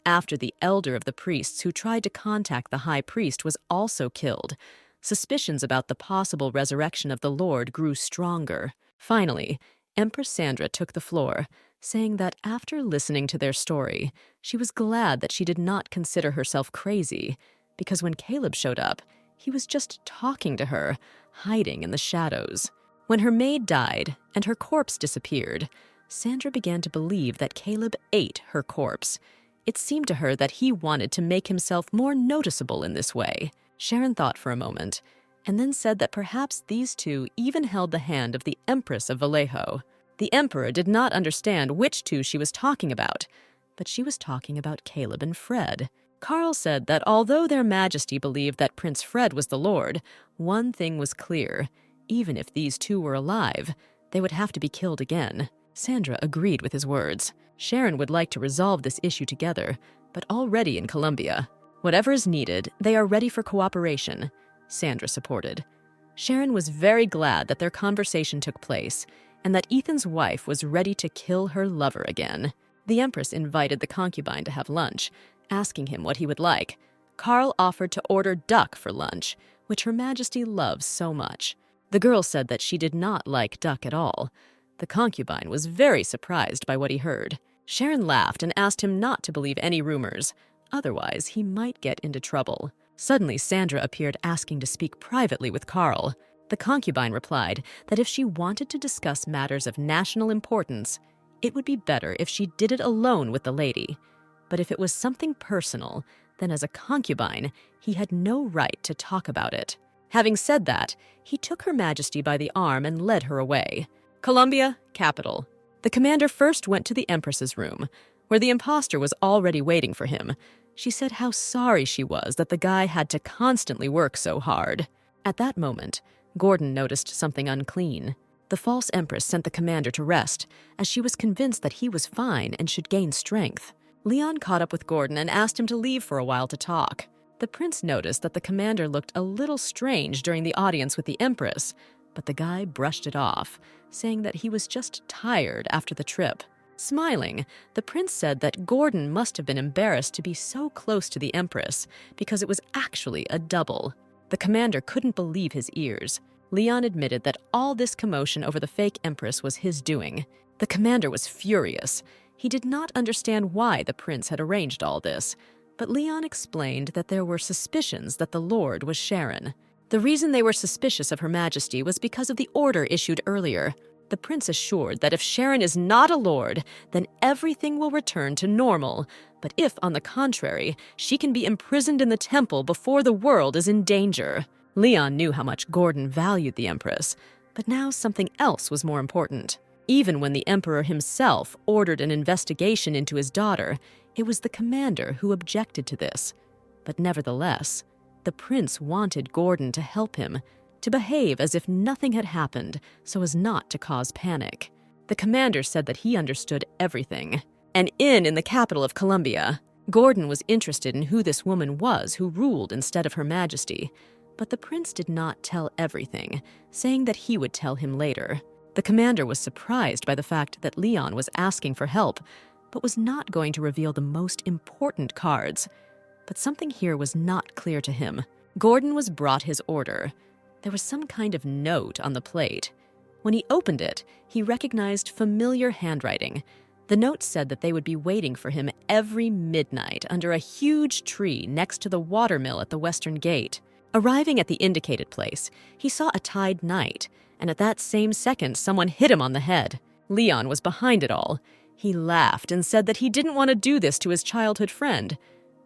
After the elder of the priests who tried to contact the high priest was also killed, suspicions about the possible resurrection of the lord grew stronger. Finally, Empress Sandra took the floor, saying that after listening to their story, she was glad that she did not consider herself crazy, because when Caleb showed up, he was just talking to her, hiding in the shadows. When her maid died and her corpse disappeared, Sandra began to believe that Caleb ate her corpse. It seemed to her that he wanted to make himself more noticeable in this way. Sharon thought for a moment, and then said that perhaps these two even held the hand of the Empress of Vallejo. The Emperor did not understand which two she was talking about, but she was talking about Caleb and Fred. Carl said that although their Majesty believed that Prince Fred was the Lord, one thing was clear. Even if these two were alive, they would have to be killed again. Sandra agreed with his words. Sharon would like to resolve this issue together, but already in Columbia. Whatever is needed, they are ready for cooperation, Sandra supported. Sharon was very glad that their conversation took place and that Ethan's wife was ready to kill her lover again. The Empress invited the concubine to have lunch, asking him what he would like. Carl offered to order duck for lunch, which Her Majesty loves so much. The girl said that she did not like duck at all. The concubine was very surprised by what he heard. Sharon laughed and asked him not to believe any rumors, otherwise he might get into trouble. Suddenly, Sandra appeared asking to speak privately with Carl. The concubine replied that if she wanted to discuss matters of national importance, it would be better if she did it alone with the lady. But if it was something personal, then as a concubine, he had no right to talk about it. Having said that, he took Her Majesty by the arm and led her away. Columbia, capital. The commander first went to the Empress's room, where the imposter was already waiting for him. She said how sorry she was that the guy had to constantly work so hard. At that moment, Gordon noticed something unclean. The false Empress sent the commander to rest, as she was convinced that he was fine and should gain strength. Leon caught up with Gordon and asked him to leave for a while to talk. The prince noticed that the commander looked a little strange during the audience with the Empress, but the guy brushed it off, saying that he was just tired after the trip. Smiling, the prince said that Gordon must have been embarrassed to be so close to the Empress because it was actually a double. The commander couldn't believe his ears. Leon admitted that all this commotion over the fake Empress was his doing. The commander was furious. He did not understand why the prince had arranged all this, but Leon explained that there were suspicions that the Lord was Sharon. The reason they were suspicious of Her Majesty was because of the order issued earlier. The prince assured that if Sharon is not a lord, then everything will return to normal. But if, on the contrary, she can be imprisoned in the temple before the world is in danger. Leon knew how much Gordon valued the Empress, but now something else was more important. Even when the Emperor himself ordered an investigation into his daughter, it was the commander who objected to this. But nevertheless, the prince wanted Gordon to help him, to behave as if nothing had happened so as not to cause panic. The commander said that he understood everything. An inn in the capital of Columbia. Gordon was interested in who this woman was who ruled instead of Her Majesty, but the prince did not tell everything, saying that he would tell him later. The commander was surprised by the fact that Leon was asking for help, but was not going to reveal the most important cards. But something here was not clear to him. Gordon was brought his order. There was some kind of note on the plate. When he opened it, he recognized familiar handwriting. The note said that they would be waiting for him every midnight under a huge tree next to the watermill at the western gate. Arriving at the indicated place, he saw a tied knight, and at that same second someone hit him on the head. Leon was behind it all. He laughed and said that he didn't want to do this to his childhood friend.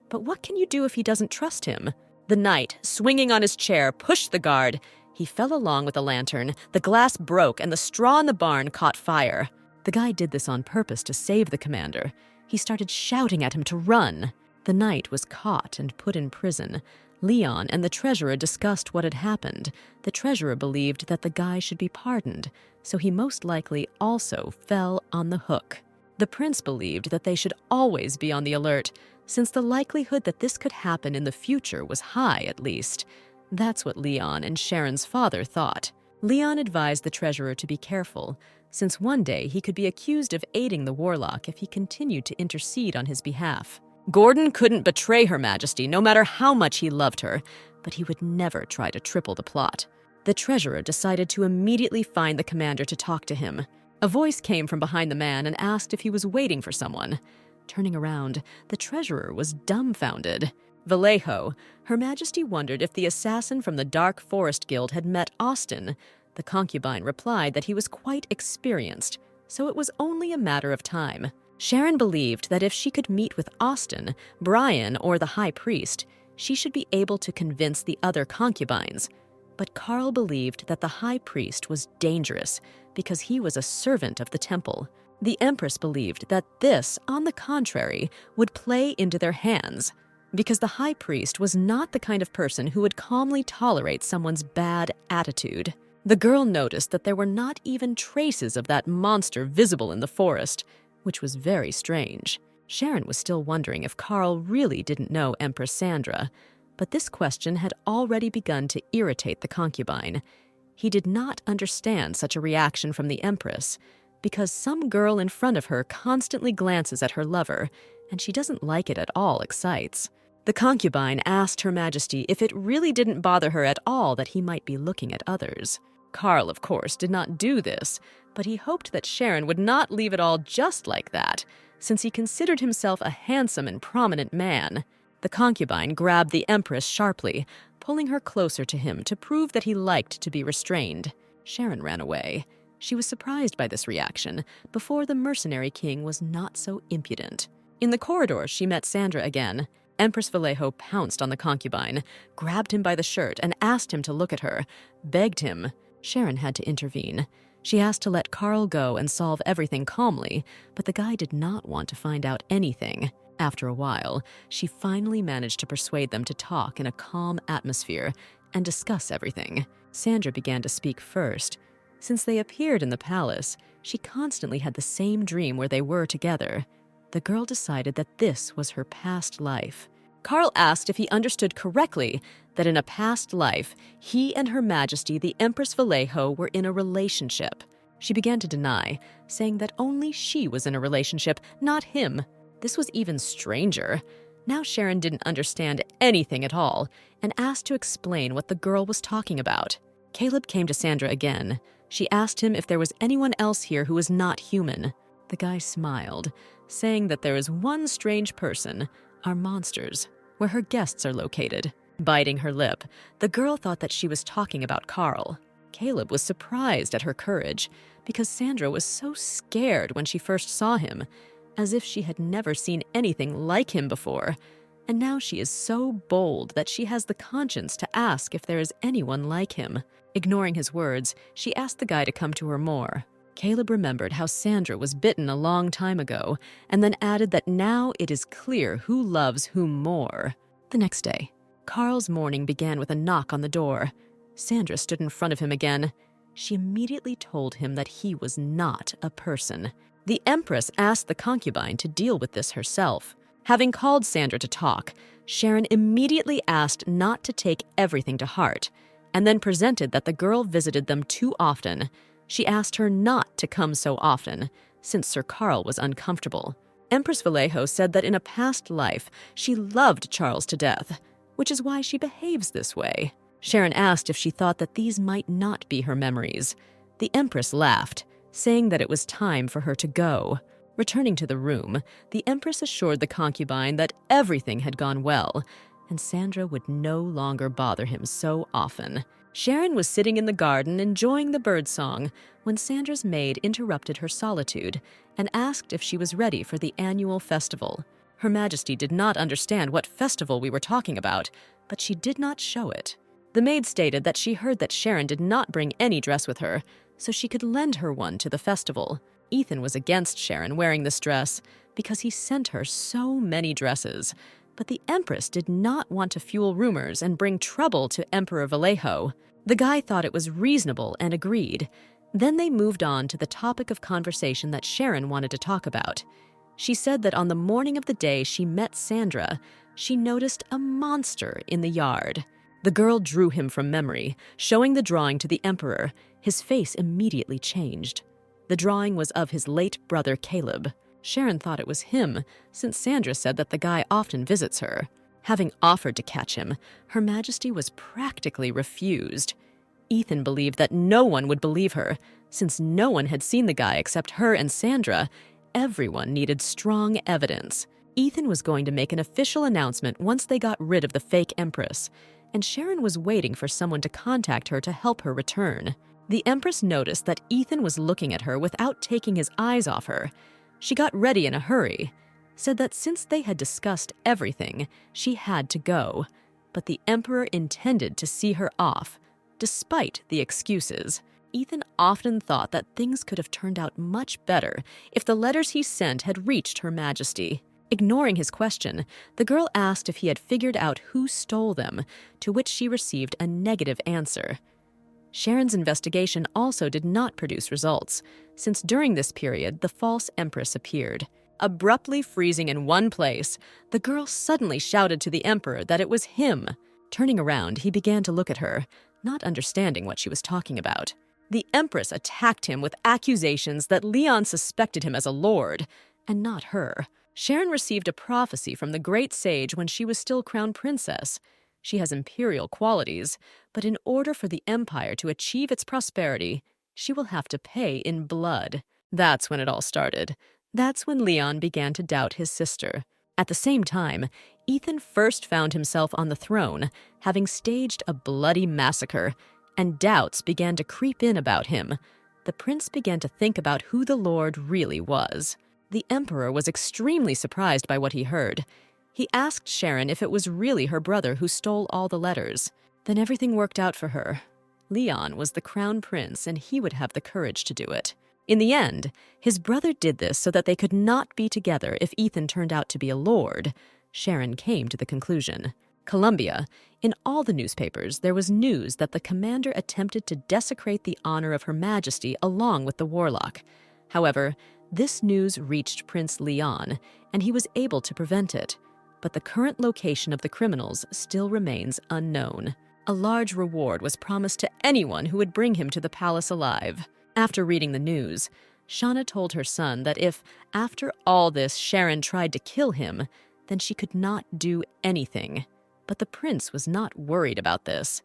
But what can you do if he doesn't trust him? The knight, swinging on his chair, pushed the guard. He fell along with the lantern, the glass broke, and the straw in the barn caught fire. The guy did this on purpose to save the commander. He started shouting at him to run. The knight was caught and put in prison. Leon and the treasurer discussed what had happened. The treasurer believed that the guy should be pardoned, so he most likely also fell on the hook. The prince believed that they should always be on the alert, since the likelihood that this could happen in the future was high, at least. That's what Leon and Sharon's father thought. Leon advised the treasurer to be careful, since one day he could be accused of aiding the warlock if he continued to intercede on his behalf. Gordon couldn't betray Her Majesty, no matter how much he loved her, but he would never try to triple the plot. The treasurer decided to immediately find the commander to talk to him. A voice came from behind the man and asked if he was waiting for someone. Turning around, the treasurer was dumbfounded. Vallejo, Her Majesty wondered if the assassin from the Dark Forest Guild had met Austin. The concubine replied that he was quite experienced, so it was only a matter of time. Sharon believed that if she could meet with Austin, Brian, or the high priest, she should be able to convince the other concubines. But Carl believed that the high priest was dangerous because he was a servant of the temple. The Empress believed that this, on the contrary, would play into their hands, because the high priest was not the kind of person who would calmly tolerate someone's bad attitude. The girl noticed that there were not even traces of that monster visible in the forest, which was very strange. Sharon was still wondering if Carl really didn't know Empress Sandra, but this question had already begun to irritate the concubine. He did not understand such a reaction from the Empress, because some girl in front of her constantly glances at her lover, and she doesn't like it at all excites. The concubine asked Her Majesty if it really didn't bother her at all that he might be looking at others. Carl, of course, did not do this, but he hoped that Sharon would not leave it all just like that, since he considered himself a handsome and prominent man. The concubine grabbed the Empress sharply, pulling her closer to him to prove that he liked to be restrained. Sharon ran away. She was surprised by this reaction. Before, the mercenary king was not so impudent. In the corridor, she met Sandra again. Empress Vallejo pounced on the concubine, grabbed him by the shirt, and asked him to look at her, begged him. Sharon had to intervene. She asked to let Carl go and solve everything calmly, but the guy did not want to find out anything. After a while, she finally managed to persuade them to talk in a calm atmosphere and discuss everything. Sandra began to speak first. Since they appeared in the palace, she constantly had the same dream where they were together. The girl decided that this was her past life. Carl asked if he understood correctly that in a past life, he and Her Majesty the Empress Vallejo were in a relationship. She began to deny, saying that only she was in a relationship, not him. This was even stranger. Now Sharon didn't understand anything at all and asked to explain what the girl was talking about. Caleb came to Sandra again. She asked him if there was anyone else here who was not human. The guy smiled, saying that there is one strange person, our monsters, where her guests are located. Biting her lip, the girl thought that she was talking about Carl. Caleb was surprised at her courage, because Sandra was so scared when she first saw him, as if she had never seen anything like him before, and now she is so bold that she has the conscience to ask if there is anyone like him. Ignoring his words, she asked the guy to come to her more. Caleb remembered how Sandra was bitten a long time ago, and then added that now it is clear who loves whom more. The next day, Carl's morning began with a knock on the door. Sandra stood in front of him again. She immediately told him that he was not a person. The Empress asked the concubine to deal with this herself. Having called Sandra to talk, Sharon immediately asked not to take everything to heart, and then presented that the girl visited them too often. She asked her not to come so often, since Sir Carl was uncomfortable. Empress Vallejo said that in a past life, she loved Charles to death, which is why she behaves this way. Sharon asked if she thought that these might not be her memories. The Empress laughed, saying that it was time for her to go. Returning to the room, the Empress assured the concubine that everything had gone well, and Sandra would no longer bother him so often. Sharon was sitting in the garden enjoying the birdsong when Sandra's maid interrupted her solitude and asked if she was ready for the annual festival. Her Majesty did not understand what festival we were talking about, but she did not show it. The maid stated that she heard that Sharon did not bring any dress with her, so she could lend her one to the festival. Ethan was against Sharon wearing this dress because he sent her so many dresses, but the Empress did not want to fuel rumors and bring trouble to Emperor Vallejo. The guy thought it was reasonable and agreed. Then they moved on to the topic of conversation that Sharon wanted to talk about. She said that on the morning of the day she met Sandra, she noticed a monster in the yard. The girl drew him from memory, showing the drawing to the Emperor. His face immediately changed. The drawing was of his late brother Caleb. Sharon thought it was him, since Sandra said that the guy often visits her. Having offered to catch him, Her Majesty was practically refused. Ethan believed that no one would believe her. Since no one had seen the guy except her and Sandra, everyone needed strong evidence. Ethan was going to make an official announcement once they got rid of the fake Empress, and Sharon was waiting for someone to contact her to help her return. The Empress noticed that Ethan was looking at her without taking his eyes off her. She got ready in a hurry, said that since they had discussed everything, she had to go. But the Emperor intended to see her off, despite the excuses. Ethan often thought that things could have turned out much better if the letters he sent had reached Her Majesty. Ignoring his question, the girl asked if he had figured out who stole them, to which she received a negative answer. Sharon's investigation also did not produce results, since during this period the false Empress appeared. Abruptly freezing in one place, the girl suddenly shouted to the Emperor that it was him. Turning around, he began to look at her, not understanding what she was talking about. The Empress attacked him with accusations that Leon suspected him as a lord, and not her. Sharon received a prophecy from the great sage when she was still crown princess. She has imperial qualities, but in order for the empire to achieve its prosperity, she will have to pay in blood. That's when it all started. That's when Leon began to doubt his sister. At the same time, Ethan first found himself on the throne, having staged a bloody massacre, and doubts began to creep in about him. The prince began to think about who the Lord really was. The Emperor was extremely surprised by what he heard. He asked Sharon if it was really her brother who stole all the letters. Then everything worked out for her. Leon was the crown prince, and he would have the courage to do it. In the end, his brother did this so that they could not be together if Ethan turned out to be a lord. Sharon came to the conclusion. Columbia, in all the newspapers, there was news that the commander attempted to desecrate the honor of Her Majesty along with the warlock. However, this news reached Prince Leon, and he was able to prevent it. But the current location of the criminals still remains unknown. A large reward was promised to anyone who would bring him to the palace alive. After reading the news, Shauna told her son that if, after all this, Sharon tried to kill him, then she could not do anything. But the prince was not worried about this.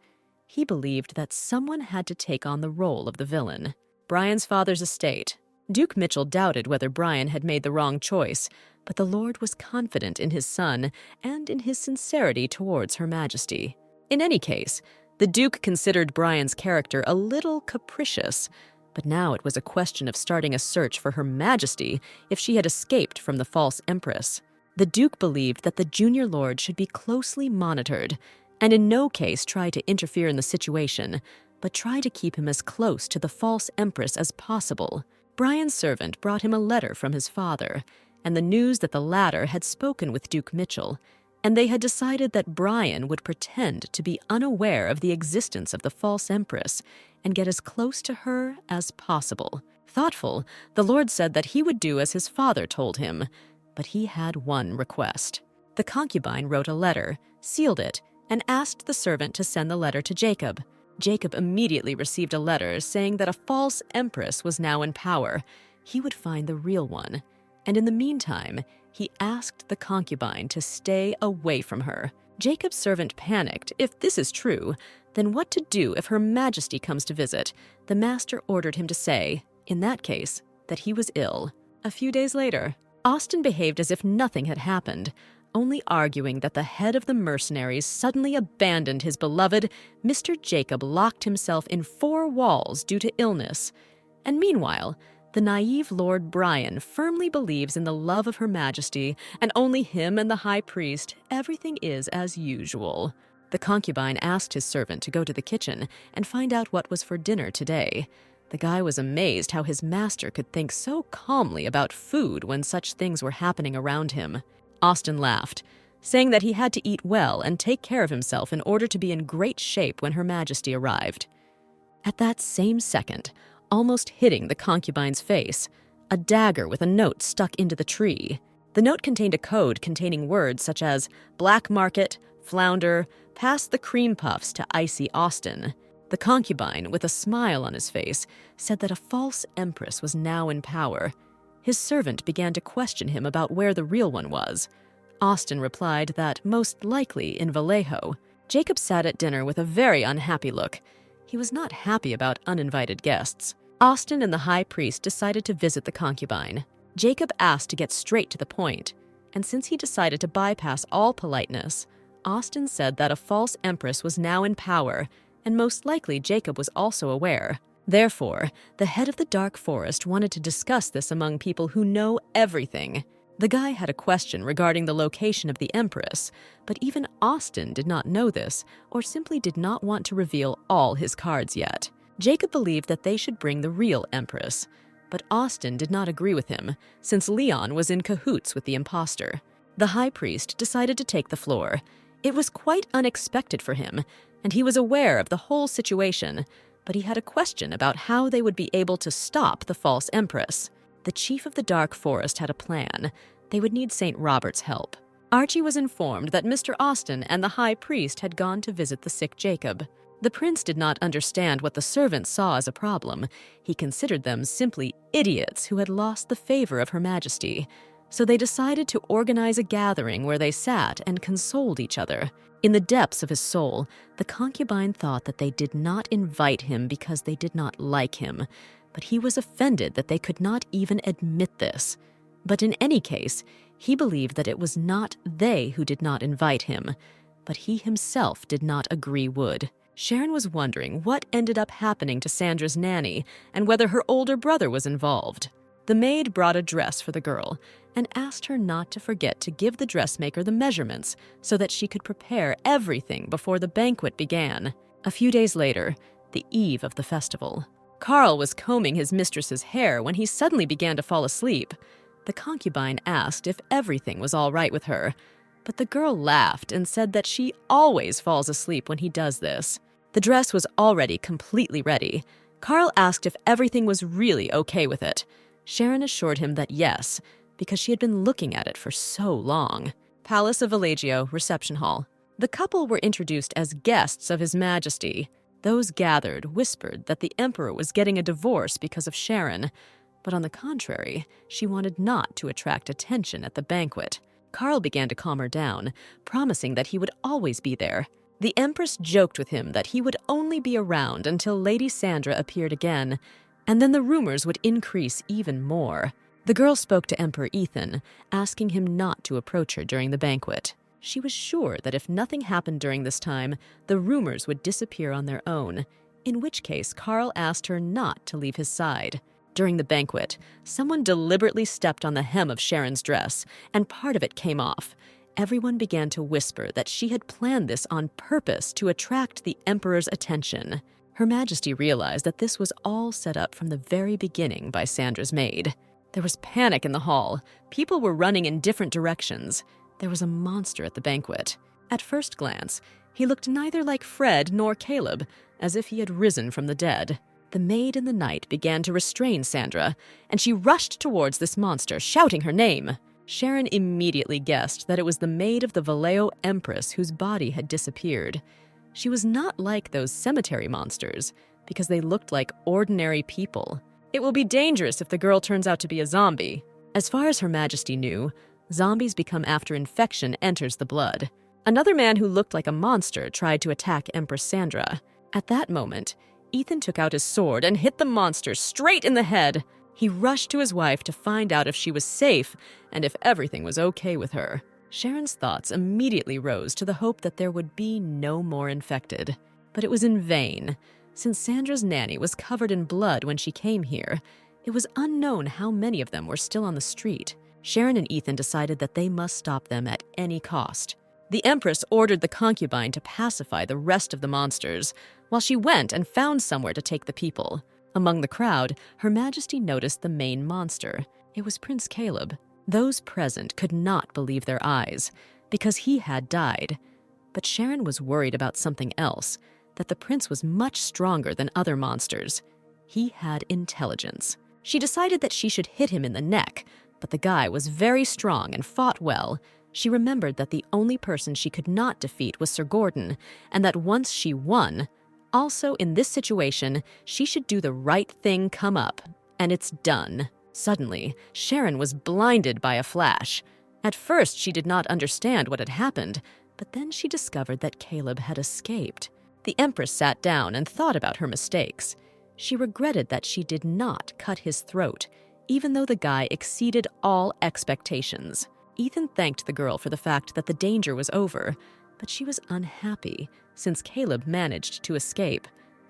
He believed that someone had to take on the role of the villain. Brian's father's estate. Duke Mitchell doubted whether Brian had made the wrong choice, but the Lord was confident in his son and in his sincerity towards Her Majesty. In any case, the Duke considered Brian's character a little capricious, but now it was a question of starting a search for Her Majesty if she had escaped from the false Empress. The Duke believed that the junior lord should be closely monitored, and in no case try to interfere in the situation, but try to keep him as close to the false Empress as possible. Brian's servant brought him a letter from his father, and the news that the latter had spoken with Duke Mitchell, and they had decided that Brian would pretend to be unaware of the existence of the false Empress and get as close to her as possible. Thoughtful, the Lord said that he would do as his father told him, but he had one request. The concubine wrote a letter, sealed it, and asked the servant to send the letter to Jacob. Jacob immediately received a letter saying that a false empress was now in power. He would find the real one. And in the meantime, he asked the concubine to stay away from her. Jacob's servant panicked. If this is true, then what to do if Her Majesty comes to visit? The master ordered him to say, in that case, that he was ill. A few days later, Austen behaved as if nothing had happened, only arguing that the head of the mercenaries suddenly abandoned his beloved. Mr. Jacob locked himself in 4 walls due to illness. And meanwhile, the naive Lord Brian firmly believes in the love of Her Majesty, and only him and the high priest, everything is as usual. The concubine asked his servant to go to the kitchen and find out what was for dinner today. The guy was amazed how his master could think so calmly about food when such things were happening around him. Austen laughed, saying that he had to eat well and take care of himself in order to be in great shape when Her Majesty arrived. At that same second, almost hitting the concubine's face, a dagger with a note stuck into the tree. The note contained a code containing words such as black market, flounder, pass the cream puffs to icy Austen. The concubine, with a smile on his face, said that a false empress was now in power. His servant began to question him about where the real one was. Austen replied that most likely in Vallejo. Jacob sat at dinner with a very unhappy look. He was not happy about uninvited guests. Austen and the high priest decided to visit the concubine. Jacob asked to get straight to the point, and since he decided to bypass all politeness, Austen said that a false empress was now in power, and most likely Jacob was also aware. Therefore, the head of the Dark Forest wanted to discuss this among people who know everything. The guy had a question regarding the location of the Empress, but even Austen did not know this, or simply did not want to reveal all his cards yet. Jacob believed that they should bring the real Empress, but Austen did not agree with him, since Leon was in cahoots with the impostor. The high priest decided to take the floor. It was quite unexpected for him, and he was aware of the whole situation, but he had a question about how they would be able to stop the false empress. The chief of the Dark Forest had a plan. They would need St. Robert's help. Archie was informed that Mr. Austen and the high priest had gone to visit the sick Jacob. The prince did not understand what the servants saw as a problem. He considered them simply idiots who had lost the favor of Her Majesty. So they decided to organize a gathering where they sat and consoled each other. In the depths of his soul, the concubine thought that they did not invite him because they did not like him, but he was offended that they could not even admit this. But in any case, he believed that it was not they who did not invite him, but he himself did not agree would. Sharon was wondering what ended up happening to Sandra's nanny and whether her older brother was involved. The maid brought a dress for the girl and asked her not to forget to give the dressmaker the measurements so that she could prepare everything before the banquet began. A few days later, the eve of the festival, Carl was combing his mistress's hair when he suddenly began to fall asleep. The concubine asked if everything was all right with her, but the girl laughed and said that she always falls asleep when he does this. The dress was already completely ready. Carl asked if everything was really okay with it. Sharon assured him that yes, because she had been looking at it for so long. Palace of Vallejo, reception hall. The couple were introduced as guests of His Majesty. Those gathered whispered that the emperor was getting a divorce because of Sharon, but on the contrary, she wanted not to attract attention at the banquet. Carl began to calm her down, promising that he would always be there. The Empress joked with him that he would only be around until Lady Sandra appeared again, and then the rumors would increase even more. The girl spoke to Emperor Ethan, asking him not to approach her during the banquet. She was sure that if nothing happened during this time, the rumors would disappear on their own, in which case Carl asked her not to leave his side. During the banquet, someone deliberately stepped on the hem of Sharon's dress, and part of it came off. Everyone began to whisper that she had planned this on purpose to attract the emperor's attention. Her Majesty realized that this was all set up from the very beginning by Sandra's maid. There was panic in the hall. People were running in different directions. There was a monster at the banquet. At first glance, he looked neither like Fred nor Caleb, as if he had risen from the dead. The maid in the night began to restrain Sandra, and she rushed towards this monster, shouting her name. Sharon immediately guessed that it was the maid of the Vallejo Empress whose body had disappeared. She was not like those cemetery monsters, because they looked like ordinary people. It will be dangerous if the girl turns out to be a zombie. As far as Her Majesty knew, zombies become after infection enters the blood. Another man who looked like a monster tried to attack Empress Sandra. At that moment, Ethan took out his sword and hit the monster straight in the head. He rushed to his wife to find out if she was safe and if everything was okay with her. Sharon's thoughts immediately rose to the hope that there would be no more infected. But it was in vain. Since Sandra's nanny was covered in blood when she came here, it was unknown how many of them were still on the street. Sharon and Ethan decided that they must stop them at any cost. The Empress ordered the concubine to pacify the rest of the monsters, while she went and found somewhere to take the people. Among the crowd, Her Majesty noticed the main monster. It was Prince Caleb. Those present could not believe their eyes, because he had died. But Sharon was worried about something else, that the prince was much stronger than other monsters. He had intelligence. She decided that she should hit him in the neck, but the guy was very strong and fought well. She remembered that the only person she could not defeat was Sir Gordon, and that once she won, also in this situation, she should do the right thing come up. And it's done. Suddenly, Sharon was blinded by a flash. At first, she did not understand what had happened, but then she discovered that Caleb had escaped. The Empress sat down and thought about her mistakes. She regretted that she did not cut his throat, even though the guy exceeded all expectations. Ethan thanked the girl for the fact that the danger was over, but she was unhappy since Caleb managed to escape.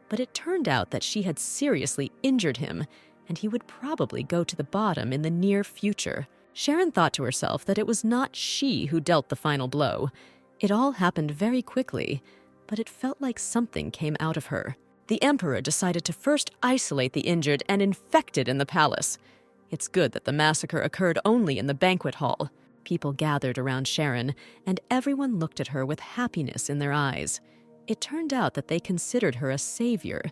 But it turned out that she had seriously injured him, and he would probably go to the bottom in the near future. Sharon thought to herself that it was not she who dealt the final blow. It all happened very quickly, but it felt like something came out of her. The Emperor decided to first isolate the injured and infected in the palace. It's good that the massacre occurred only in the banquet hall. People gathered around Sharon, and everyone looked at her with happiness in their eyes. It turned out that they considered her a savior,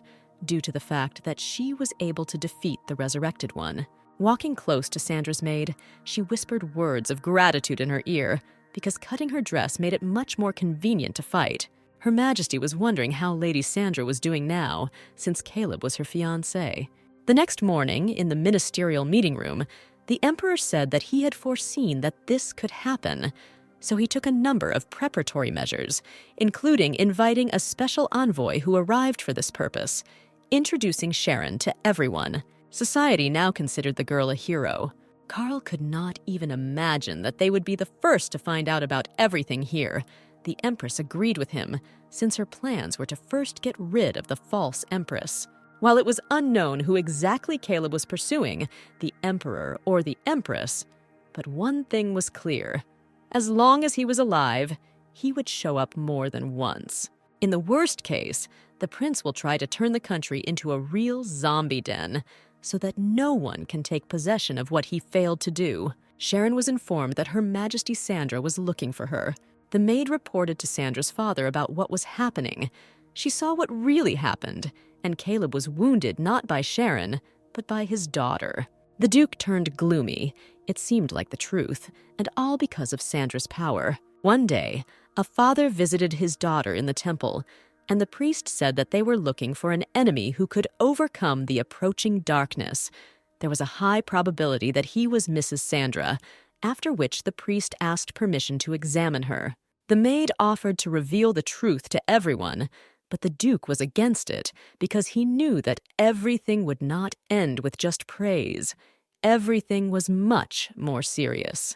due to the fact that she was able to defeat the resurrected one. Walking close to Sandra's maid, she whispered words of gratitude in her ear, because cutting her dress made it much more convenient to fight. Her Majesty was wondering how Lady Sandra was doing now, since Caleb was her fiancé. The next morning, in the ministerial meeting room, the Emperor said that he had foreseen that this could happen, so he took a number of preparatory measures, including inviting a special envoy who arrived for this purpose, introducing Sharon to everyone. Society now considered the girl a hero. Carl could not even imagine that they would be the first to find out about everything here. The Empress agreed with him, since her plans were to first get rid of the false Empress. While it was unknown who exactly Caleb was pursuing, the Emperor or the Empress, but one thing was clear. As long as he was alive, he would show up more than once. In the worst case, the prince will try to turn the country into a real zombie den, so that no one can take possession of what he failed to do. Sharon was informed that Her Majesty Sandra was looking for her. The maid reported to Sandra's father about what was happening. She saw what really happened, and Caleb was wounded not by Sharon, but by his daughter. The Duke turned gloomy. It seemed like the truth, and all because of Sandra's power. One day, a father visited his daughter in the temple, and the priest said that they were looking for an enemy who could overcome the approaching darkness. There was a high probability that he was Mrs. Sandra, after which the priest asked permission to examine her. The maid offered to reveal the truth to everyone, but the Duke was against it because he knew that everything would not end with just praise. Everything was much more serious.